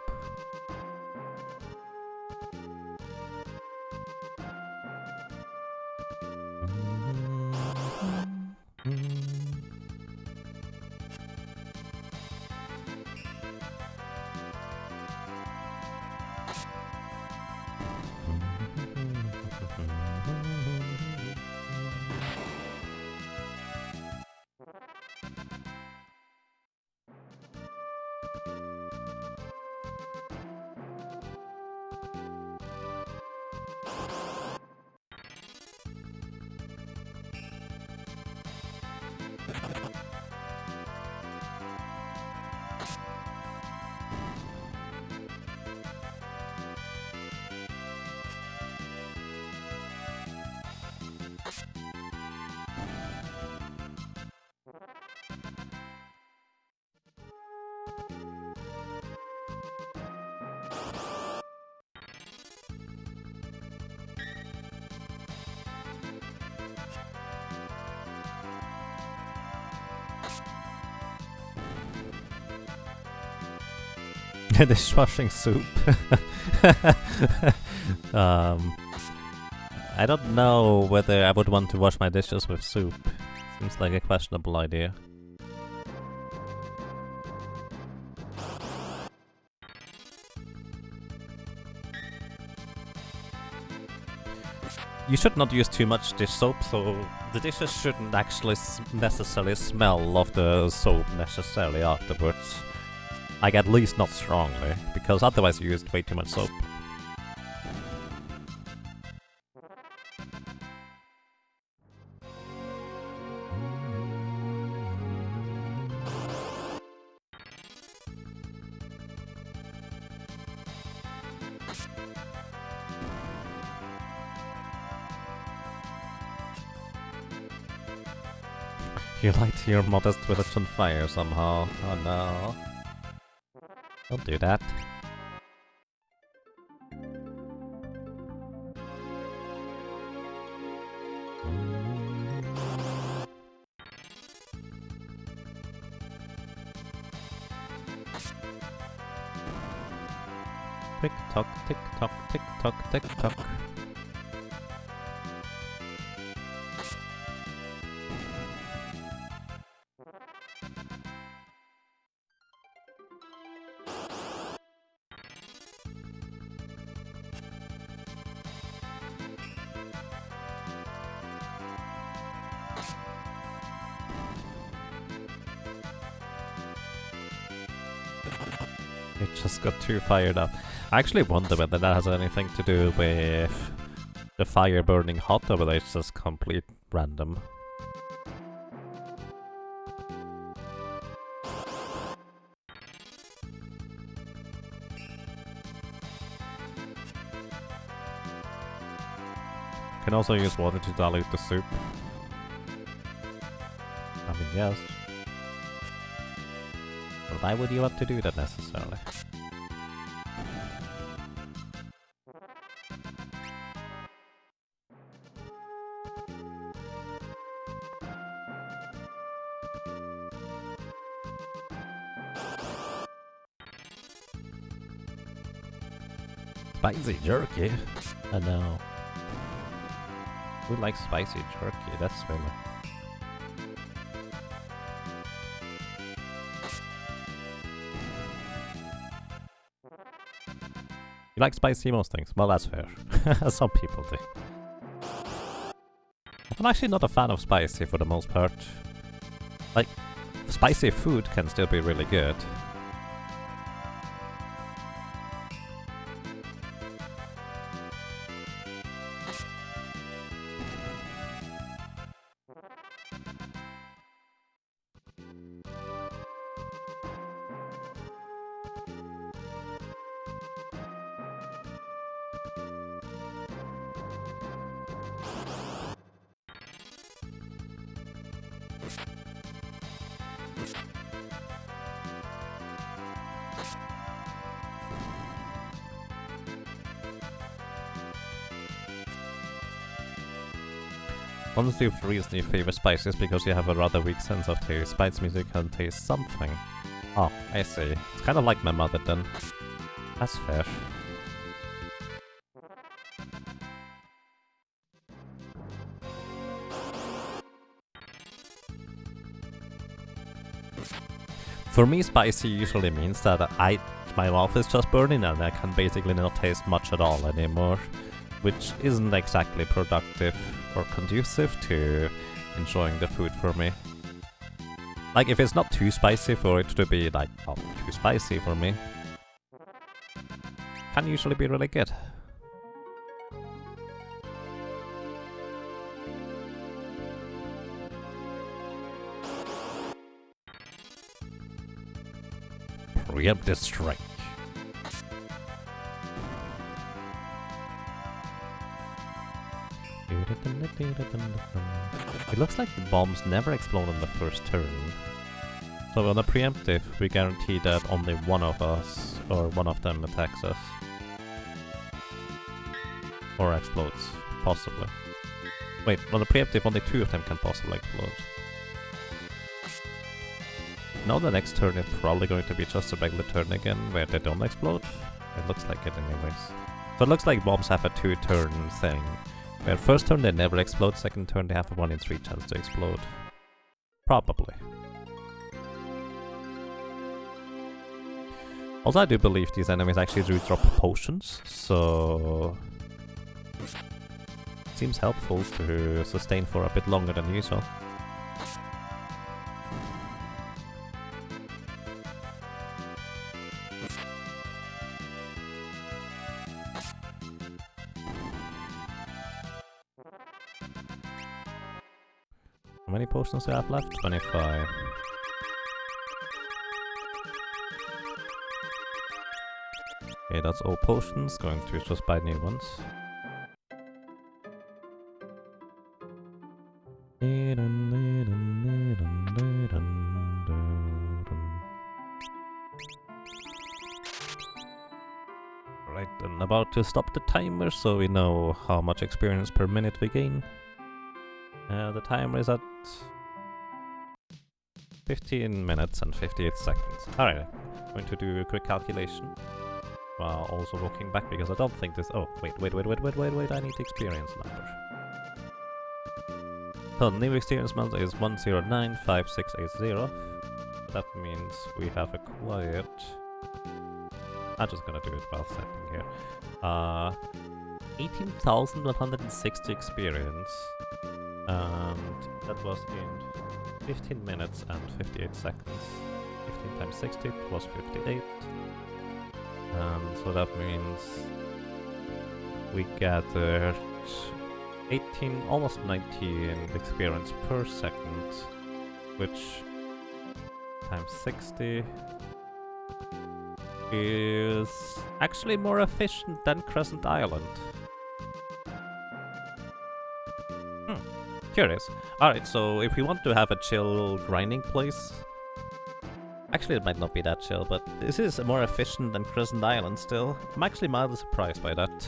Dishwashing soup. I don't know whether I would want to wash my dishes with soup. Seems like a questionable idea. You should not use too much dish soap, so the dishes shouldn't actually necessarily smell of the soap necessarily afterwards. Like, at least not strongly, because otherwise you used way too much soap. You light your modest village on fire somehow. Oh no. Don't do that. tock, tick tock, tick tock, tick tock. It just got too fired up. I actually wonder whether that has anything to do with the fire burning hot or whether it's just complete random. Can also use water to dilute the soup. I mean, yes. But why would you want to do that necessarily? Spicy jerky? I know. Who likes spicy jerky? That's really... You like spicy most things? Well, that's fair. Some people do. I'm actually not a fan of spicy for the most part. Like, spicy food can still be really good. One of the reasons you favor spice is because you have a rather weak sense of taste. Spice means you can taste something. Oh, I see. It's kind of like my mother then. That's fair. For me, spicy usually means that my mouth is just burning and I can basically not taste much at all anymore, which isn't exactly productive or conducive to enjoying the food for me. Like, if it's not too spicy for it to be, like, oh, too spicy for me, can usually be really good. Preemptive strike. It looks like the bombs never explode on the first turn. So on a preemptive, we guarantee that only one of us, or one of them, attacks us. Or explodes, possibly. Wait, on a preemptive, only two of them can possibly explode. Now the next turn is probably going to be just a regular turn again, where they don't explode. It looks like it anyways. So it looks like bombs have a two-turn thing. Where first turn they never explode, second turn they have a 1 in 3 chance to explode. Probably. Also, I do believe these enemies actually do drop potions, so... it seems helpful to sustain for a bit longer than usual. How many potions do I have left? 25. Okay, that's all potions. Going to just buy new ones. Right, I'm about to stop the timer so we know how much experience per minute we gain. The timer is at 15 minutes and 58 seconds. Alright, I'm going to do a quick calculation. While also looking back, because I don't think this... Oh, wait, I need experience number. So, new experience number is 1095680. That means we have acquired... I'm just gonna do it while setting here. 18,160 experience. And that was in 15 minutes and 58 seconds. 15 times 60 plus 58. And so that means we gathered 18, almost 19 experience per second, which times 60 is actually more efficient than Crescent Island. Curious. Alright, so if we want to have a chill grinding place, actually it might not be that chill, but this is more efficient than Crescent Island still. I'm actually mildly surprised by that.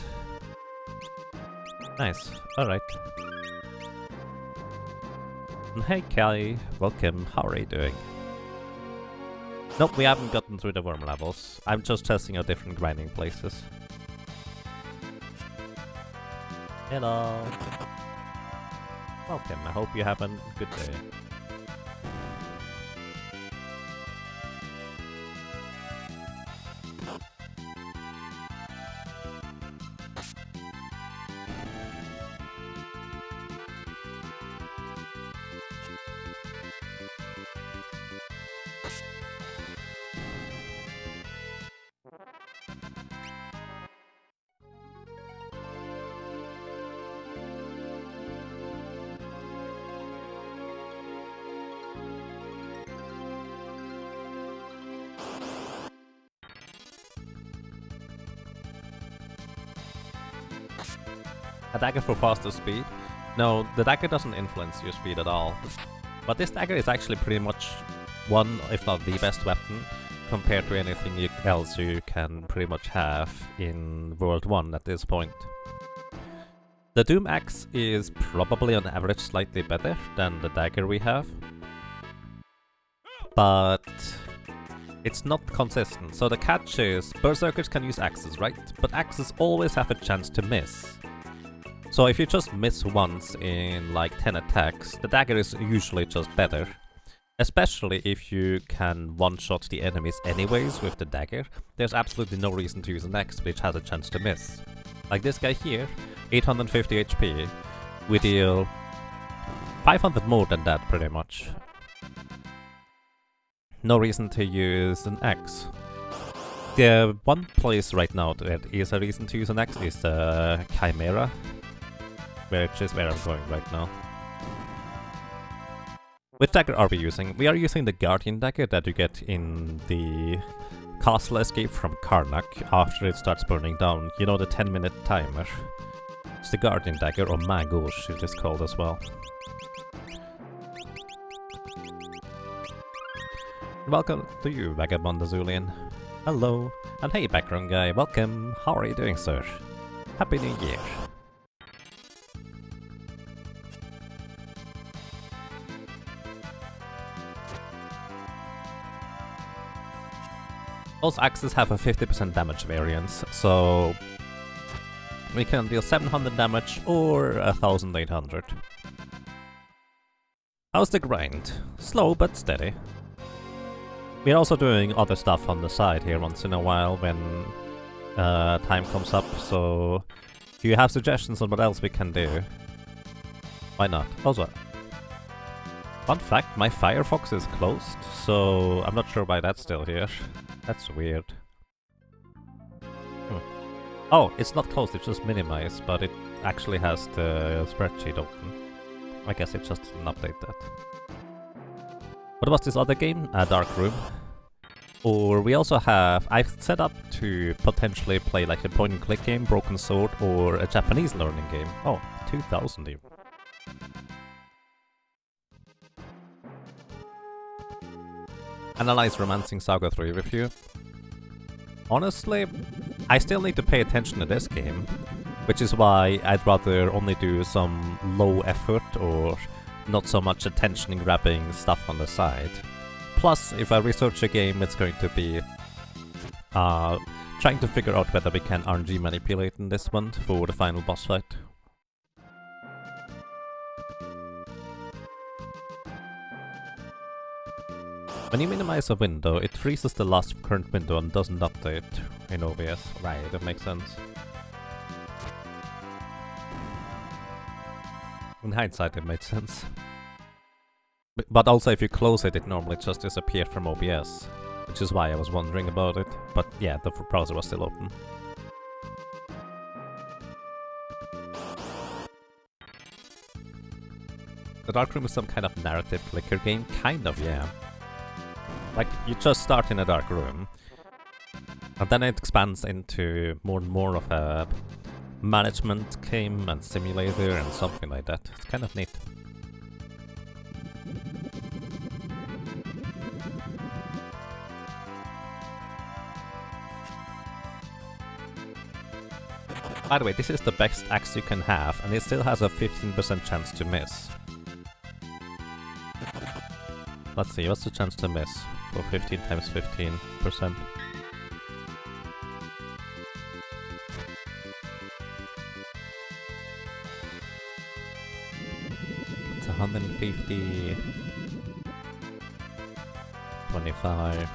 Nice. Alright. Hey Kelly, welcome. How are you doing? Nope, we haven't gotten through the worm levels. I'm just testing out different grinding places. Hello. Welcome, I hope you have a good day. A dagger for faster speed? No, the dagger doesn't influence your speed at all. But this dagger is actually pretty much one, if not the best weapon, compared to anything else you can pretty much have in World 1 at this point. The Doom Axe is probably on average slightly better than the dagger we have, but it's not consistent. So the catch is, Berserkers can use axes, right? But axes always have a chance to miss. So if you just miss once in like 10 attacks, the dagger is usually just better. Especially if you can one-shot the enemies anyways with the dagger, there's absolutely no reason to use an axe which has a chance to miss. Like this guy here, 850 HP, we deal 500 more than that pretty much. No reason to use an axe. The one place right now that is a reason to use an axe is the Chimera, which is where I'm going right now. Which dagger are we using? We are using the Guardian dagger that you get in the castle escape from Karnak after it starts burning down. You know, the 10-minute timer. It's the Guardian dagger, or Magouche it is called as well. Welcome to you, Vagabond Azulian. Hello. And hey, background guy, welcome. How are you doing, sir? Happy New Year. Those axes have a 50% damage variance, so we can deal 700 damage or 1800. How's the grind? Slow but steady. We're also doing other stuff on the side here once in a while when time comes up, so if you have suggestions on what else we can do, why not? Also, fun fact, my Firefox is closed, so I'm not sure why that's still here. That's weird. Oh, it's not closed, it's just minimized, but it actually has the spreadsheet open. I guess it just didn't update that. What was this other game? Dark Room. Or we also have... I've set up to potentially play like a point-and-click game, Broken Sword, or a Japanese learning game. Oh, 2000 even. Analyze Romancing Saga 3 review. Honestly, I still need to pay attention to this game, which is why I'd rather only do some low effort or not so much attention-grabbing stuff on the side. Plus, if I research a game, it's going to be trying trying to figure out whether we can RNG manipulate in this one for the final boss fight. When you minimize a window, it freezes the last current window and doesn't update in OBS. Right, that makes sense. In hindsight, it made sense. But also, if you close it, it normally just disappeared from OBS, which is why I was wondering about it. But yeah, the browser was still open. The Dark Room is some kind of narrative clicker game? Kind of, yeah. Like, you just start in a dark room, and then it expands into more and more of a management game and simulator and something like that. It's kind of neat. By the way, this is the best axe you can have, and it still has a 15% chance to miss. Let's see, what's the chance to miss for 15 times 15%? It's 150... 25...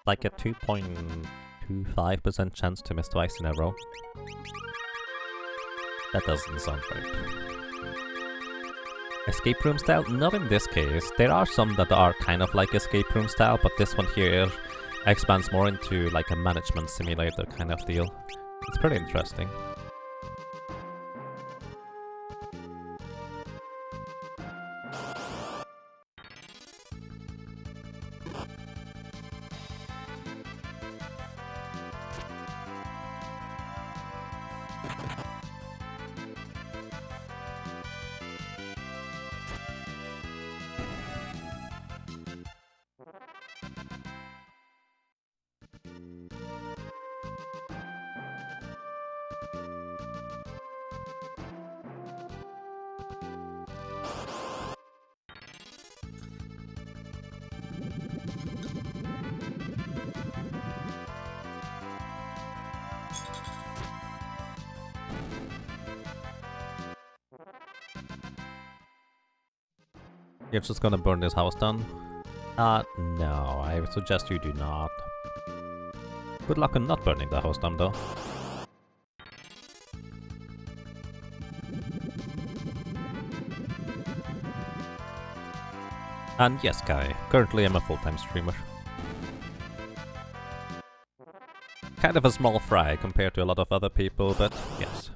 Like a 2.25% chance to miss twice in a row. That doesn't sound right. Escape room style? Not in this case. There are some that are kind of like escape room style, but this one here expands more into like a management simulator kind of deal. It's pretty interesting. You're just gonna burn this house down? No, I suggest you do not. Good luck on not burning the house down, though. And yes, Kai, currently I'm a full-time streamer. Kind of a small fry compared to a lot of other people, but yes.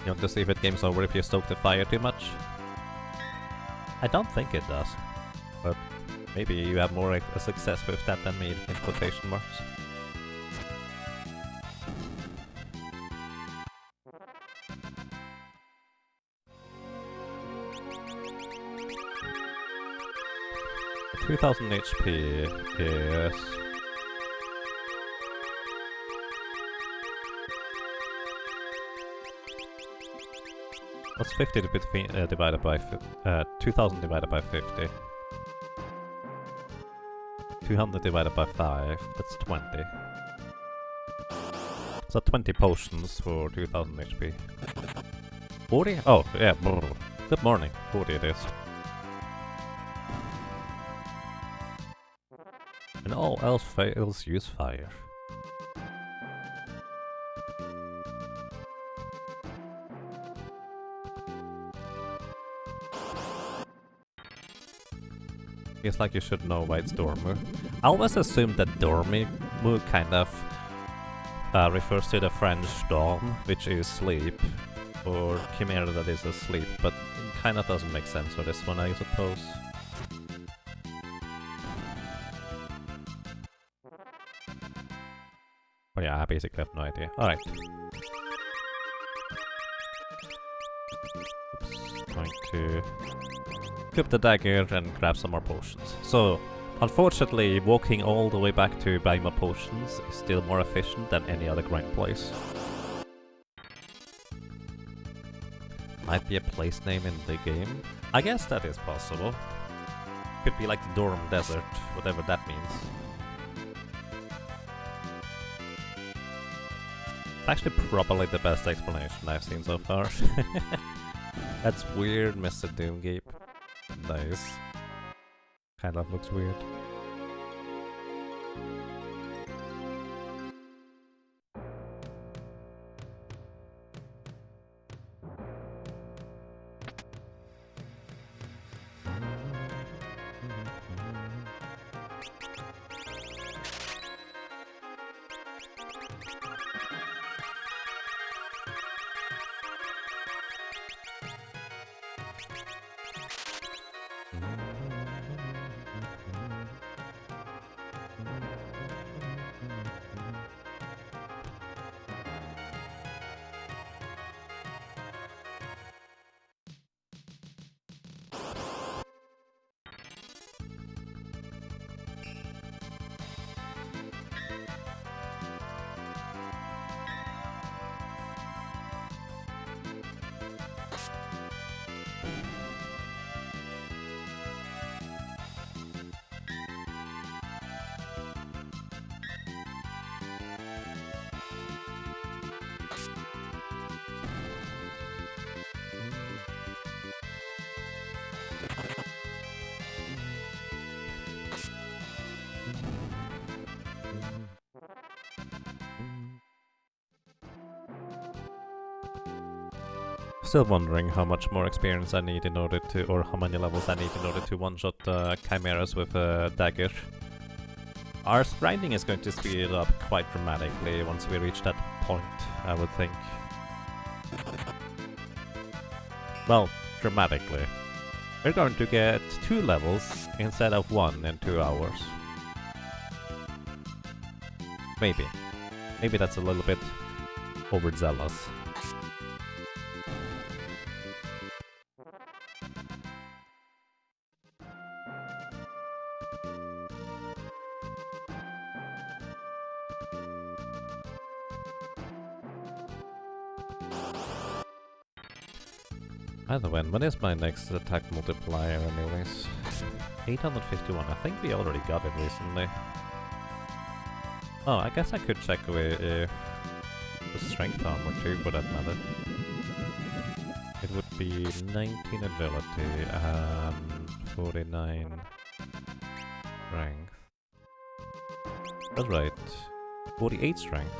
You want to see if it game's over if you stoke the fire too much? I don't think it does, but maybe you have more success with that than me, in quotation marks. The 2000 HP is... What's 50 divided by 2000 divided by 50? 200 divided by 5, that's 20. So 20 potions for 2000 HP. 40? Oh, yeah, good morning. 40 it is. And all else fails, use fire. It's like you should know why it's Dormu. I always assumed that Dormu kind of refers to the French dorm, which is sleep, or Chimera that is asleep, but it kind of doesn't make sense for this one, I suppose. Oh yeah, I basically have no idea. Alright. Oops, going to equip the dagger and grab some more potions. So, unfortunately, walking all the way back to buy more potions is still more efficient than any other grind place. Might be a place name in the game? I guess that is possible. Could be like the Dorm Desert, whatever that means. Actually probably the best explanation I've seen so far. That's weird, Mr. Doomgape. Nice. Kind of looks weird. Still wondering how much more experience I need in order to, or how many levels I need in order to one-shot chimeras with a dagger. Our grinding is going to speed it up quite dramatically once we reach that point, I would think. Well, dramatically. We're going to get 2 levels instead of 1 in 2 hours. Maybe. Maybe that's a little bit overzealous. Either way, when is my next attack multiplier anyways? 851, I think we already got it recently. Oh, I guess I could check with the strength armor too, for that matter. It would be 19 agility and 49 strength. That's right. 48 strength.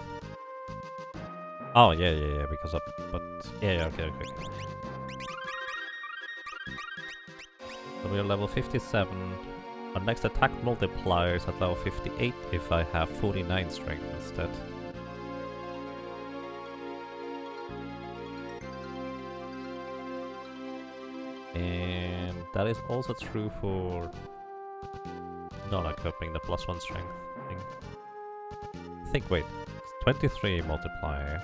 Oh, yeah, because of... but... yeah, okay. So we're level 57. Our next attack multiplier is at level 58 if I have 49 strength instead. And that is also true for not equipping the +1 strength thing. I think, wait, it's 23 multiplier,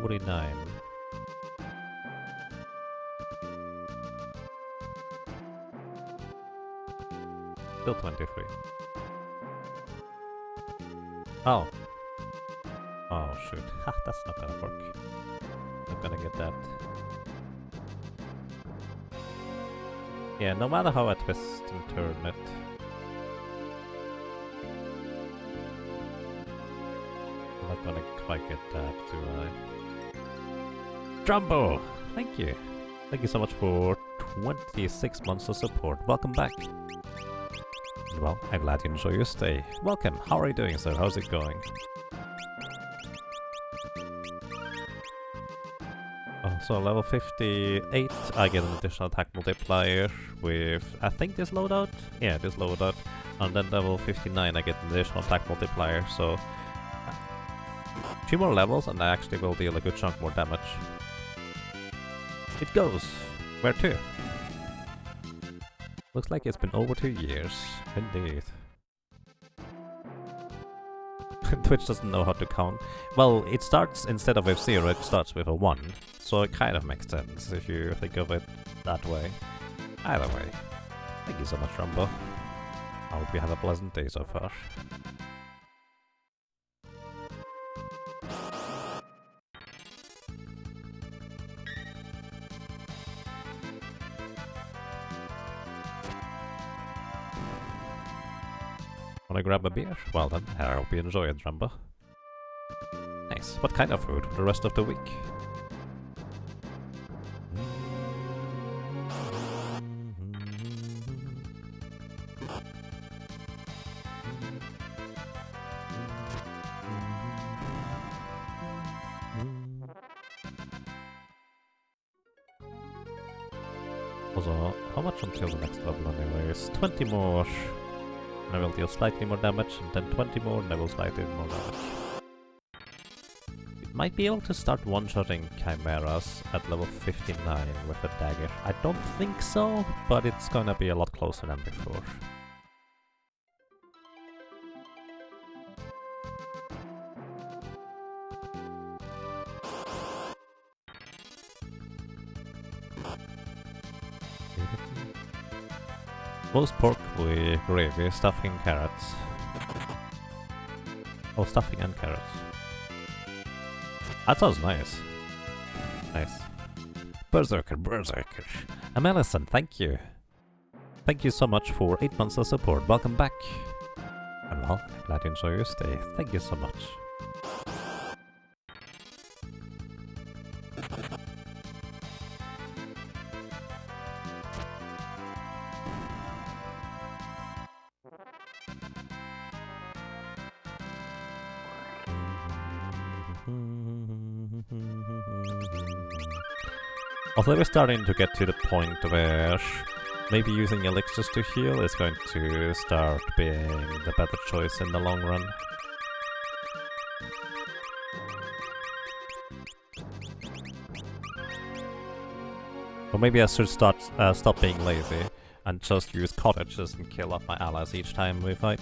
49. Still 23. Oh. Oh shoot. Ha, that's not gonna work. Not gonna get that. Yeah, no matter how I twist and turn it. I'm not gonna quite get that, do I? Drumbo! Thank you. Thank you so much for 26 months of support. Welcome back. Well, I'm glad you enjoy your stay. Welcome. How are you doing, sir? How's it going? Oh, so level 58, I get an additional attack multiplier with, I think, this loadout? Yeah, this loadout. And then level 59, I get an additional attack multiplier, so... 2 more levels, and I actually will deal a good chunk more damage. It goes! Where to? Looks like it's been over 2 years. Indeed. Twitch doesn't know how to count. Well, it starts, instead of with 0, it starts with a 1. So it kind of makes sense if you think of it that way. Either way. Thank you so much, Rumbo. I hope you have a pleasant day so far. Wanna grab a beer? Well then, I hope you enjoy it, Rambo. Nice. What kind of food for the rest of the week? Also, how much until the next level anyways? 20 more, and I will deal slightly more damage, and then 20 more, and I will slightly more damage. It might be able to start one-shotting chimeras at level 59 with a dagger. I don't think so, but it's gonna be a lot closer than before. Roast pork with gravy, stuffing, carrots. Oh, stuffing and carrots. That sounds nice. Nice. Berserker. Amelison, thank you. Thank you so much for 8 months of support. Welcome back. And well, I'm glad you enjoy your stay. Thank you so much. Although we're starting to get to the point where maybe using elixirs to heal is going to start being the better choice in the long run. Or maybe I should stop being lazy and just use cottages and kill off my allies each time we fight.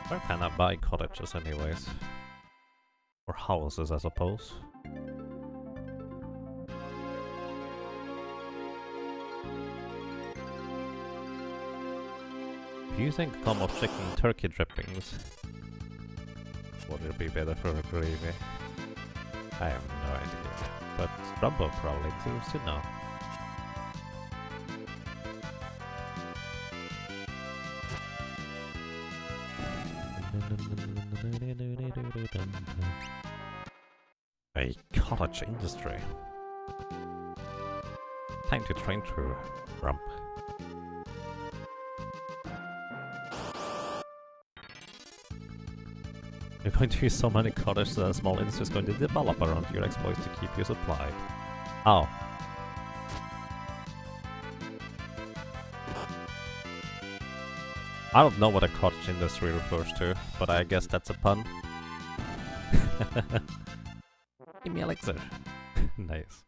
Where can I buy cottages anyways? Or houses, I suppose. If you think come of chicken turkey drippings, would it be better for a gravy? I have no idea, but Rumbo probably seems to know. A cottage industry. Time to train through Rump. You're going to use so many cottages that a small industry is going to develop around your exploits to keep you supplied. Oh. I don't know what a cottage industry refers to, but I guess that's a pun. Give me elixir. Nice.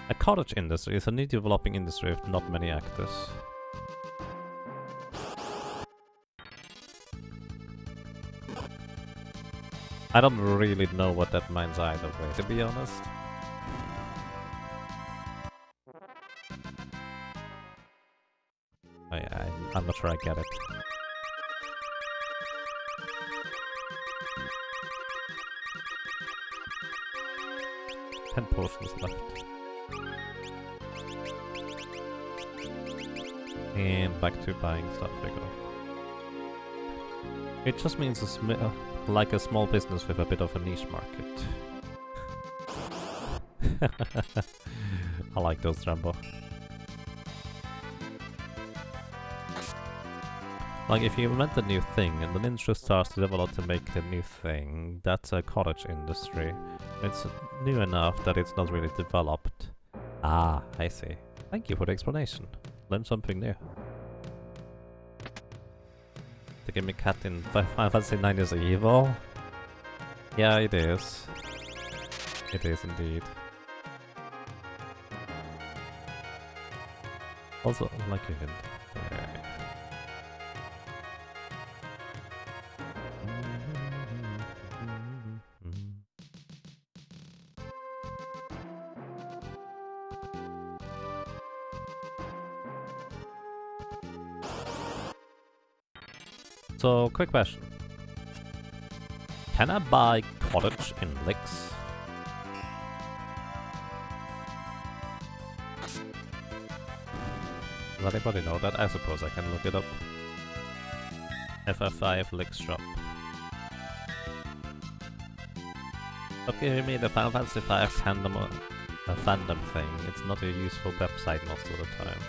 A cottage industry is a new developing industry with not many actors. I don't really know what that means either way, to be honest. I'm not sure I get it. 10 potions left. And back to buying stuff we go. It just means like a small business with a bit of a niche market. I like those, Rambo. Like, if you invent a new thing and an industry starts to develop to make the new thing, that's a cottage industry. It's new enough that it's not really developed. Ah, I see. Thank you for the explanation. Learned something new. The Gimme Cat in Final Fantasy 9 is evil? Yeah, it is. It is indeed. Also, like a hint. So, quick question. Can I buy cottage in Licks? Does anybody know that? I suppose I can look it up. FF5 Licks shop. Stop giving me the Final Fantasy 5 fandom thing. It's not a useful website most of the time.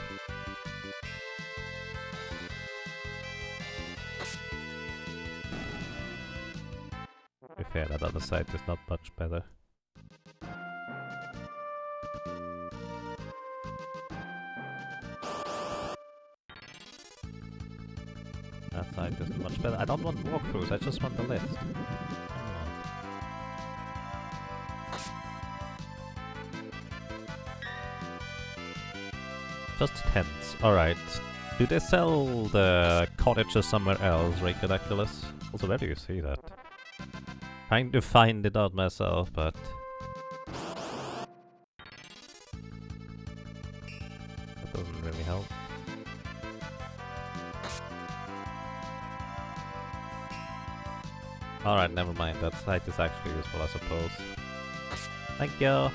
To be fair, that other site is not much better. That site isn't much better. I don't want walkthroughs, I just want the list. Just tents. Alright. Do they sell the cottages somewhere else, Ridiculous? Also, where do you see that? Trying to find it out myself, but... that doesn't really help. Alright, never mind. That site is actually useful, I suppose. Thank you!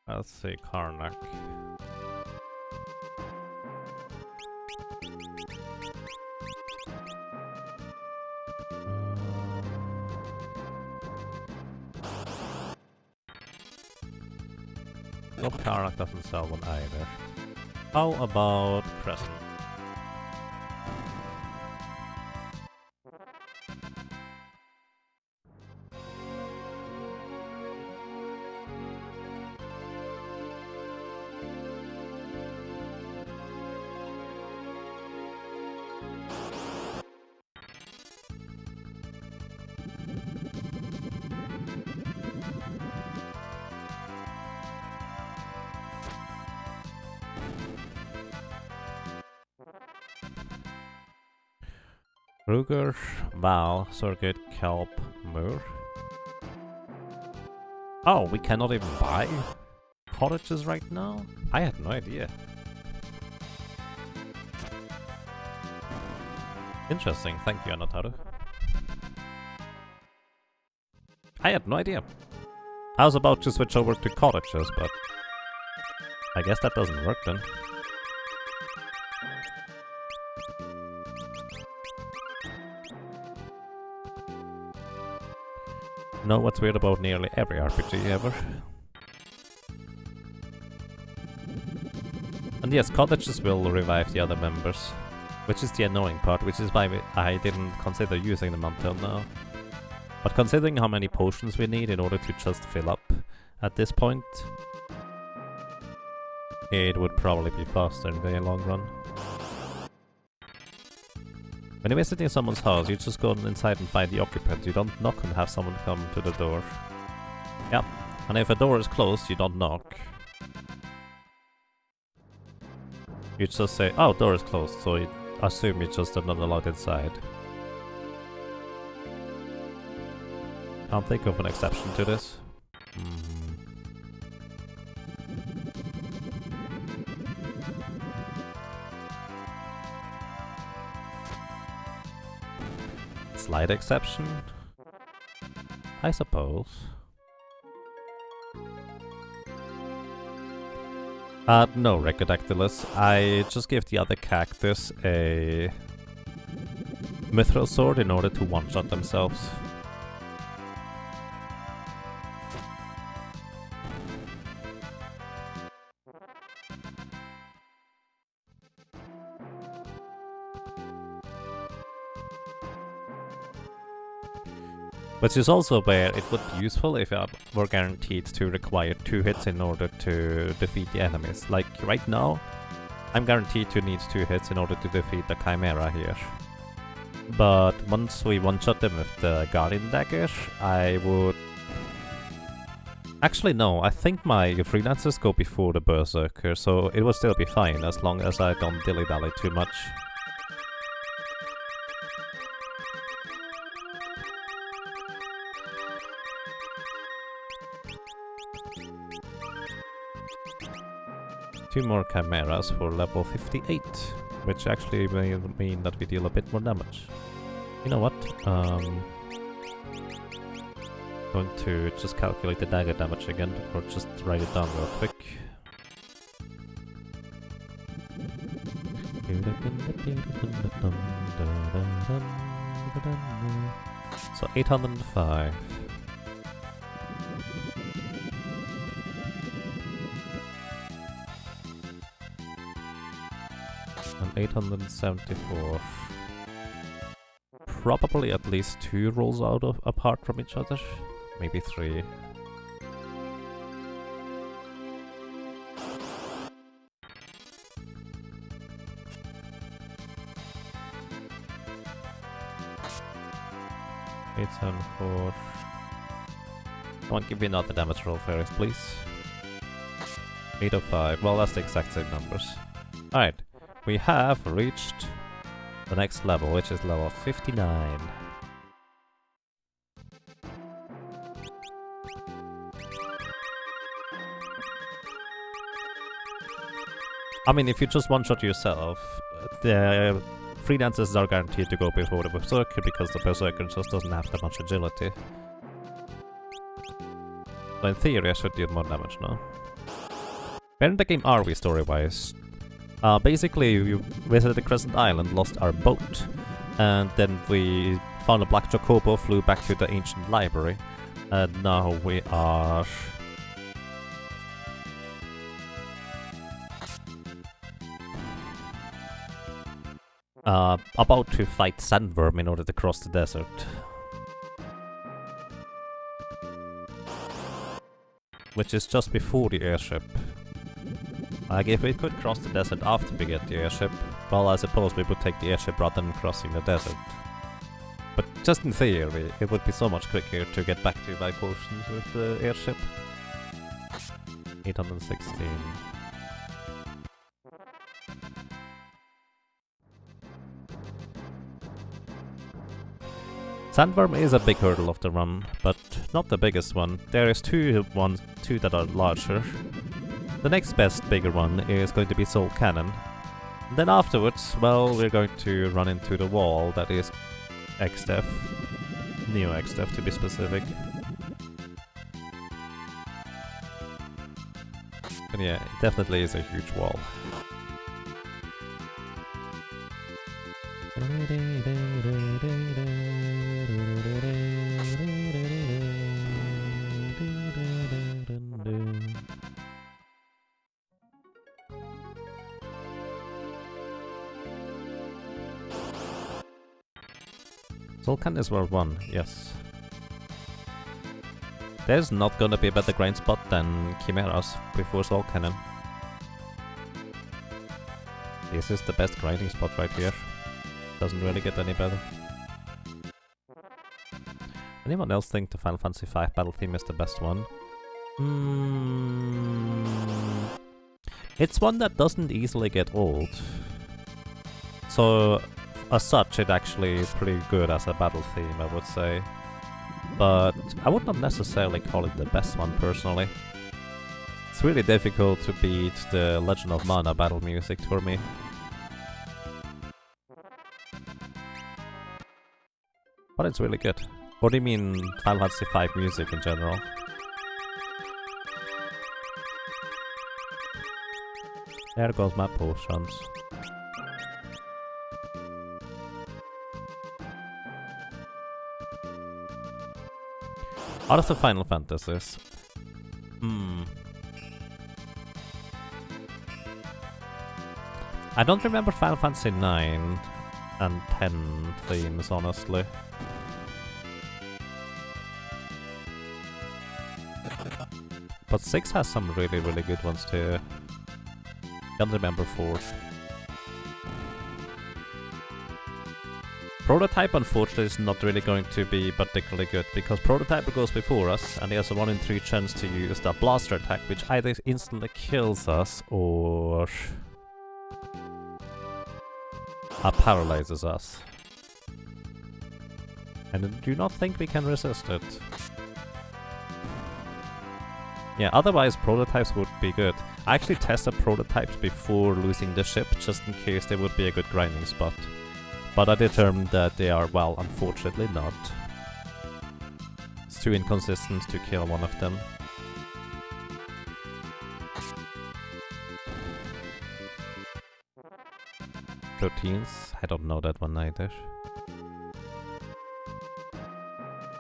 Let's see, Karnak. Nope, Karnak doesn't sell one either. How about Crescent? Ruger, Val, Circuit, Kelp, Moor. Oh, we cannot even buy cottages right now? I had no idea. Interesting, thank you, Anataru. I had no idea. I was about to switch over to cottages, but I guess that doesn't work then. Know what's weird about nearly every RPG ever. And yes, cottages will revive the other members, which is the annoying part, which is why I didn't consider using them until now. But considering how many potions we need in order to just fill up at this point, it would probably be faster in the long run. When you're visiting someone's house, you just go inside and find the occupant. You don't knock and have someone come to the door. Yep. And if a door is closed, you don't knock. You just say, oh, door is closed, so you assume you just are not allowed inside. Can't think of an exception to this. Slight exception? I suppose. No, Recodactylus. I just gave the other cactus a mithril sword in order to one-shot themselves. Which is also where it would be useful if I were guaranteed to require 2 hits in order to defeat the enemies. Like, right now, I'm guaranteed to need 2 hits in order to defeat the Chimera here. But once we one-shot them with the Guardian Dagger, I would... Actually, no, I think my freelancers go before the Berserker, so it would still be fine as long as I don't dilly-dally too much. 2 more chimeras for level 58, which actually may mean that we deal a bit more damage. You know what? Going to just calculate the dagger damage again, or just write it down real quick. So 805. And 874. Probably at least 2 rolls apart from each other. Maybe 3. Eight, 7, 4. Come on, give me another damage roll, Ferris, please. 805. Well, that's the exact same numbers. Alright, we have reached the next level, which is level 59. I mean, if you just one-shot yourself, the freelancers are guaranteed to go before the Berserker because the Berserker just doesn't have that much agility. So in theory I should deal more damage now. Where in the game are we story-wise? Basically we visited the Crescent Island, lost our boat, and then we found a black chocobo, flew back to the ancient library, and now we are... about to fight Sandworm in order to cross the desert. Which is just before the airship. Like, if we could cross the desert after we get the airship, well, I suppose we would take the airship rather than crossing the desert. But just in theory, it would be so much quicker to get back to my portions with the airship. 816. Sandworm is a big hurdle of the run, but not the biggest one. There is two that are larger. The next best bigger one is going to be Soul Cannon. Then afterwards, well, we're going to run into the wall that is X-Def. Neo X-Def to be specific. But yeah, it definitely is a huge wall. Solkan is World 1, yes. There's not gonna be a better grind spot than Chimeras before Soul Cannon. This is the best grinding spot right here. Doesn't really get any better. Anyone else think the Final Fantasy V battle theme is the best one? It's one that doesn't easily get old. So, as such, it actually is pretty good as a battle theme, I would say. But I would not necessarily call it the best one, personally. It's really difficult to beat the Legend of Mana battle music for me. But it's really good. What do you mean Final Fantasy V music in general? There goes my potions. Out of the Final Fantasies. I don't remember Final Fantasy 9 and 10 themes, honestly. But 6 has some really, really good ones too. Can't remember 4. Prototype, unfortunately, is not really going to be particularly good, because Prototype goes before us, and he has a 1 in 3 chance to use the blaster attack, which either instantly kills us, or... paralyzes us. And I do not think we can resist it. Yeah, otherwise prototypes would be good. I actually tested prototypes before losing the ship, just in case they would be a good grinding spot. But I determined that they are, well, unfortunately not. It's too inconsistent to kill one of them. Proteins, I don't know that one either.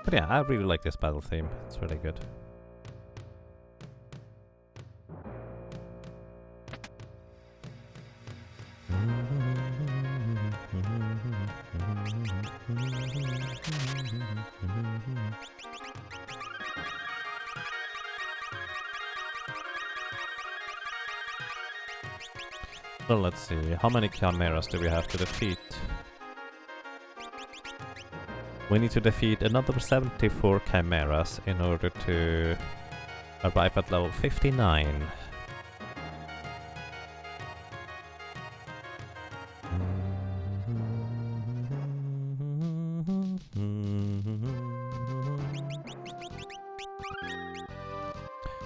But yeah, I really like this battle theme, it's really good. Well, let's see, how many chimeras do we have to defeat? We need to defeat another 74 chimeras in order to arrive at level 59.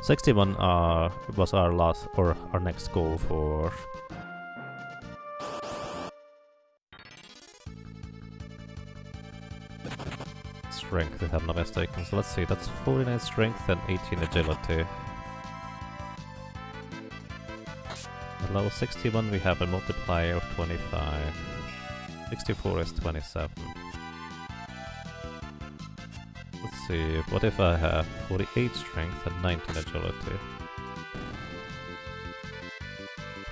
"61 was our last, or our next goal for strength, if I'm not mistaken. So let's see, that's 49 strength and 18 agility. At level 61 we have a multiplier of 25. 64 is 27. Let's see, what if I have 48 strength and 19 agility?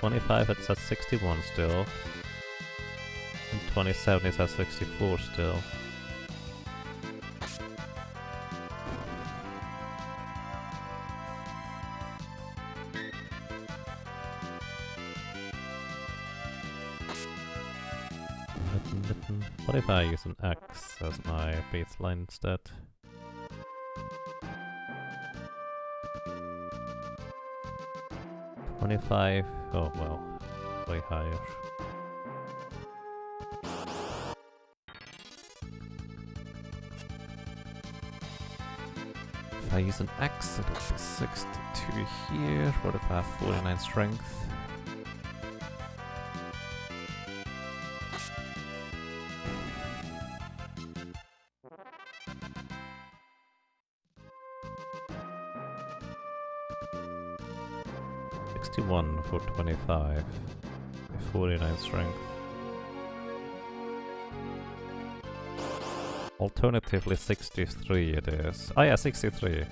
25, it's at 61 still. And 27 is at 64 still. What if I use an axe as my baseline instead? $25, oh well, way higher. If I use an axe, it would be 62 here. What if I have 49 strength? $61 for 25, 49 strength. Alternatively 63 it is. Oh yeah, 63.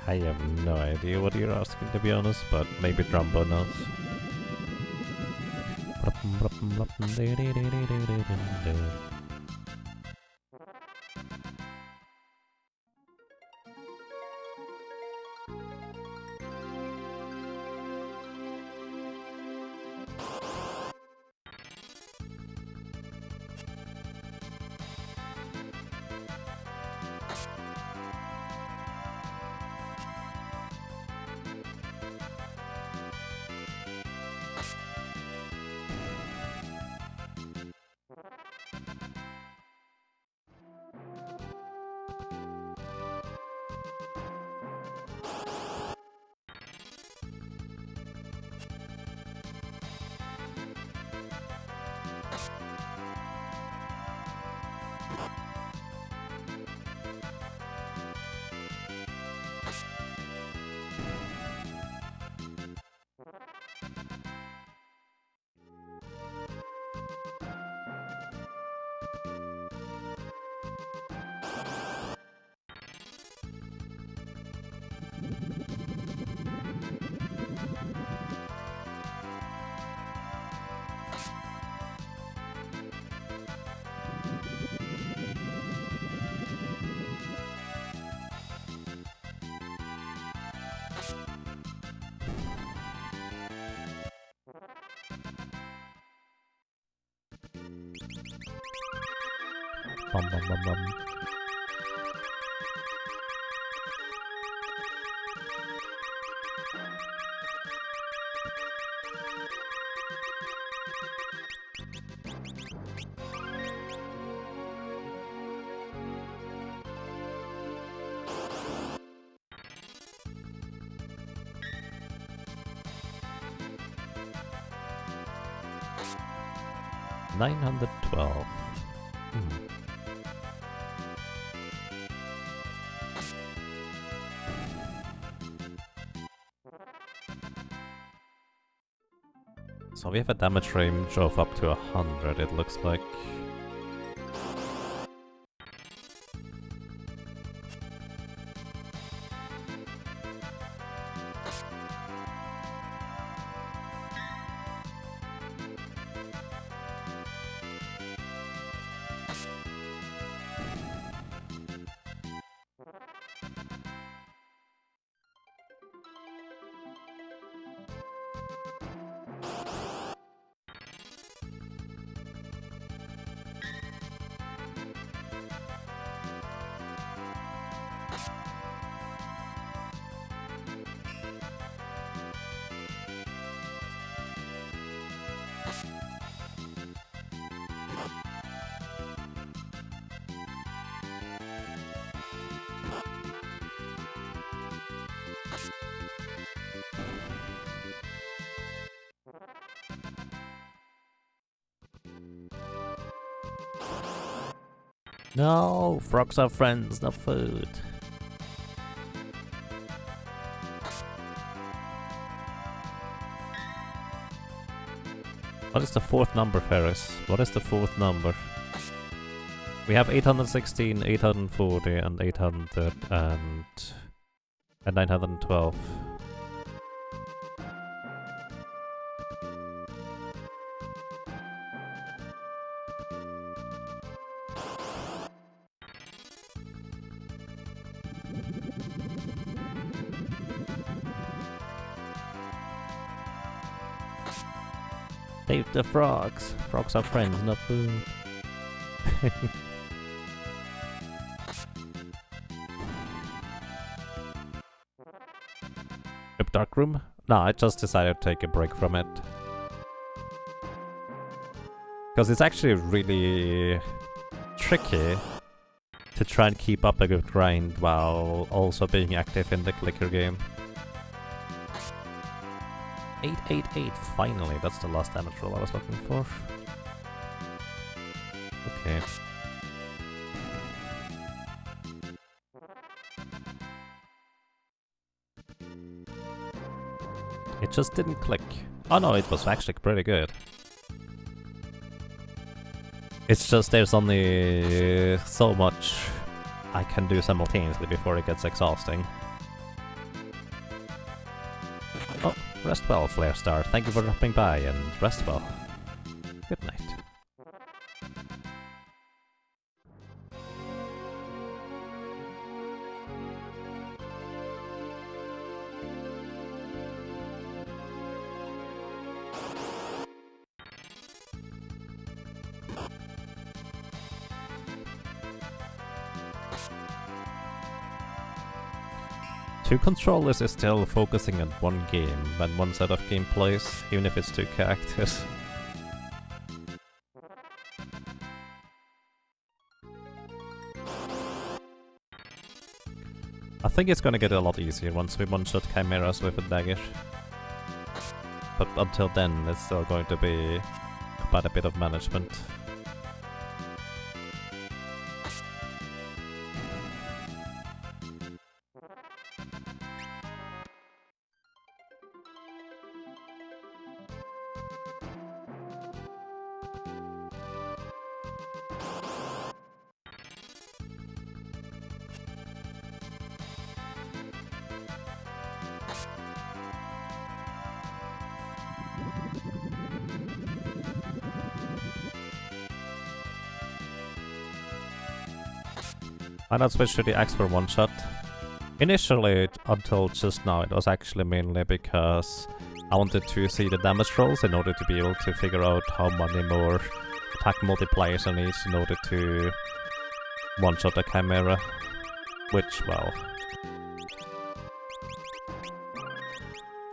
I have no idea what you're asking, to be honest, but maybe Drumbo knows. Bum, bum, bum, bum. $912. So we have a damage range of up to 100, it looks like. No, frogs are friends, not food. What is the fourth number, Ferris? What is the fourth number? We have 816, 840, and 800, and 912. Save the frogs. Frogs are friends, not food. Dark room? No, I just decided to take a break from it. Because it's actually really tricky to try and keep up a good grind while also being active in the clicker game. 888, finally, that's the last damage roll I was looking for. Okay. It just didn't click. Oh no, it was actually pretty good. It's just there's only so much I can do simultaneously before it gets exhausting. Oh, rest well, Flare Star. Thank you for dropping by and rest well. Good night. Two controllers is still focusing on one game and one set of gameplays, even if it's two characters. I think it's gonna get a lot easier once we one-shot chimeras with a dagger. But until then, it's still going to be quite a bit of management. I not switched to the axe for one shot. Initially, until just now, it was actually mainly because I wanted to see the damage rolls in order to be able to figure out how many more attack multipliers I need in order to one-shot a Chimera, which, well...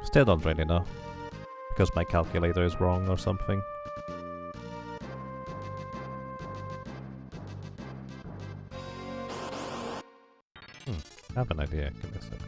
Still don't really know, because my calculator is wrong or something. I have an idea, give me a sec.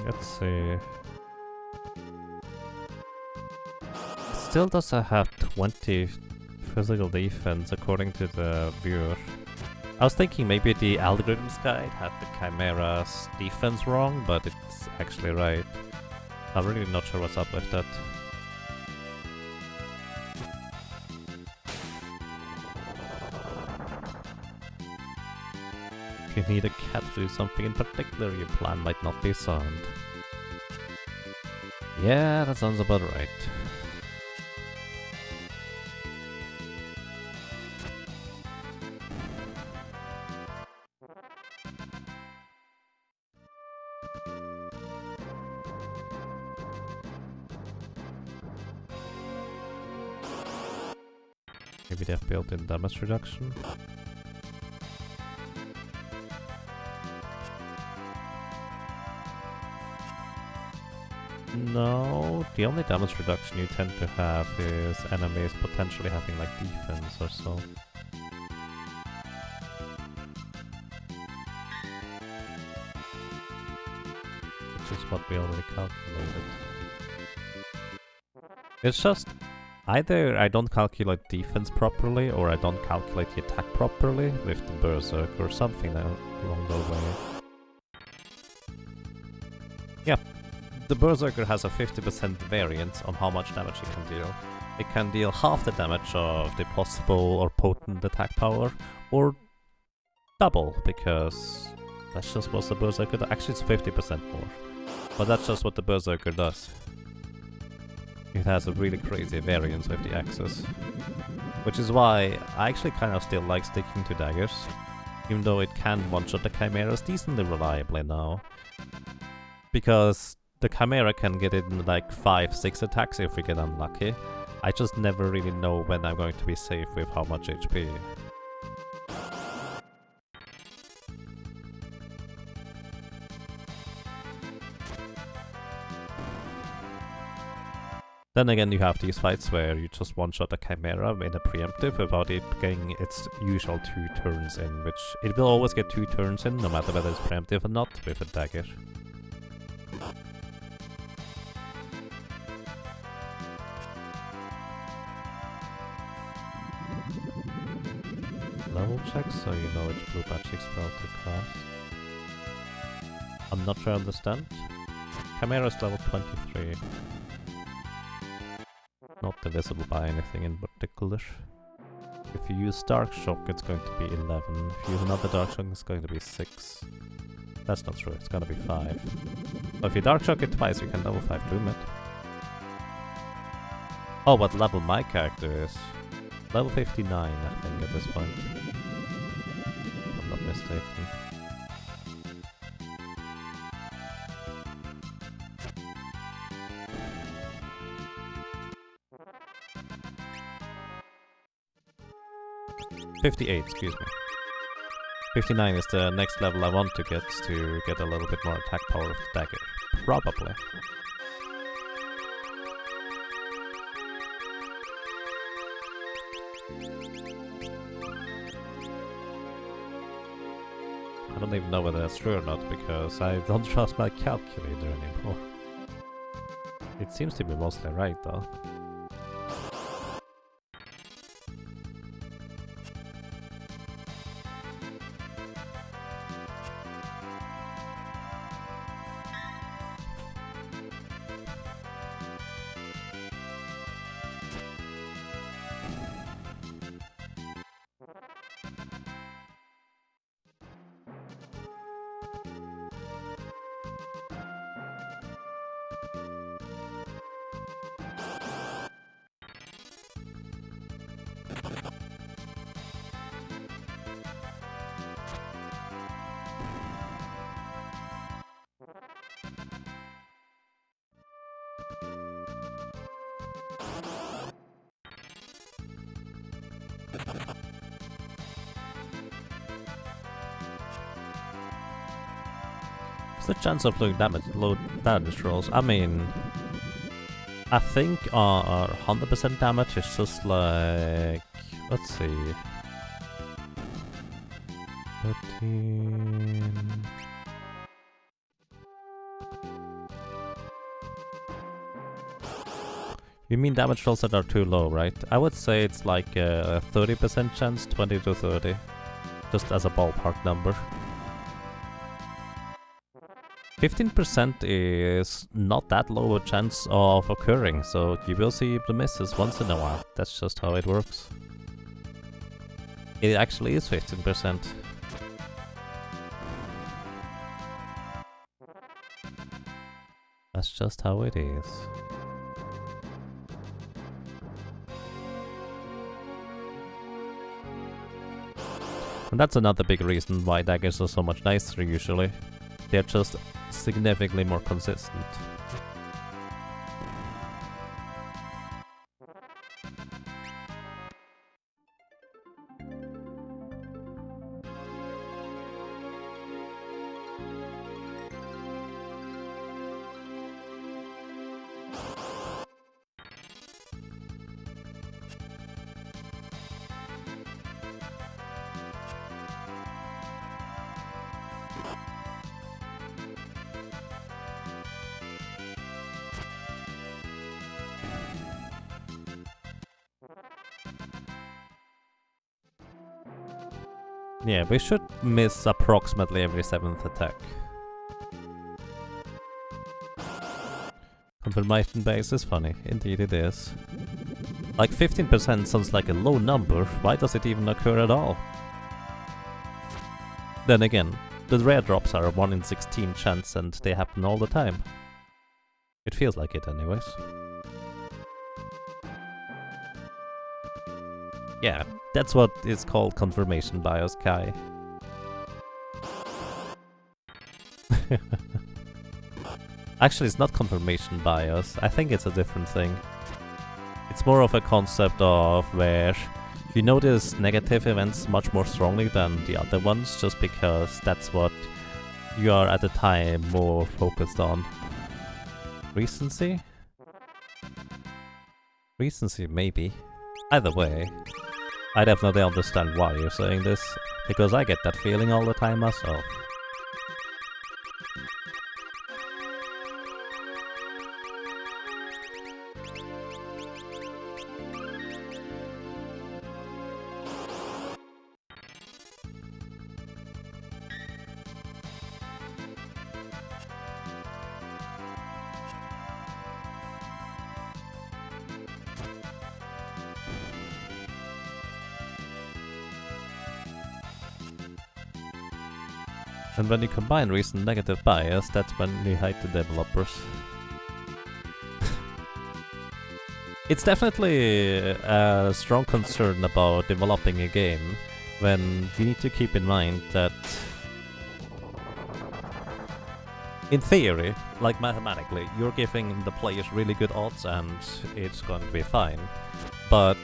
Let's see. Still doesn't have 20 physical defense according to the viewer. I was thinking maybe the algorithms guide had the Chimera's defense wrong, but it's actually right. I'm really not sure what's up with that. If you need a cat to do something in particular, your plan might not be sound. Yeah, that sounds about right. Maybe they have built-in damage reduction. No, the only damage reduction you tend to have is enemies potentially having like defense or so. Which is what we already calculated. It's just either I don't calculate defense properly or I don't calculate the attack properly with the Berserker or something along the way. Yeah. The Berserker has a 50% variance on how much damage it can deal. It can deal half the damage of the possible or potent attack power, or double, because that's just what the Berserker does. Actually, it's 50% more, but that's just what the Berserker does. It has a really crazy variance with the axes, which is why I actually kind of still like sticking to daggers, even though it can one-shot the Chimeras decently reliably now, because the Chimera can get in like 5-6 attacks if we get unlucky. I just never really know when I'm going to be safe with how much HP. Then again, you have these fights where you just one-shot a Chimera in a preemptive without it getting its usual 2 turns in, which it will always get 2 turns in, no matter whether it's preemptive or not, with a dagger. Level check so you know which blue magic spell to cast. I'm not sure I understand. Chimera's level 23. Not divisible by anything in particular. If you use Dark Shock, it's going to be 11. If you use another Dark Shock, it's going to be 6. That's not true, it's gonna be 5. So if you Dark Shock it twice, you can level 5 Doom it. Oh, what level my character is? Level 59, I think, at this point. If I'm not mistaken. $58, excuse me. 59 is the next level I want to get a little bit more attack power of the dagger. Probably. I don't even know whether that's true or not, because I don't trust my calculator anymore. It seems to be mostly right, though. The chance of low damage rolls. I mean, I think our 100% damage is just like, let's see, 13. You mean damage rolls that are too low, right? I would say it's like a 30% chance, 20 to 30, just as a ballpark number. 15% is not that low a chance of occurring, so you will see the misses once in a while. That's just how it works. It actually is 15%. That's just how it is. And that's another big reason why daggers are so much nicer usually. They're just significantly more consistent. Yeah, we should miss approximately every 7th attack. Confirmation base is funny, indeed it is. Like 15% sounds like a low number, why does it even occur at all? Then again, the rare drops are a 1 in 16 chance and they happen all the time. It feels like it anyways. Yeah, that's what is called confirmation bias, Kai. Actually, it's not confirmation bias. I think it's a different thing. It's more of a concept of where you notice negative events much more strongly than the other ones, just because that's what you are at the time more focused on. Recency? Recency, maybe. Either way, I definitely understand why you're saying this, because I get that feeling all the time myself. And when you combine recent negative bias, that's when you hate the developers. It's definitely a strong concern about developing a game when you need to keep in mind that in theory, like mathematically, you're giving the players really good odds and it's going to be fine. But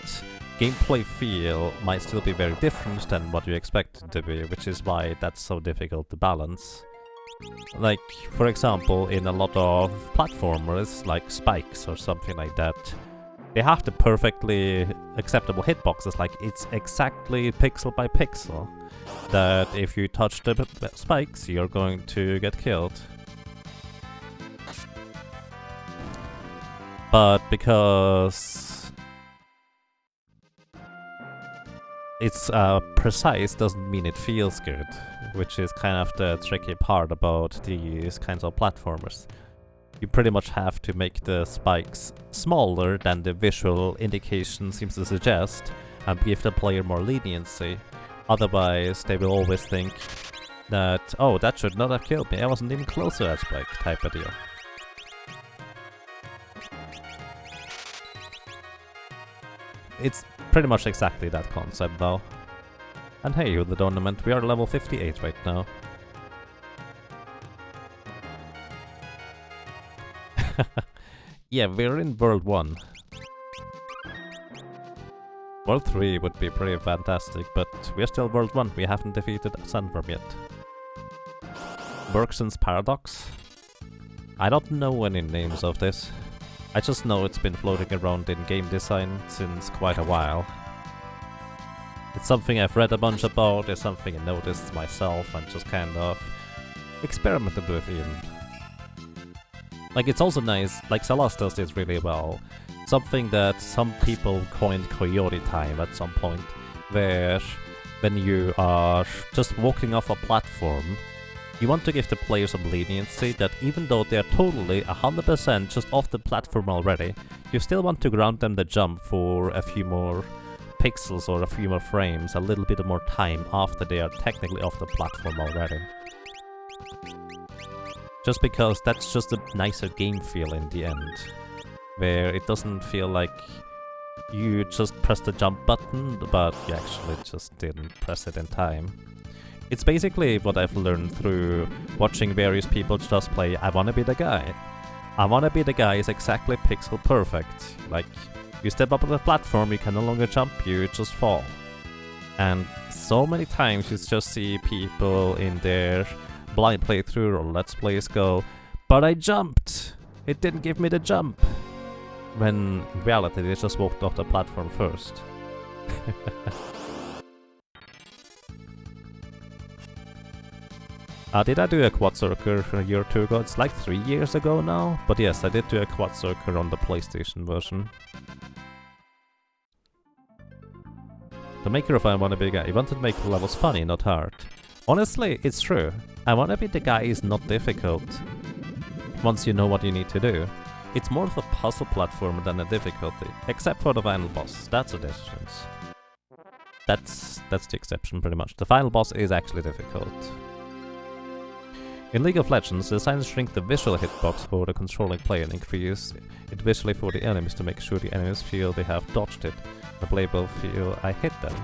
gameplay feel might still be very different than what you expect it to be, which is why that's so difficult to balance. Like, for example, in a lot of platformers, like Spikes or something like that, they have the perfectly acceptable hitboxes, like it's exactly pixel by pixel, that if you touch the spikes, you're going to get killed. But because it's precise doesn't mean it feels good, which is kind of the tricky part about these kinds of platformers. You pretty much have to make the spikes smaller than the visual indication seems to suggest and give the player more leniency. Otherwise, they will always think that, oh, that should not have killed me, I wasn't even close to that spike, type of deal. It's pretty much exactly that concept though. And hey, with the tournament, we are level 58 right now. Yeah, we're in World 1. World 3 would be pretty fantastic, but we're still World 1, we haven't defeated Sandworm yet. Bergson's Paradox? I don't know any names of this. I just know it's been floating around in game design since quite a while. It's something I've read a bunch about, it's something I noticed myself and just kind of experimented with even. Like, it's also nice, like Salas does this really well. Something that some people coined coyote time at some point, where when you are just walking off a platform, you want to give the player some leniency that even though they're totally 100% just off the platform already, you still want to grant them the jump for a few more pixels or a few more frames, a little bit more time after they are technically off the platform already. Just because that's just a nicer game feel in the end, where it doesn't feel like you just pressed the jump button, but you actually just didn't press it in time. It's basically what I've learned through watching various people just play I Wanna Be The Guy. I Wanna Be The Guy is exactly pixel perfect. Like, you step up on the platform, you can no longer jump, you just fall. And so many times you just see people in their blind playthrough or let's plays go, but I jumped! It didn't give me the jump! When in reality they just walked off the platform first. Did I do a quad circuit a year or two ago? It's like 3 years ago now, but yes, I did do a quad circuit on the PlayStation version. The maker of I Wanna Be The Guy, he wanted to make the levels funny, not hard. Honestly, it's true. I Wanna Be The Guy is not difficult once you know what you need to do. It's more of a puzzle platformer than a difficulty, except for the final boss. That's a difference. That's the exception pretty much. The final boss is actually difficult. In League of Legends, the designers shrink the visual hitbox for the controlling player and increase it visually for the enemies to make sure the enemies feel they have dodged it. The player will feel I hit them.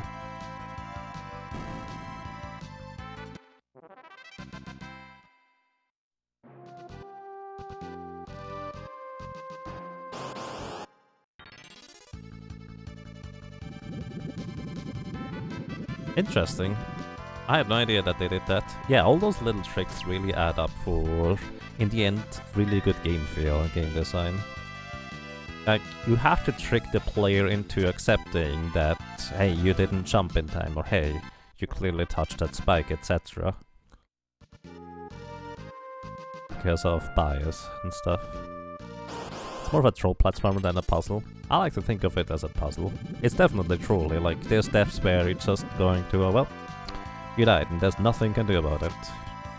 Interesting. I had no idea that they did that. Yeah, all those little tricks really add up for, in the end, really good game feel and game design. Like, you have to trick the player into accepting that, hey, you didn't jump in time, or hey, you clearly touched that spike, etc. Because of bias and stuff. It's more of a troll platformer than a puzzle. I like to think of it as a puzzle. It's definitely trolly, like, there's steps where it's just going to, well, you died and there's nothing you can do about it.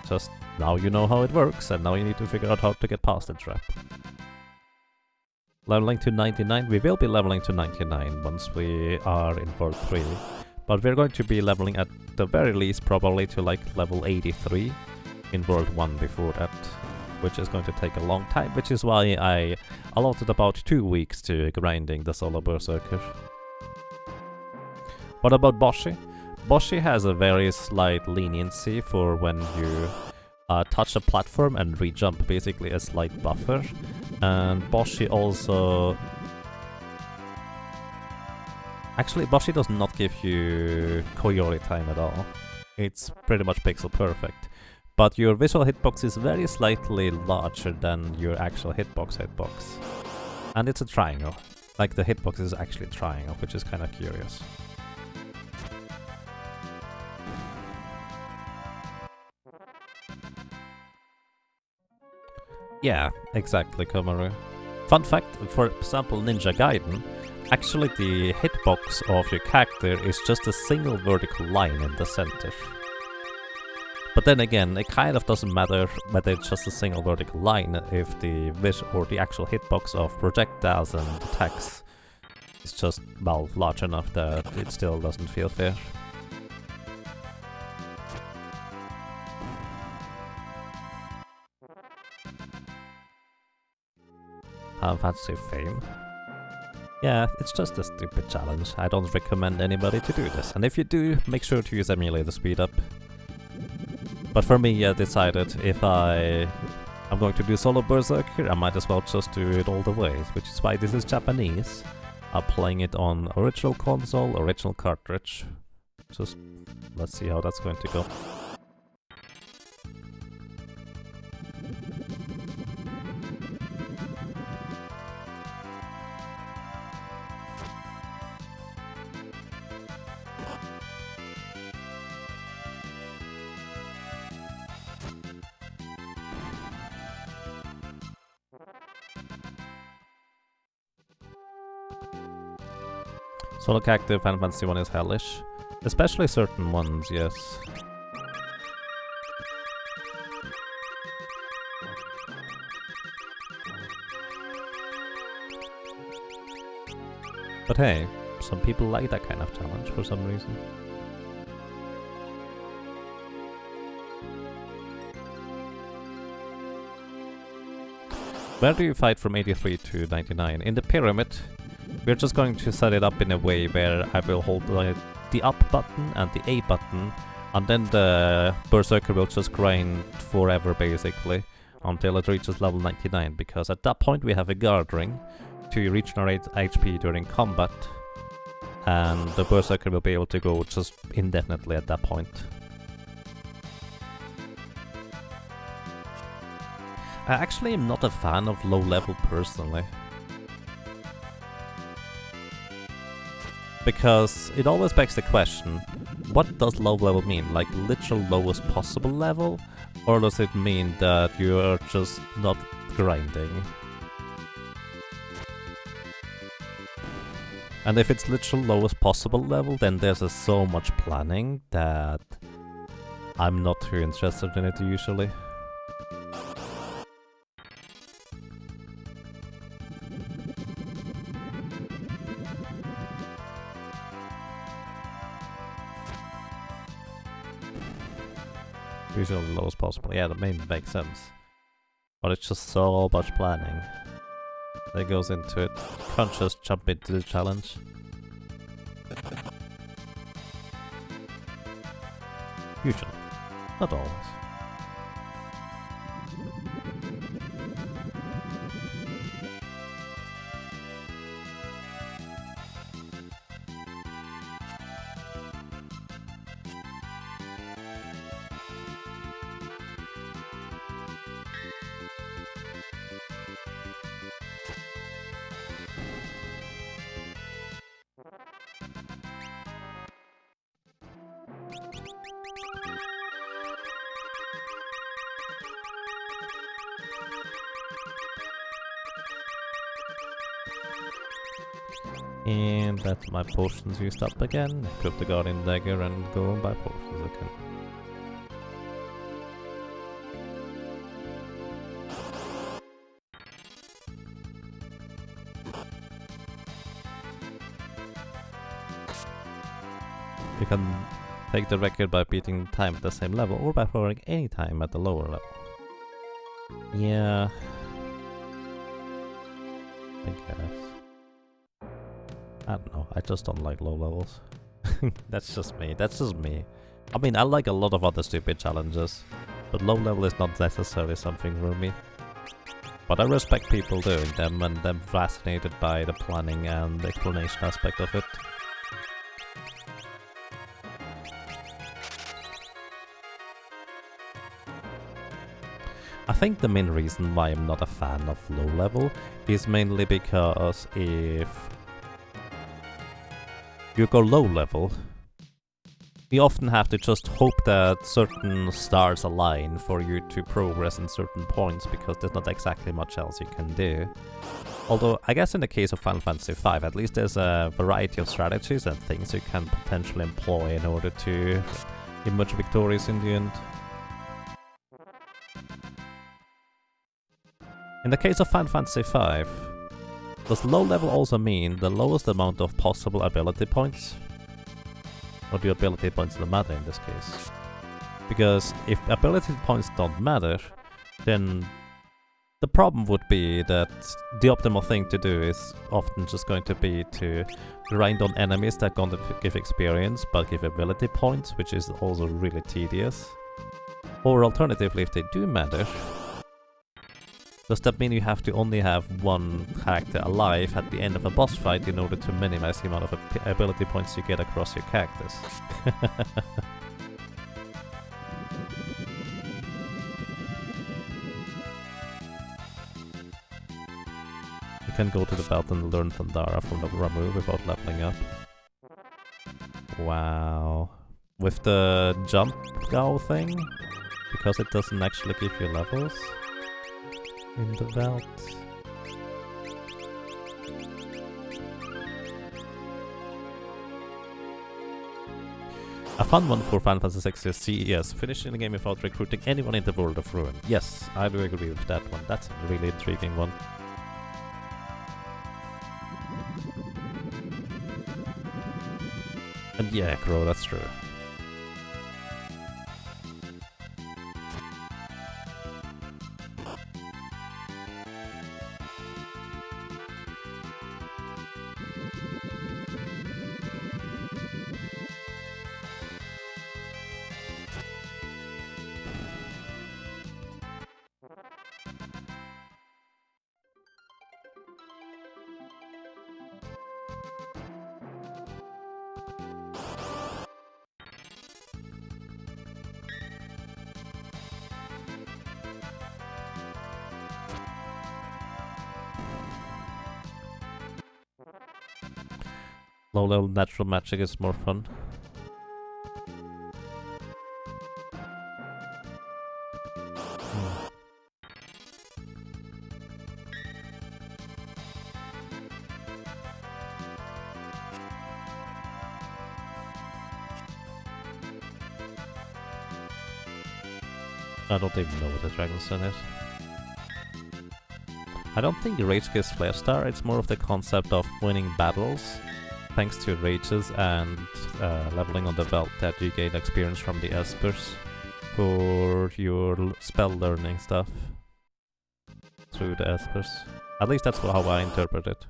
Just now you know how it works and now you need to figure out how to get past the trap. Leveling to 99, we will be leveling to 99 once we are in World 3. But we're going to be leveling at the very least probably to like level 83. in World 1 before that, which is going to take a long time, which is why I allotted about 2 weeks to grinding the solo Berserker. What about Boshi? Boshi has a very slight leniency for when you touch a platform and re-jump, basically a slight buffer. And Boshi also... Actually, Boshi does not give you Koyori time at all. It's pretty much pixel perfect. But your visual hitbox is very slightly larger than your actual hitbox. And it's a triangle. Like, the hitbox is actually a triangle, which is kind of curious. Yeah, exactly, Komaru. Fun fact, for example, Ninja Gaiden, actually the hitbox of your character is just a single vertical line in the center. But then again, it kind of doesn't matter whether it's just a single vertical line if the actual hitbox of projectiles and attacks is just, well, large enough that it still doesn't feel fair. Fantasy Fame. Yeah, it's just a stupid challenge. I don't recommend anybody to do this. And if you do, make sure to use emulator speed up. But for me, I decided if I'm going to do solo Berserker, I might as well just do it all the way, which is why this is Japanese. I'm playing it on original console, original cartridge. Just let's see how that's going to go. Solo character Final Fantasy 1 is hellish. Especially certain ones, yes. But hey, some people like that kind of challenge for some reason. Where do you fight from 83 to 99? In the pyramid. We're just going to set it up in a way where I will hold the up button and the A button, and then the Berserker will just grind forever basically until it reaches level 99, because at that point we have a guard ring to regenerate HP during combat, and the Berserker will be able to go just indefinitely at that point. I actually am not a fan of low level personally. Because it always begs the question, what does low level mean? Like literal lowest possible level? Or does it mean that you are just not grinding? And if it's literal lowest possible level, then there's so much planning that I'm not too interested in it usually. Usually lowest possible. Yeah, that may make sense. But it's just so much planning that goes into it. You can't just jump into the challenge. Usually. Not always. And that's my potions used up again. Equip the Guardian Dagger and go and buy potions again. You can take the record by beating time at the same level or by throwing any time at the lower level. Yeah, I guess. I don't know, I just don't like low levels. That's just me, that's just me. I mean, I like a lot of other stupid challenges, but low level is not necessarily something for me. But I respect people doing them, and I'm fascinated by the planning and the explanation aspect of it. I think the main reason why I'm not a fan of low level is mainly because if you go low level, you often have to just hope that certain stars align for you to progress in certain points, because there's not exactly much else you can do. Although, I guess in the case of Final Fantasy V, at least there's a variety of strategies and things you can potentially employ in order to emerge victorious in the end. In the case of Final Fantasy V, does low level also mean the lowest amount of possible ability points? Or do ability points not matter in this case? Because if ability points don't matter, then the problem would be that the optimal thing to do is often just going to be to grind on enemies that are going to give experience but give ability points, which is also really tedious. Or alternatively, if they do matter, does that mean you have to only have one character alive at the end of a boss fight in order to minimize the amount of ability points you get across your characters? You can go to the belt and learn Thundara from the Ramu without leveling up. Wow. With the jump go thing? Because it doesn't actually give you levels in the belt. A fun one for Final Fantasy VI is CES, finishing the game without recruiting anyone in the World of Ruin. Yes, I do agree with that one. That's a really intriguing one. And yeah, Crow, that's true. Low level natural magic is more fun. I don't even know what the dragon's in it. I don't think Rage gives Flare Star, it's more of the concept of winning battles thanks to rages and leveling on the belt, that you gain experience from the espers for your spell learning stuff through the espers. At least that's how I interpret it.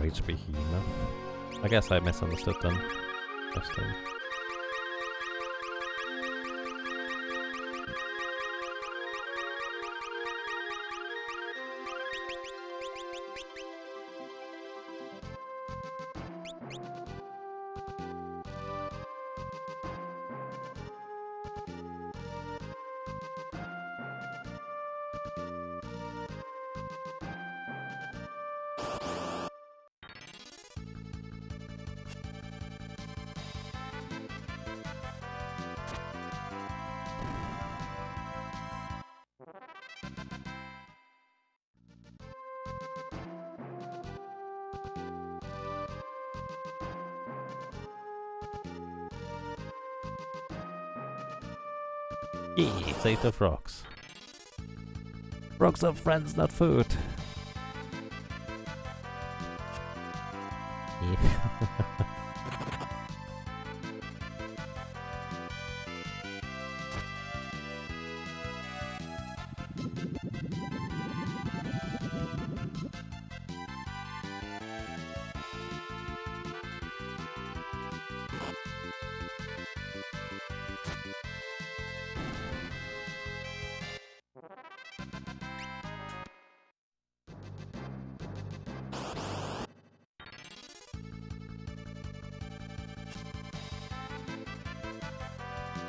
HP behemoth. I guess I misunderstood them. Interesting. Yeah, save the frogs. Frogs are friends, not food. Yeah.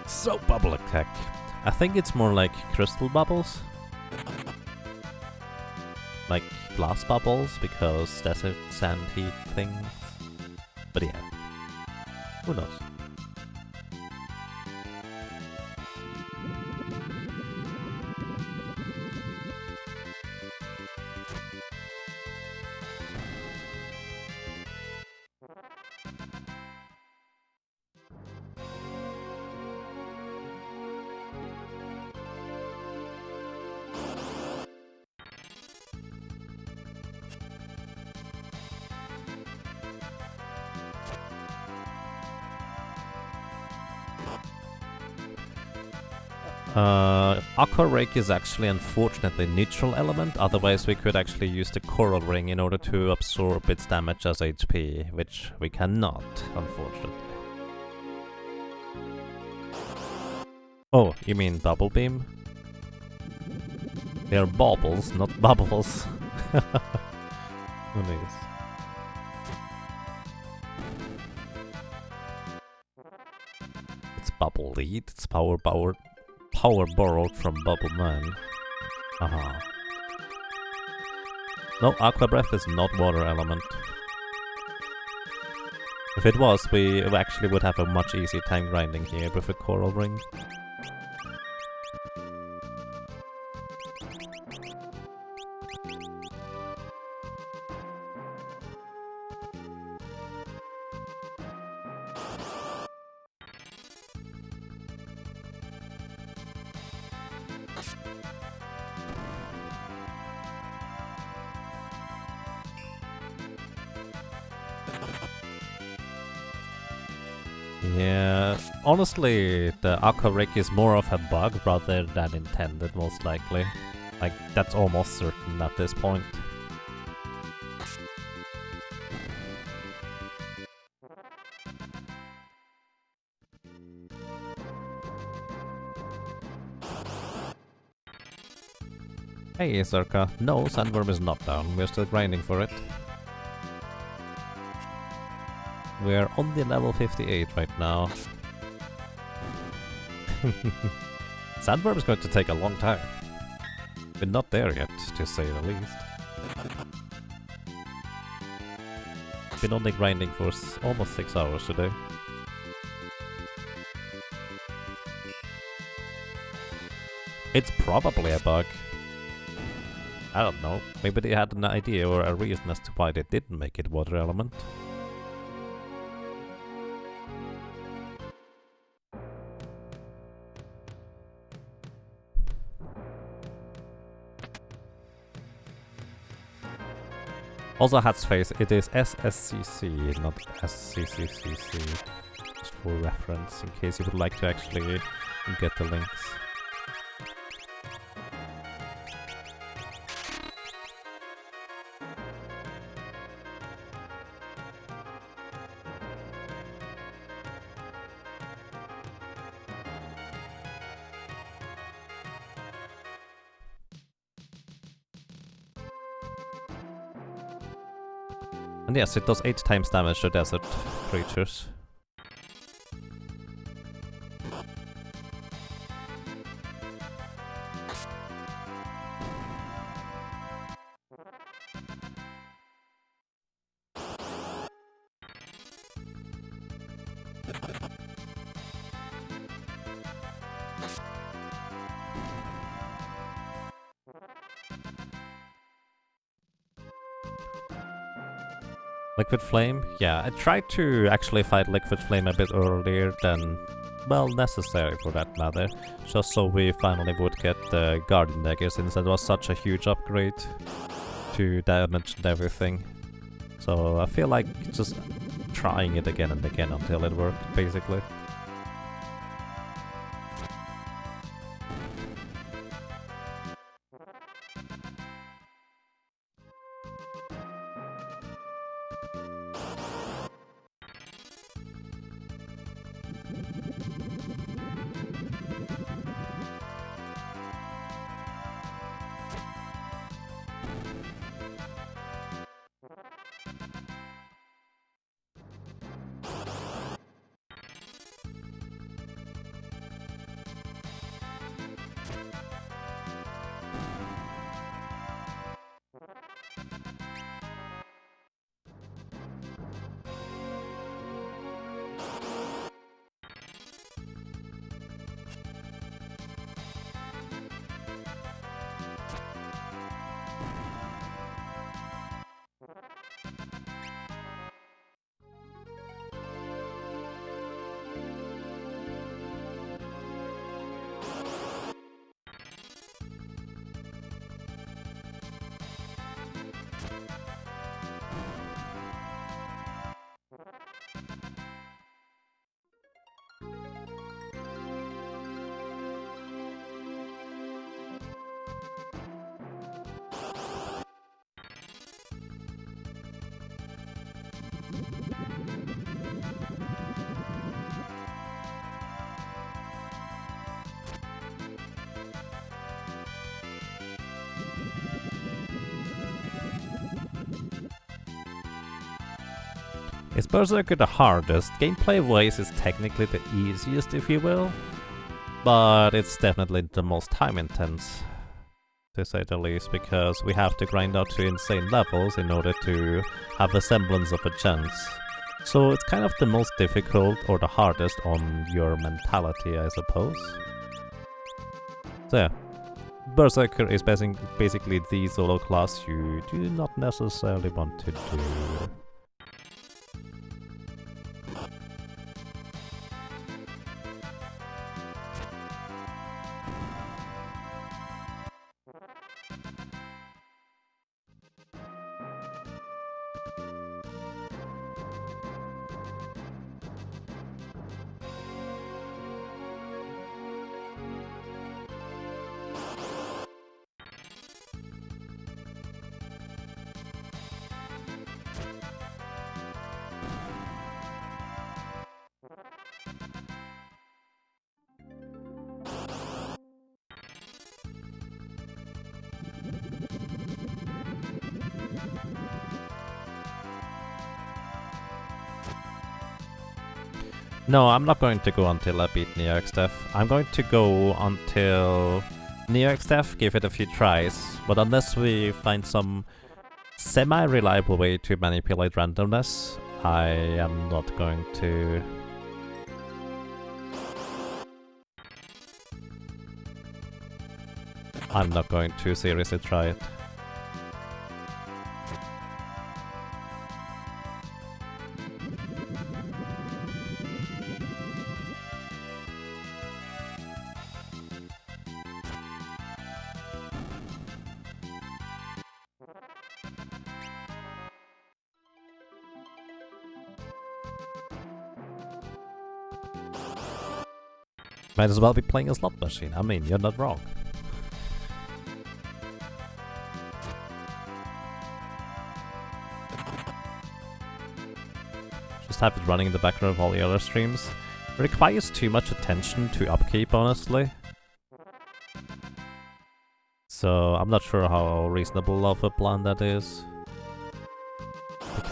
So bubble attack. I think it's more like crystal bubbles. Like glass bubbles, because desert sand heat things. But yeah, who knows? Aqua Rake is actually unfortunately neutral element, otherwise we could actually use the Coral Ring in order to absorb its damage as HP, which we cannot, unfortunately. Oh, you mean Bubble Beam? They're baubles, not bubbles. Who knows? It's Bubble Lead, it's power borrowed from Bubble Man. Aha. No, Aqua Breath is not water element. If it was, we actually would have a much easier time grinding here with a Coral Ring. Yeah, honestly, the Aqua Rig is more of a bug rather than intended, most likely. Like, that's almost certain at this point. Hey, Berserker. No, Sandworm is not down. We're still grinding for it. We're on the level 58 right now. Sandworm is going to take a long time. We're not there yet, to say the least. Been only grinding for almost 6 hours today. It's probably a bug. I don't know. Maybe they had an idea or a reason as to why they didn't make it water element. Also, Hat's face, it is SSCC, not SCCCC. Just for reference, in case you would like to actually get the links. And yes, it does 8 times damage to desert creatures. Liquid Flame? Yeah, I tried to actually fight Liquid Flame a bit earlier than, well, necessary for that matter. Just so we finally would get the Guardian Dagger, since that was such a huge upgrade to damage and everything. So I feel like just trying it again and again until it worked, basically. Is Berserker the hardest? Gameplay-wise, it's technically the easiest, if you will. But it's definitely the most time-intense, to say the least, because we have to grind out to insane levels in order to have a semblance of a chance. So it's kind of the most difficult, or the hardest, on your mentality, I suppose. So yeah, Berserker is basically the solo class you do not necessarily want to do. No, I'm not going to go until I beat NeoXDef. I'm going to go until NeoXDef, give it a few tries, but unless we find some semi-reliable way to manipulate randomness, I am not going to... I'm not going to seriously try it. Might as well be playing a slot machine. I mean, you're not wrong. Just have it running in the background of all the other streams. It requires too much attention to upkeep, honestly. So I'm not sure how reasonable of a plan that is.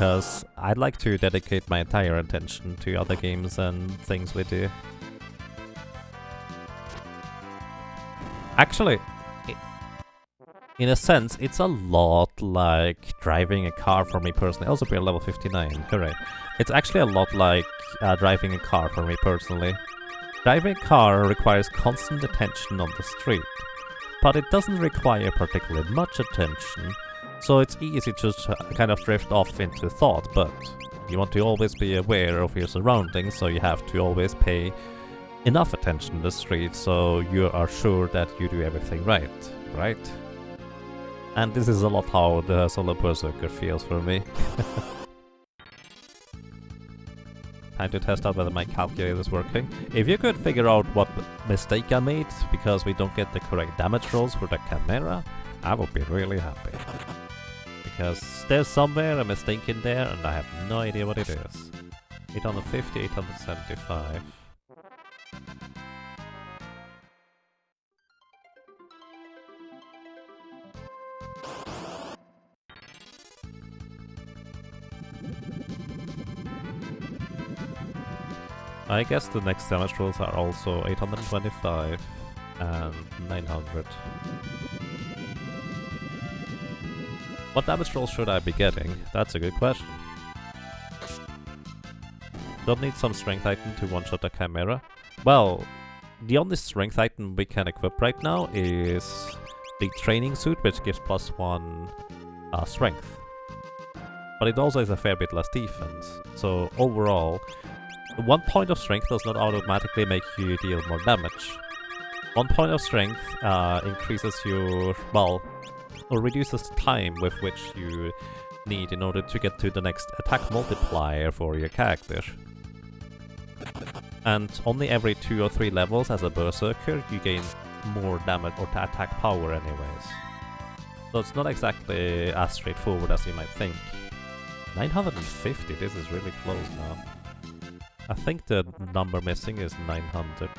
because I'd like to dedicate my entire attention to other games and things we do. Actually, in a sense, it's a lot like driving a car for me personally. Also, we're level 59, hooray. It's actually a lot like driving a car for me personally. Driving a car requires constant attention on the street, but it doesn't require particularly much attention, so it's easy to kind of drift off into thought, but you want to always be aware of your surroundings, so you have to always pay enough attention to the street so you are sure that you do everything right? And this is a lot how the solo Berserker feels for me. Time to test out whether my calculator is working. If you could figure out what mistake I made because we don't get the correct damage rolls for the Chimera, I would be really happy. Because there's somewhere a mistake in there and I have no idea what it is. 850, 875. I guess the next damage rolls are also 825 and 900. What damage rolls should I be getting? That's a good question. Don't need some strength item to one-shot the Chimera? Well, the only strength item we can equip right now is the training suit, which gives +1 strength. But it also has a fair bit less defense, so overall, 1 point of strength does not automatically make you deal more damage. 1 point of strength increases your, well, or reduces the time with which you need in order to get to the next attack multiplier for your character. And only every 2 or 3 levels as a Berserker you gain more damage or attack power anyways. So it's not exactly as straightforward as you might think. 950, this is really close now. I think the number missing is 900.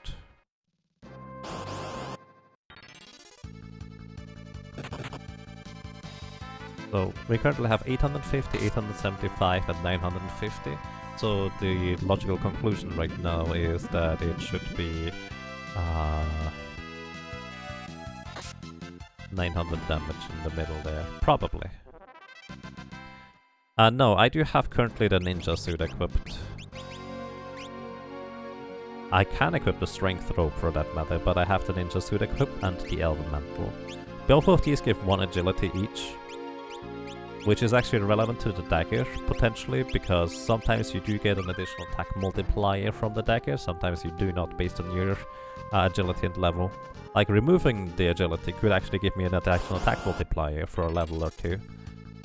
So we currently have 850, 875 and 950. So the logical conclusion right now is that it should be 900 damage in the middle there, probably. No, I do have currently the ninja suit equipped. I can equip the strength rope for that matter, but I have the ninja suit equipped and the elven mantle. Both of these give 1 agility each, which is actually relevant to the dagger, potentially, because sometimes you do get an additional attack multiplier from the dagger, sometimes you do not based on your agility and level. Like, removing the agility could actually give me an additional attack multiplier for a level or 2,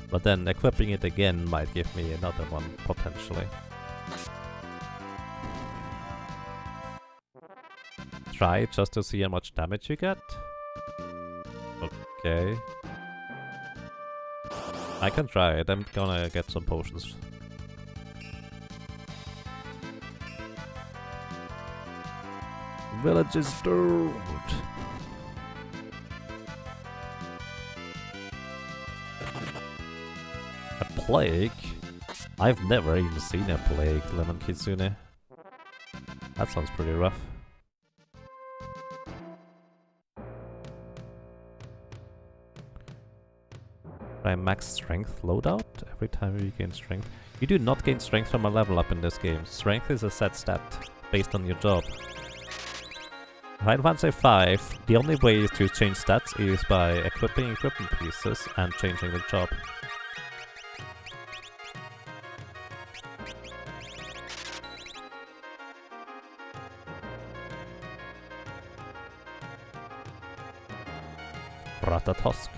but then equipping it again might give me another one, potentially. Try it just to see how much damage you get. Okay. I can try it, I'm gonna get some potions. Village is doomed! A plague? I've never even seen a plague, Lemon Kitsune. That sounds pretty rough. Max strength loadout every time you gain strength. You do not gain strength from a level up in this game. Strength is a set stat based on your job. Final Fantasy 5, the only way to change stats is by equipping equipment pieces and changing the job. Ratatosk.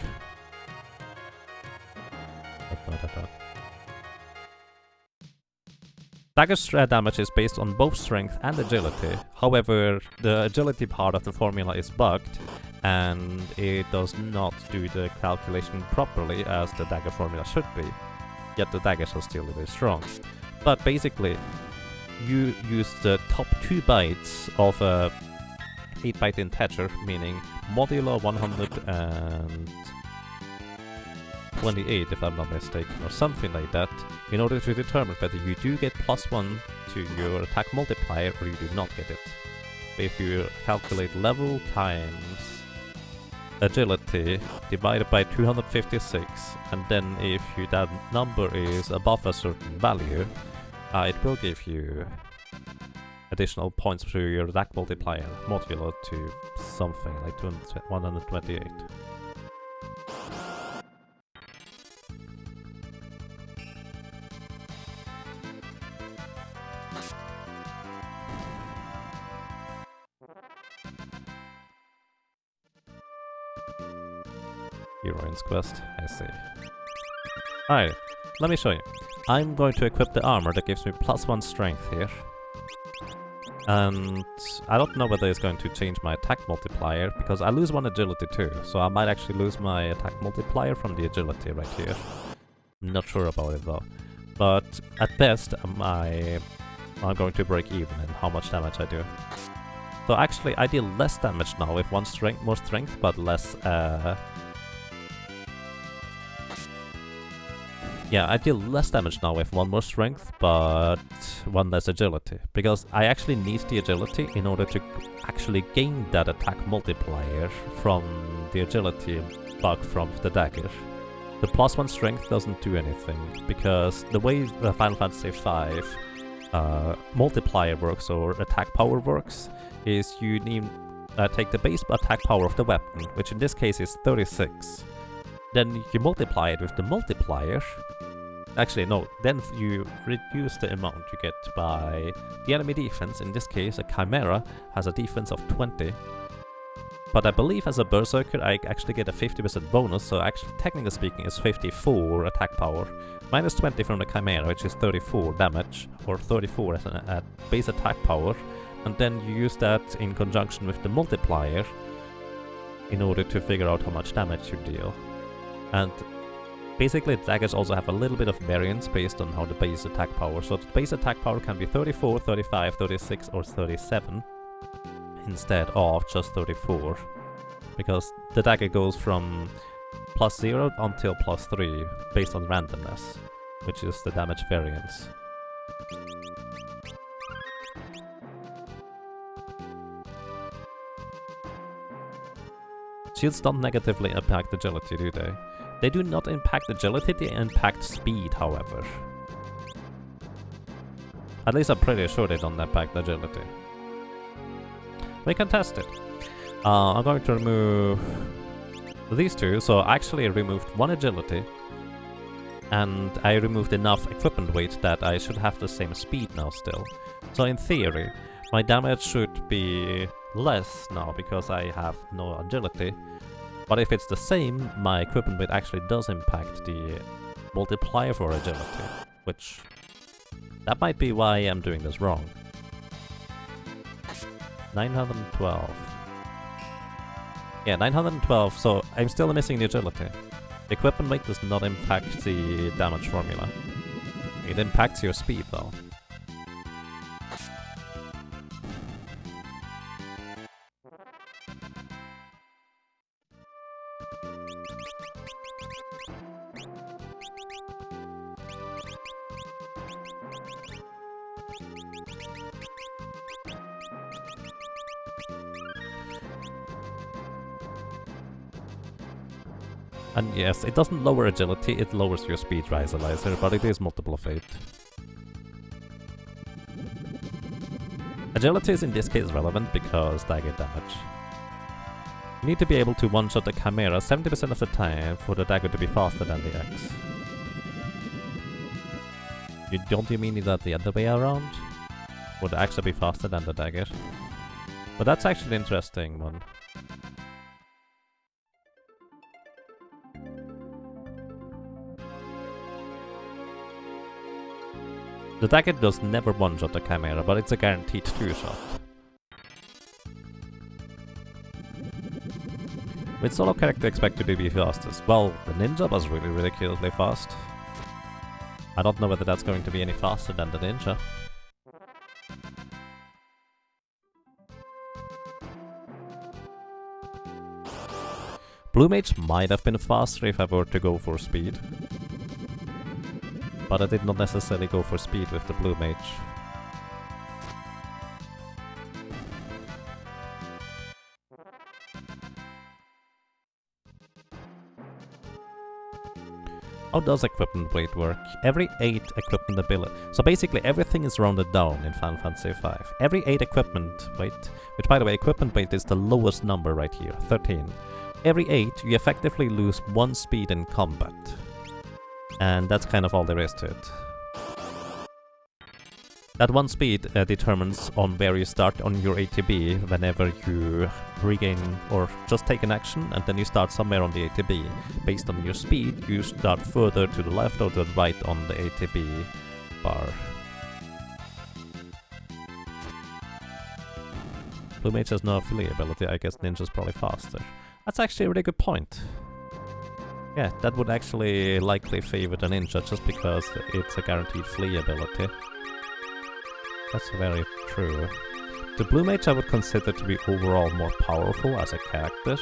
Dagger's damage is based on both strength and agility. However, the agility part of the formula is bugged, and it does not do the calculation properly as the dagger formula should be. Yet the daggers are still very strong. But basically, you use the top 2 bytes of a 8-byte integer, meaning modulo 100 and 128 if I'm not mistaken, or something like that, in order to determine whether you do get +1 to your attack multiplier or you do not get it. If you calculate level times agility divided by 256, and then if that number is above a certain value, it will give you additional points to your attack multiplier, modular to something like 128. Heroine's quest, I see. Alright, let me show you. I'm going to equip the armor that gives me +1 strength here. And I don't know whether it's going to change my attack multiplier, because I lose 1 agility too, so I might actually lose my attack multiplier from the agility right here. I'm not sure about it though. But at best, I'm going to break even in how much damage I do. So actually, I deal less damage now with more strength, but less... Yeah, I deal less damage now with 1 more strength, but 1 less agility. Because I actually need the agility in order to actually gain that attack multiplier from the agility bug from the dagger. The +1 strength doesn't do anything, because the way the Final Fantasy V multiplier works, or attack power works, is you need take the base attack power of the weapon, which in this case is 36. Then you multiply it with the multiplier. Actually, no, then you reduce the amount you get by the enemy defense. In this case, a Chimera has a defense of 20. But I believe as a Berserker, I actually get a 50% bonus, so actually, technically speaking, it's 54 attack power. Minus 20 from the Chimera, which is 34 damage, or 34 as a base attack power. And then you use that in conjunction with the multiplier in order to figure out how much damage you deal. And basically, daggers also have a little bit of variance based on how the base attack power. So the base attack power can be 34, 35, 36, or 37 instead of just 34. Because the dagger goes from +0 until +3 based on randomness, which is the damage variance. Shields don't negatively impact agility, do they? They do not impact agility, they impact speed, however. At least I'm pretty sure they don't impact agility. We can test it. I'm going to remove these two, so I actually removed 1 agility. And I removed enough equipment weight that I should have the same speed now still. So in theory, my damage should be less now because I have no agility. But if it's the same, my equipment weight actually does impact the multiplier for agility, which that might be why I'm doing this wrong. 912. Yeah, 912, so I'm still missing the agility. The equipment weight does not impact the damage formula. It impacts your speed though. And yes, it doesn't lower agility, it lowers your speed risalizer, but it is multiple of 8. Agility is in this case relevant because dagger damage. You need to be able to one-shot the Chimera 70% of the time for the dagger to be faster than the X. Don't you mean that the other way around? Would actually be faster than the dagger? But that's actually an interesting one. The dagger does never one-shot the Chimera, but it's a guaranteed 2-shot. Which solo character expected to be fastest? Well, the ninja was really ridiculously fast. I don't know whether that's going to be any faster than the ninja. Blue Mage might have been faster if I were to go for speed. But I did not necessarily go for speed with the Blue Mage. How does equipment weight work? Every 8 equipment ability. So basically everything is rounded down in Final Fantasy V. Every 8 equipment weight, which by the way, equipment weight is the lowest number right here, 13. Every 8, you effectively lose 1 speed in combat. And that's kind of all there is to it. That 1 speed determines on where you start on your ATB whenever you regain or just take an action, and then you start somewhere on the ATB. Based on your speed, you start further to the left or to the right on the ATB bar. Blue Mage has no affiliate ability, I guess Ninja's probably faster. That's actually a really good point. Yeah, that would actually likely favor the Ninja just because it's a guaranteed flee ability. That's very true. The Blue Mage I would consider to be overall more powerful as a character.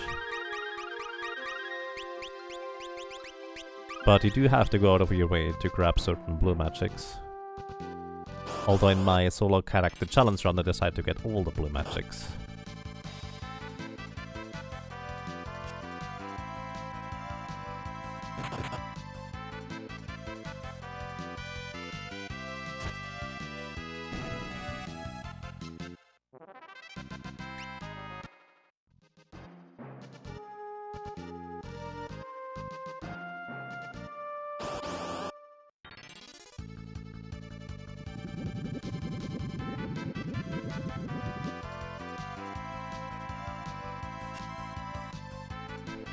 But you do have to go out of your way to grab certain blue magics. Although in my solo character challenge run I decided to get all the blue magics.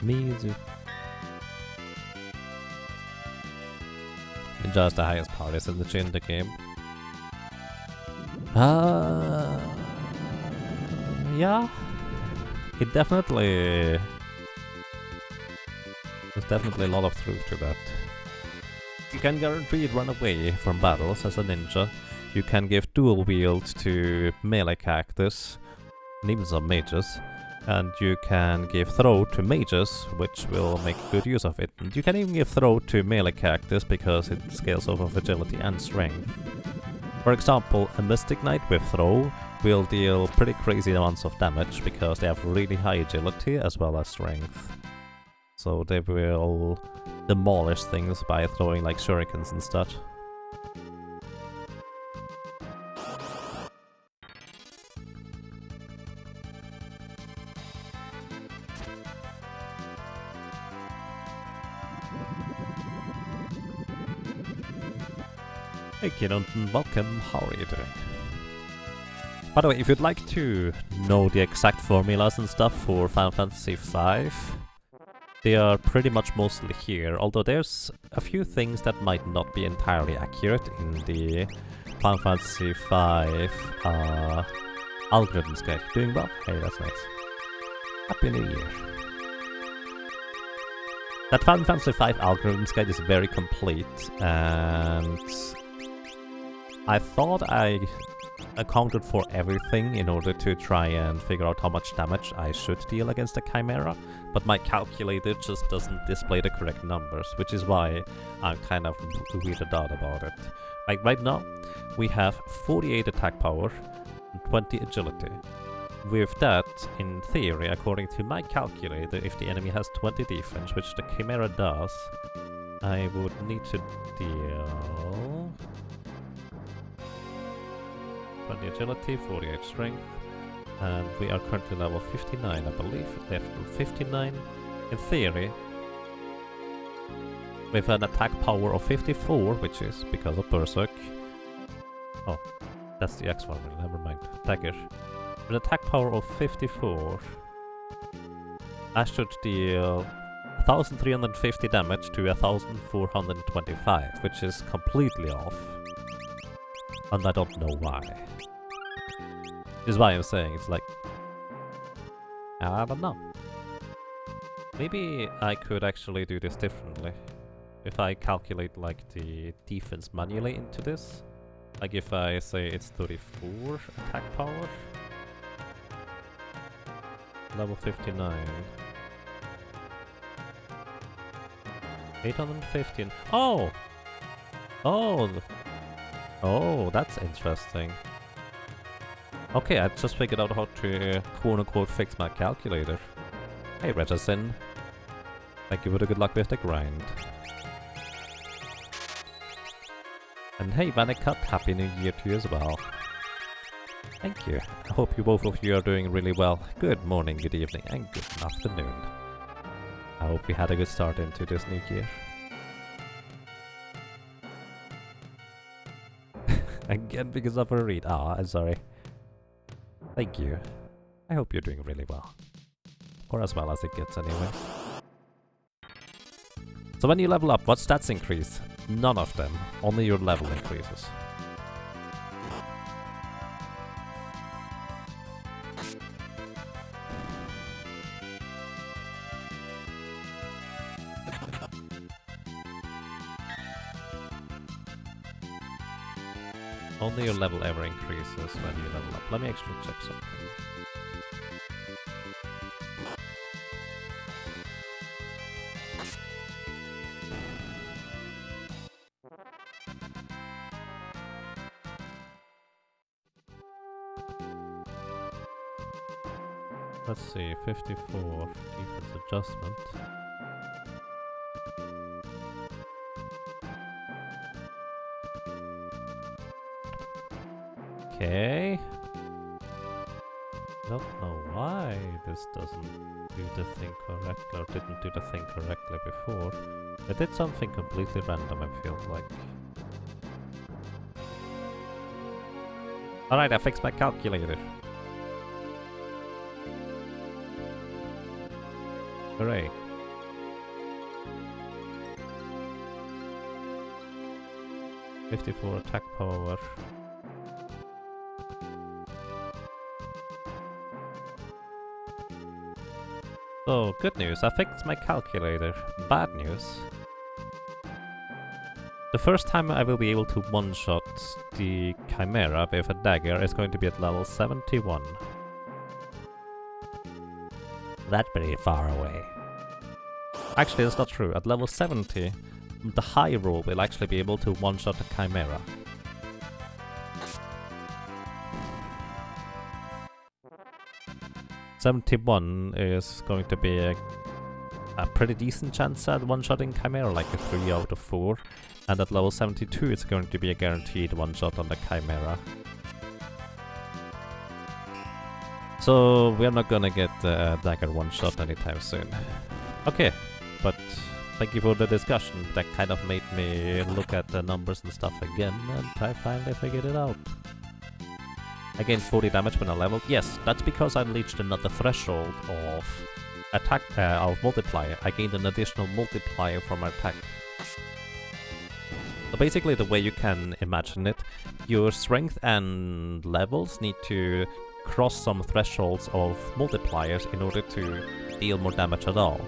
Mizu. Ninja has the highest power percentage in the game. Yeah. It definitely... There's definitely a lot of truth to that. You can guaranteed run away from battles as a ninja. You can give dual wield to melee characters, and even some mages. And you can give throw to mages, which will make good use of it. And you can even give throw to melee characters because it scales off of agility and strength. For example, a Mystic Knight with throw will deal pretty crazy amounts of damage because they have really high agility as well as strength. So they will demolish things by throwing like shurikens and such. Hey Kidonton, welcome, how are you doing? By the way, if you'd like to know the exact formulas and stuff for Final Fantasy V, they are pretty much mostly here, although there's a few things that might not be entirely accurate in the Final Fantasy V algorithms guide. Doing well? Hey, that's nice. Happy New Year. That Final Fantasy V algorithms guide is very complete, and I thought I accounted for everything in order to try and figure out how much damage I should deal against a Chimera, but my calculator just doesn't display the correct numbers, which is why I'm kind of weirded out about it. Like right now, we have 48 attack power and 20 agility. With that, in theory, according to my calculator, if the enemy has 20 defense, which the Chimera does, I would need to deal 20 agility, 48 strength, and we are currently level 59, I believe. Level 59. In theory, with an attack power of 54, which is because of Berserk. Oh, that's the X formula, never mind. Dagger. With an attack power of 54, I should deal 1350 damage to 1425, which is completely off. And I don't know why. This is why I'm saying it's like... I don't know. Maybe I could actually do this differently. If I calculate like the defense manually into this. Like if I say it's 34 attack power. Level 59. 815. Oh! Oh! Oh, that's interesting. Okay, I just figured out how to quote-unquote fix my calculator. Hey, Reticin. Thank you for the good luck with the grind. And hey, Vanicut, Happy New Year to you as well. Thank you. I hope you both of you are doing really well. Good morning, good evening, and good afternoon. I hope you had a good start into this new year. Again, because of a read. Ah, I'm sorry. Thank you. I hope you're doing really well. Or as well as it gets anyway. So when you level up, what stats increase? None of them. Only your level increases. Only your level ever increases when you level up. Let me actually check something. Let's see, 54 defense adjustment. Okay. Don't know why this doesn't do the thing correctly, or didn't do the thing correctly before. It did something completely random, I feel like. Alright, I fixed my calculator. Hooray. .54 attack power. So, good news, I fixed my calculator. Bad news. The first time I will be able to one-shot the Chimera with a dagger is going to be at level 71. That's pretty far away. Actually, that's not true. At level 70, the high roll will actually be able to one-shot the Chimera. .71 is going to be a pretty decent chance at one-shotting Chimera, like a 3 out of 4. And at level 72 it's going to be a guaranteed one-shot on the Chimera. So we're not gonna get the dagger one-shot anytime soon. Okay, but thank you for the discussion. That kind of made me look at the numbers and stuff again, and I finally figured it out. I gained 40 damage when I leveled. Yes, that's because I reached another threshold of attack of multiplier. I gained an additional multiplier from my attack. So basically the way you can imagine it, your strength and levels need to cross some thresholds of multipliers in order to deal more damage at all.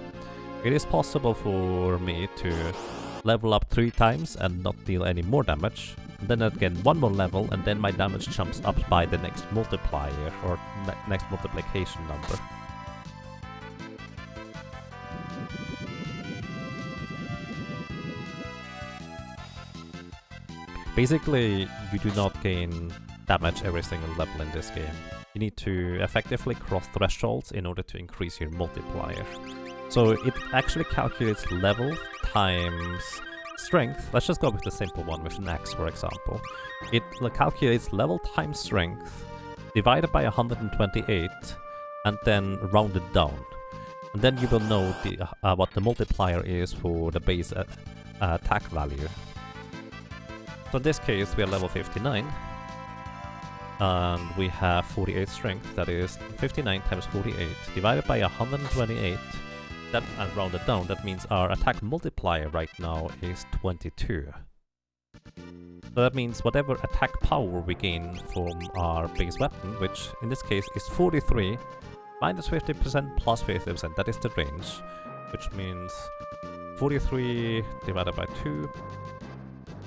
It is possible for me to level up 3 times and not deal any more damage. Then again, 1 more level, and then my damage jumps up by the next multiplier, or next multiplication number. Basically, you do not gain damage every single level in this game. You need to effectively cross thresholds in order to increase your multiplier. So it actually calculates level times strength. Let's just go with the simple one with an axe, for example. It calculates level times strength divided by 128 and then rounded down. And then you will know what the multiplier is for the base attack value. So in this case we are level 59 and we have 48 strength, that is 59 times 48 divided by 128. That, and rounded down, that means our attack multiplier right now is 22. So that means whatever attack power we gain from our base weapon, which in this case is 43, minus 50% plus 50%, that is the range. Which means 43 divided by 2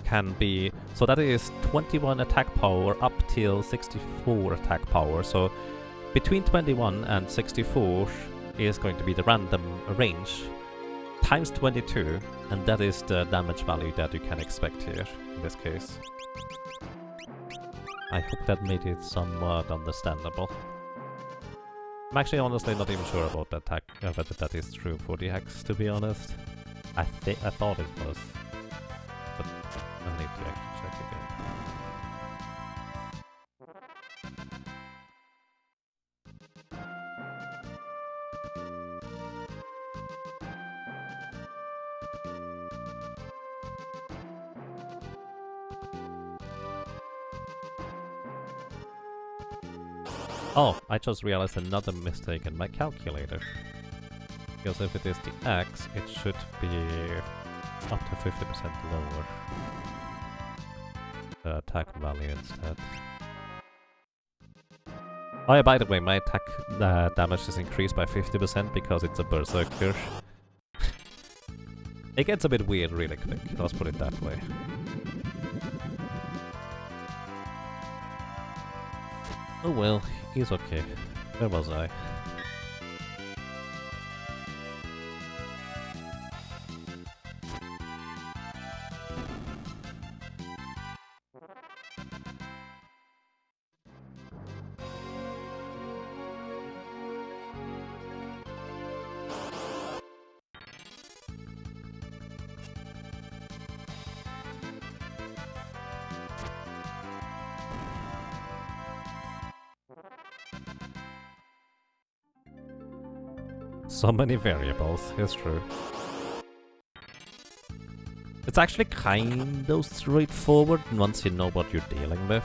can be... So that is 21 attack power up till 64 attack power. So between 21 and 64 is going to be the random range. times 22, and that is the damage value that you can expect here, in this case. I hope that made it somewhat understandable. I'm actually honestly not even sure about that whether that is true for the X, to be honest. I thought it was, but I need to actually check again. Oh, I just realized another mistake in my calculator. Because if it is the X, it should be up to 50% lower. The attack value instead. Oh yeah, by the way, my attack damage is increased by 50% because it's a Berserker. It gets a bit weird really quick, let's put it that way. Oh well, he's okay. Where was I? So many variables, it's true. It's actually kind of straightforward once you know what you're dealing with.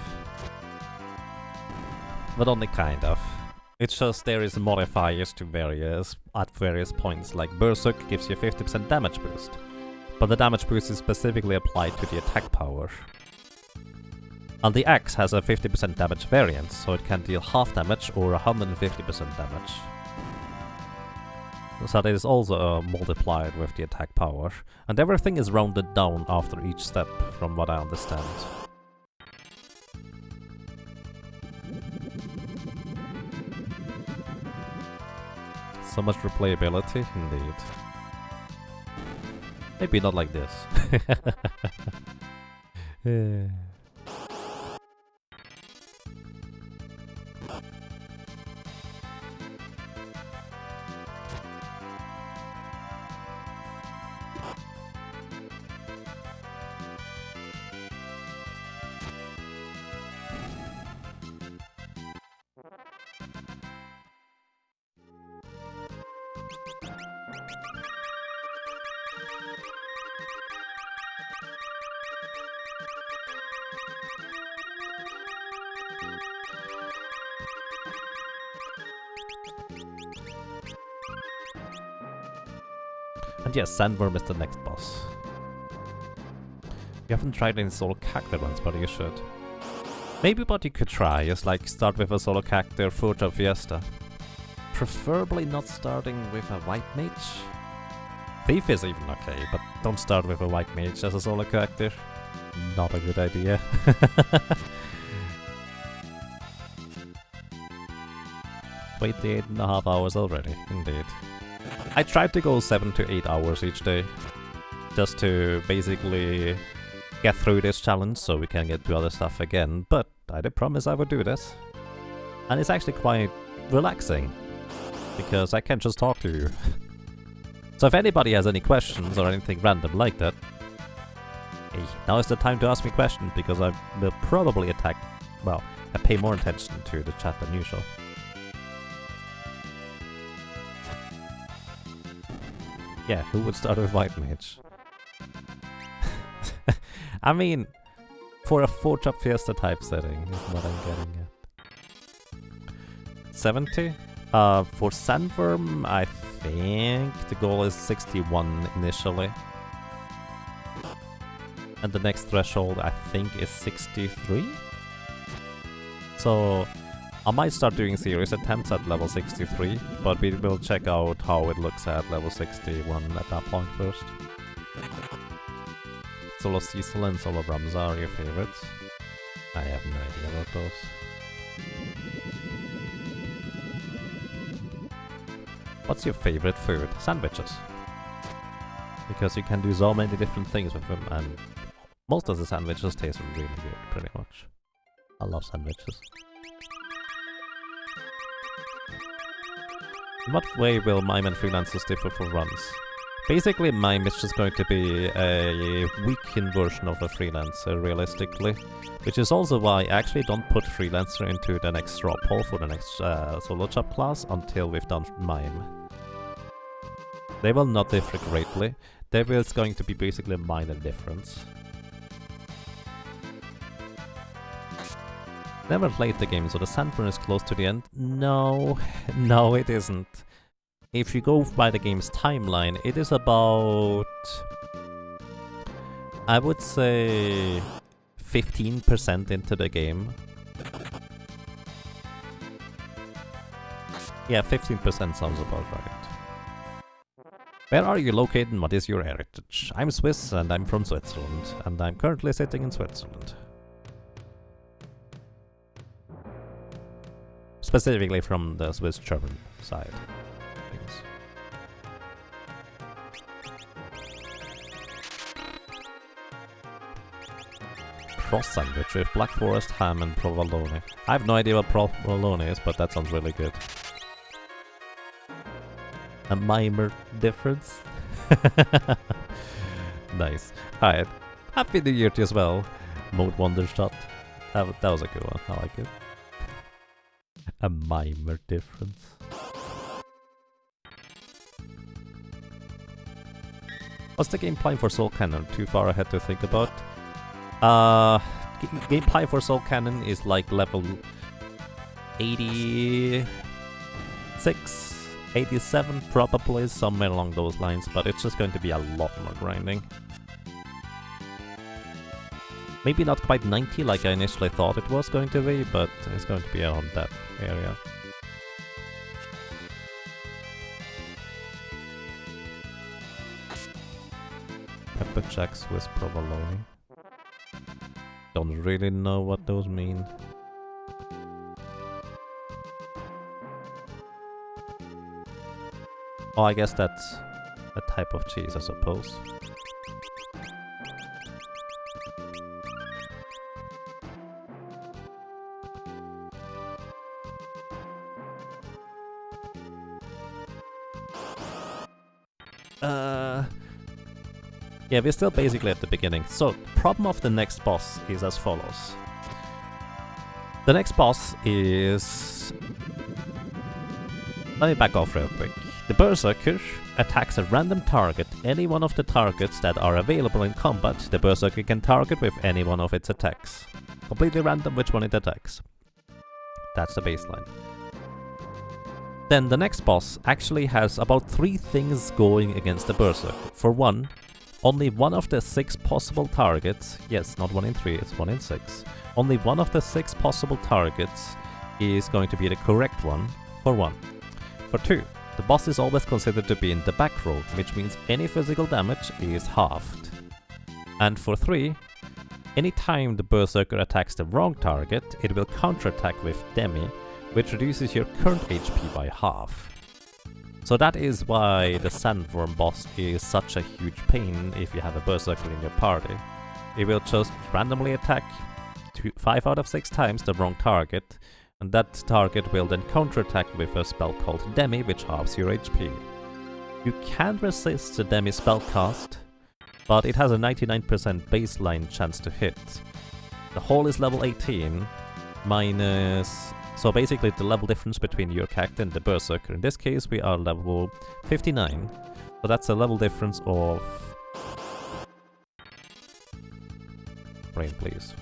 But only kind of. It's just there is modifiers to at various points, like Berserk gives you a 50% damage boost. But the damage boost is specifically applied to the attack power. And the Axe has a 50% damage variance, so it can deal half damage or 150% damage. So that is also multiplied with the attack power, and everything is rounded down after each step, from what I understand. So much replayability, indeed. Maybe not like this. Yeah. And yes, Sandworm is the next boss. You haven't tried any solo character ones, but you should. Maybe what you could try is like start with a solo character, Forge of Fiesta. Preferably not starting with a white mage. Thief is even okay, but don't start with a white mage as a solo character. Not a good idea. 28.5 hours already, indeed. I tried to go 7 to 8 hours each day, just to basically get through this challenge so we can get to other stuff again, but I did promise I would do this. And it's actually quite relaxing, because I can just talk to you. So if anybody has any questions or anything random like that, hey, now is the time to ask me questions, because I will probably I pay more attention to the chat than usual. Yeah, who would start with white mage? I mean, for a Forge of Fiesta type setting is what I'm getting at. 70? For Sandworm, I think the goal is 61 initially. And the next threshold, I think, is 63? So I might start doing serious attempts at level 63, but we will check out how it looks at level 61 at that point first. Solo Cecil and Solo Ramza are your favorites? I have no idea about those. What's your favorite food? Sandwiches. Because you can do so many different things with them, and most of the sandwiches taste really good, pretty much. I love sandwiches. In what way will Mime and Freelancers differ for runs? Basically, Mime is just going to be a weakened version of a Freelancer, realistically. Which is also why I actually don't put Freelancer into the next straw poll for the next solo shop class until we've done Mime. They will not differ greatly. There is going to be basically a minor difference. Never played the game, so the Sandburn is close to the end? No, no it isn't. If you go by the game's timeline, it is about... I would say... 15% into the game. Yeah, 15% sounds about right. Where are you located and what is your heritage? I'm Swiss and I'm from Switzerland, and I'm currently sitting in Switzerland. Specifically from the Swiss-German side of things. Cross sandwich with Black Forest ham and provolone. I have no idea what provolone is, but that sounds really good. A mimer difference? Nice. Alright. Happy New Year to you as well. Mode Wondershot. That was a good one. I like it. A mimer difference. What's the gameplay for Soul Cannon? Too far ahead to think about. Gameplay for Soul Cannon is like level 86, 87 probably, somewhere along those lines, but it's just going to be a lot more grinding. Maybe not quite 90 like I initially thought it was going to be, but it's going to be around that area. Pepper Jacks with provolone. Don't really know what those mean. Oh, I guess that's a type of cheese, I suppose. Yeah, we're still basically at the beginning. So, problem of the next boss is as follows. The next boss is... Let me back off real quick. The Berserker attacks a random target, any one of the targets that are available in combat. The Berserker can target with any one of its attacks. Completely random which one it attacks. That's the baseline. Then the next boss actually has about 3 things going against the Berserker. For one, only one of the 6 possible targets, yes, not 1 in 3, it's 1 in 6. Only one of the 6 possible targets is going to be the correct one, for 1. For 2, the boss is always considered to be in the back row, which means any physical damage is halved. And for 3, anytime the Berserker attacks the wrong target, it will counterattack with Demi, which reduces your current HP by half. So that is why the Sandworm boss is such a huge pain if you have a Berserker in your party. It will just randomly attack 5 out of 6 times the wrong target, and that target will then counterattack with a spell called Demi, which halves your HP. You can resist the Demi spellcast, but it has a 99% baseline chance to hit. The hole is level 18, minus... So basically the level difference between your character and the Berserker. In this case we are level 59, so that's a level difference of... Brain please.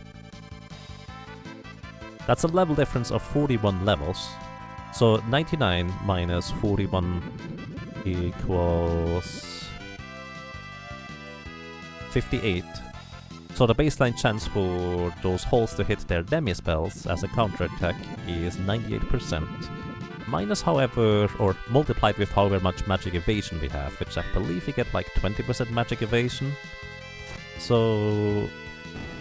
That's a level difference of 41 levels. So 99 minus 41 equals 58. So the baseline chance for those holes to hit their demi spells as a counterattack is 98%. Minus however, or multiplied with however much magic evasion we have, which I believe we get like 20% magic evasion. So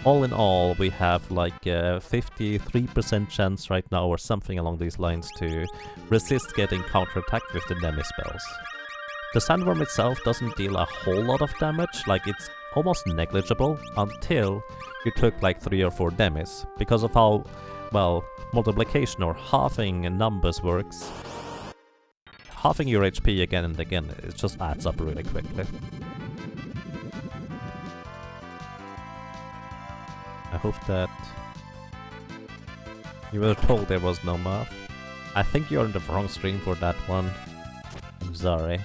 all in all we have like a 53% chance right now or something along these lines to resist getting counterattacked with the demi spells. The sandworm itself doesn't deal a whole lot of damage, like it's almost negligible until you took like 3 or 4 demis, because of how, well, multiplication or halving numbers works. Halving your HP again and again, it just adds up really quickly. I hope that you were told there was no math. I think you're in the wrong stream for that one. I'm sorry.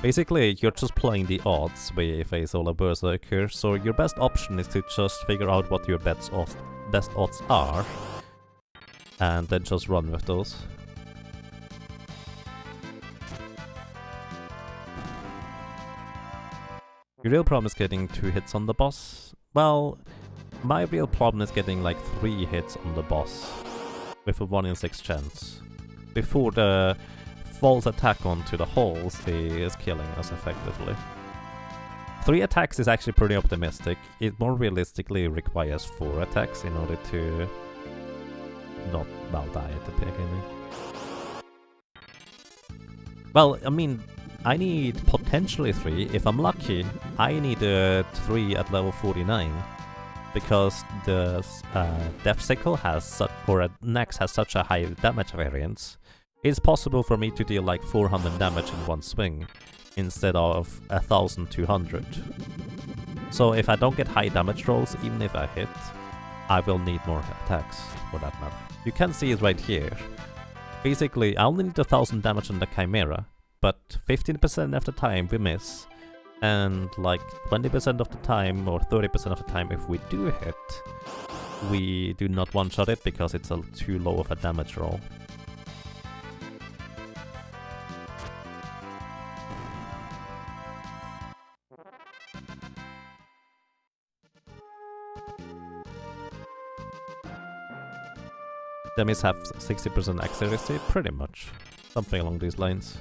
Basically, you're just playing the odds with a solo berserker, so your best option is to just figure out what your best odds are, and then just run with those. Your real problem is getting 2 hits on the boss. Well, my real problem is getting like 3 hits on the boss with a 1 in 6 chance before the false attack onto the holes is killing us effectively. 3 attacks is actually pretty optimistic. It more realistically requires 4 attacks in order to not well die at the beginning. Well, I mean, I need potentially 3. If I'm lucky, I need 3 at level 49. Because the Death Sickle has such, or Nax has such a high damage variance, it's possible for me to deal like 400 damage in one swing, instead of 1200. So if I don't get high damage rolls, even if I hit, I will need more attacks for that matter. You can see it right here. Basically, I only need 1000 damage on the Chimera, but 15% of the time we miss, and like 20% of the time or 30% of the time if we do hit, we do not one-shot it because it's too low of a damage roll. Demis have 60% accuracy, pretty much. Something along these lines.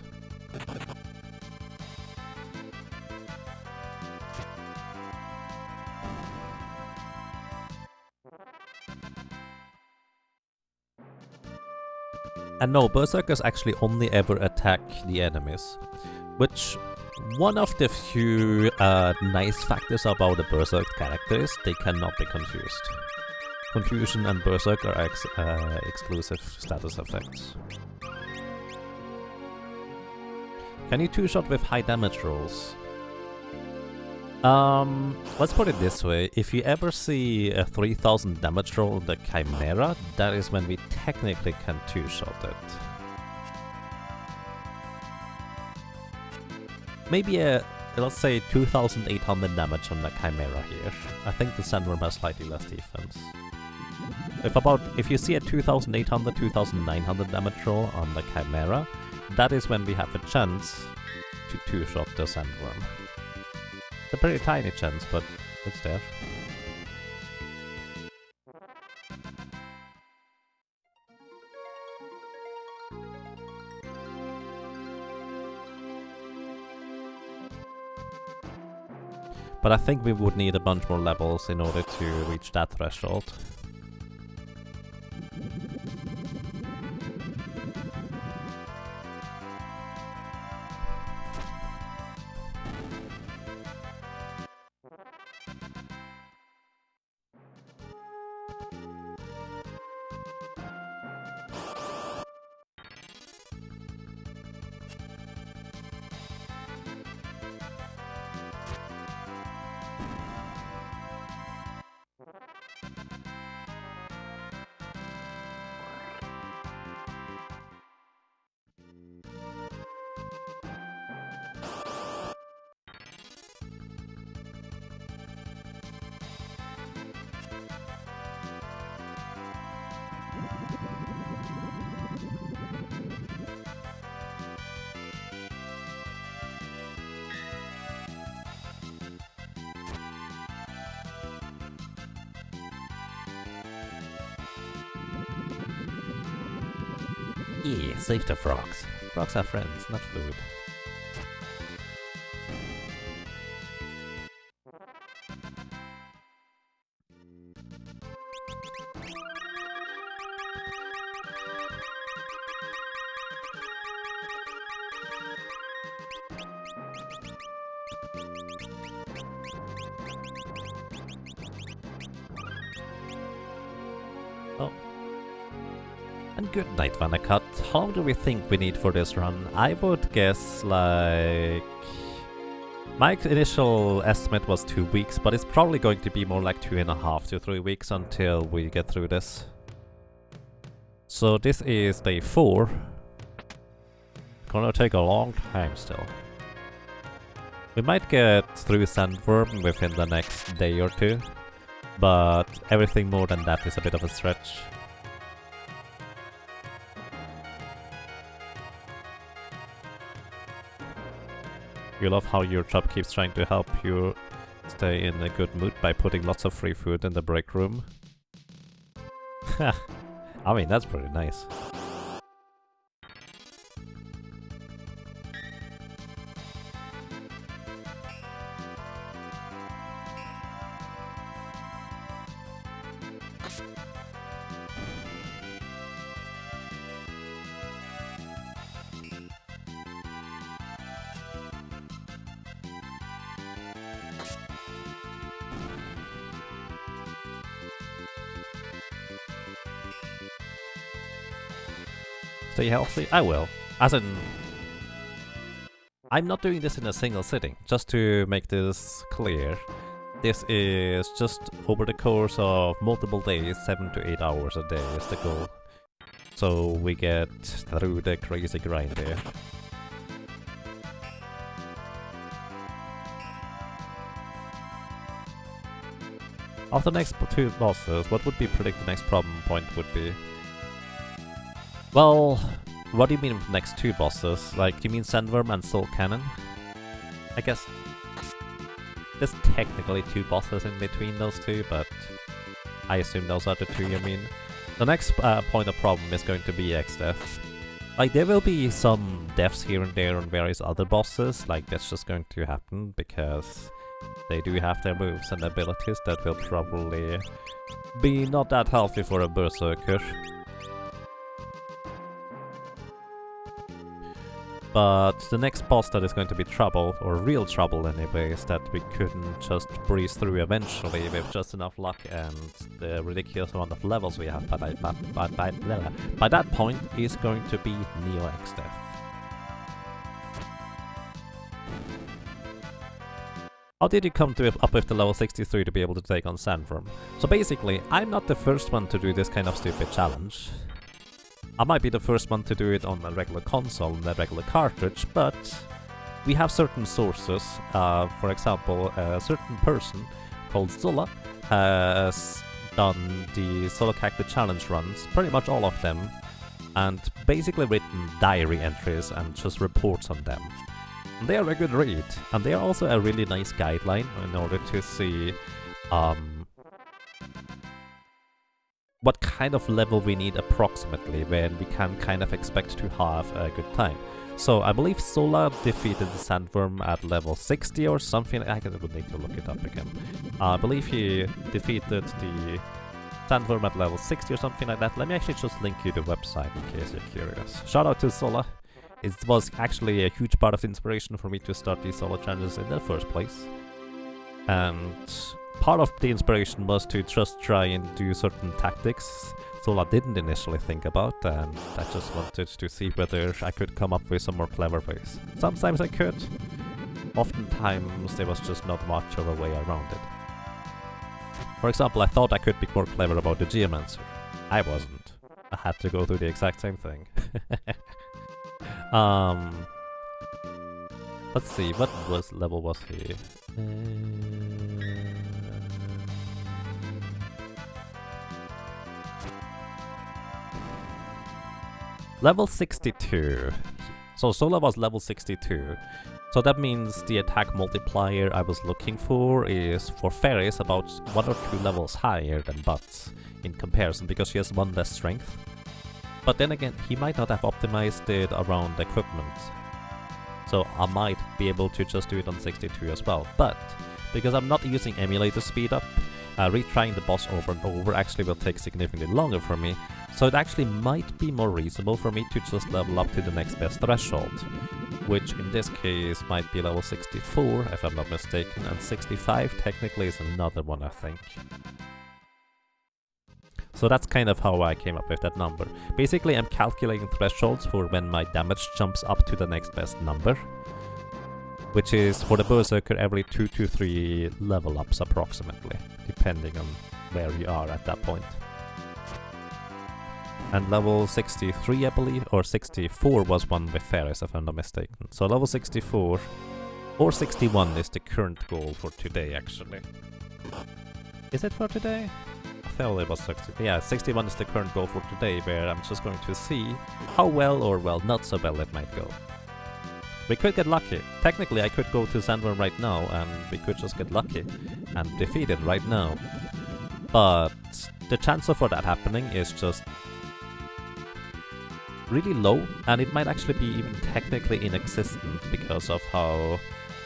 And no, Berserkers actually only ever attack the enemies, which one of the few nice factors about the Berserk character is they cannot be confused. Confusion and Berserk are exclusive status effects. Can you two-shot with high damage rolls? Let's put it this way, if you ever see a 3000 damage roll on the Chimera, that is when we technically can two-shot it. Maybe let's say 2800 damage on the Chimera here. I think the Sandworm has slightly less defense. If you see a 2800, 2900 damage roll on the Chimera, that is when we have a chance to two-shot the Sandworm. It's a pretty tiny chance, but it's there. But I think we would need a bunch more levels in order to reach that threshold. Yeah, save the frogs. Frogs are friends, not food. Oh. And good night, Vanacut. How long do we think we need for this run? I would guess like... My initial estimate was 2 weeks, but it's probably going to be more like 2.5 to 3 weeks until we get through this. So this is day 4. Gonna take a long time still. We might get through Sandworm within the next day or 2, but everything more than that is a bit of a stretch. You love how your job keeps trying to help you stay in a good mood by putting lots of free food in the break room. I mean, that's pretty nice. Stay healthy? I will. As in... I'm not doing this in a single sitting, just to make this clear. This is just over the course of multiple days, 7 to 8 hours a day is the goal. So we get through the crazy grind here. After the next 2 bosses, what would be predict the next problem point would be? Well, what do you mean with next 2 bosses? Like, do you mean Sandworm and Soul Cannon? I guess there's technically 2 bosses in between those 2, but I assume those are the 2 you mean. The next point of problem is going to be X-Death. Like, there will be some deaths here and there on various other bosses, like that's just going to happen because they do have their moves and abilities that will probably be not that healthy for a Berserker. But the next boss that is going to be trouble, or real trouble anyways, that we couldn't just breeze through eventually with just enough luck and the ridiculous amount of levels we have by that point is going to be Neo X-Death. How did you come to up with the level 63 to be able to take on Sandworm? So basically, I'm not the first one to do this kind of stupid challenge. I might be the first one to do it on a regular console and a regular cartridge, but we have certain sources. For example, a certain person called Zola has done the Solo Cactus challenge runs, pretty much all of them, and basically written diary entries and just reports on them. And they are a good read, and they are also a really nice guideline in order to see what kind of level we need approximately when we can kind of expect to have a good time. So I believe Sola defeated the Sandworm at level 60 or something. I would need to look it up again. I believe he defeated the Sandworm at level 60 or something like that. Let me actually just link you the website in case you're curious. Shout out to Sola. It was actually a huge part of inspiration for me to start these solo challenges in the first place. And part of the inspiration was to just try and do certain tactics Sola didn't initially think about, and I just wanted to see whether I could come up with some more clever ways. Sometimes I could, oftentimes there was just not much of a way around it. For example, I thought I could be more clever about the Geomancer. I wasn't. I had to go through the exact same thing. Let's see, what level was he? Level 62. So Sola was level 62. So that means the attack multiplier I was looking for is for fairies about 1 or 2 levels higher than Butts in comparison, because she has 1 less strength. But then again, he might not have optimized it around equipment. So I might be able to just do it on 62 as well. But because I'm not using emulator speed up, retrying the boss over and over actually will take significantly longer for me. So it actually might be more reasonable for me to just level up to the next best threshold, which in this case might be level 64 if I'm not mistaken, and 65 technically is another one, I think. So that's kind of how I came up with that number. Basically, I'm calculating thresholds for when my damage jumps up to the next best number, which is for the Berserker every 2 to 3 level ups approximately, depending on where you are at that point. And level 63, I believe, or 64 was one with Ferris, if I'm not mistaken. So level 64 or 61 is the current goal for today, actually. Is it for today? I thought it was 60. Yeah, 61 is the current goal for today, where I'm just going to see how well or, well, not so well it might go. We could get lucky. Technically, I could go to Sandworm right now, and we could just get lucky and defeat it right now. But the chance for that happening is just really low, and it might actually be even technically inexistent because of how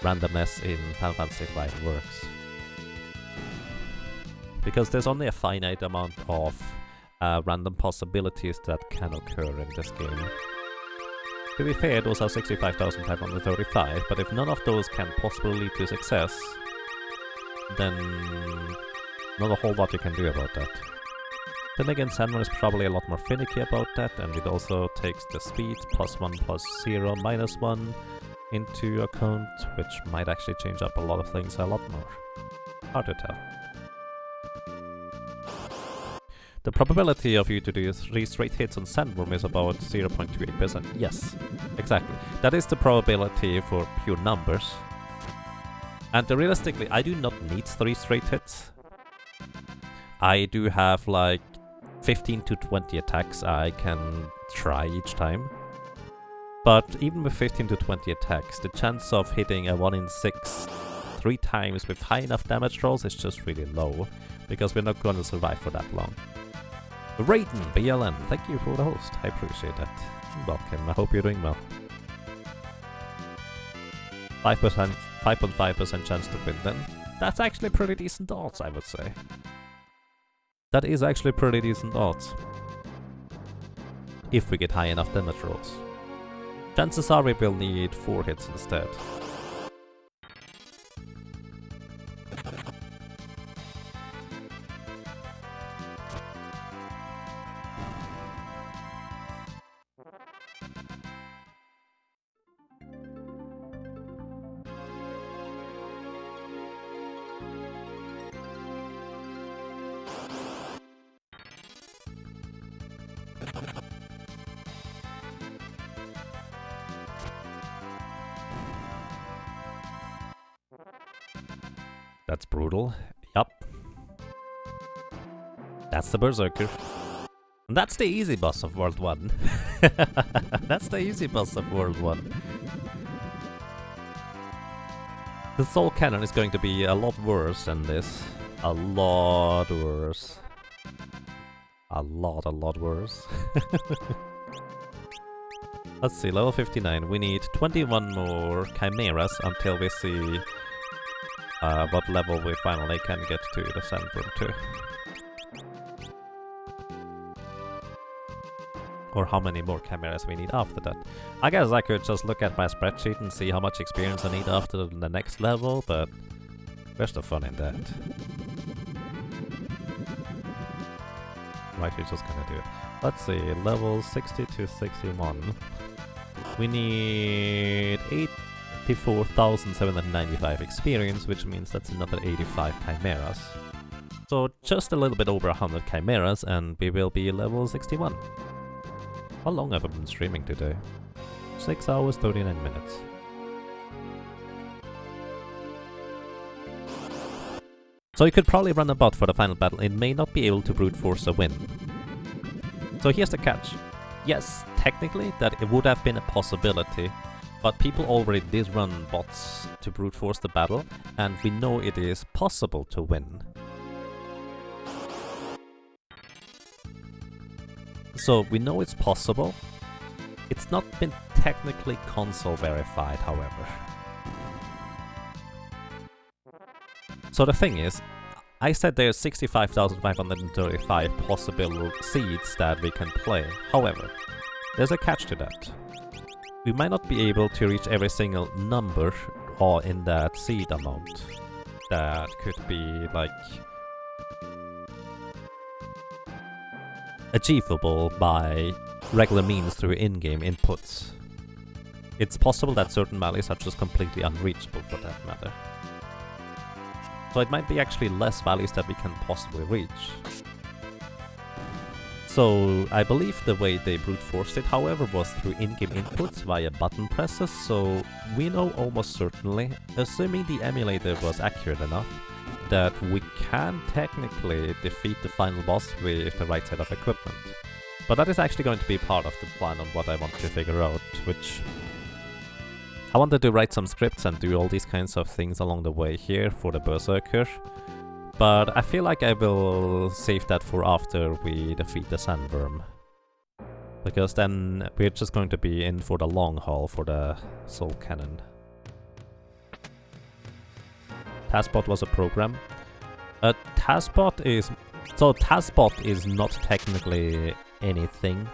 randomness in Final Fantasy V works. Because there's only a finite amount of random possibilities that can occur in this game. To be fair, those are 65,535, but if none of those can possibly lead to success, then not a whole lot you can do about that. Then again, Sandworm is probably a lot more finicky about that, and it also takes the speed +1, +0, -1 into account, which might actually change up a lot of things a lot more. Hard to tell. The probability of you to do 3 straight hits on Sandworm is about 0.28%. Yes, exactly. That is the probability for pure numbers. And realistically, I do not need 3 straight hits. I do have like 15 to 20 attacks I can try each time. But even with 15 to 20 attacks, the chance of hitting a 1 in 6 3 times with high enough damage rolls is just really low, because we're not going to survive for that long. Raiden, BLN, thank you for the host, I appreciate that. Welcome, I hope you're doing well. 5.5% chance to win then. That's actually pretty decent odds, I would say. That is actually pretty decent odds. If we get high enough damage rolls. Chances are we will need 4 hits instead. That's brutal. Yup. That's the Berserker. And that's the easy boss of World 1. That's the easy boss of World 1. The Soul Cannon is going to be a lot worse than this. A lot worse. A lot worse. Let's see, level 59. We need 21 more Chimeras until we see what level we finally can get to the Sandworm to. Or how many more Chimeras we need after that. I guess I could just look at my spreadsheet and see how much experience I need after the next level, but where's the fun in that? Right, we're just gonna do it. Let's see, level 60 to 61. We need 84,795 experience, which means that's another 85 Chimeras. So just a little bit over 100 Chimeras and we will be level 61. How long have I been streaming today? 6 hours, 39 minutes. So you could probably run a bot for the final battle. It may not be able to brute force a win. So here's the catch. Yes, technically that it would have been a possibility, but people already did run bots to brute force the battle, and we know it is possible to win. So we know it's possible. It's not been technically console verified, however. So the thing is, I said there's 65,535 possible seeds that we can play. However, there's a catch to that. We might not be able to reach every single number or in that seed amount. That could be like achievable by regular means through in-game inputs. It's possible that certain values are just completely unreachable for that matter. So it might be actually less values that we can possibly reach. So I believe the way they brute forced it, however, was through in-game inputs via button presses, so we know almost certainly, assuming the emulator was accurate enough, that we can technically defeat the final boss with the right set of equipment. But that is actually going to be part of the plan on what I want to figure out, which... I wanted to write some scripts and do all these kinds of things along the way here for the Berserker, but I feel like I will save that for after we defeat the Sandworm. Because then we're just going to be in for the long haul for the Soul Cannon. Taskbot was a program. Taskbot is... So Taskbot is not technically anything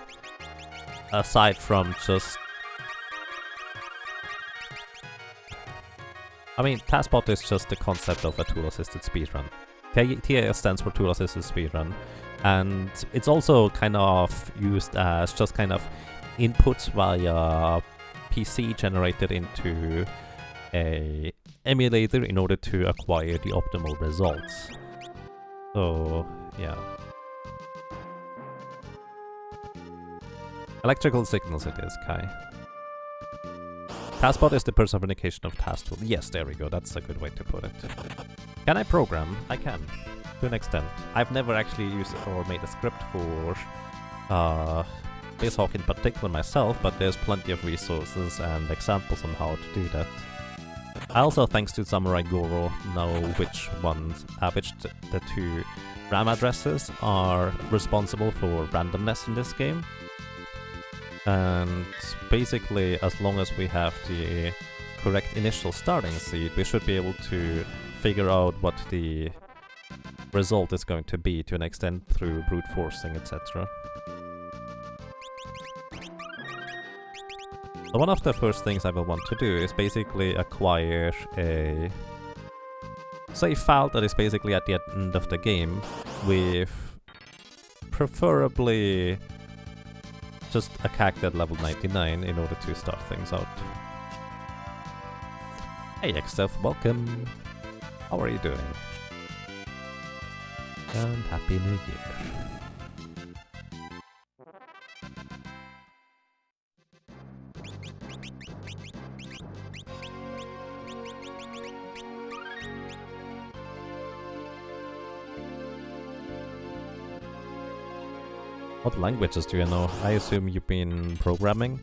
aside from just... I mean, Taskbot is just the concept of a tool-assisted speedrun. TAS stands for tool-assisted speedrun, and it's also kind of used as just kind of inputs via PC generated into a emulator in order to acquire the optimal results. So, yeah. Electrical signals it is, Kai. Taskbot is the personification of task tool. Yes, there we go, that's a good way to put it. Can I program? I can, to an extent. I've never actually used or made a script for BizHawk in particular myself, but there's plenty of resources and examples on how to do that. I also, thanks to Samurai Goro, know which ones, the two RAM addresses are responsible for randomness in this game. And basically, as long as we have the correct initial starting seed, we should be able to figure out what the result is going to be to an extent through brute forcing, etc. So one of the first things I will want to do is basically acquire a save file that is basically at the end of the game with preferably just a cactus at level 99 in order to start things out. Hey XF, welcome! How are you doing? And Happy New Year! What languages do you know? I assume you've been programming?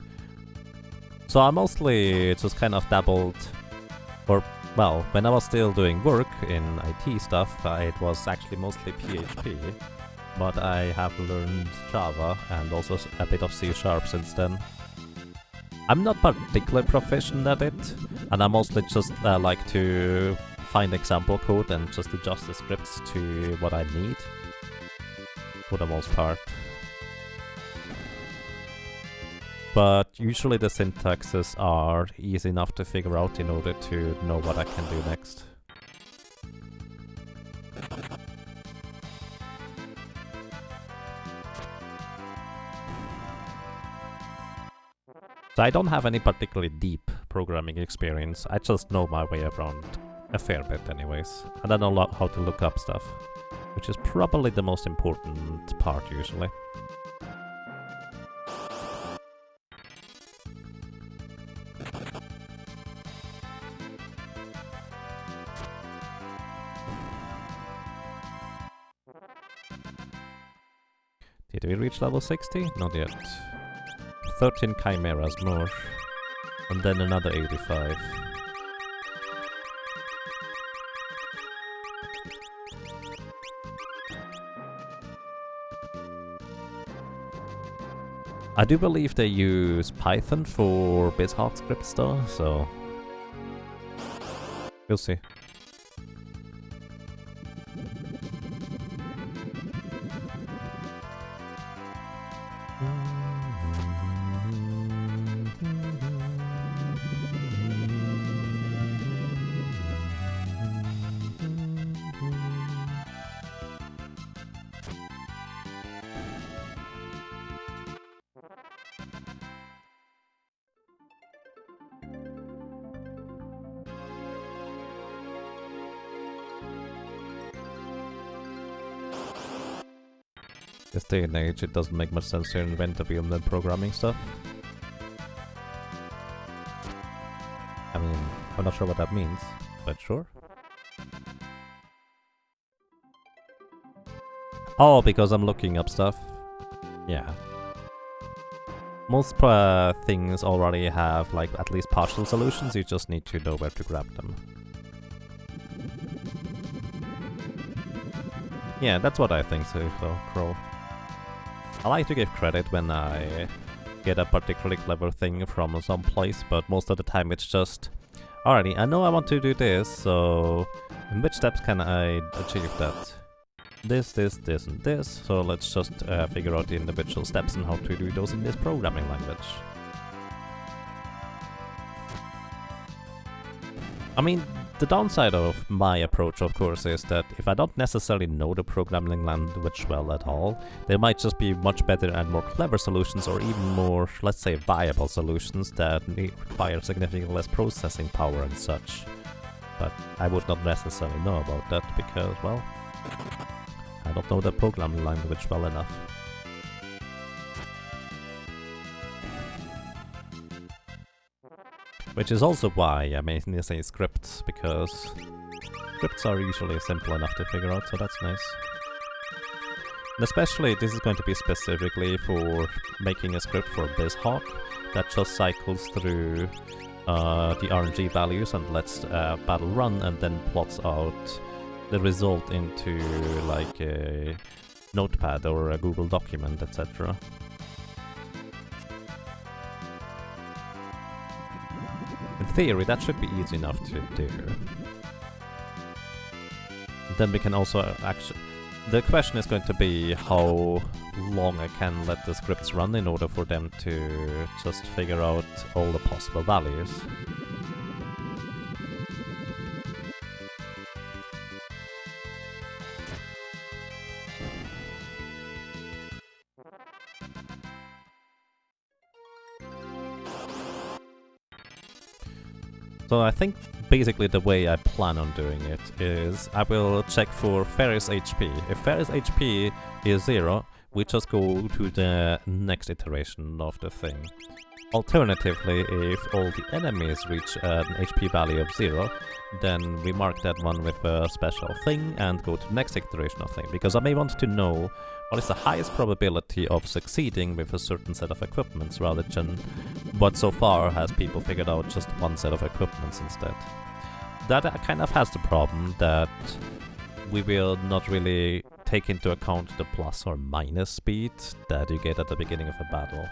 So I mostly just kind of dabbled, or well, when I was still doing work in IT stuff, it was actually mostly PHP, but I have learned Java and also a bit of C# since then. I'm not particularly proficient at it, and I mostly just like to find example code and just adjust the scripts to what I need, for the most part. But usually the syntaxes are easy enough to figure out in order to know what I can do next. So I don't have any particularly deep programming experience, I just know my way around a fair bit anyways. And I know how to look up stuff, which is probably the most important part usually. Did we reach level 60? Not yet. 13 chimeras more. And then another 85. I do believe they use Python for BizHawk scripts though, so... we'll see. This day and age, it doesn't make much sense to invent a wheel than programming stuff. I mean, I'm not sure what that means, but sure. Oh, because I'm looking up stuff. Yeah. Most things already have, like, at least partial solutions, you just need to know where to grab them. Yeah, that's what I think so, Crow. I like to give credit when I get a particularly clever thing from some place, but most of the time it's just, alrighty, I know I want to do this, so in which steps can I achieve that? This, and this, so let's just figure out the individual steps and how to do those in this programming language. I mean, the downside of my approach, of course, is that if I don't necessarily know the programming language well at all, there might just be much better and more clever solutions, or even more, let's say, viable solutions that require significantly less processing power and such. But I would not necessarily know about that because, well, I don't know the programming language well enough. Which is also why I mainly say scripts, because scripts are usually simple enough to figure out, so that's nice. And especially this is going to be specifically for making a script for BizHawk that just cycles through the RNG values and lets battle run and then plots out the result into like a notepad or a Google document, etc. In theory, that should be easy enough to do. Then we can also actually... The question is going to be how long I can let the scripts run in order for them to just figure out all the possible values. So I think basically the way I plan on doing it is I will check for Ferris HP. If Ferris HP is 0, we just go to the next iteration of the thing. Alternatively, if all the enemies reach an HP value of 0, then we mark that one with a special thing and go to the next iteration of thing. Because I may want to know what is the highest probability of succeeding with a certain set of equipments rather than what so far has people figured out just one set of equipments instead. That kind of has the problem that we will not really take into account the plus or minus speed that you get at the beginning of a battle.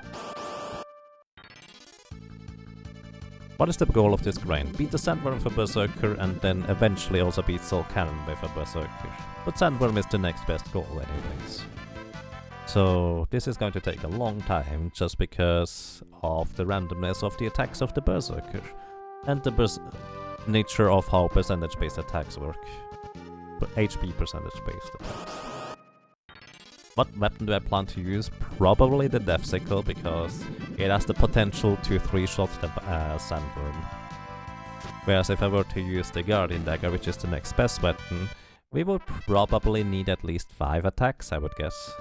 What is the goal of this grind? Beat the Sandworm with a Berserker and then eventually also beat Soul Cannon with a Berserker. But Sandworm is the next best goal anyways. So this is going to take a long time just because of the randomness of the attacks of the Berserker and the nature of how percentage-based attacks work. But HP percentage-based attacks. What weapon do I plan to use? Probably the Death Sickle, because it has the potential to 3-shot the Sandworm. Whereas if I were to use the Guardian Dagger, which is the next best weapon, we would probably need at least 5 attacks, I would guess.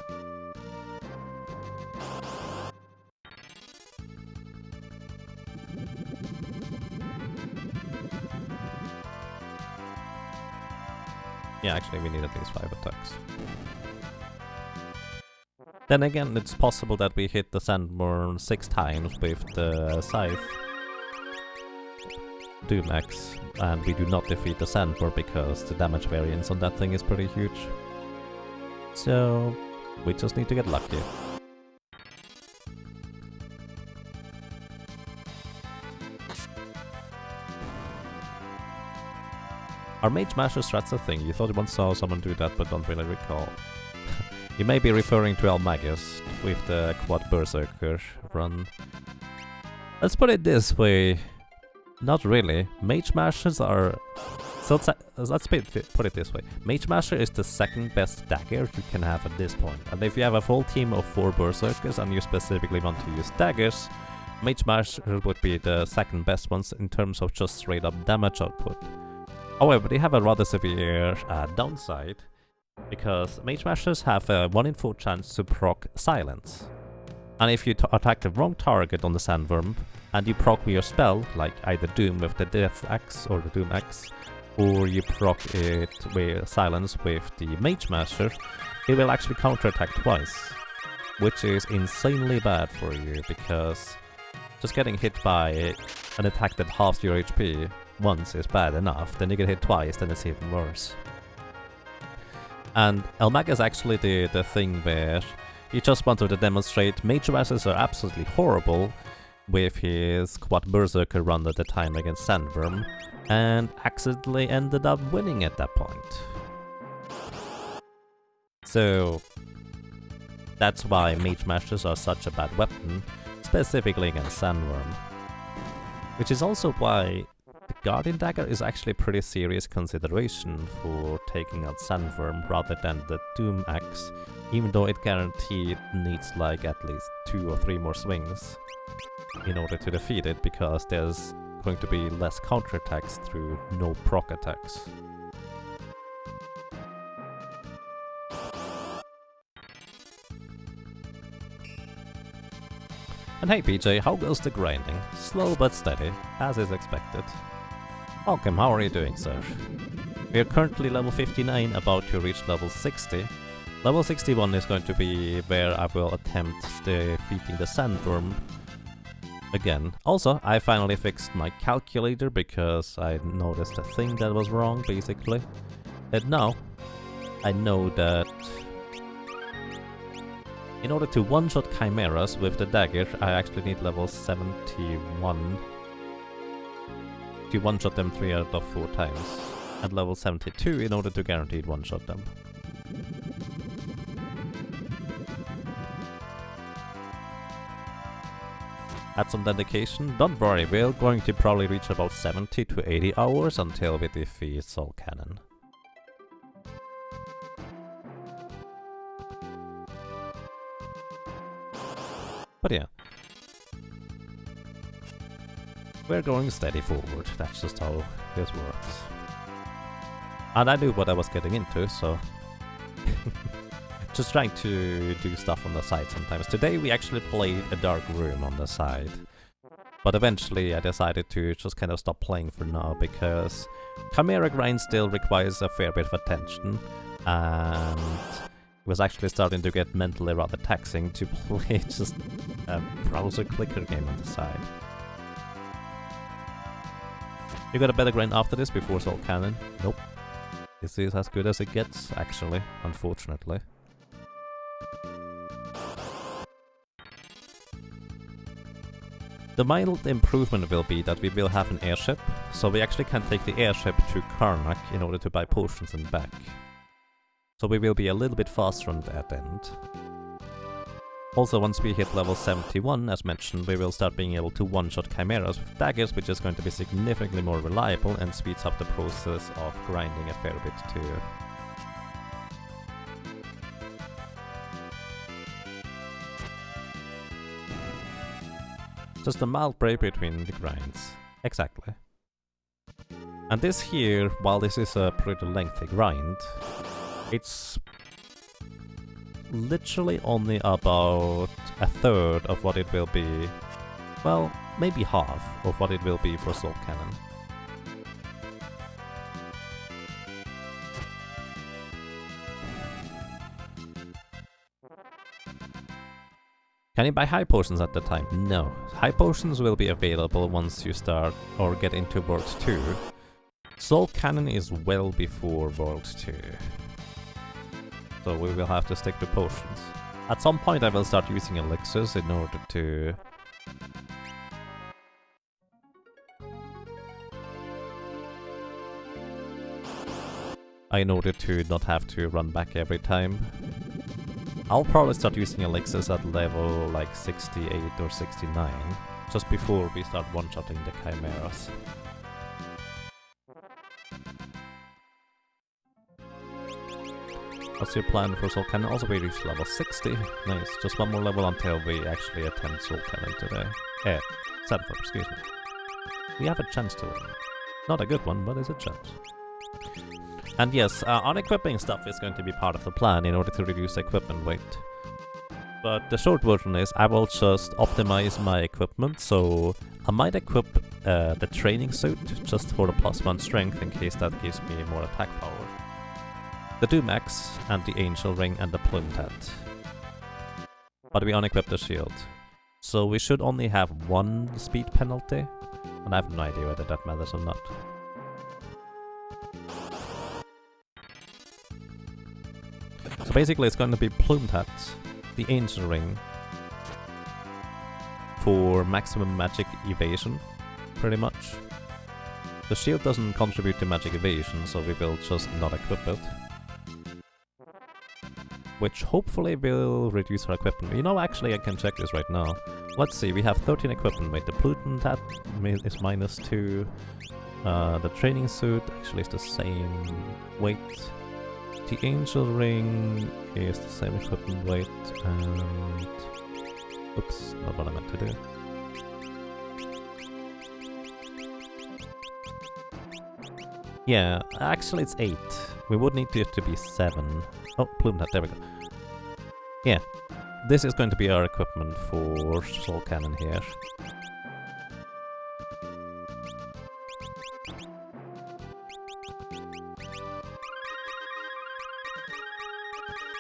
Yeah, actually we need at least 5 attacks. Then again, it's possible that we hit the Sandworm 6 times with the Scythe Doomax, and we do not defeat the Sandworm because the damage variance on that thing is pretty huge. So, we just need to get lucky. Are Mage Masher strats a thing? You thought you once saw someone do that but don't really recall. You may be referring to Almagus with the Quad Berserker run. Let's put it this way. Not really. Mage Mashers are... So let's put it this way. Mage Masher is the second best dagger you can have at this point. And if you have a full team of 4 Berserkers and you specifically want to use daggers, Mage Masher would be the second best ones in terms of just straight up damage output. However, they have a rather severe downside, Because Mage Mashers have a 1 in 4 chance to proc Silence. And if you attack the wrong target on the Sandworm, and you proc with your spell, like either Doom with the Death Axe or the Doom Axe, or you proc it with Silence with the Mage Masher, it will actually counterattack twice. Which is insanely bad for you, because just getting hit by an attack that halves your HP once is bad enough, then you get hit twice, then it's even worse. And Elmag is actually the thing where he just wanted to demonstrate Mage Mashers are absolutely horrible with his quad Berserker run at the time against Sandworm, and accidentally ended up winning at that point. So that's why Mage Mashers are such a bad weapon, specifically against Sandworm. Which is also why the Guardian Dagger is actually a pretty serious consideration for taking out Sandworm rather than the Doom Axe, even though it guaranteed needs like at least 2 or 3 more swings in order to defeat it, because there's going to be less counterattacks through no proc attacks. And hey PJ, how goes the grinding? Slow but steady, as is expected. Welcome, how are you doing, sir? We are currently level 59, about to reach level 60. Level 61 is going to be where I will attempt defeating the Sandworm again. Also, I finally fixed my calculator because I noticed a thing that was wrong, basically. And now, I know that in order to one-shot Chimeras with the dagger, I actually need level 71 to one-shot them 3 out of 4 times, and level 72 in order to guaranteed one-shot them. Add some dedication, don't worry, we're going to probably reach about 70 to 80 hours until we defeat Soul Cannon. But yeah, we're going steady forward, that's just how this works. And I knew what I was getting into, so just trying to do stuff on the side sometimes. Today we actually played a dark room on the side, but eventually I decided to just kind of stop playing for now, because Chimera grind still requires a fair bit of attention, and it was actually starting to get mentally rather taxing to play just a browser clicker game on the side. You got a better grind after this before Soul Cannon? Nope. This is as good as it gets, actually, unfortunately. The mild improvement will be that we will have an airship, so we actually can take the airship to Karnak in order to buy potions and back. So we will be a little bit faster on that end. Also, once we hit level 71, as mentioned, we will start being able to one-shot Chimeras with daggers, which is going to be significantly more reliable and speeds up the process of grinding a fair bit too. Just a mild break between the grinds. Exactly. And this here, while this is a pretty lengthy grind, it's literally only about a third of what it will be, well, maybe half of what it will be for Soul Cannon. Can you buy high potions at the time? No. High potions will be available once you start or get into World 2. Soul Cannon is well before World 2. So we will have to stick to potions. At some point I will start using elixirs in order to not have to run back every time. I'll probably start using elixirs at level like 68 or 69, just before we start one-shotting the Chimeras. What's your plan for Soul Cannon? Also we reached level 60. Nice, just one more level until we actually attempt Soul Cannon today. Sandworm, excuse me. We have a chance to win. Not a good one, but it's a chance. And yes, unequipping stuff is going to be part of the plan in order to reduce equipment weight. But the short version is I will just optimize my equipment, so I might equip the training suit just for the +1 strength in case that gives me more attack power. The Doom Axe and the Angel Ring and the Plumed Hat. But we unequip the shield. So we should only have 1 speed penalty, and I have no idea whether that matters or not. So basically it's going to be Plumed Hat, the Angel Ring for maximum magic evasion, pretty much. The shield doesn't contribute to magic evasion, so we will just not equip it. Which hopefully will reduce our equipment. You know, actually I can check this right now. Let's see, we have 13 equipment weight. The Plumed Hat is -2. The training suit actually is the same weight. The Angel Ring is the same equipment weight, and... Oops, not what I meant to do. Yeah, actually it's 8. We would need it to be 7. Oh, Plumed Hat, there we go. Yeah, this is going to be our equipment for Soul Cannon here.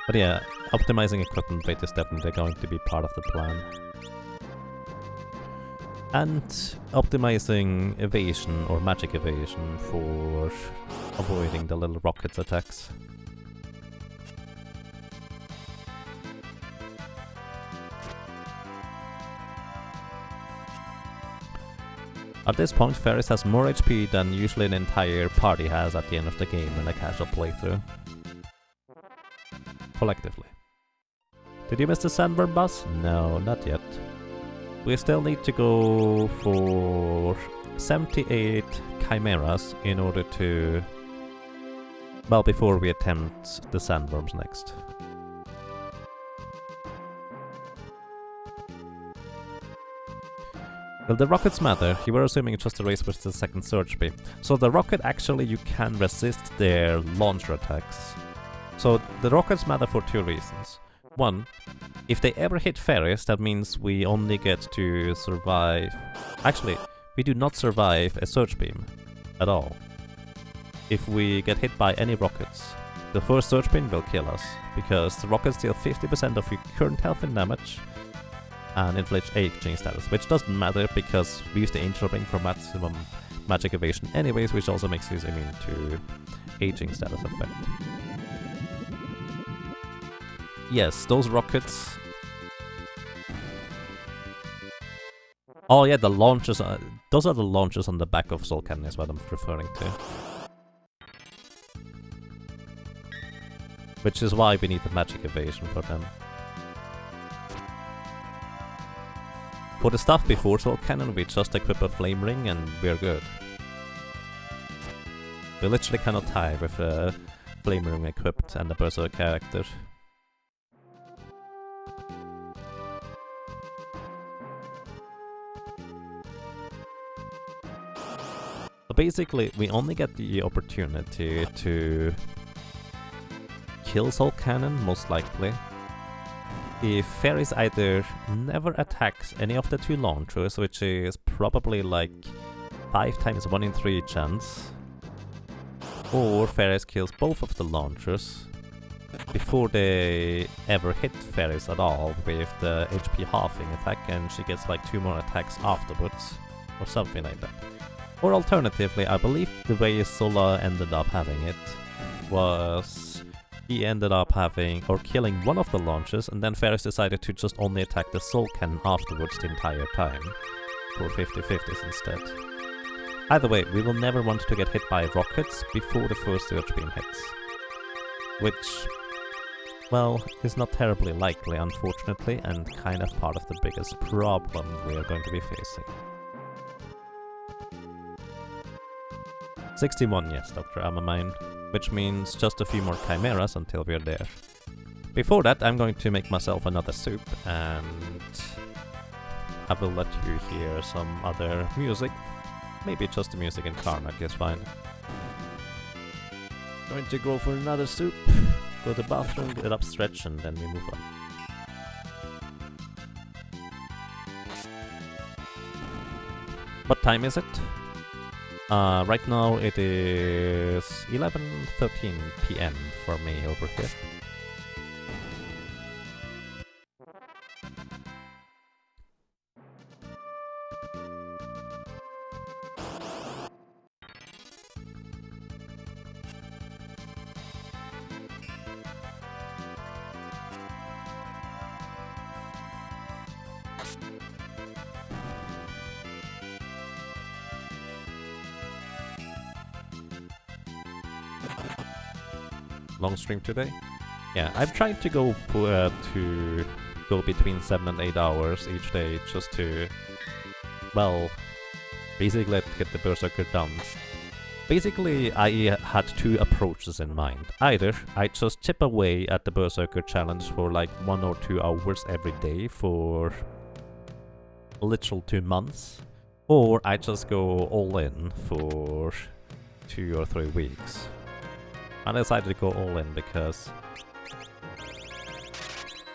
But yeah, optimizing equipment weight is definitely going to be part of the plan. And optimizing evasion or magic evasion for avoiding the little rockets attacks. At this point, Ferris has more HP than usually an entire party has at the end of the game in a casual playthrough. Collectively. Did you miss the Sandworm boss? No, not yet. We still need to go for 78 chimeras in order to... well, before we attempt the Sandworms next. Well, the rockets matter. You were assuming it's just a race with the second surge beam. So the rocket actually you can resist their launcher attacks. So the rockets matter for 2 reasons. 1, if they ever hit Ferris, that means we only get to survive... Actually, we do not survive a surge beam at all. If we get hit by any rockets, the first surge beam will kill us, because the rockets deal 50% of your current health and damage, and inflict aging status, which doesn't matter because we use the Angel Ring for maximum magic evasion anyways, which also makes us immune to aging status effect. Yes, those rockets... Oh yeah, the launchers are... those are the launchers on the back of Soul Cannon is what I'm referring to. Which is why we need the magic evasion for them. For the stuff before Soul Cannon, we just equip a Flame Ring and we're good. We literally cannot tie with a Flame Ring equipped and a Berserker character. So basically, we only get the opportunity to kill Soul Cannon, most likely, if Ferris either never attacks any of the 2 launchers, which is probably like 5 times 1 in 3 chance, or Ferris kills both of the launchers before they ever hit Ferris at all with the HP halving attack, and she gets like 2 more attacks afterwards, or something like that. Or alternatively, I believe the way Sola ended up having it was he ended up having or killing one of the launchers, and then Ferris decided to just only attack the Soul Cannon afterwards the entire time for 50-50s instead. Either way, we will never want to get hit by rockets before the first surge beam hits. Which, well, is not terribly likely unfortunately, and kind of part of the biggest problem we are going to be facing. 61, yes, Dr. Amamind, which means just a few more chimeras until we're there. Before that, I'm going to make myself another soup, and I will let you hear some other music. Maybe just the music in Karnak is fine. Going to go for another soup, go to the bathroom, get up, stretch, and then we move on. What time is it? Right now it is 11:13 PM for me over here. Long stream today? Yeah, I'm trying to go between 7 and 8 hours each day just to, well, basically get the Berserker done. Basically, I had two approaches in mind. Either I just chip away at the Berserker challenge for like 1 or 2 hours every day for literal 2 months, or I just go all in for 2 or 3 weeks. I decided to go all in because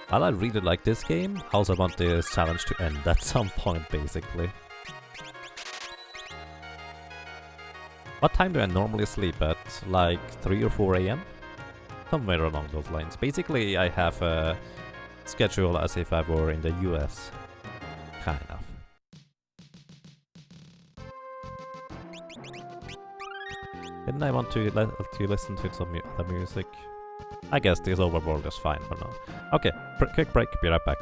while I really like this game, I also want this challenge to end at some point, basically. What time do I normally sleep at? Like 3 or 4 AM? Somewhere along those lines. Basically, I have a schedule as if I were in the US. Kind of. Didn't I want to listen to some other music? I guess this overworld is fine for now. Okay, quick break, be right back.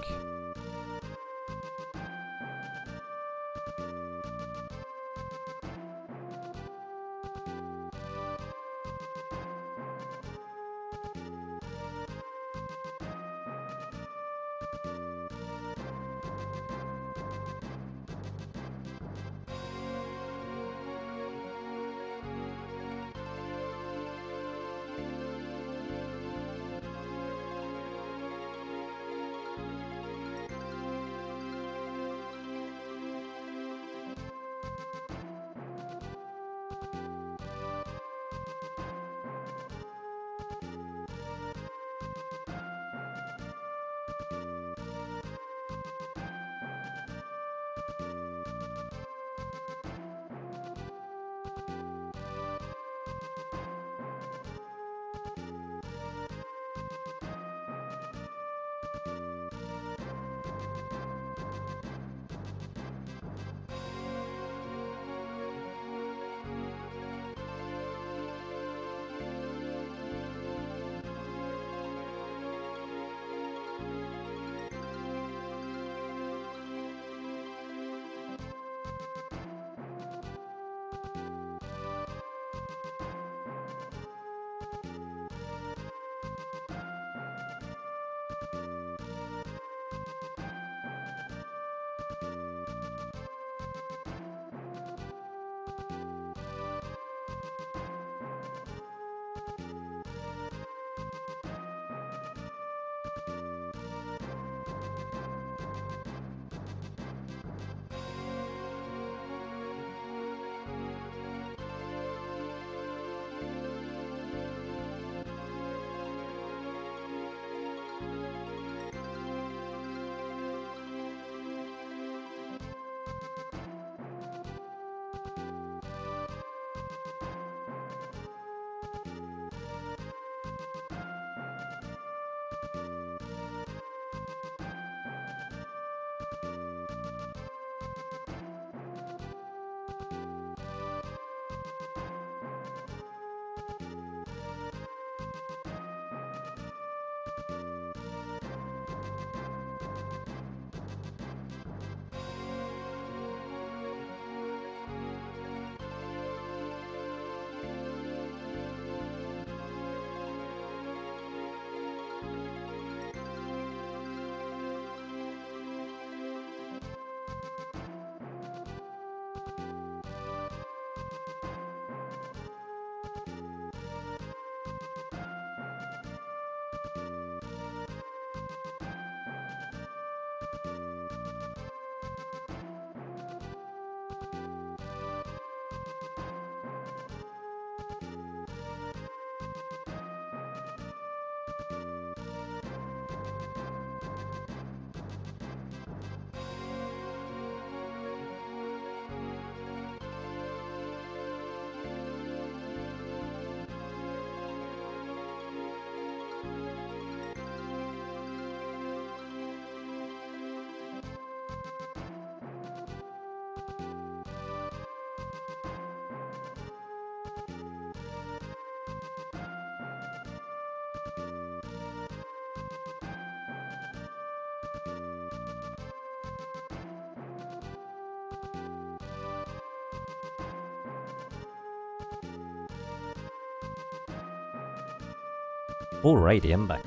Alrighty, I'm back.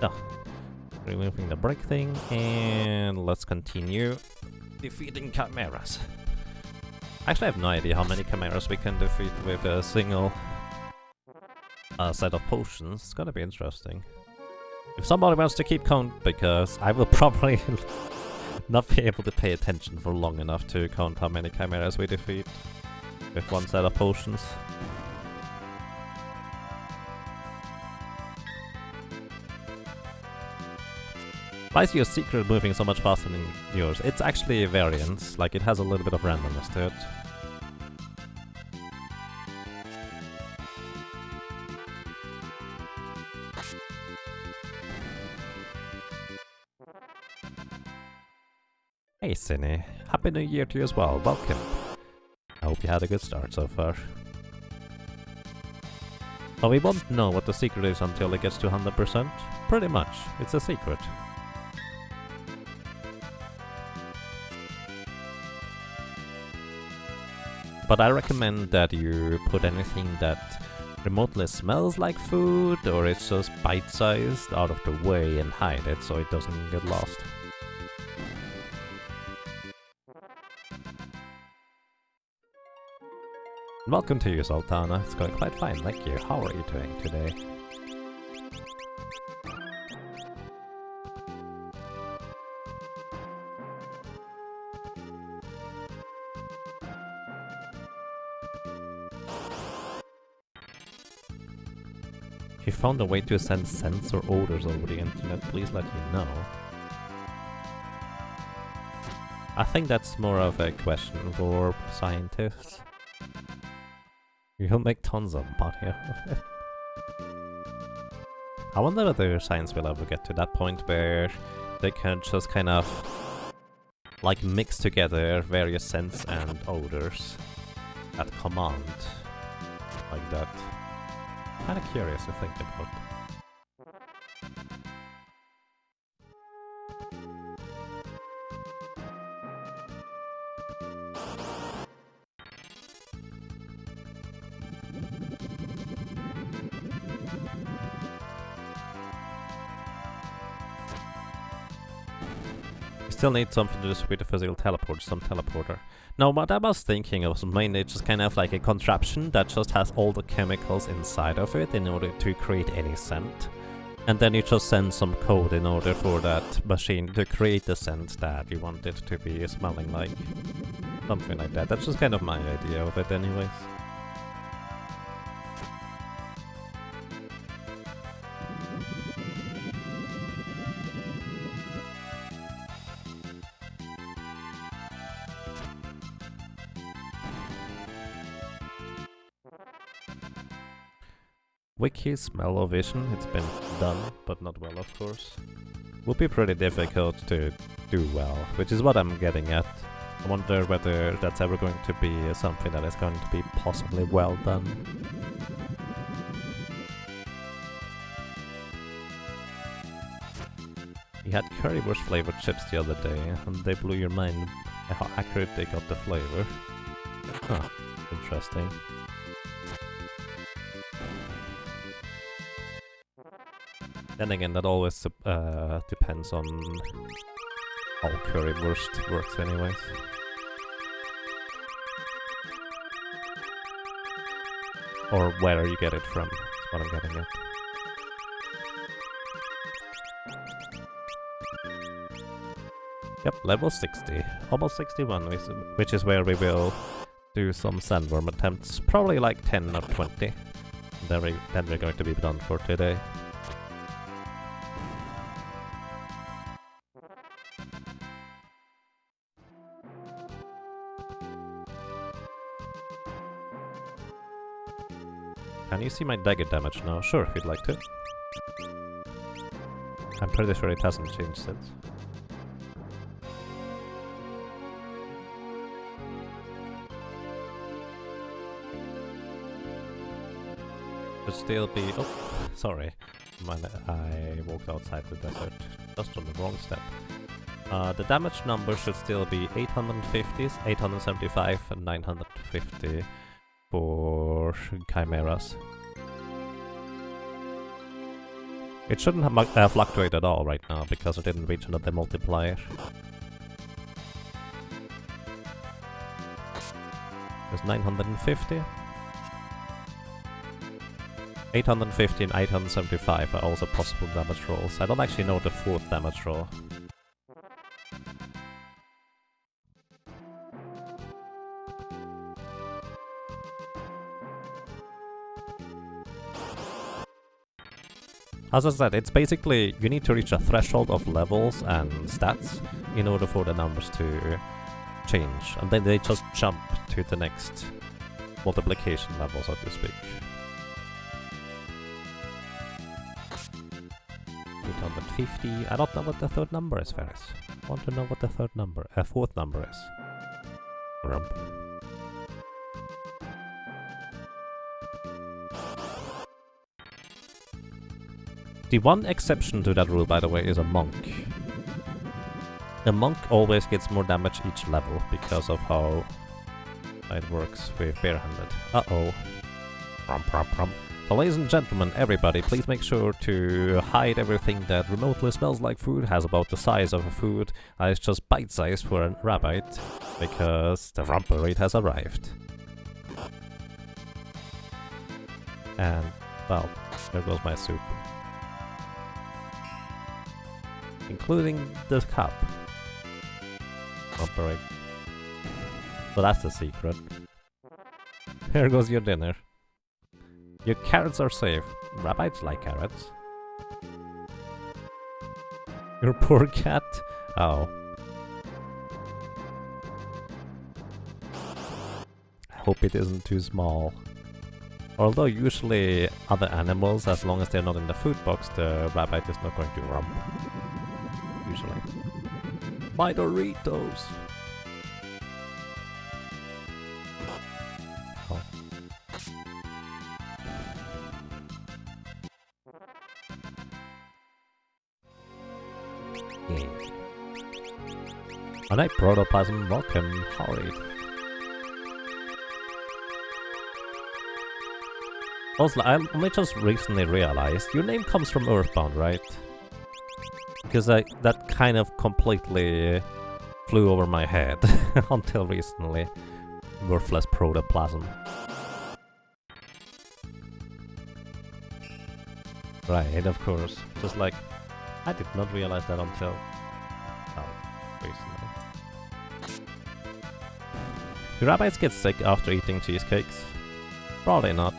Oh, removing the break thing, and let's continue defeating chimeras. Actually, I have no idea how many chimeras we can defeat with a single set of potions. It's gonna be interesting. If somebody wants to keep count, because I will probably not be able to pay attention for long enough to count how many chimeras we defeat with one set of potions. Why is your secret moving so much faster than yours? It's actually a variance, like it has a little bit of randomness to it. Hey Cinny, Happy New Year to you as well, welcome. I hope you had a good start so far. But we won't know what the secret is until it gets to 100%. Pretty much, it's a secret. But I recommend that you put anything that remotely smells like food or it's just bite-sized out of the way and hide it so it doesn't get lost. Welcome to you, Sultana. It's going quite fine, thank you. How are you doing today? If you found a way to send scents or odors over the internet, please let me know. I think that's more of a question for scientists. You'll make tons of money out of it. I wonder whether science will ever get to that point where they can just kind of like mix together various scents and odors at command, like that. Kinda curious to think about. Still need something to distribute the physical teleport, some teleporter. No, what I was thinking was mainly just kind of like a contraption that just has all the chemicals inside of it in order to create any scent. And then you just send some code in order for that machine to create the scent that you want it to be smelling like. Something like that. That's just kind of my idea of it anyways. Wiki smell-o-vision, it's been done, but not well of course. Would be pretty difficult to do well, which is what I'm getting at. I wonder whether that's ever going to be something that is going to be possibly well done. We had currywurst flavored chips the other day, and they blew your mind how accurate they got the flavor. Huh, interesting. Then again, that always depends on how currywurst works anyways. Or where you get it from, is what I'm getting at. Yep, level 60. Almost 61, which is where we will do some sandworm attempts. Probably like 10 or 20. Then we're going to be done for today. Can you see my dagger damage now? Sure, if you'd like to. I'm pretty sure it hasn't changed since. Should still be... Oh, sorry. I walked outside the desert. Just on the wrong step. The damage number should still be 850, 875 and 950 for chimeras. It shouldn't have fluctuate at all right now, because it didn't reach another multiplier. There's 950. 850 and 875 are also possible damage rolls. I don't actually know the fourth damage roll. As I said, it's basically, you need to reach a threshold of levels and stats in order for the numbers to change, and then they just jump to the next multiplication level, so to speak. 850, I don't know what the third number is, Ferris. I want to know what the fourth number is. Rump. The one exception to that rule, by the way, is a monk. A monk always gets more damage each level because of how it works with barehanded. Uh-oh. So ladies and gentlemen, everybody, please make sure to hide everything that remotely smells like food, has about the size of a food, is just bite-sized for a rabbit, because the rumper rate has arrived. And, well, there goes my soup. Including the cup. Rumper rate. So that's the secret. Here goes your dinner. Your carrots are safe. Rabbits like carrots. Your poor cat? Oh. I hope it isn't too small. Although usually other animals, as long as they're not in the food box, the rabbit is not going to rump. Usually. My Doritos! Oh. Yeah. Alright, protoplasm, welcome, Horrid. Also, I only just recently realized your name comes from Earthbound, right? Because that kind of completely flew over my head until recently. Worthless protoplasm. Right, of course. Just like, I did not realize that until, recently. Do rabbits get sick after eating cheesecakes? Probably not.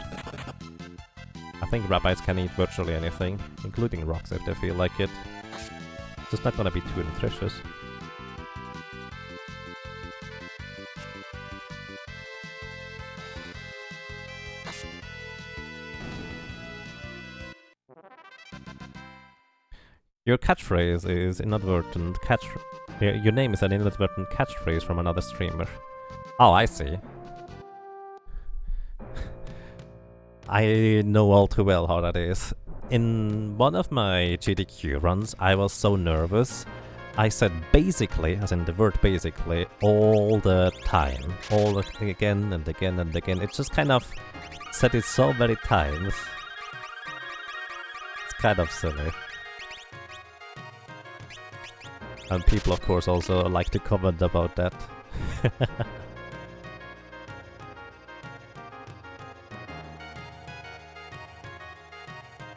I think rabbits can eat virtually anything, including rocks if they feel like it. It's just not gonna be too nutritious. Your catchphrase is inadvertent your name is an inadvertent catchphrase from another streamer. Oh, I see. I know all too well how that is. In one of my GDQ runs, I was so nervous. I said basically, as in the word basically, all the time. Again and again and again. It just kind of said it so many times. It's kind of silly. And people, of course, also like to comment about that.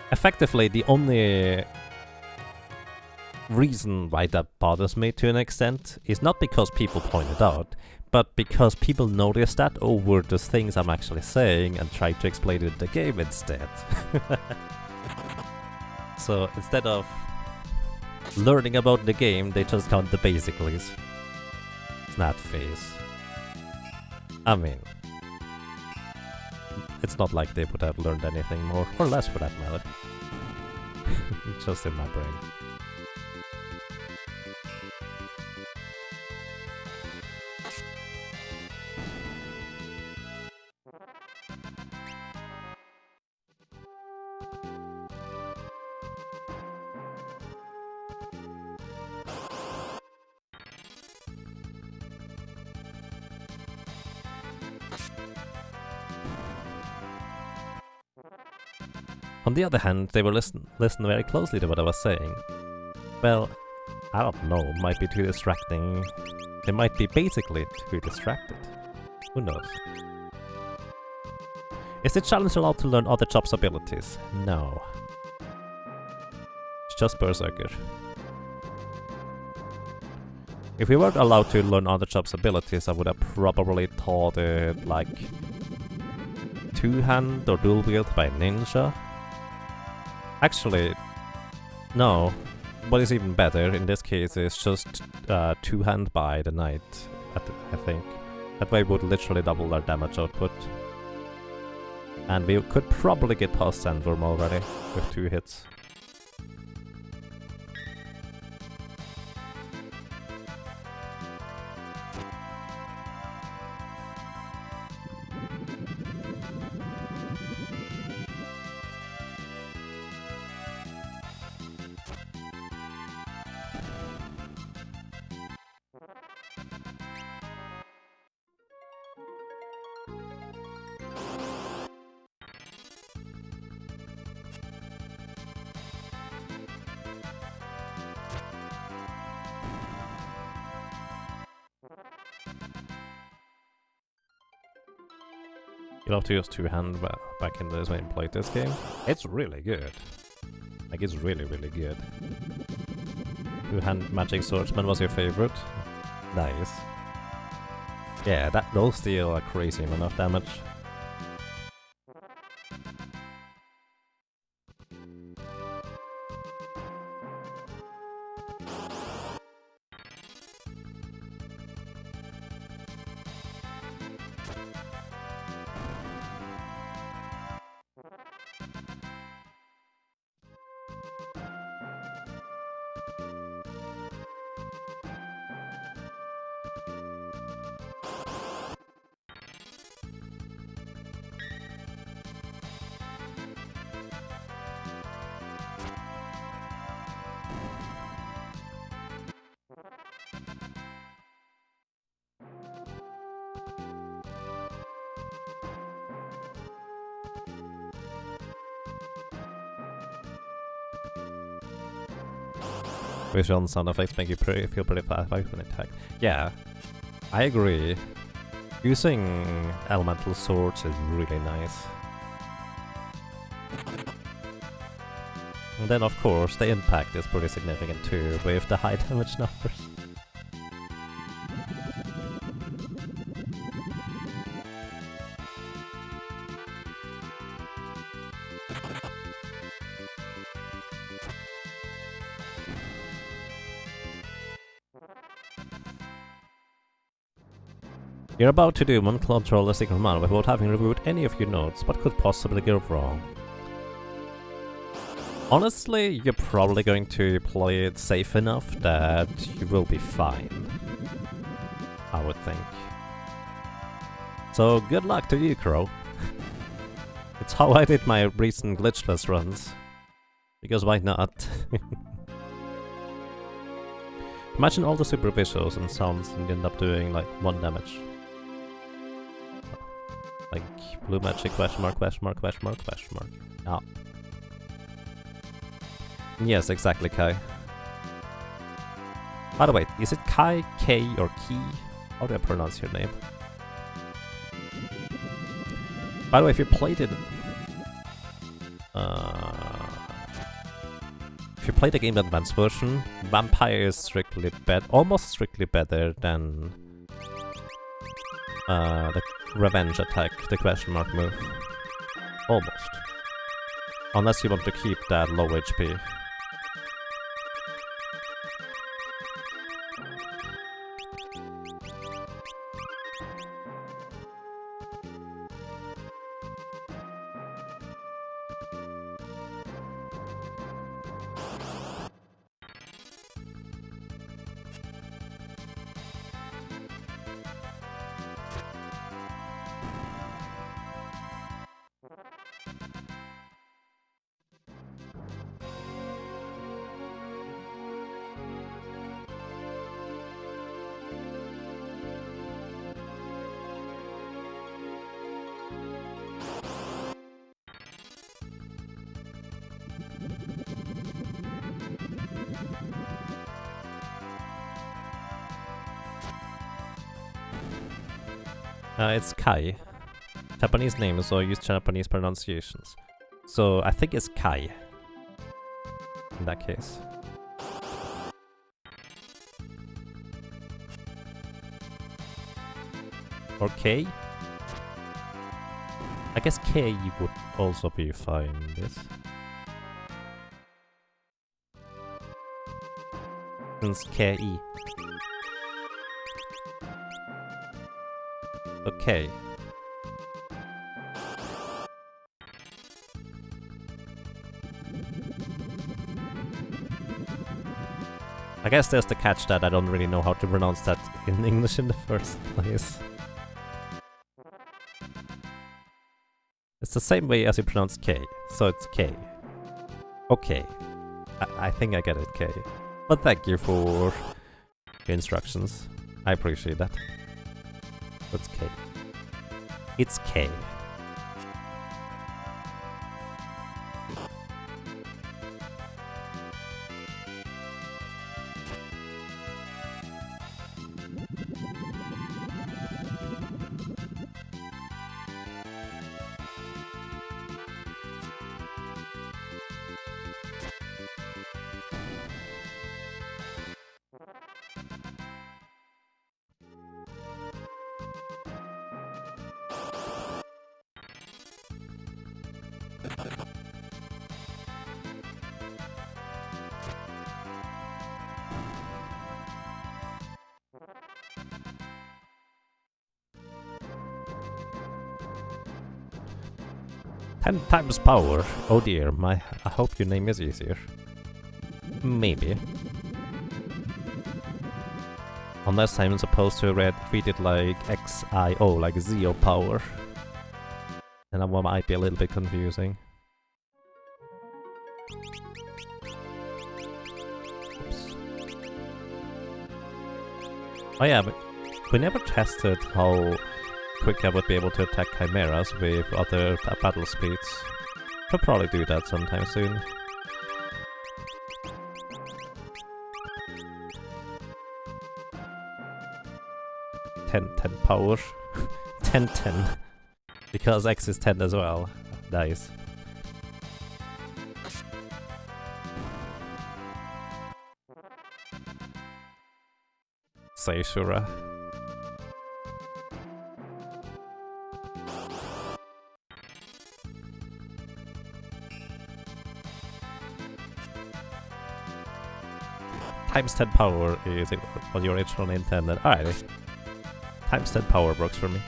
Effectively, the only reason why that bothers me to an extent is not because people point it out, but because people notice that over the things I'm actually saying and try to explain it in the game instead. So instead of learning about the game, they just count the basicallys. Snap face. I mean, it's not like they would have learned anything more, or less for that matter. Just in my brain. On the other hand, they will listen very closely to what I was saying. Well, I don't know, might be too distracting. They might be basically too distracted. Who knows? Is the challenge allowed to learn other Chop's abilities? No. It's just Berserker. If we weren't allowed to learn other Chop's abilities, I would have probably taught it like two-hand or dual wield by Ninja. Actually, no. What is even better in this case is just two-hand by the Knight, I think. That way we would literally double our damage output. And we could probably get past Sandworm already with 2 hits. You'll have to use two-hand back in this when you play this game. It's really good. Like, it's really, really good. Two-hand Magic Swordsman was your favorite? Nice. Yeah, those deal a crazy amount of damage. Visual sound effects make you feel pretty fast when attack. Yeah, I agree. Using elemental swords is really nice. And then of course the impact is pretty significant too, with the high damage numbers. You're about to do one control a single man without having reviewed any of your notes. What could possibly go wrong? Honestly, you're probably going to play it safe enough that you will be fine. I would think. So good luck to you, Crow. It's how I did my recent glitchless runs. Because why not? Imagine all the super visuals and sounds and you end up doing like 1 damage. Like blue magic question mark question mark question mark question mark. Ah. Yes, exactly, Kai. By the way, is it Kai, K, or Ki? How do I pronounce your name? By the way, if you played it... if you play the game in advanced version, Vampire is strictly almost strictly better than the Revenge attack, the question mark move. Almost. Unless you want to keep that low HP. It's Kai. Japanese name, so I use Japanese pronunciations. So I think it's Kai. In that case. Or K? I guess K would also be fine in this. Since KE. Okay. I guess there's the catch that I don't really know how to pronounce that in English in the first place. It's the same way as you pronounce K, so it's K. Okay. I think I get it, K. But thank you for your instructions. I appreciate that. That's K. It's K. Ten times power. Oh dear, I hope your name is easier. Maybe. Unless I'm supposed to read it like XIO, like Zio power. And that one might be a little bit confusing. Oops. Oh yeah, but we never tested how quick I would be able to attack chimeras with other battle speeds. I'll probably do that sometime soon. Ten power. 10. Because X is 10 as well. Nice. Seishura. Times 10 power is what you originally intended. Alrighty. Times 10 power works for me.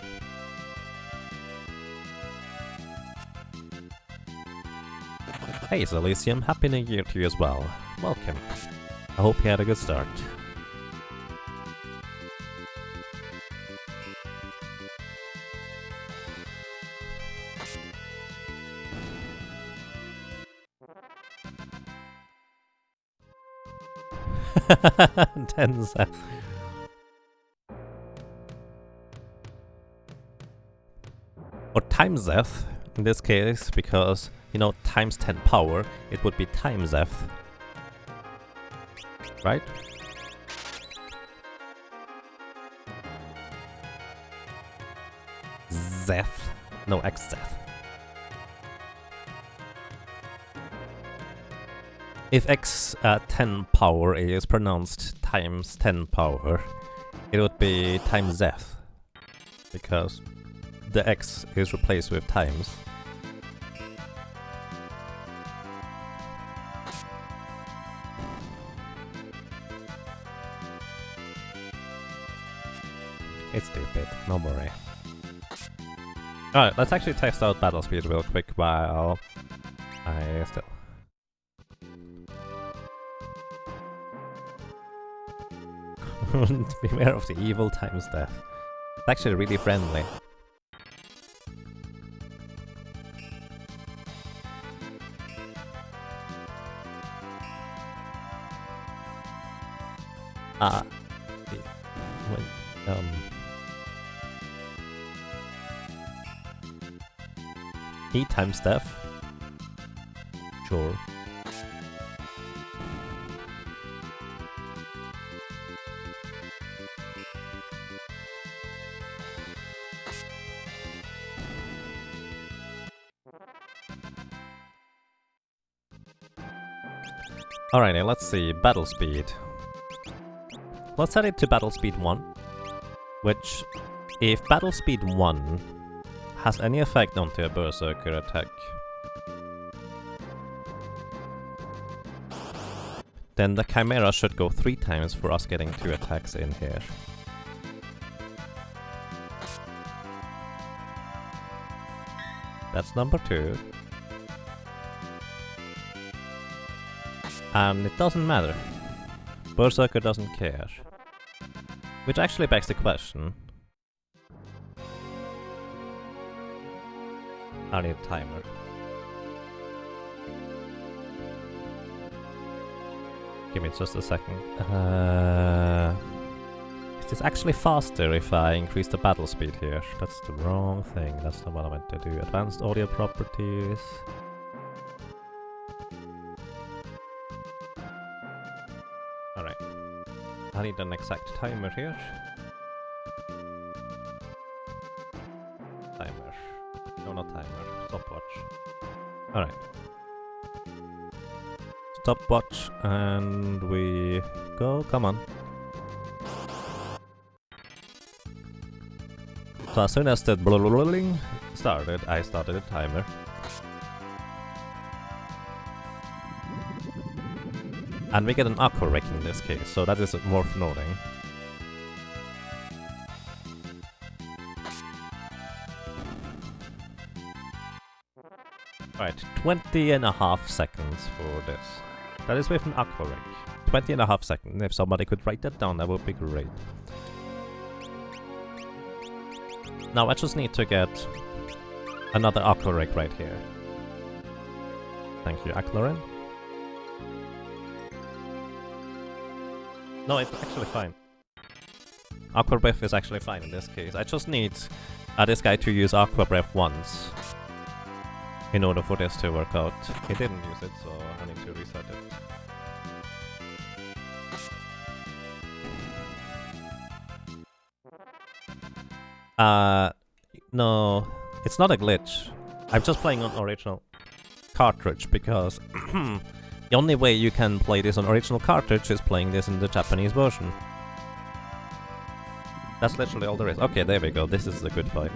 Hey Elysium, happy new year to you as well. Welcome. I hope you had a good start. Tense. Or times F in this case, because you know times 10 power, it would be times F. Right? Zeth. No, XZeth. If X 10 power is pronounced times 10 power, it would be times Zeth. Because the X is replaced with times. It's stupid, no worry. Alright, let's actually test out battle speed real quick while I still... Beware of the evil times death. It's actually really friendly. E times death. Sure. Alrighty, let's see. Battle speed. Let's set it to battle speed 1. Which, if battle speed 1 has any effect onto a Berserker attack, then the Chimera should go 3 times for us getting 2 attacks in here. That's number 2. And it doesn't matter. Berserker doesn't care. Which actually begs the question. I need a timer. Give me just a second. Is this actually faster if I increase the battle speed here? That's the wrong thing. That's not what I meant to do. Advanced audio properties. Alright. I need an exact timer here. Timer. No, not timer. Stopwatch. Alright. Stopwatch, and we go. Come on. So as soon as the blurling started, I started a timer. And we get an aqua wreck in this case, so that is worth noting. Right, 20.5 seconds for this. That is with an aqua wreck. 20.5 seconds. If somebody could write that down, that would be great. Now I just need to get another aqua wreck right here. Thank you, Aklorin. No, it's actually fine. Aqua Breath is actually fine in this case. I just need this guy to use Aqua Breath once in order for this to work out. He didn't use it, so I need to reset it. No, it's not a glitch. I'm just playing on original cartridge because the only way you can play this on original cartridge is playing this in the Japanese version. That's literally all there is. Okay, there we go. This is a good fight.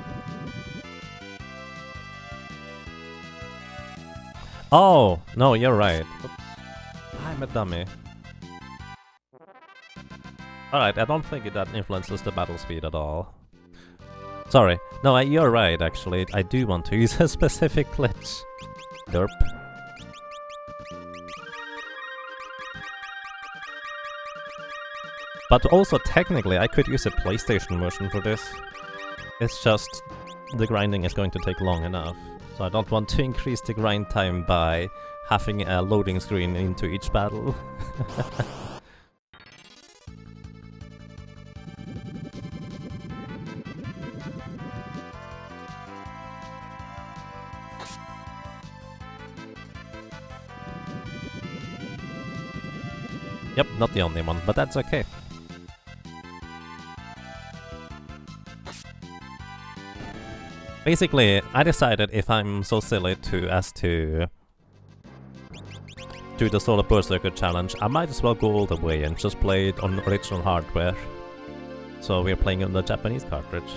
Oh, no, you're right. Oops. I'm a dummy. Alright, I don't think that influences the battle speed at all. Sorry. No, you're right, actually. I do want to use a specific glitch. Derp. But also, technically, I could use a PlayStation version for this. It's just the grinding is going to take long enough. So I don't want to increase the grind time by having a loading screen into each battle. Yep, not the only one, but that's okay. Basically, I decided if I'm so silly as to do the Solo Berserker challenge, I might as well go all the way and just play it on original hardware. So we're playing on the Japanese cartridge.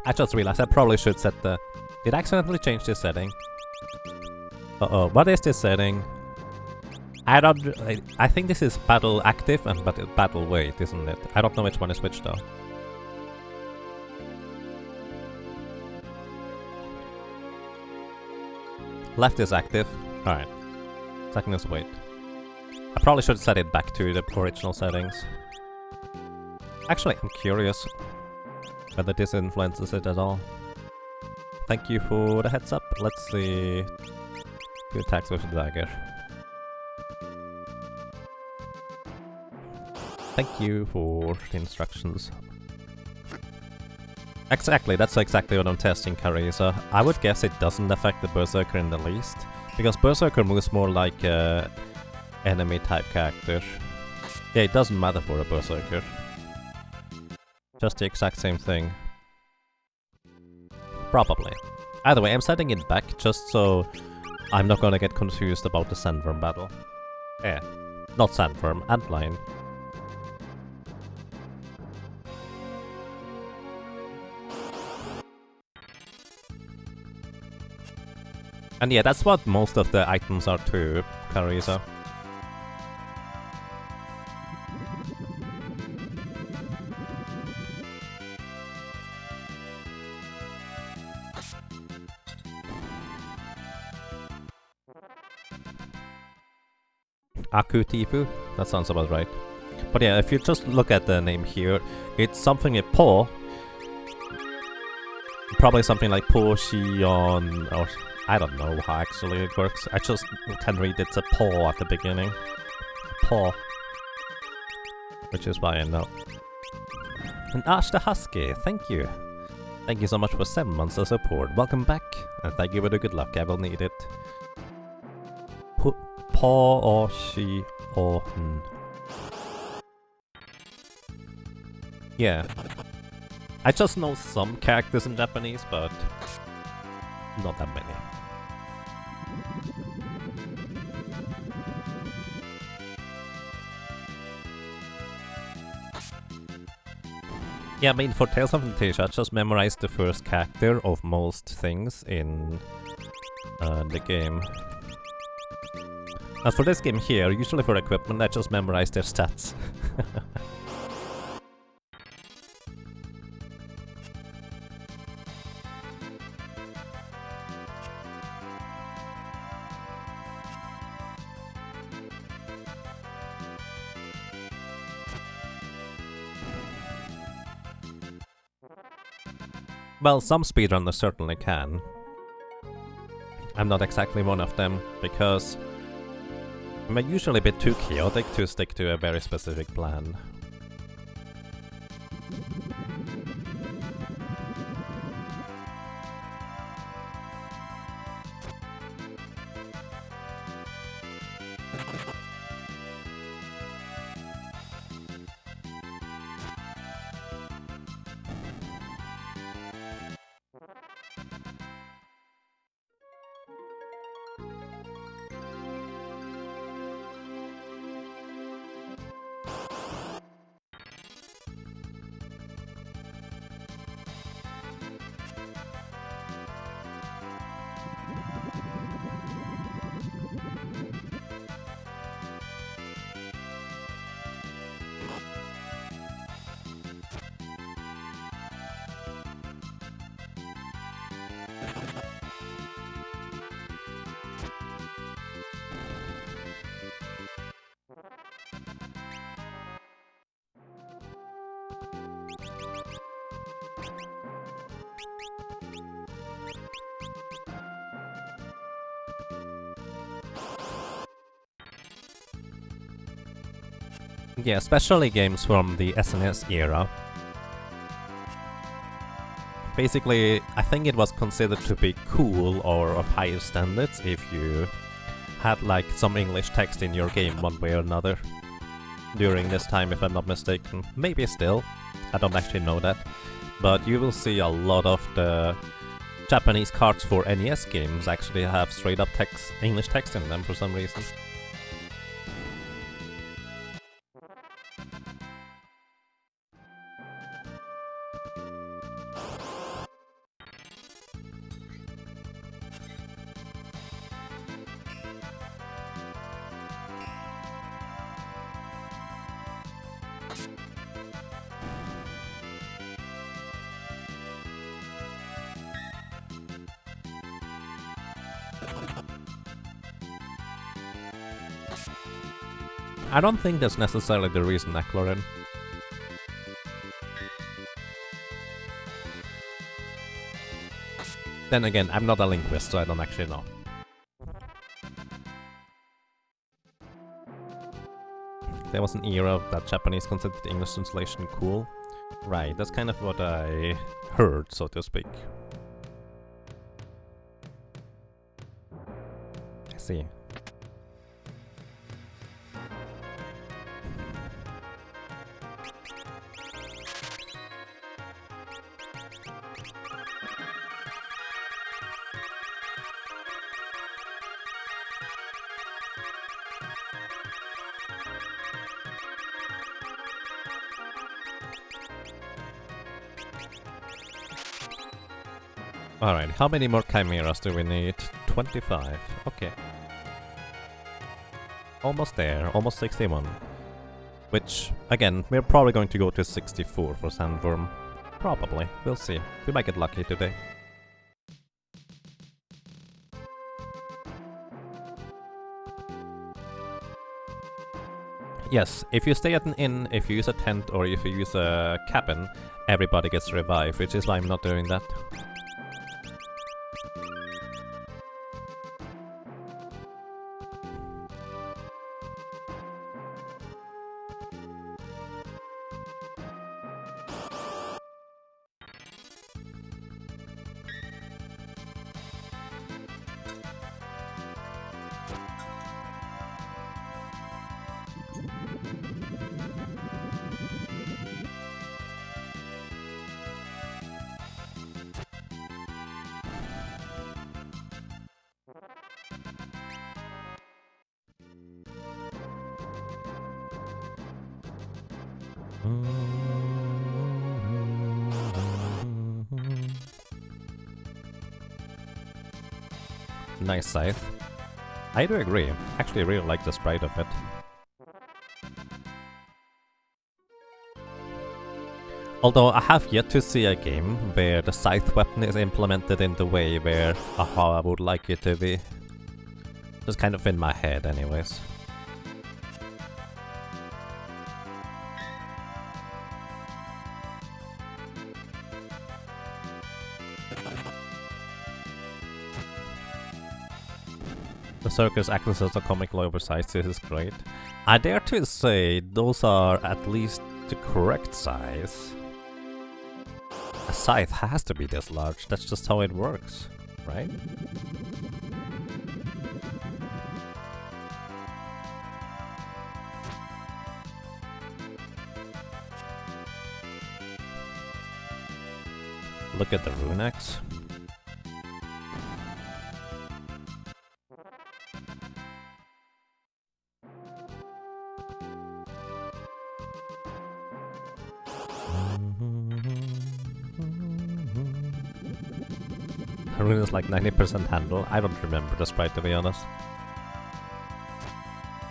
I just realized I probably should set the... Did I accidentally change this setting? Uh-oh, what is this setting? I think this is battle active and battle wait, isn't it? I don't know which one is which though. Left is active. Alright. Second is wait. I probably should set it back to the original settings. Actually, I'm curious whether this influences it at all. Thank you for the heads up. Let's see. 2 attacks with the dagger. Thank you for the instructions. Exactly, that's exactly what I'm testing, Carissa. I would guess it doesn't affect the Berserker in the least, because Berserker moves more like a enemy type character. Yeah, it doesn't matter for a Berserker. Just the exact same thing. Probably. Either way, I'm setting it back just so I'm not gonna get confused about the Sandworm battle. Yeah, not Sandworm, Antlion. And yeah, that's what most of the items are too, Carissa. Akutifu? That sounds about right. But yeah, if you just look at the name here, it's something with paw. Probably something like Potion, or I don't know how actually it works. I just can read it's a paw at the beginning. Paw. Which is why I know. And Ash the Husky, thank you. Thank you so much for 7 months of support. Welcome back, and thank you for the good luck. I will need it. Paw or she or Yeah. I just know some characters in Japanese, but not that many. Yeah, I mean, for Tales of Fantasia, I just memorized the first character of most things in the game. As for this game here, usually for equipment, I just memorize their stats. Well, some speedrunners certainly can. I'm not exactly one of them, because I'm usually a bit too chaotic to stick to a very specific plan. Yeah, especially games from the SNES era. Basically, I think it was considered to be cool or of higher standards if you had like some English text in your game one way or another. During this time, if I'm not mistaken. Maybe still. I don't actually know that. But you will see a lot of the Japanese cards for NES games actually have straight up text, English text in them for some reason. I don't think that's necessarily the reason, Eklorin. Then again, I'm not a linguist, so I don't actually know. There was an era that Japanese considered English translation cool. Right, that's kind of what I heard, so to speak. I see. Alright, how many more chimeras do we need? 25. Okay. Almost there, almost 61. Which, again, we're probably going to go to 64 for Sandworm. Probably. We'll see. We might get lucky today. Yes, if you stay at an inn, if you use a tent, or if you use a cabin, everybody gets revived, which is why I'm not doing that. Nice scythe. I do agree. Actually, I really like the sprite of it. Although I have yet to see a game where the scythe weapon is implemented in the way where how I would like it to be. Just kind of in my head anyways. Berserker's accesses are comically oversized, this is great. I dare to say those are at least the correct size. A scythe has to be this large, that's just how it works, right? Look at the rune axe. Rune is like 90% handle. I don't remember the sprite, to be honest.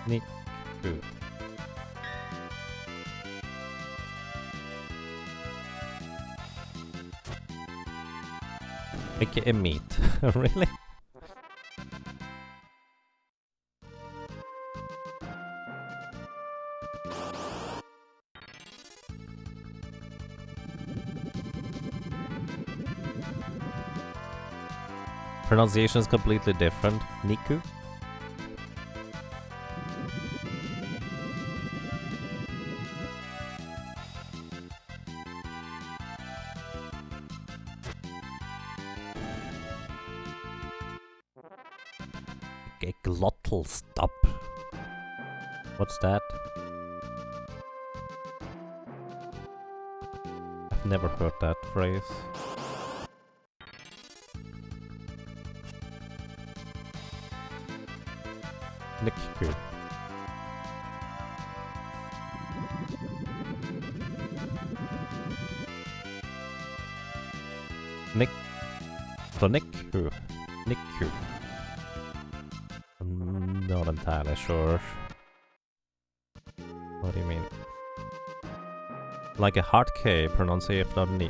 Neat. Good. AKA meat. Really? Pronunciation is completely different. Niku? A glottal stop. What's that? I've never heard that phrase. Niku. Nick. So Niku. Niku. I'm not entirely sure. What do you mean? Like a hard K pronunciation of Ni.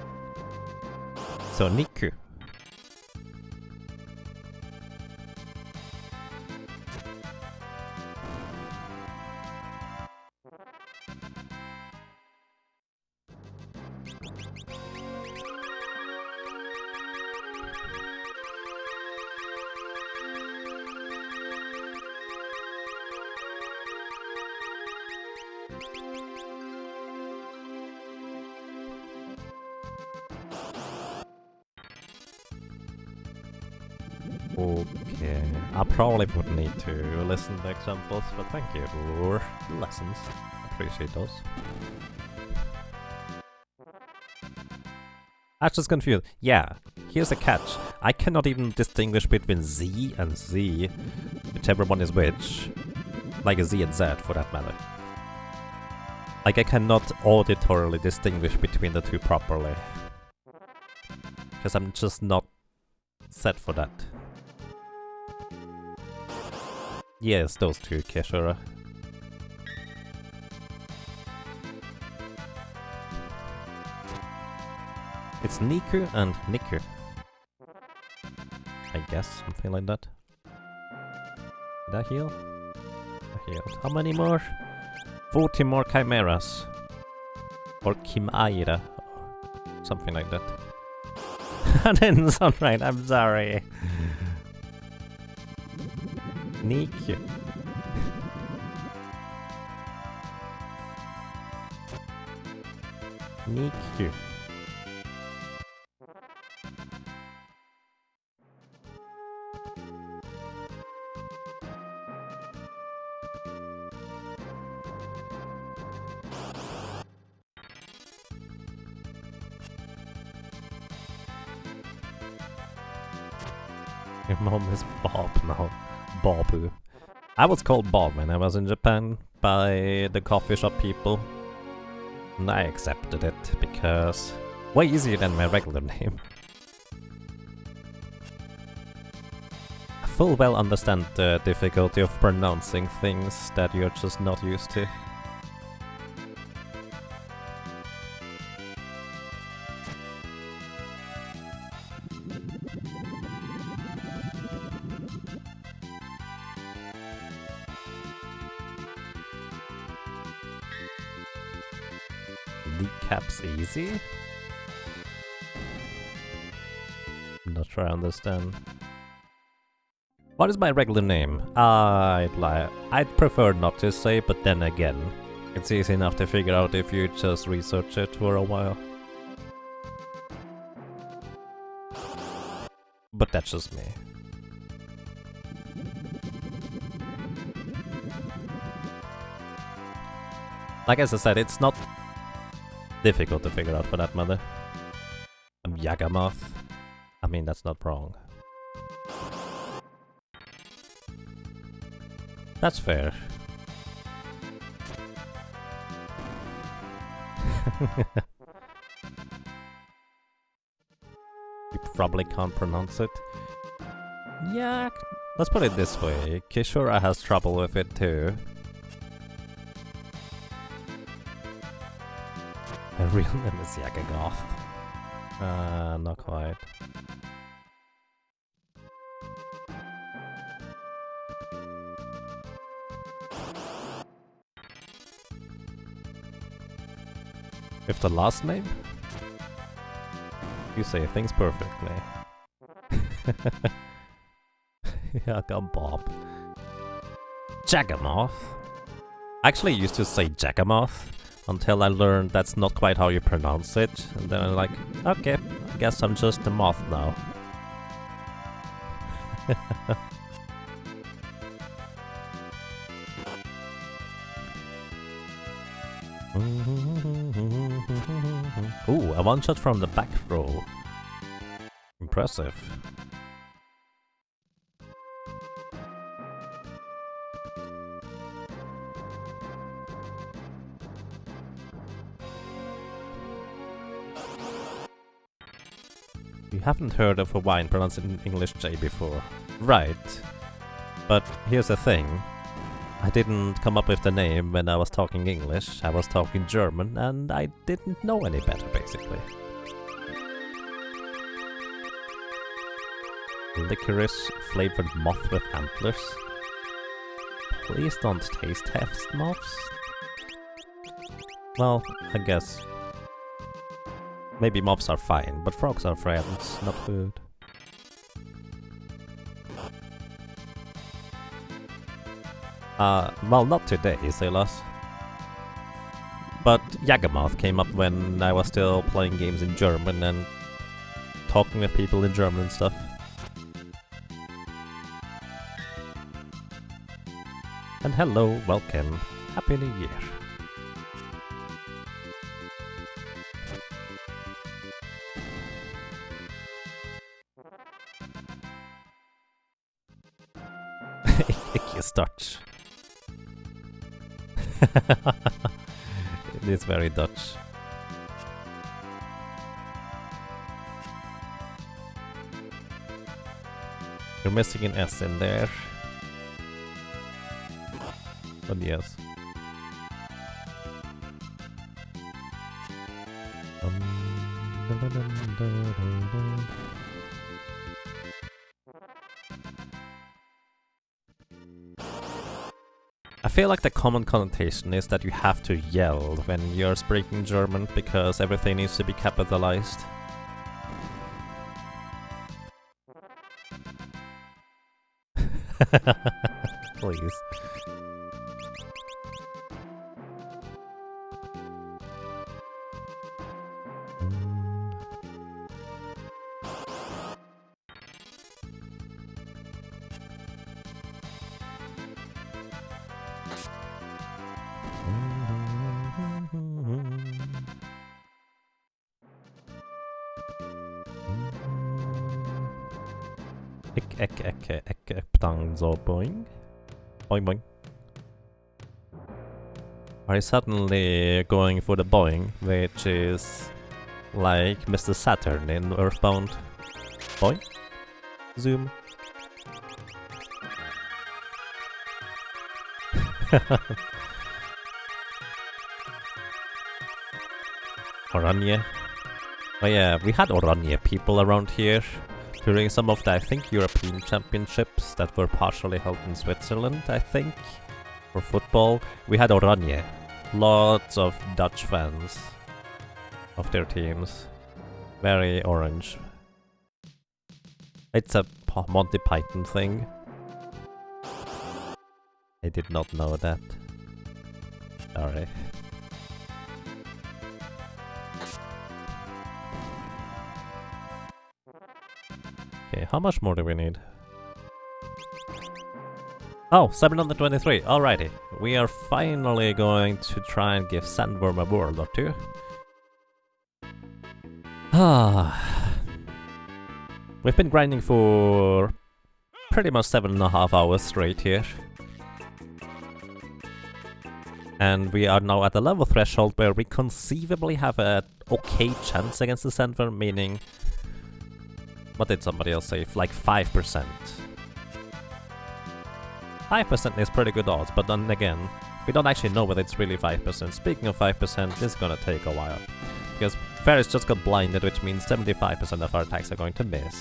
So Niku. Okay, I probably would need to listen to examples, but thank you for the lessons. Appreciate those. I was just confused. Yeah, here's the catch. I cannot even distinguish between Z and Z, whichever one is which. Like a Z and Z, for that matter. Like, I cannot auditorily distinguish between the two properly. Because I'm just not set for that. Yes, those two, Keshura. It's Niku and Niku. I guess, something like that. Did I heal? I healed. How many more? 40 more chimeras. Or Chimaira. Something like that. That didn't sound right, I'm sorry. Niku. Niku. Your mom is Bob now. Bobu. I was called Bob when I was in Japan by the coffee shop people. And I accepted it because way easier than my regular name. I full well understand the difficulty of pronouncing things that you're just not used to. Kneecaps easy? I'm not sure I understand. What is my regular name? I'd prefer not to say, but then again, it's easy enough to figure out if you just research it for a while. But that's just me. Like as I said, it's not difficult to figure out for that matter. I'm Yagamoth. I mean, that's not wrong. That's fair. You probably can't pronounce it. Yeah, let's put it this way. Kishora has trouble with it too. My real name is Yagagoth. Not quite. With the last name? You say things perfectly. Yagabob. Jagamoth? I actually used to say Jagamoth until I learned that's not quite how you pronounce it, and then I'm like, okay, I guess I'm just a moth now. Ooh, a one-shot from the back row. Impressive. You haven't heard of a wine pronounced in English J before. Right. But here's the thing. I didn't come up with the name when I was talking English. I was talking German and I didn't know any better, basically. Licorice flavored moth with antlers. Please don't taste test moths. Well, I guess maybe moths are fine, but frogs are friends, not food. Well, not today, Silas. But Yagamoth came up when I was still playing games in German and talking with people in German and stuff. And hello, welcome, Happy New Year. Ickiest Dutch. It is very Dutch. You're missing an S in there. But yes. I feel like the common connotation is that you have to yell when you're speaking German because everything needs to be capitalized. Please. Boing. Boing boing. Are you suddenly going for the boing, which is like Mr. Saturn in Earthbound? Boing? Zoom. Oranje. Oh yeah, we had Oranje people around here during some of the, I think, European Championships that were partially held in Switzerland, I think, for football. We had Oranje. Lots of Dutch fans of their teams. Very orange. It's a Monty Python thing. I did not know that. Sorry. Okay, how much more do we need? Oh, 723, alrighty. We are finally going to try and give Sandworm a world or two. We've been grinding for pretty much 7.5 hours straight here. And we are now at a level threshold where we conceivably have an okay chance against the Sandworm, meaning... What did somebody else say? Like 5%. 5% is pretty good odds, but then again, we don't actually know whether it's really 5%. Speaking of 5%, this is gonna take a while. Because Ferris just got blinded, which means 75% of our attacks are going to miss.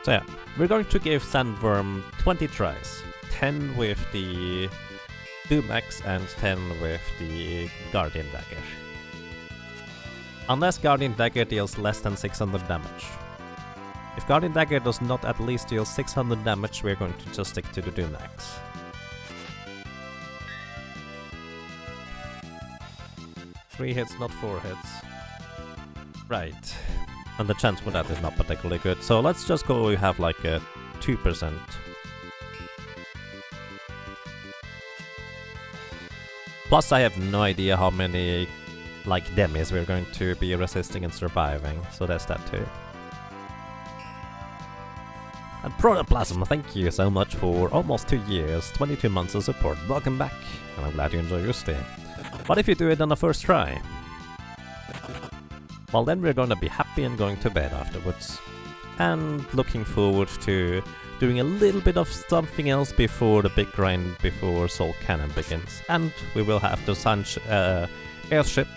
So yeah, we're going to give Sandworm 20 tries. 10 with the Doom Axe and 10 with the Guardian Dagger. Unless Guardian Dagger deals less than 600 damage. If Guardian Dagger does not at least deal 600 damage, we're going to just stick to the Doom Axe. Three hits, not 4 hits. Right. And the chance for that is not particularly good, so let's just go we have like a 2%. Plus I have no idea how many like demis we're going to be resisting and surviving, so there's that too. And Protoplasm, thank you so much for almost 2 years, 22 months of support. Welcome back, and I'm glad you enjoy your stay. What if you do it on the first try? Well, then we're gonna be happy and going to bed afterwards. And looking forward to doing a little bit of something else before the big grind, before Soul Cannon begins. And we will have the airship,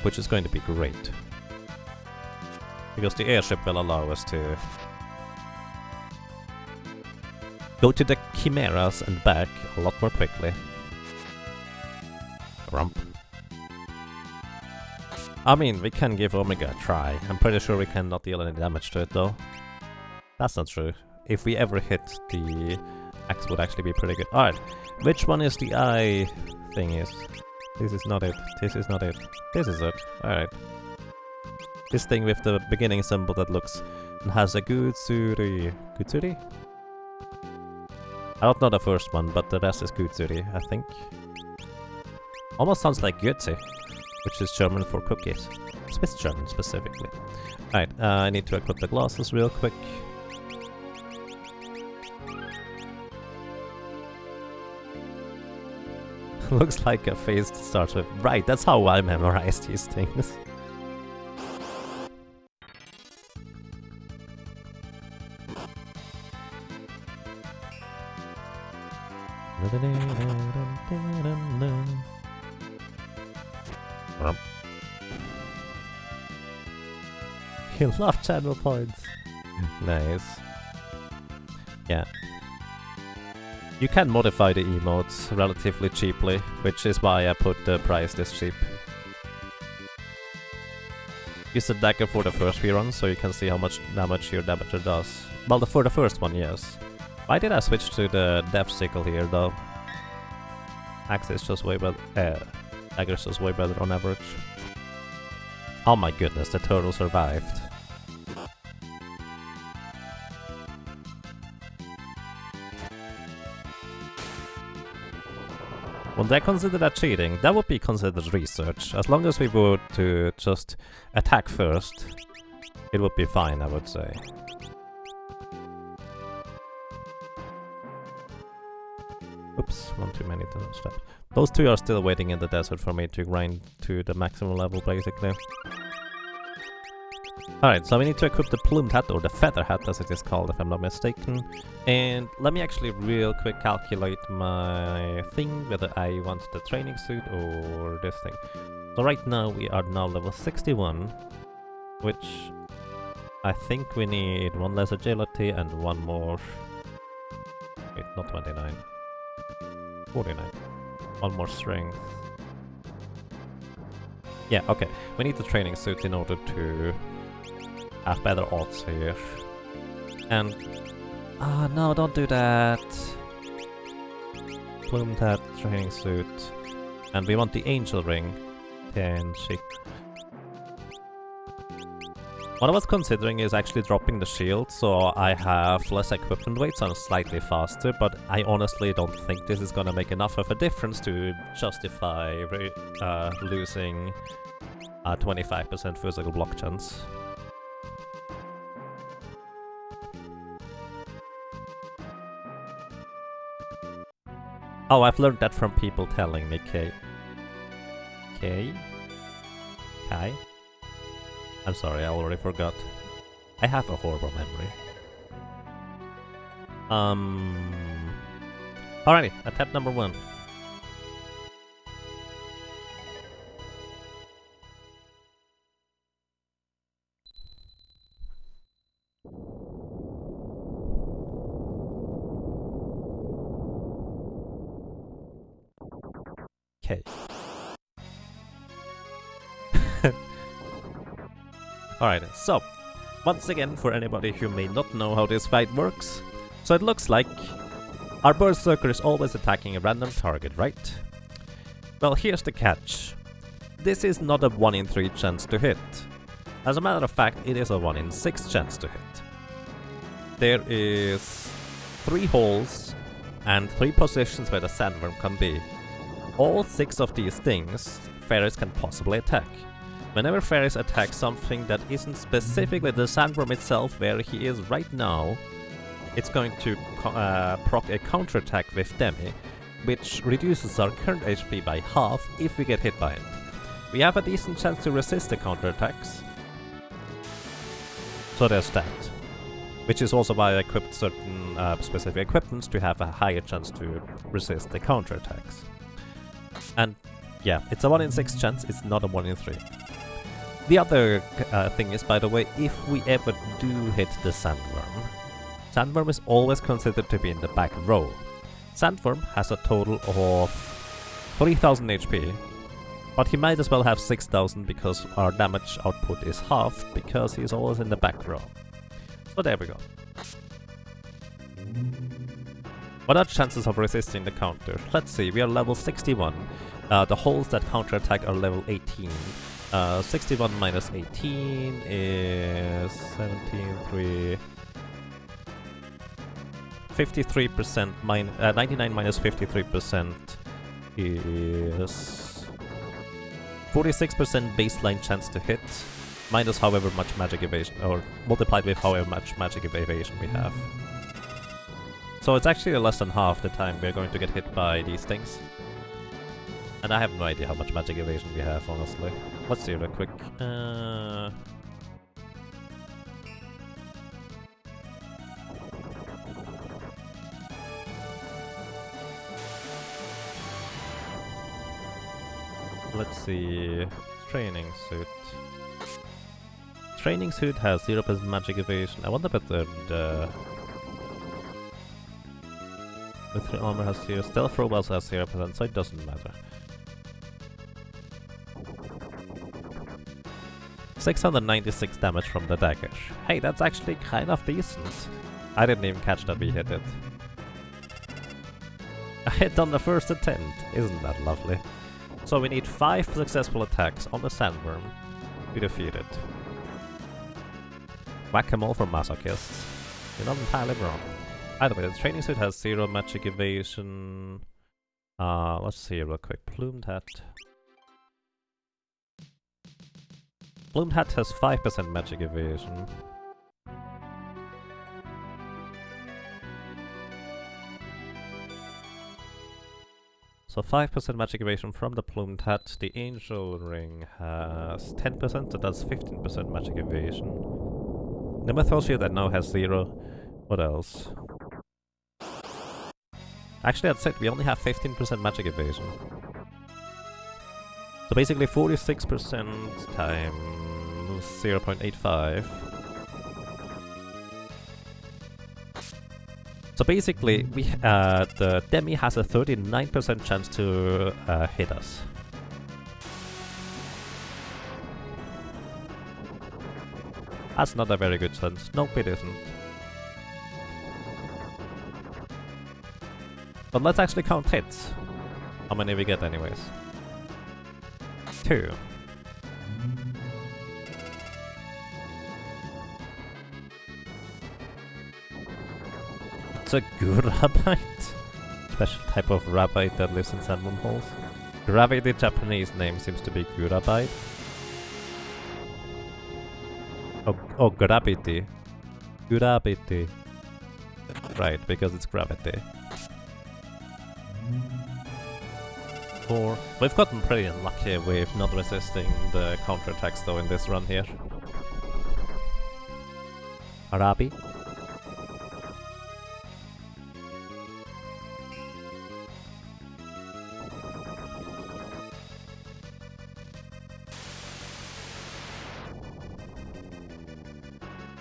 which is going to be great. Because the airship will allow us to go to the Chimeras and back a lot more quickly. Rump. I mean, we can give Omega a try. I'm pretty sure we cannot deal any damage to it though. That's not true. If we ever hit, the axe would actually be pretty good. Alright, which one is the eye thing is? This is not it. This is not it. This is it. Alright. This thing with the beginning symbol that looks and has a Gutsuri. Gutsuri? I don't know the first one, but the rest is Gutsuri, I think. Almost sounds like Götze, which is German for cookies. Swiss German specifically. Alright, I need to equip the glasses real quick. Looks like a face that starts with... Right, that's how I memorize these things. You love channel points. Nice. Yeah. You can modify the emotes relatively cheaply, which is why I put the price this cheap. Use the dagger for the first few runs, so you can see how much damage your damager does. Well, for the first one, yes. Why did I switch to the death sickle here, though? Axe is just way better. Dagger's just way better on average. Oh my goodness, the turtle survived. Would I consider that cheating? That would be considered research. As long as we were to just attack first, it would be fine, I would say. Oops, one too many steps. Those two are still waiting in the desert for me to grind to the maximum level, basically. Alright, so we need to equip the plumed hat, or the feather hat as it is called, if I'm not mistaken. And let me actually real quick calculate my thing, whether I want the training suit or this thing. So right now we are now level 61, which I think we need one less agility and one more... Wait, not 29. 49. One more strength. Yeah, okay. We need the training suit in order to have better odds here. And... Ah, no, don't do that! Plumed hat, training suit. And we want the angel ring. Tenshi. What I was considering is actually dropping the shield, so I have less equipment weight, so I'm slightly faster, but I honestly don't think this is gonna make enough of a difference to justify losing a 25% physical block chance. Oh, I've learned that from people telling me, Kai? I'm sorry, I already forgot. I have a horrible memory. Alrighty, attempt number 1. Okay. Alright, so, once again, for anybody who may not know how this fight works, so it looks like our Berserker is always attacking a random target, right? Well, here's the catch. This is not a 1 in 3 chance to hit. As a matter of fact, it is a 1 in 6 chance to hit. There is 3 holes and 3 positions where the sandworm can be. All 6 of these things, fairies can possibly attack. Whenever fairies attack something that isn't specifically the sandworm itself where he is right now, it's going to proc a counterattack with Demi, which reduces our current HP by half if we get hit by it. We have a decent chance to resist the counterattacks, so there's that. Which is also why I equipped certain specific equipments to have a higher chance to resist the counterattacks. And yeah, it's a 1 in 6 chance, it's not a 1 in 3. The other thing is, by the way, if we ever do hit the sandworm, sandworm is always considered to be in the back row. Sandworm has a total of 3000 HP, but he might as well have 6000 because our damage output is halved because he's always in the back row. So there we go. What are the chances of resisting the counter? Let's see, we are level 61. The holes that counterattack are level 18. 61 minus 18 is 17, 3... 53% 99 minus 53% is 46% baseline chance to hit, minus however much magic evasion, or multiplied with however much magic evasion we have. So it's actually less than half the time we're going to get hit by these things. And I have no idea how much magic evasion we have, honestly. Let's see real quick. Let's see. Training suit. Training suit has 0% magic evasion. I wonder if the with armor has 0. Stealth robots has 0%, so it doesn't matter. 696 damage from the dagger. Hey, that's actually kind of decent. I didn't even catch that we hit it. I hit on the first attempt. Isn't that lovely? So we need 5 successful attacks on the sandworm to defeat it. Whack-a-mole for masochists. You're not entirely wrong. Either way, the training suit has 0 magic evasion. Let's see real quick. Plumed hat. Plumed hat has 5% magic evasion. So 5% magic evasion from the plumed hat. The angel ring has 10%, so that's 15% magic evasion. The mythos shield that now has 0. What else? Actually, that's it. We only have 15% magic evasion. So basically 46% times 0.85. So basically, we the Demi has a 39% chance to hit us. That's not a very good chance. Nope, it isn't. But let's actually count hits. How many we get anyways? 2. It's a Gurabite. Special type of rabbit that lives in sandworm holes. Gravity, the Japanese name seems to be Gurabite. Oh, gravity. Gravity. Right, because it's gravity. 4. We've gotten pretty unlucky with not resisting the counterattacks though in this run here. Arabi.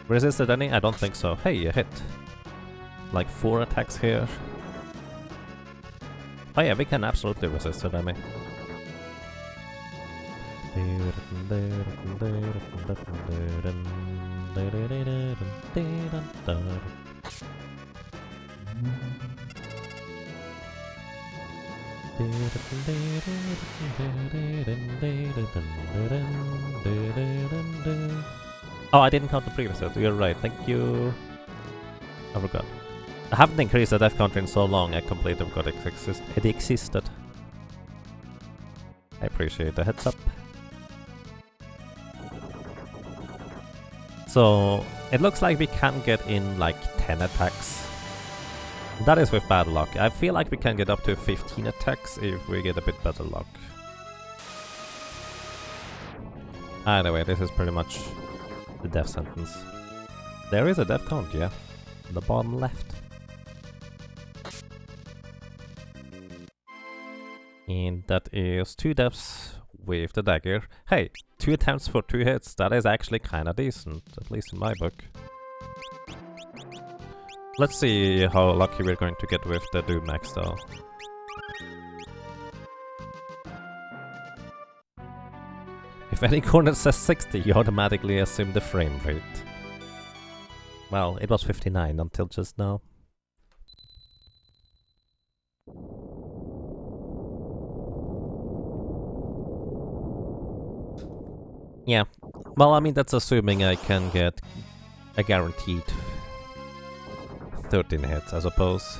Resisted any? I don't think so. Hey, you hit. Like 4 attacks here. Oh yeah, we can absolutely resist it, I mean. Oh, I didn't count the previous set. You're right. Thank you. I forgot. I haven't increased the death counter in so long. I completely forgot it existed. I appreciate the heads up. So it looks like we can get in like 10 attacks. That is with bad luck. I feel like we can get up to 15 attacks if we get a bit better luck. Either way, this is pretty much the death sentence. There is a death count, yeah. On the bottom left. And that is 2 deaths with the dagger. Hey, 2 attempts for 2 hits. That is actually kinda decent, at least in my book. Let's see how lucky we're going to get with the Doom Axe though. If any corner says 60, you automatically assume the frame rate. Well, it was 59 until just now. Yeah, well, I mean, that's assuming I can get a guaranteed 13 hits, I suppose.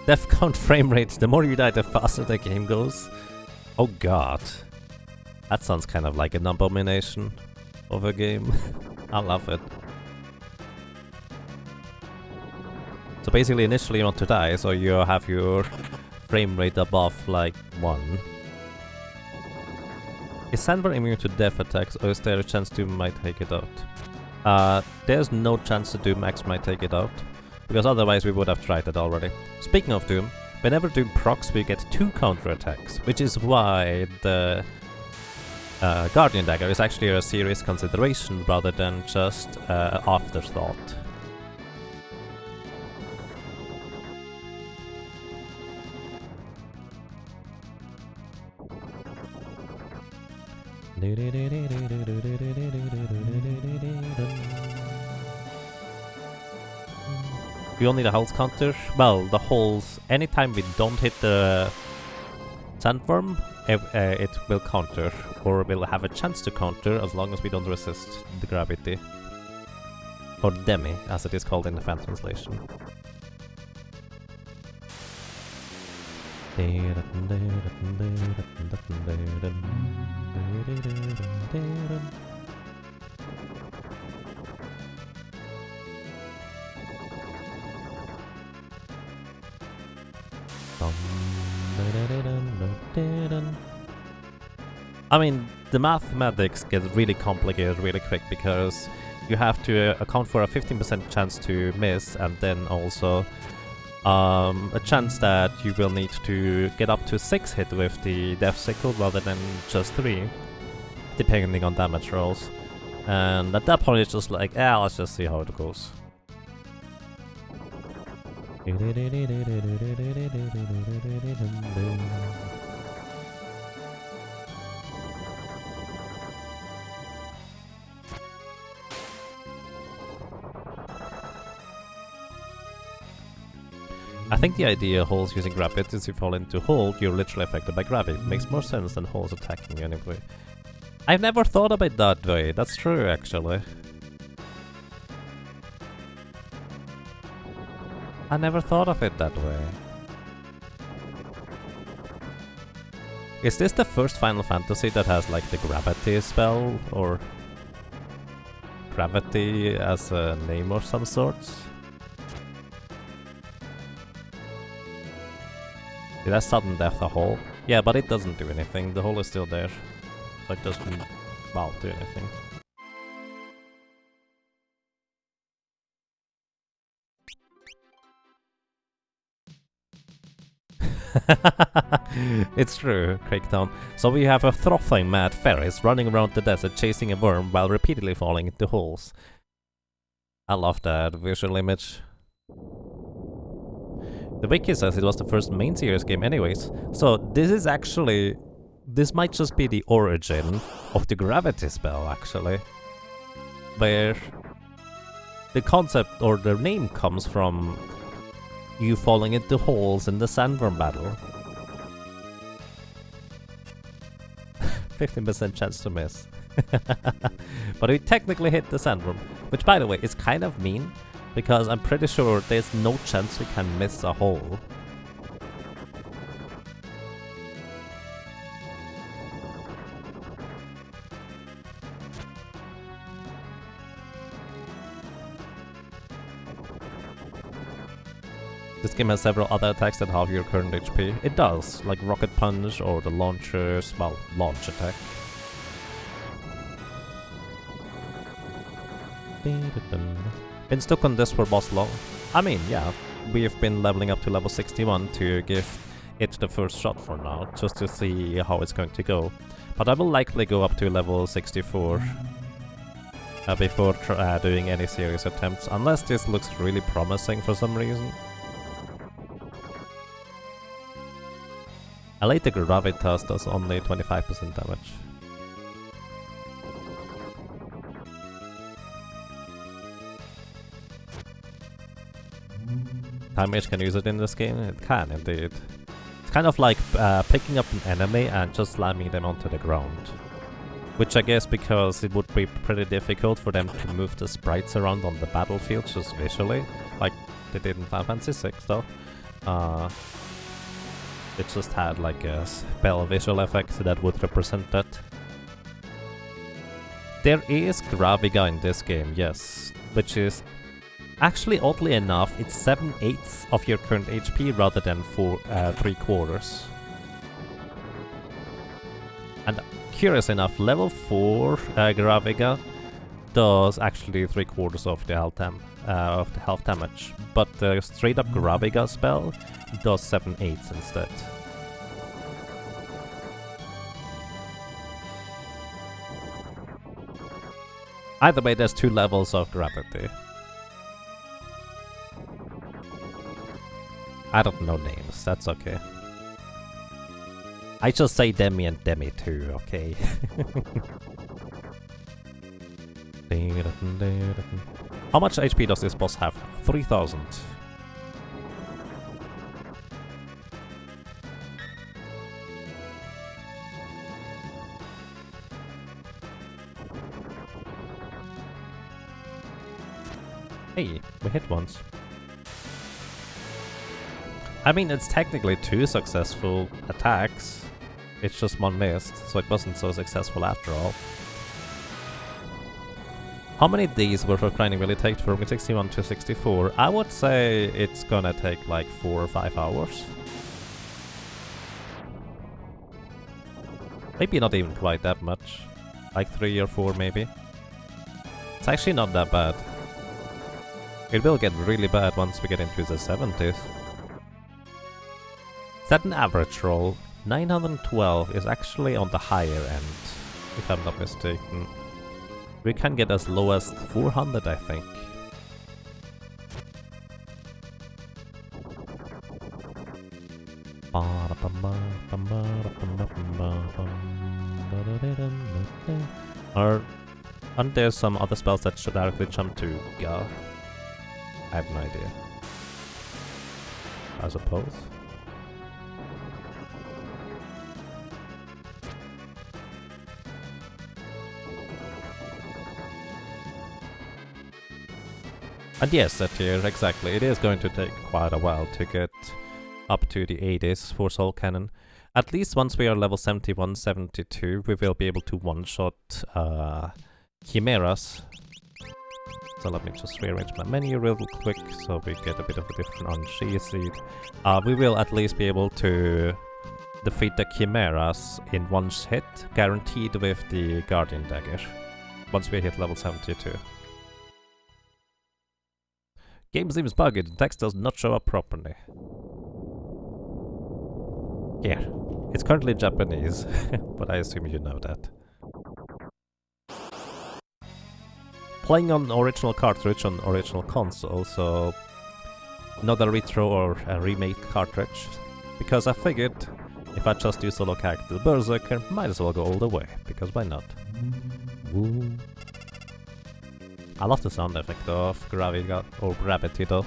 Death count frame rates, the more you die, the faster the game goes. Oh god. That sounds kind of like an abomination of a game. I love it. So basically, initially you want to die, so you have your frame rate above like 1. Is Sandworm immune to death attacks, or is there a chance Doom might take it out? There's no chance that Doom X might take it out, because otherwise we would have tried it already. Speaking of Doom, whenever Doom procs we get 2 counterattacks, which is why the Guardian Dagger is actually a serious consideration rather than just afterthought. We only need a health counter. Well, the holes, anytime we don't hit the Sandworm, it will counter, or will have a chance to counter as long as we don't resist the gravity. Or Demi, as it is called in the fan translation. I mean, the mathematics get really complicated really quick because you have to account for a 15% chance to miss, and then also a chance that you will need to get up to 6 hit with the Death Sickle rather than just 3, depending on damage rolls. And at that point it's just like, let's just see how it goes. I think the idea holes using gravity is if you fall into hole, you're literally affected by gravity. It makes more sense than holes attacking you anyway. I've never thought of it that way, that's true actually. I never thought of it that way. Is this the first Final Fantasy that has like the gravity spell, or gravity as a name or some sorts? Did I sudden death a hole? Yeah, but it doesn't do anything. The hole is still there. So it doesn't, well, do anything. It's true, Craigtown. So we have a frothing mad Ferris running around the desert chasing a worm while repeatedly falling into holes. I love that visual image. The wiki says it was the first main series game anyways, so this might just be the origin of the gravity spell actually, where the concept or the name comes from you falling into holes in the Sandworm battle. 15% chance to miss. But we technically hit the Sandworm, which by the way is kind of mean, because I'm pretty sure there's no chance we can miss a hole. This game has several other attacks that halve your current HP. It does, like Rocket Punch or the launchers, well, launch attack. Been stuck on this for boss long. I mean, yeah, we've been leveling up to level 61 to give it the first shot for now, just to see how it's going to go. But I will likely go up to level 64 before doing any serious attempts, unless this looks really promising for some reason. I later Gravitas does only 25% damage. Time Mage can use it in this game? It can indeed. It's kind of like picking up an enemy and just slamming them onto the ground. Which I guess because it would be pretty difficult for them to move the sprites around on the battlefield just visually, like they did in Final Fantasy VI though. It just had like a spell visual effect that would represent that. There is Graviga in this game, yes, which is actually, oddly enough, it's 7/8 of your current HP rather than 3/4. And curious enough, level 4 Graviga does actually 3/4 of the health damage, but the straight up Graviga spell does 7/8 instead. Either way, there's 2 levels of gravity. I don't know names, that's okay. I just say Demi and Demi too, okay? How much HP does this boss have? 3000. Hey, we hit once. I mean, it's technically 2 successful attacks. It's just 1 missed, so it wasn't so successful after all. How many days worth of grinding will it take from 61 to 64? I would say it's gonna take like 4 or 5 hours. Maybe not even quite that much. Like 3 or 4 maybe. It's actually not that bad. It will get really bad once we get into the 70s. Is that an average roll? 912 is actually on the higher end, if I'm not mistaken. We can get as low as 400, I think. Aren't there some other spells that should directly jump to Ga? I have no idea. I suppose. And yes, that here, exactly, it is going to take quite a while to get up to the 80s for Soul Cannon. At least once we are level 71, 72, we will be able to one-shot Chimeras. So let me just rearrange my menu real quick so we get a bit of a different on-sheet. We will at least be able to defeat the Chimeras in 1 hit, guaranteed with the Guardian Dagger, once we hit level 72. Game seems buggy, the text does not show up properly. Yeah, it's currently Japanese, but I assume you know that. Playing on original cartridge on original console, so not a retro or a remake cartridge, because I figured if I just do solo character Berserker, might as well go all the way, because why not? Woo. I love the sound effect of Graviga, or Gravity though.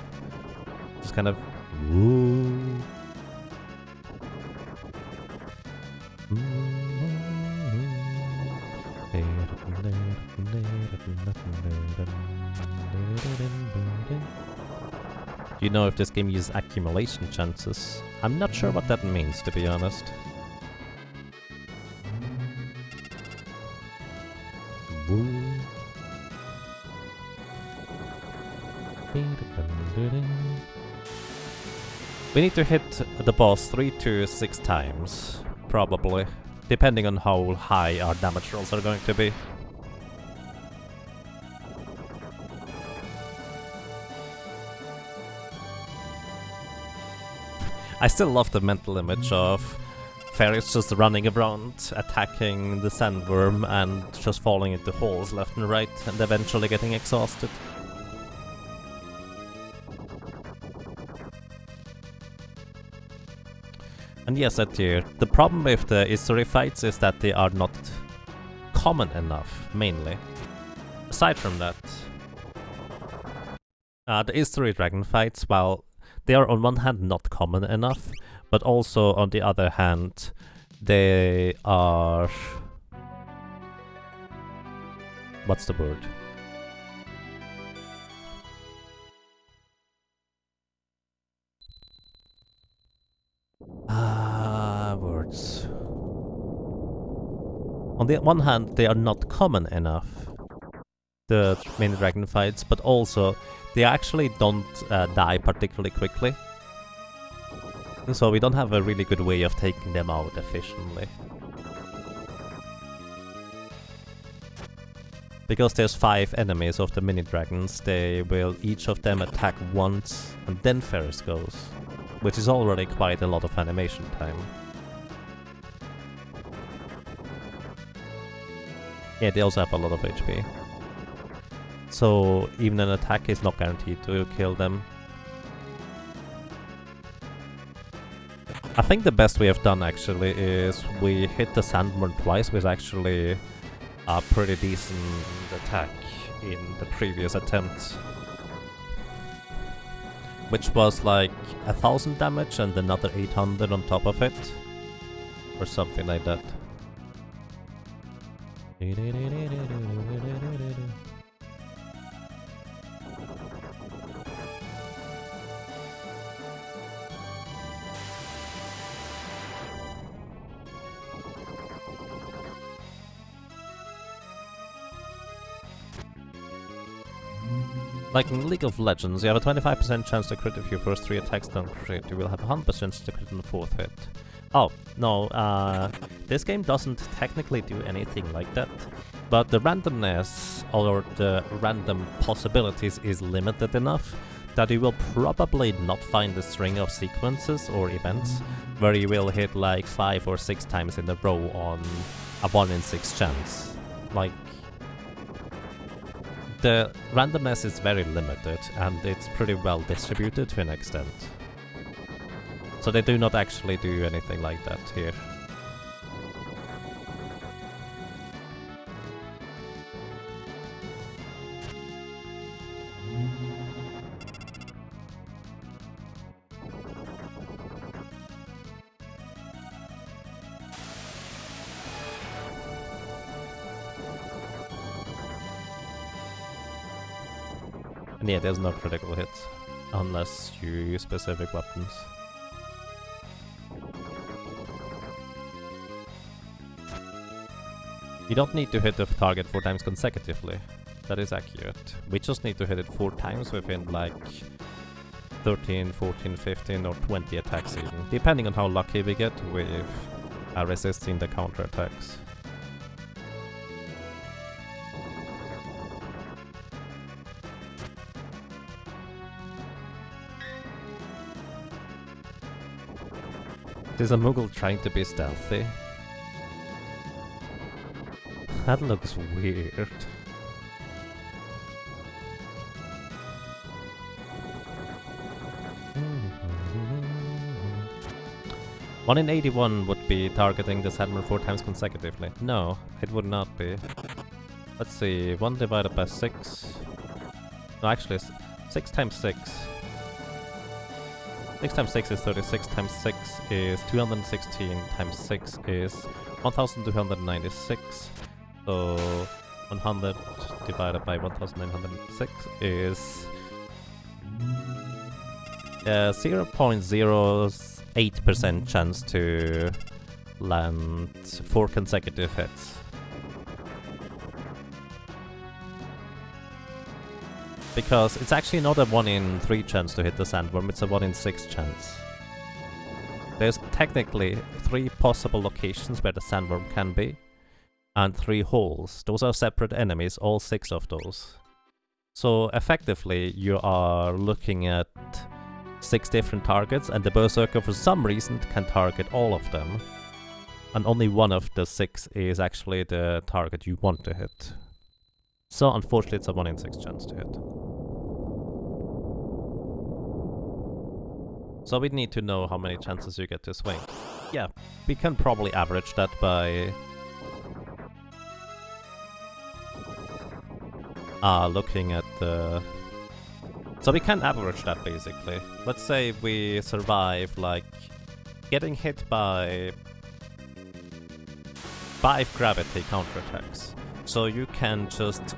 Just kind of woo. Do you know if this game uses accumulation chances? I'm not sure what that means, to be honest. Woo. We need to hit the boss 3 to 6 times, probably, depending on how high our damage rolls are going to be. I still love the mental image of fairies just running around, attacking the sandworm and just falling into holes left and right, and eventually getting exhausted. And yes, the problem with the history fights is that they are not common enough, mainly. Aside from that, the history dragon fights, while they are on one hand not common enough, But also, on the other hand, they are... What's the word? Words. On the one hand, they are not common enough, the mini dragon fights, but also they actually don't die particularly quickly. So we don't have a really good way of taking them out efficiently. Because there's 5 enemies of the mini dragons, they will each of them attack once and then Ferris goes, which is already quite a lot of animation time. Yeah, they also have a lot of HP. So even an attack is not guaranteed to kill them. I think the best we have done actually is we hit the sandworm twice with actually a pretty decent attack in the previous attempt. Which was like 1000 damage and another 800 on top of it. Or something like that. Like in League of Legends, you have a 25% chance to crit if your first 3 attacks don't crit. You will have a 100% chance to crit on the 4th hit. Oh, no, this game doesn't technically do anything like that. But the randomness, or the random possibilities, is limited enough that you will probably not find a string of sequences or events where you will hit like 5 or 6 times in a row on a 1 in 6 chance. Like, the randomness is very limited and it's pretty well distributed to an extent. So they do not actually do anything like that here. And yeah, there's no critical hits unless you use specific weapons. You don't need to hit the target 4 times consecutively. That is accurate. We just need to hit it 4 times within like 13, 14, 15 or 20 attacks even, depending on how lucky we get with resisting the counter attacks. Is a Moogle trying to be stealthy? That looks weird. One in 81 would be targeting the sandworm 4 times consecutively. No, it would not be. Let's see, 1 divided by 6. No, actually, 6 times 6. 6 times 6 is 36, times 6 is 216, times 6 is 1296. So 100 divided by 1906 is 0.08% chance to land 4 consecutive hits. Because it's actually not a 1 in 3 chance to hit the sandworm, it's a 1 in 6 chance. There's technically 3 possible locations where the sandworm can be, and 3 holes. Those are separate enemies, all 6 of those. So effectively you are looking at 6 different targets, and the Berserker for some reason can target all of them. And only one of the 6 is actually the target you want to hit. So unfortunately it's a 1 in 6 chance to hit. So we need to know how many chances you get to swing. Yeah, we can probably average that by looking at the... So we can average that basically. Let's say we survive like getting hit by 5 gravity counterattacks. So you can just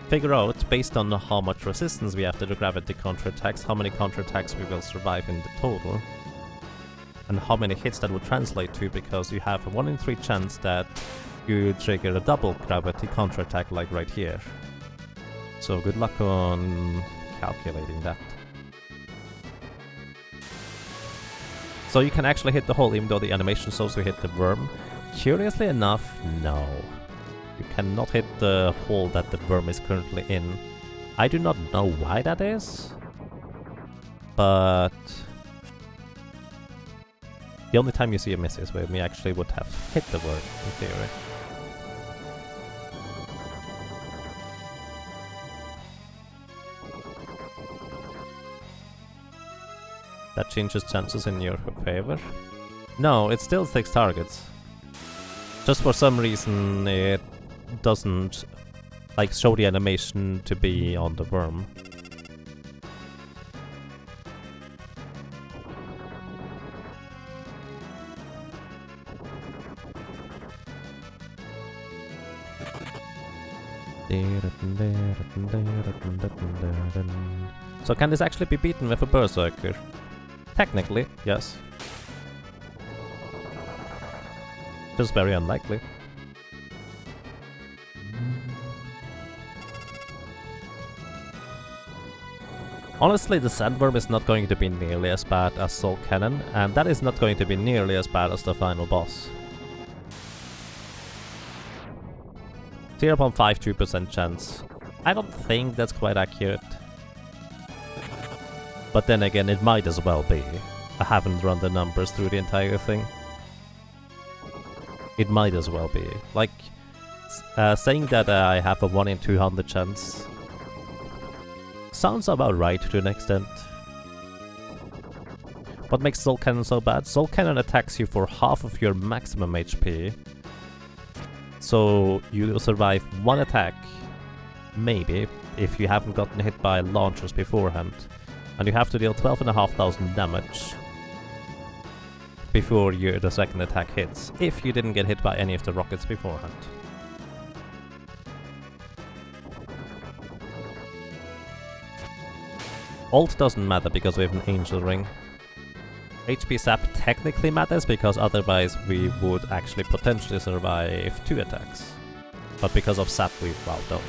figure out, based on how much resistance we have to the gravity counterattacks, how many counterattacks we will survive in the total, and how many hits that would translate to, because you have a 1 in 3 chance that you trigger a double gravity counterattack like right here. So good luck on calculating that. So you can actually hit the hole even though the animation shows you hit the worm. Curiously enough, no. You cannot hit the hole that the worm is currently in. I do not know why that is, but the only time you see a miss is when we actually would have hit the worm, in theory. That changes chances in your favor. No, it still 6 targets. Just for some reason it doesn't like show the animation to be on the worm. So can this actually be beaten with a Berserker? Technically, yes. Just very unlikely. Honestly, the Sandworm is not going to be nearly as bad as Soul Cannon, and that is not going to be nearly as bad as the final boss. 0.52% chance. I don't think that's quite accurate. But then again, it might as well be. I haven't run the numbers through the entire thing. It might as well be. Like, saying that I have a 1 in 200 chance sounds about right to an extent. What makes Soul Cannon so bad? Soul Cannon attacks you for half of your maximum HP. So you survive 1 attack, maybe, if you haven't gotten hit by launchers beforehand. And you have to deal 12,500 damage before the second attack hits, if you didn't get hit by any of the rockets beforehand. Ult doesn't matter because we have an Angel Ring. HP Sap technically matters because otherwise we would actually potentially survive 2 attacks. But because of Sap we don't.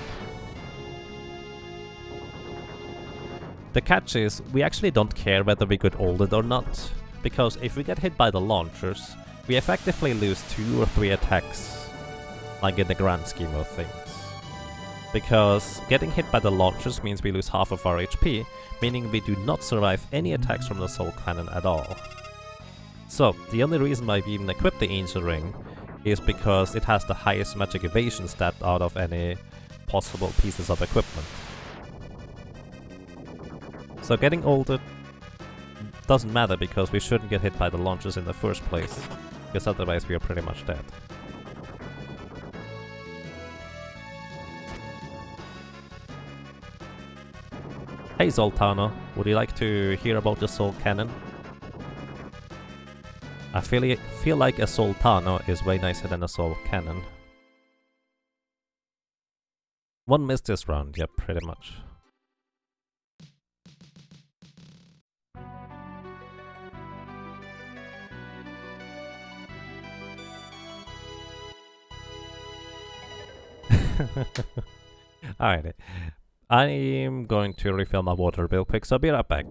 The catch is, we actually don't care whether we get ulted or not, because if we get hit by the launchers, we effectively lose 2 or 3 attacks, like in the grand scheme of things. Because getting hit by the launchers means we lose half of our HP, meaning we do not survive any attacks from the Soul Cannon at all. So, the only reason why we even equip the Angel Ring is because it has the highest magic evasion stat out of any possible pieces of equipment. So getting ulted doesn't matter because we shouldn't get hit by the launchers in the first place, because otherwise we are pretty much dead. Hey Zoltano, would you like to hear about the Soul Cannon? I feel like a Zoltano is way nicer than a Soul Cannon. 1 miss this round, yeah, pretty much. Alrighty. I'm going to refill my water real quick, so I'll be right back.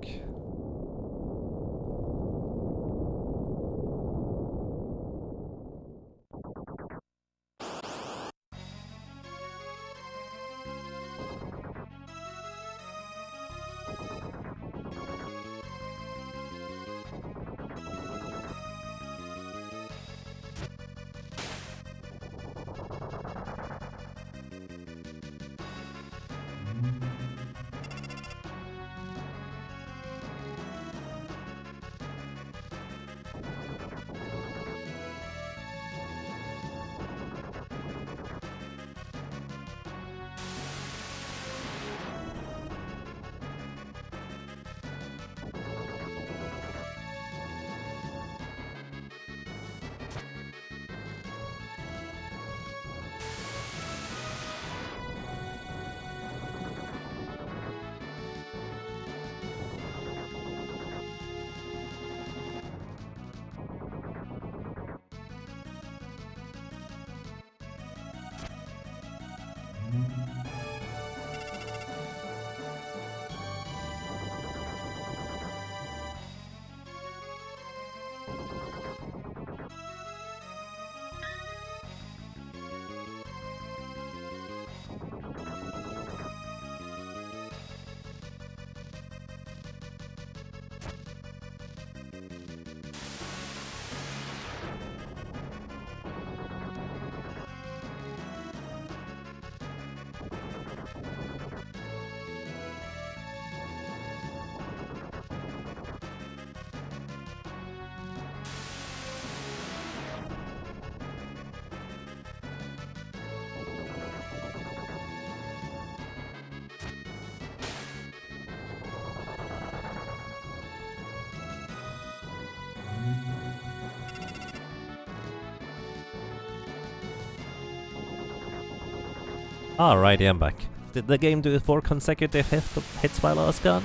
Alrighty, I'm back. Did the game do 4 consecutive hits while I was gone?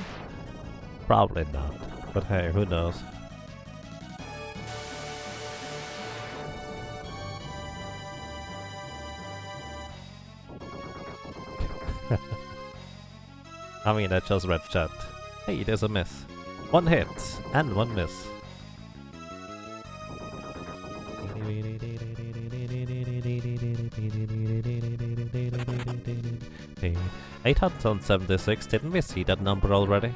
Probably not. But hey, who knows? I mean, I just read chat. Hey, there's a miss. 1 hit and 1 miss. Hey, 876, didn't we see that number already?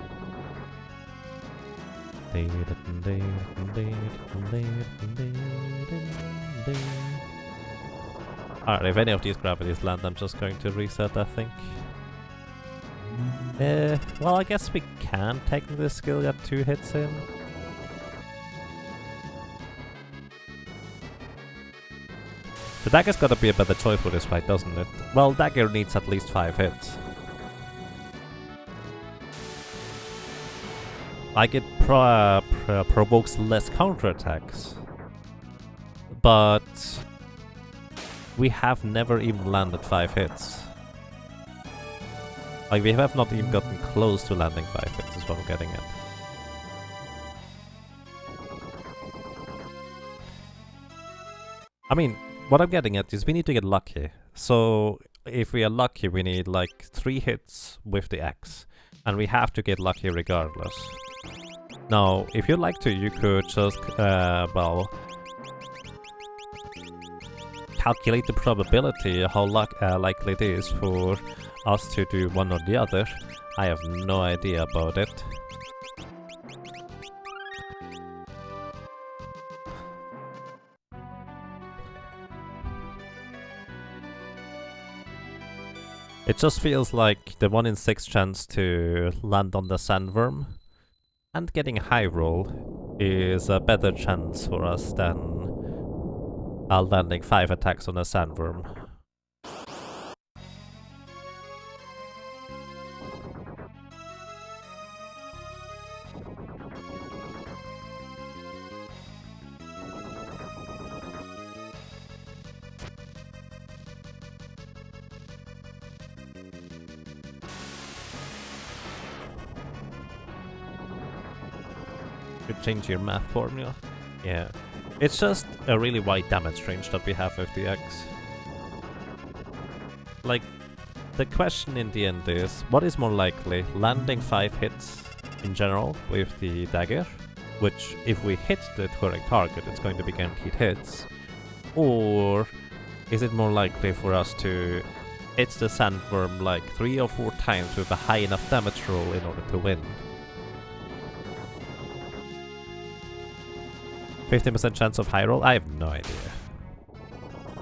Alright, if any of these gravities land, I'm just going to reset, I think. Well, I guess we can technically still get 2 hits in. The dagger's gotta be a better choice for this fight, doesn't it? Well, dagger needs at least 5 hits. Like, it provokes less counterattacks. But we have never even landed 5 hits. Like, we have not even gotten close to landing 5 hits, is what I'm getting at. I mean, what I'm getting at is we need to get lucky. So, if we are lucky, we need like 3 hits with the axe. And we have to get lucky regardless. Now, if you'd like to, you could just, well, calculate the probability, how likely it is for us to do one or the other. I have no idea about it. It just feels like the 1 in 6 chance to land on the sandworm and getting a high roll is a better chance for us than landing 5 attacks on a sandworm. Could change your math formula. Yeah. It's just a really wide damage range that we have with the axe. Like, the question in the end is, what is more likely? Landing 5 hits in general with the dagger, which if we hit the correct target, it's going to be guaranteed hits. Or is it more likely for us to hit the sandworm like 3 or 4 times with a high enough damage roll in order to win? 15% chance of high roll? I have no idea.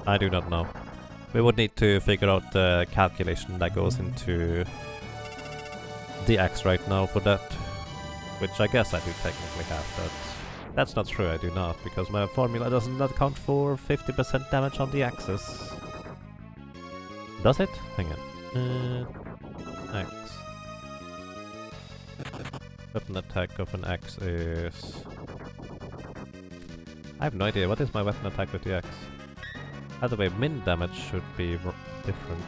I do not know. We would need to figure out the calculation that goes into the axe right now for that. Which I guess I do technically have, but that's not true, I do not, because my formula does not account for 50% damage on the axes. Does it? Hang on. Axe. Weapon attack of an axe is... I have no idea. What is my weapon attack with the axe? By the way, min damage should be different.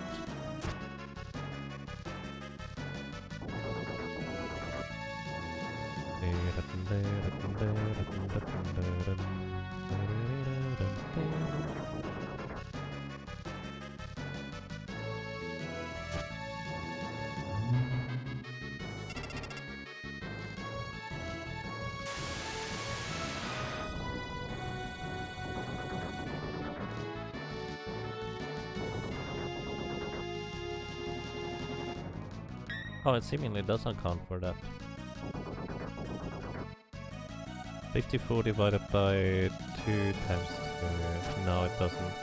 Oh, it seemingly doesn't count for that. 54 divided by 2 times 2. No, it doesn't.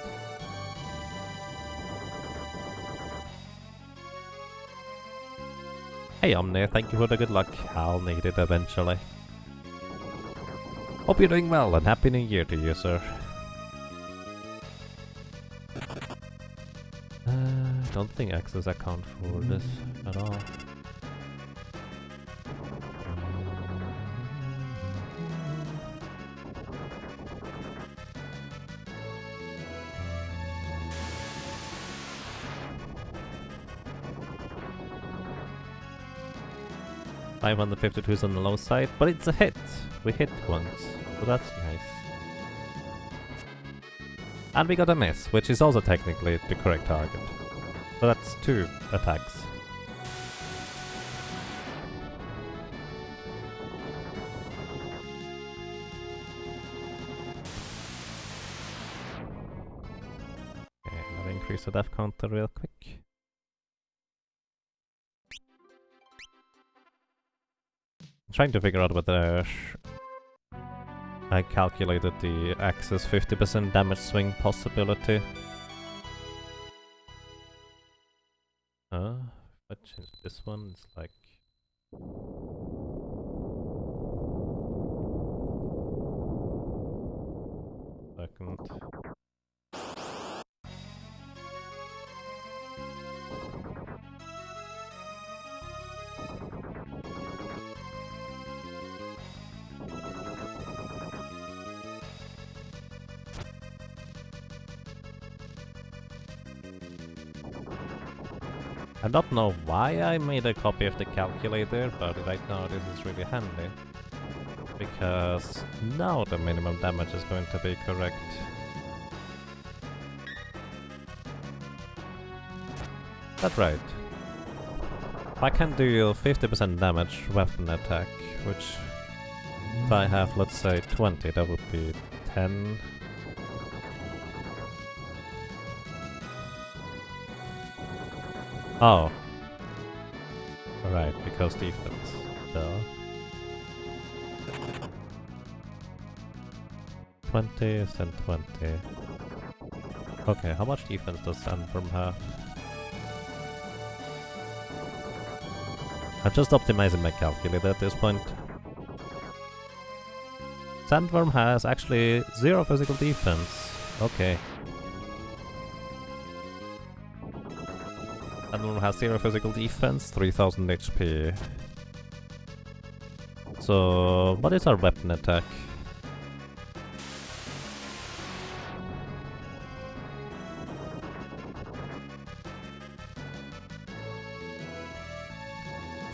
Hey Omni, thank you for the good luck. I'll need it eventually. Hope you're doing well and Happy New Year to you, sir. Don't think axes account for this at all. 552 is on the low side, but it's a hit. We hit once, so that's nice. And we got a miss, which is also technically the correct target. So that's 2 attacks. Okay, let me increase the death counter real quick. I'm trying to figure out whether I calculated the axis 50% damage swing possibility. If I change this one, it's like... Second. I don't know why I made a copy of the calculator, but right now this is really handy. Because now the minimum damage is going to be correct. That's right. I can do 50% damage weapon attack, which if I have, let's say, 20, that would be 10. Oh. Right, because defense. Duh. 20 and 20. Okay, how much defense does Sandworm have? I'm just optimizing my calculator at this point. Sandworm has actually 0 physical defense. Okay. Sandworm has 0 physical defense, 3000 HP. So, what is our weapon attack?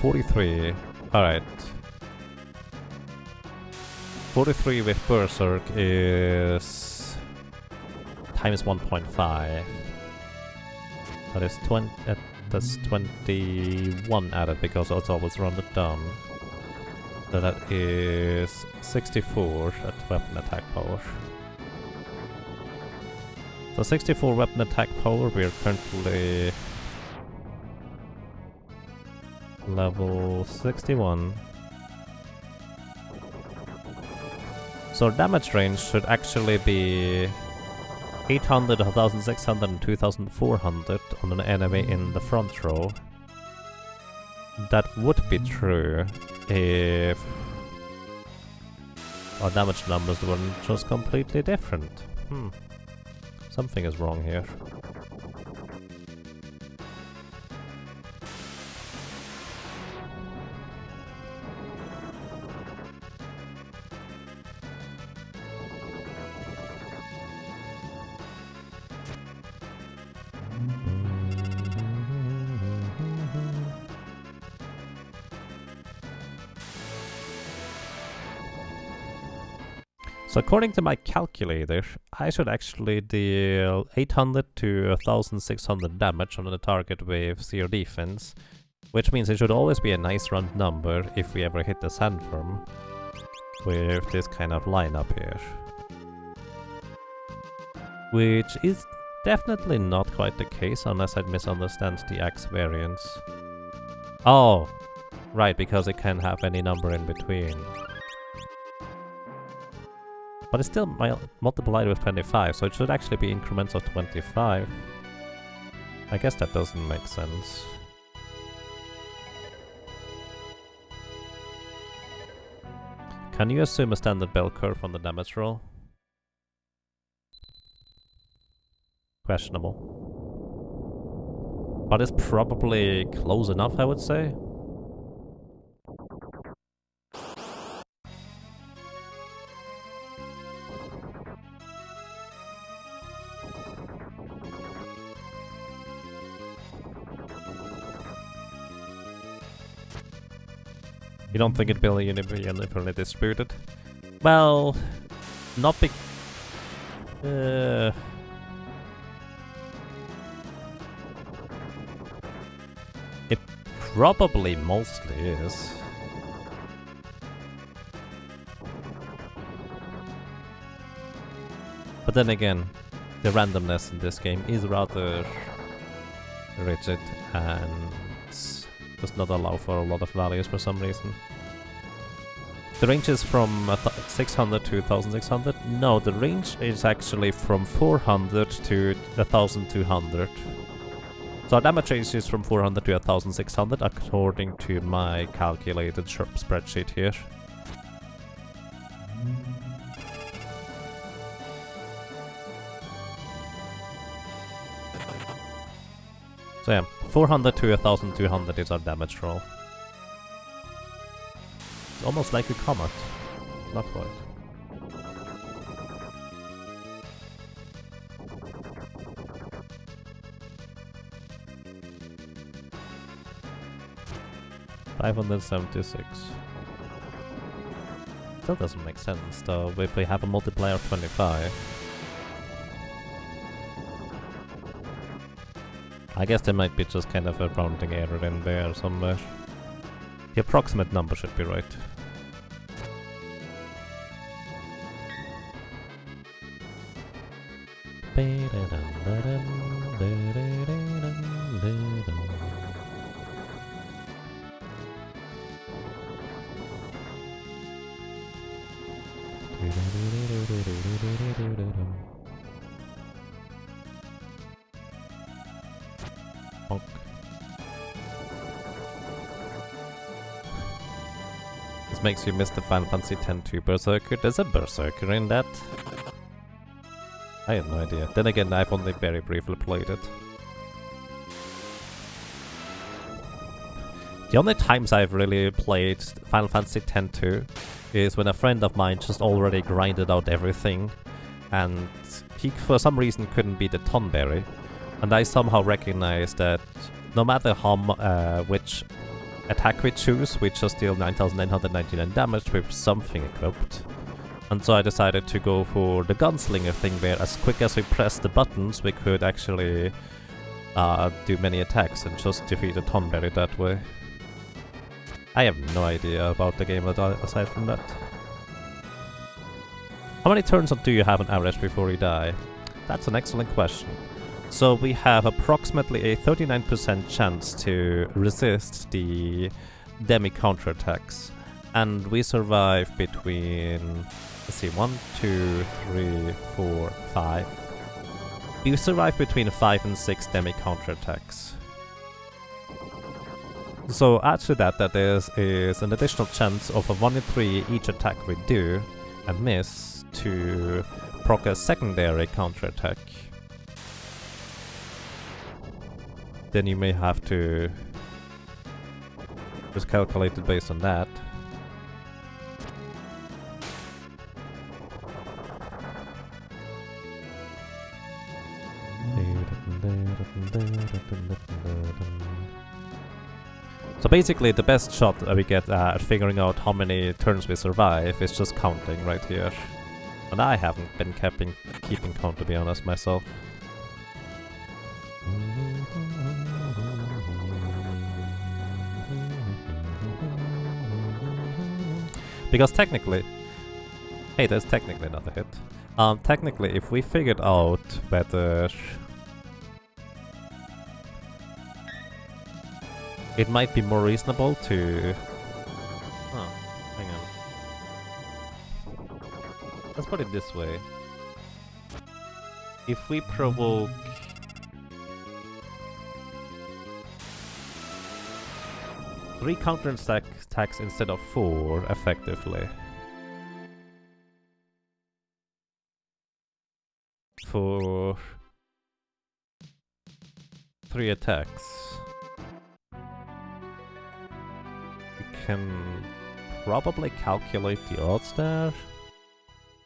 $43. Alright. 43 with Berserk is times 1.5. That is 20. That's 21 added because it's always rounded down. So that is 64 at weapon attack power. So 64 weapon attack power. We are currently level 61. So damage range should actually be 800, 1600 and 2400 on an enemy in the front row. That would be true if our damage numbers weren't just completely different. Something is wrong here. So according to my calculator, I should actually deal 800 to 1600 damage on the target with 0 defense, which means it should always be a nice round number if we ever hit the Sandworm with this kind of lineup here. Which is definitely not quite the case unless I misunderstand the axe variance. Oh, right, because it can have any number in between. But it's still multiplied with 25, so it should actually be increments of 25. I guess that doesn't make sense. Can you assume a standard bell curve on the damage roll? Questionable. But it's probably close enough, I would say. You don't think it'd be uniformly distributed? Well, not big. It probably mostly is. But then again, the randomness in this game is rather rigid and does not allow for a lot of values for some reason. The range is from 600 to 1600. No, the range is actually from 400 to 1200. So our damage range is from 400 to 1600 according to my calculated spreadsheet here. So yeah, 400 to 1200 is our damage roll. It's almost like a comet. Not quite. $576. That doesn't make sense though, if we have a multiplier of 25. I guess there might be just kind of a rounding error in there somewhere. The approximate number should be right. Bonk. This makes you miss the Final Fantasy X-2 Berserker. There's a Berserker in that. I have no idea. Then again, I've only very briefly played it. The only times I've really played Final Fantasy X-2 is when a friend of mine just already grinded out everything and he for some reason couldn't beat the Tonberry. And I somehow recognized that no matter how which attack we choose, we just deal 9,999 damage with something equipped. And so I decided to go for the gunslinger thing where as quick as we press the buttons we could actually do many attacks and just defeat the Tonberry that way. I have no idea about the game aside from that. How many turns do you have on average before you die? That's an excellent question. So we have approximately a 39% chance to resist the demi counterattacks. And we survive between, let's see, 1, 2, 3, 4, 5. We survive between 5 and 6 demi counterattacks. So add to that there is an additional chance of a 1 in 3 each attack we do and miss to proc a secondary counterattack. Then you may have to just calculate it based on that. So basically the best shot we get at figuring out how many turns we survive is just counting right here. And I haven't been keeping count, to be honest, myself. Because technically... Hey, there's technically not a hit. Technically, if we figured out whether... It might be more reasonable to... Oh, hang on. Let's put it this way. If we provoke... 3 counterattacks instead of 4, effectively. For 3 attacks. You can probably calculate the odds there.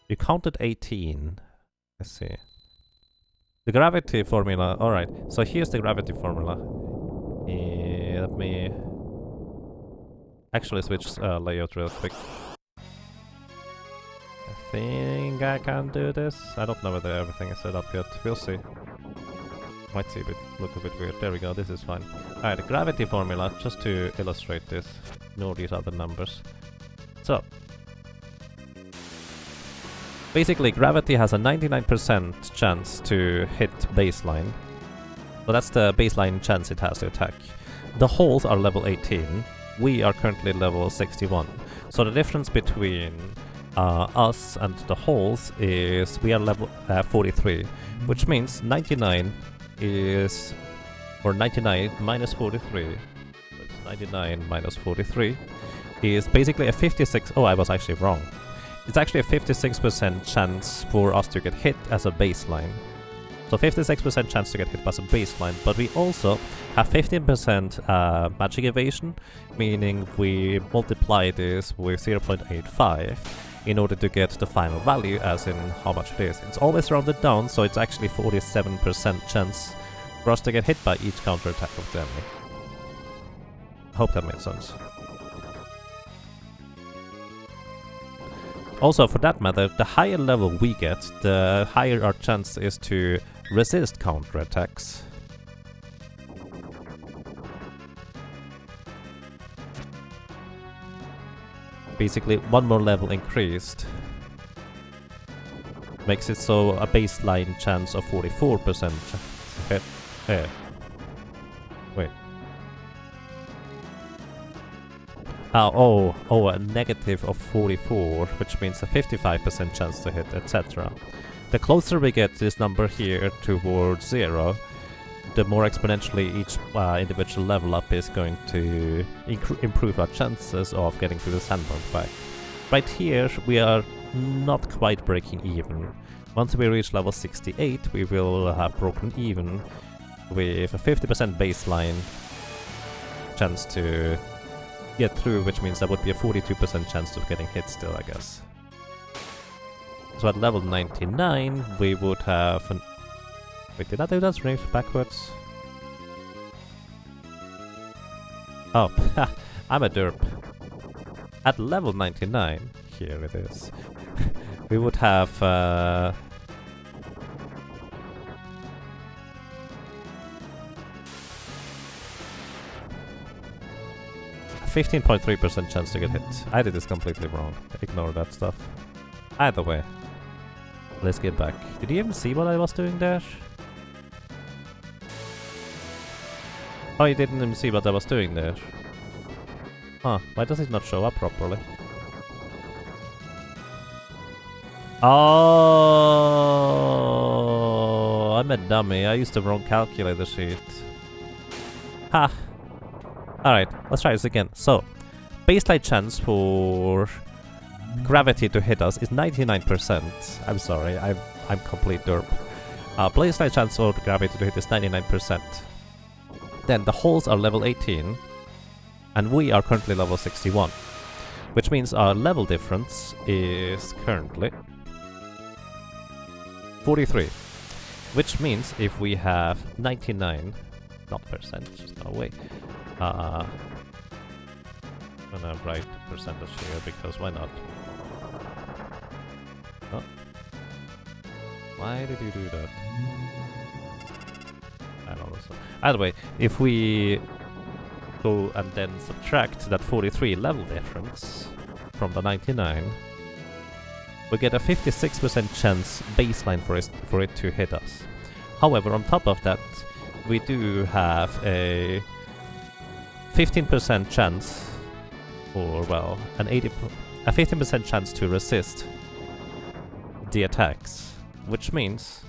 You counted 18. Let's see. The gravity formula. Alright, so here's the gravity formula. Let me actually switch layout real quick. I think I can do this. I don't know whether everything is set up yet. We'll see. Might see look a bit weird. There we go, this is fine. Alright, the gravity formula, just to illustrate this. Ignore these other numbers. So, basically gravity has a 99% chance to hit baseline. So that's the baseline chance it has to attack. The holes are level 18. We are currently level 61. So the difference between us and the holes is we are level 43, which means 99 is, or 99 minus 43, so it's 99 minus 43, is basically a 56, oh I was actually wrong. It's actually a 56% chance for us to get hit as a baseline. So 56% chance to get hit as a baseline, but we also have 15% magic evasion, meaning we multiply this with 0.85 in order to get the final value, as in how much it is. It's always rounded down, so it's actually 47% chance for us to get hit by each counterattack of the enemy. Hope that made sense. Also, for that matter, the higher level we get, the higher our chance is to resist counterattacks. Basically, one more level increased makes it so a baseline chance of 44% hit. Wait. A negative of 44, which means a 55% chance to hit, etc. The closer we get this number here towards 0, the more exponentially each individual level up is going to improve our chances of getting to the sandbox fight. Right here, we are not quite breaking even. Once we reach level 68, we will have broken even with a 50% baseline chance to get through, which means that would be a 42% chance of getting hit still, I guess. So at level 99, we would have an... Wait, did I do that straight backwards? Oh, I'm a derp. At level 99, here it is, we would have 15.3% chance to get hit. I did this completely wrong. Ignore that stuff. Either way, let's get back. Did you even see what I was doing there? Oh, you didn't even see what I was doing there. Huh, why does it not show up properly? Oh, I'm a dummy. I used the wrong calculator sheet. Ha! Alright, let's try this again. So, baseline chance for gravity to hit us is 99%. I'm sorry, I'm complete derp. Baseline chance for gravity to hit is 99%. Then the holes are level 18, and we are currently level 61. Which means our level difference is currently 43. Which means if we have 99, not percent, just no way. I'm gonna write percentage here because why not? Oh. Why did you do that? I don't know. Either way, if we go and then subtract that 43 level difference from the 99, we get a 56% chance baseline for it to hit us. However, on top of that, we do have a 15% chance, or well, a 15% chance to resist the attacks, which means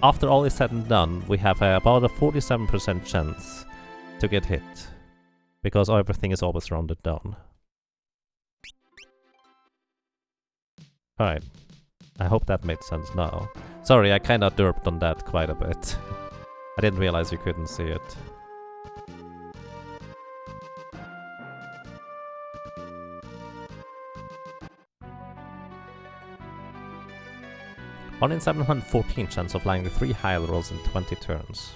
after all is said and done, we have about a 47% chance to get hit, because everything is always rounded down. Alright, I hope that made sense now. Sorry, I kinda derped on that quite a bit. I didn't realize you couldn't see it. One in 714 chance of landing the 3 high rolls in 20 turns.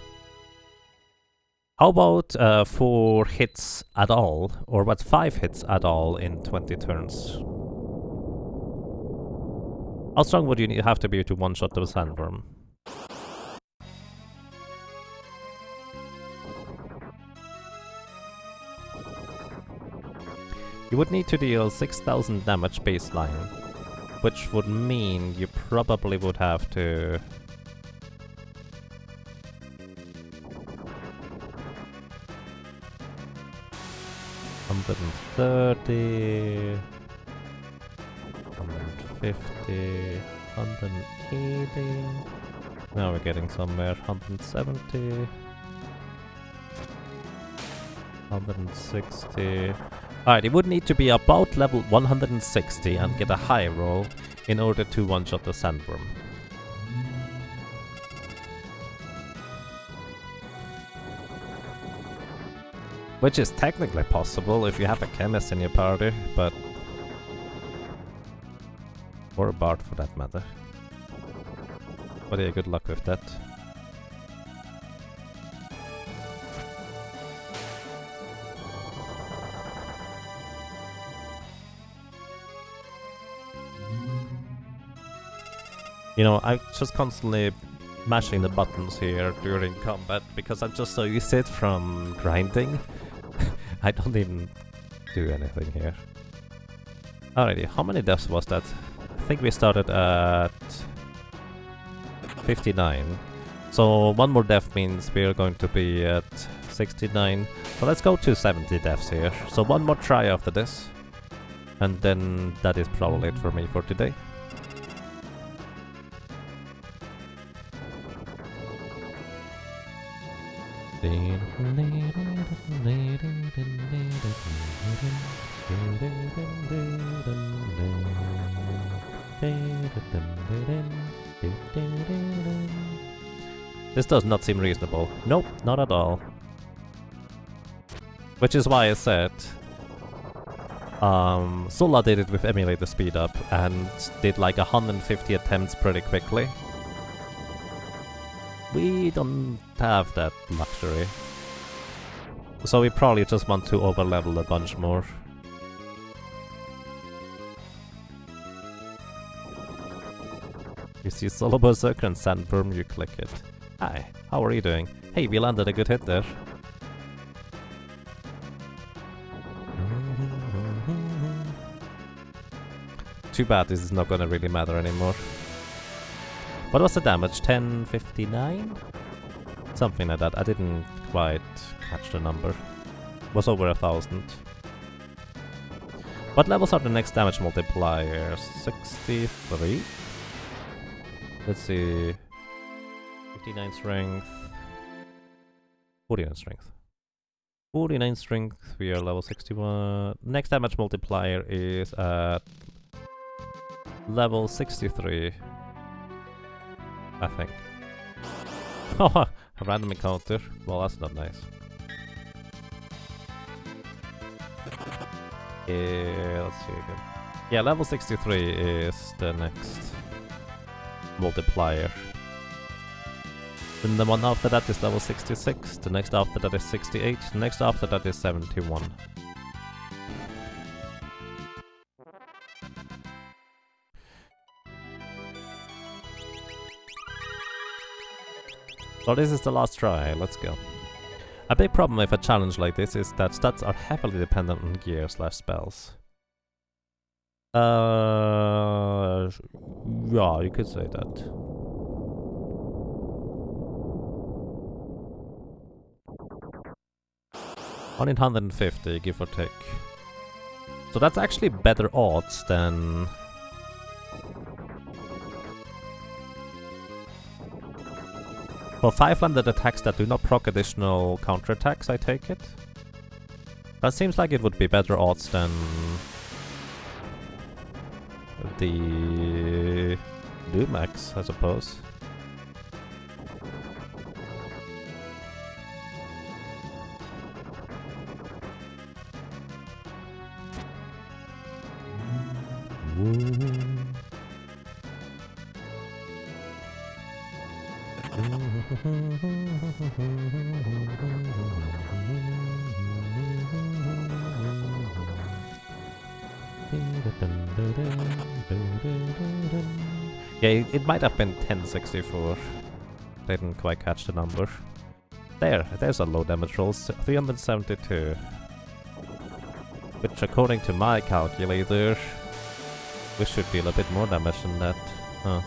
How about 4 hits at all, or what, 5 hits at all in 20 turns? How strong would you have to be to one-shot the sandworm? You would need to deal 6,000 damage baseline, which would mean you probably would have to... $130... $150... $180... Now we're getting somewhere. $170... $160... Alright, it would need to be about level 160 and get a high roll in order to one-shot the sandworm. Which is technically possible if you have a chemist in your party, but... or a bard for that matter. But yeah, good luck with that. You know, I'm just constantly mashing the buttons here during combat because I'm just so used to it from grinding. I don't even do anything here. Alrighty, how many deaths was that? I think we started at 59. So one more death means we're going to be at 69. So let's go to 70 deaths here. So one more try after this. And then that is probably it for me for today. This does not seem reasonable. Nope, not at all. Which is why I said Sola did it with emulator speed up and did like 150 attempts pretty quickly. We don't have that luxury. So we probably just want to overlevel a bunch more. You see Solo Berserker and Sandworm, you click it. Hi, how are you doing? Hey, we landed a good hit there. Too bad this is not gonna really matter anymore. What was the damage? 1059? Something like that. I didn't quite catch the number. It was over 1,000. What levels are the next damage multipliers? 63? Let's see. 59 strength. 49 strength. 49 strength, we are level 61. Next damage multiplier is at level 63. I think. Oh, a random encounter. Well, that's not nice. Let's see again. Yeah, level 63 is the next multiplier. Then the one after that is level 66, the next after that is 68, the next after that is 71. So this is the last try, let's go. A big problem with a challenge like this is that stats are heavily dependent on gear/spells. Yeah, you could say that. One in 150, give or take. So that's actually better odds than... For 500 attacks that do not proc additional counterattacks, I take it. That seems like it would be better odds than... the... Lumax, I suppose. Yeah, it might have been 1064. Didn't quite catch the number. There's a low damage roll, 372. Which according to my calculator, we should deal a bit more damage than that. Huh.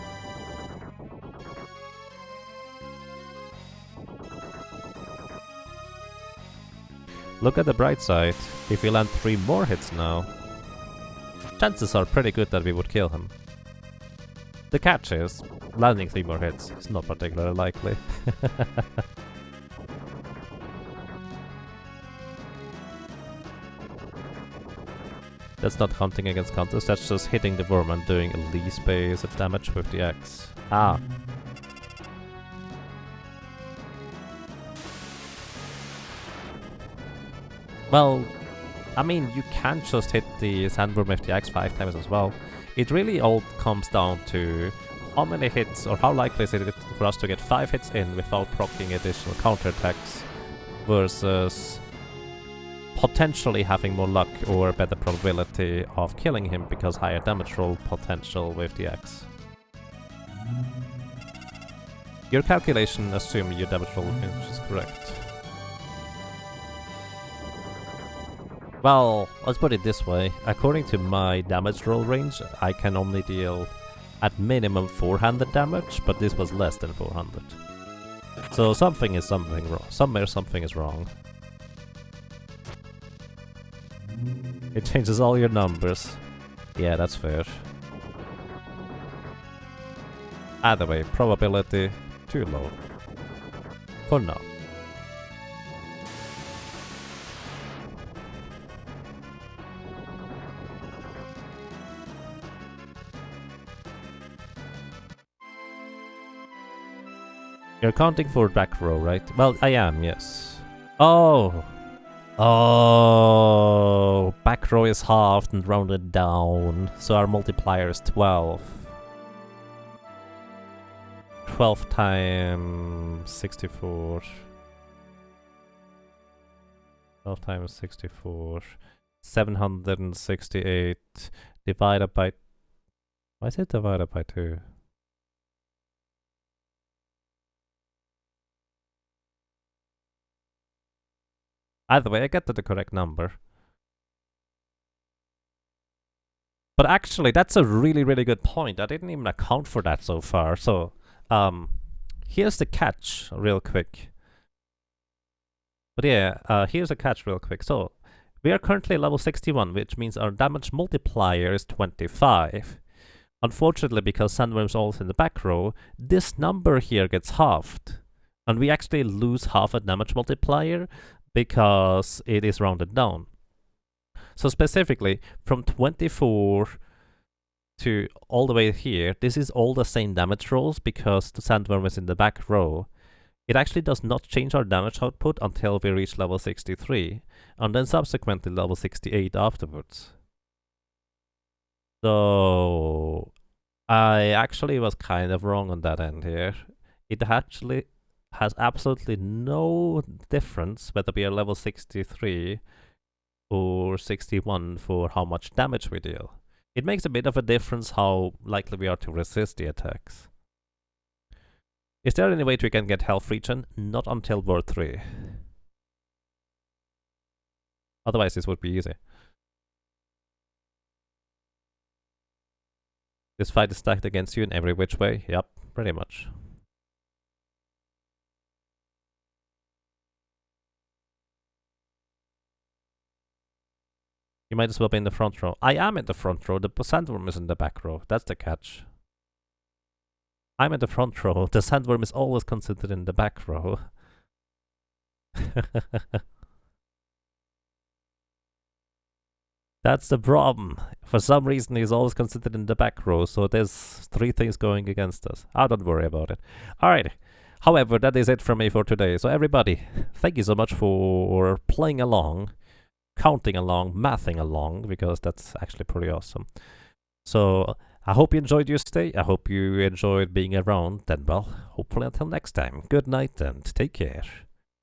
Look at the bright side. If we land 3 more hits now, chances are pretty good that we would kill him. The catch is, landing 3 more hits is not particularly likely. That's not hunting against counters, that's just hitting the worm and doing a least base of damage with the axe. Ah. Well, I mean, you can just hit the sandworm with the axe 5 times as well. It really all comes down to how many hits, or how likely is it for us to get 5 hits in without proccing additional counterattacks versus potentially having more luck or better probability of killing him because higher damage roll potential with the axe. Your calculation assuming your damage roll is correct. Well, let's put it this way. According to my damage roll range, I can only deal at minimum 400 damage, but this was less than 400. So something wrong. Somewhere something is wrong. It changes all your numbers. Yeah, that's fair. Either way, probability too low. For now. You're counting for back row, right? Well, I am, yes. Oh! Oh! Back row is halved and rounded down, so our multiplier is 12. 12 times 64. 12 times 64. 768 divided by... Why is it divided by 2? Either way, I get to the correct number. But actually, that's a really, really good point. I didn't even account for that so far. So, here's the catch real quick. But yeah, here's a catch real quick. So, we are currently level 61, which means our damage multiplier is 25. Unfortunately, because Sandworm's always in the back row, this number here gets halved. And we actually lose half a damage multiplier because it is rounded down. So specifically, from 24 to all the way here, this is all the same damage rolls because the Sandworm is in the back row. It actually does not change our damage output until we reach level 63, and then subsequently level 68 afterwards. So I actually was kind of wrong on that end here. It actually has absolutely no difference whether we are level 63 or 61 for how much damage we deal. It makes a bit of a difference how likely we are to resist the attacks. Is there any way we can get health regen? Not until World 3. Otherwise this would be easy. This fight is stacked against you in every which way? Yep, pretty much. You might as well be in the front row. I am in the front row. The sandworm is in the back row. That's the catch. I'm in the front row. The sandworm is always considered in the back row. That's the problem. For some reason, he's always considered in the back row. So there's 3 things going against us. I don't worry about it. Alright. However, that is it from me for today. So everybody, thank you so much for playing along, counting along, mathing along, because that's actually pretty awesome. So I hope you enjoyed your stay. I hope you enjoyed being around. Then, well, hopefully until next time. Good night and take care.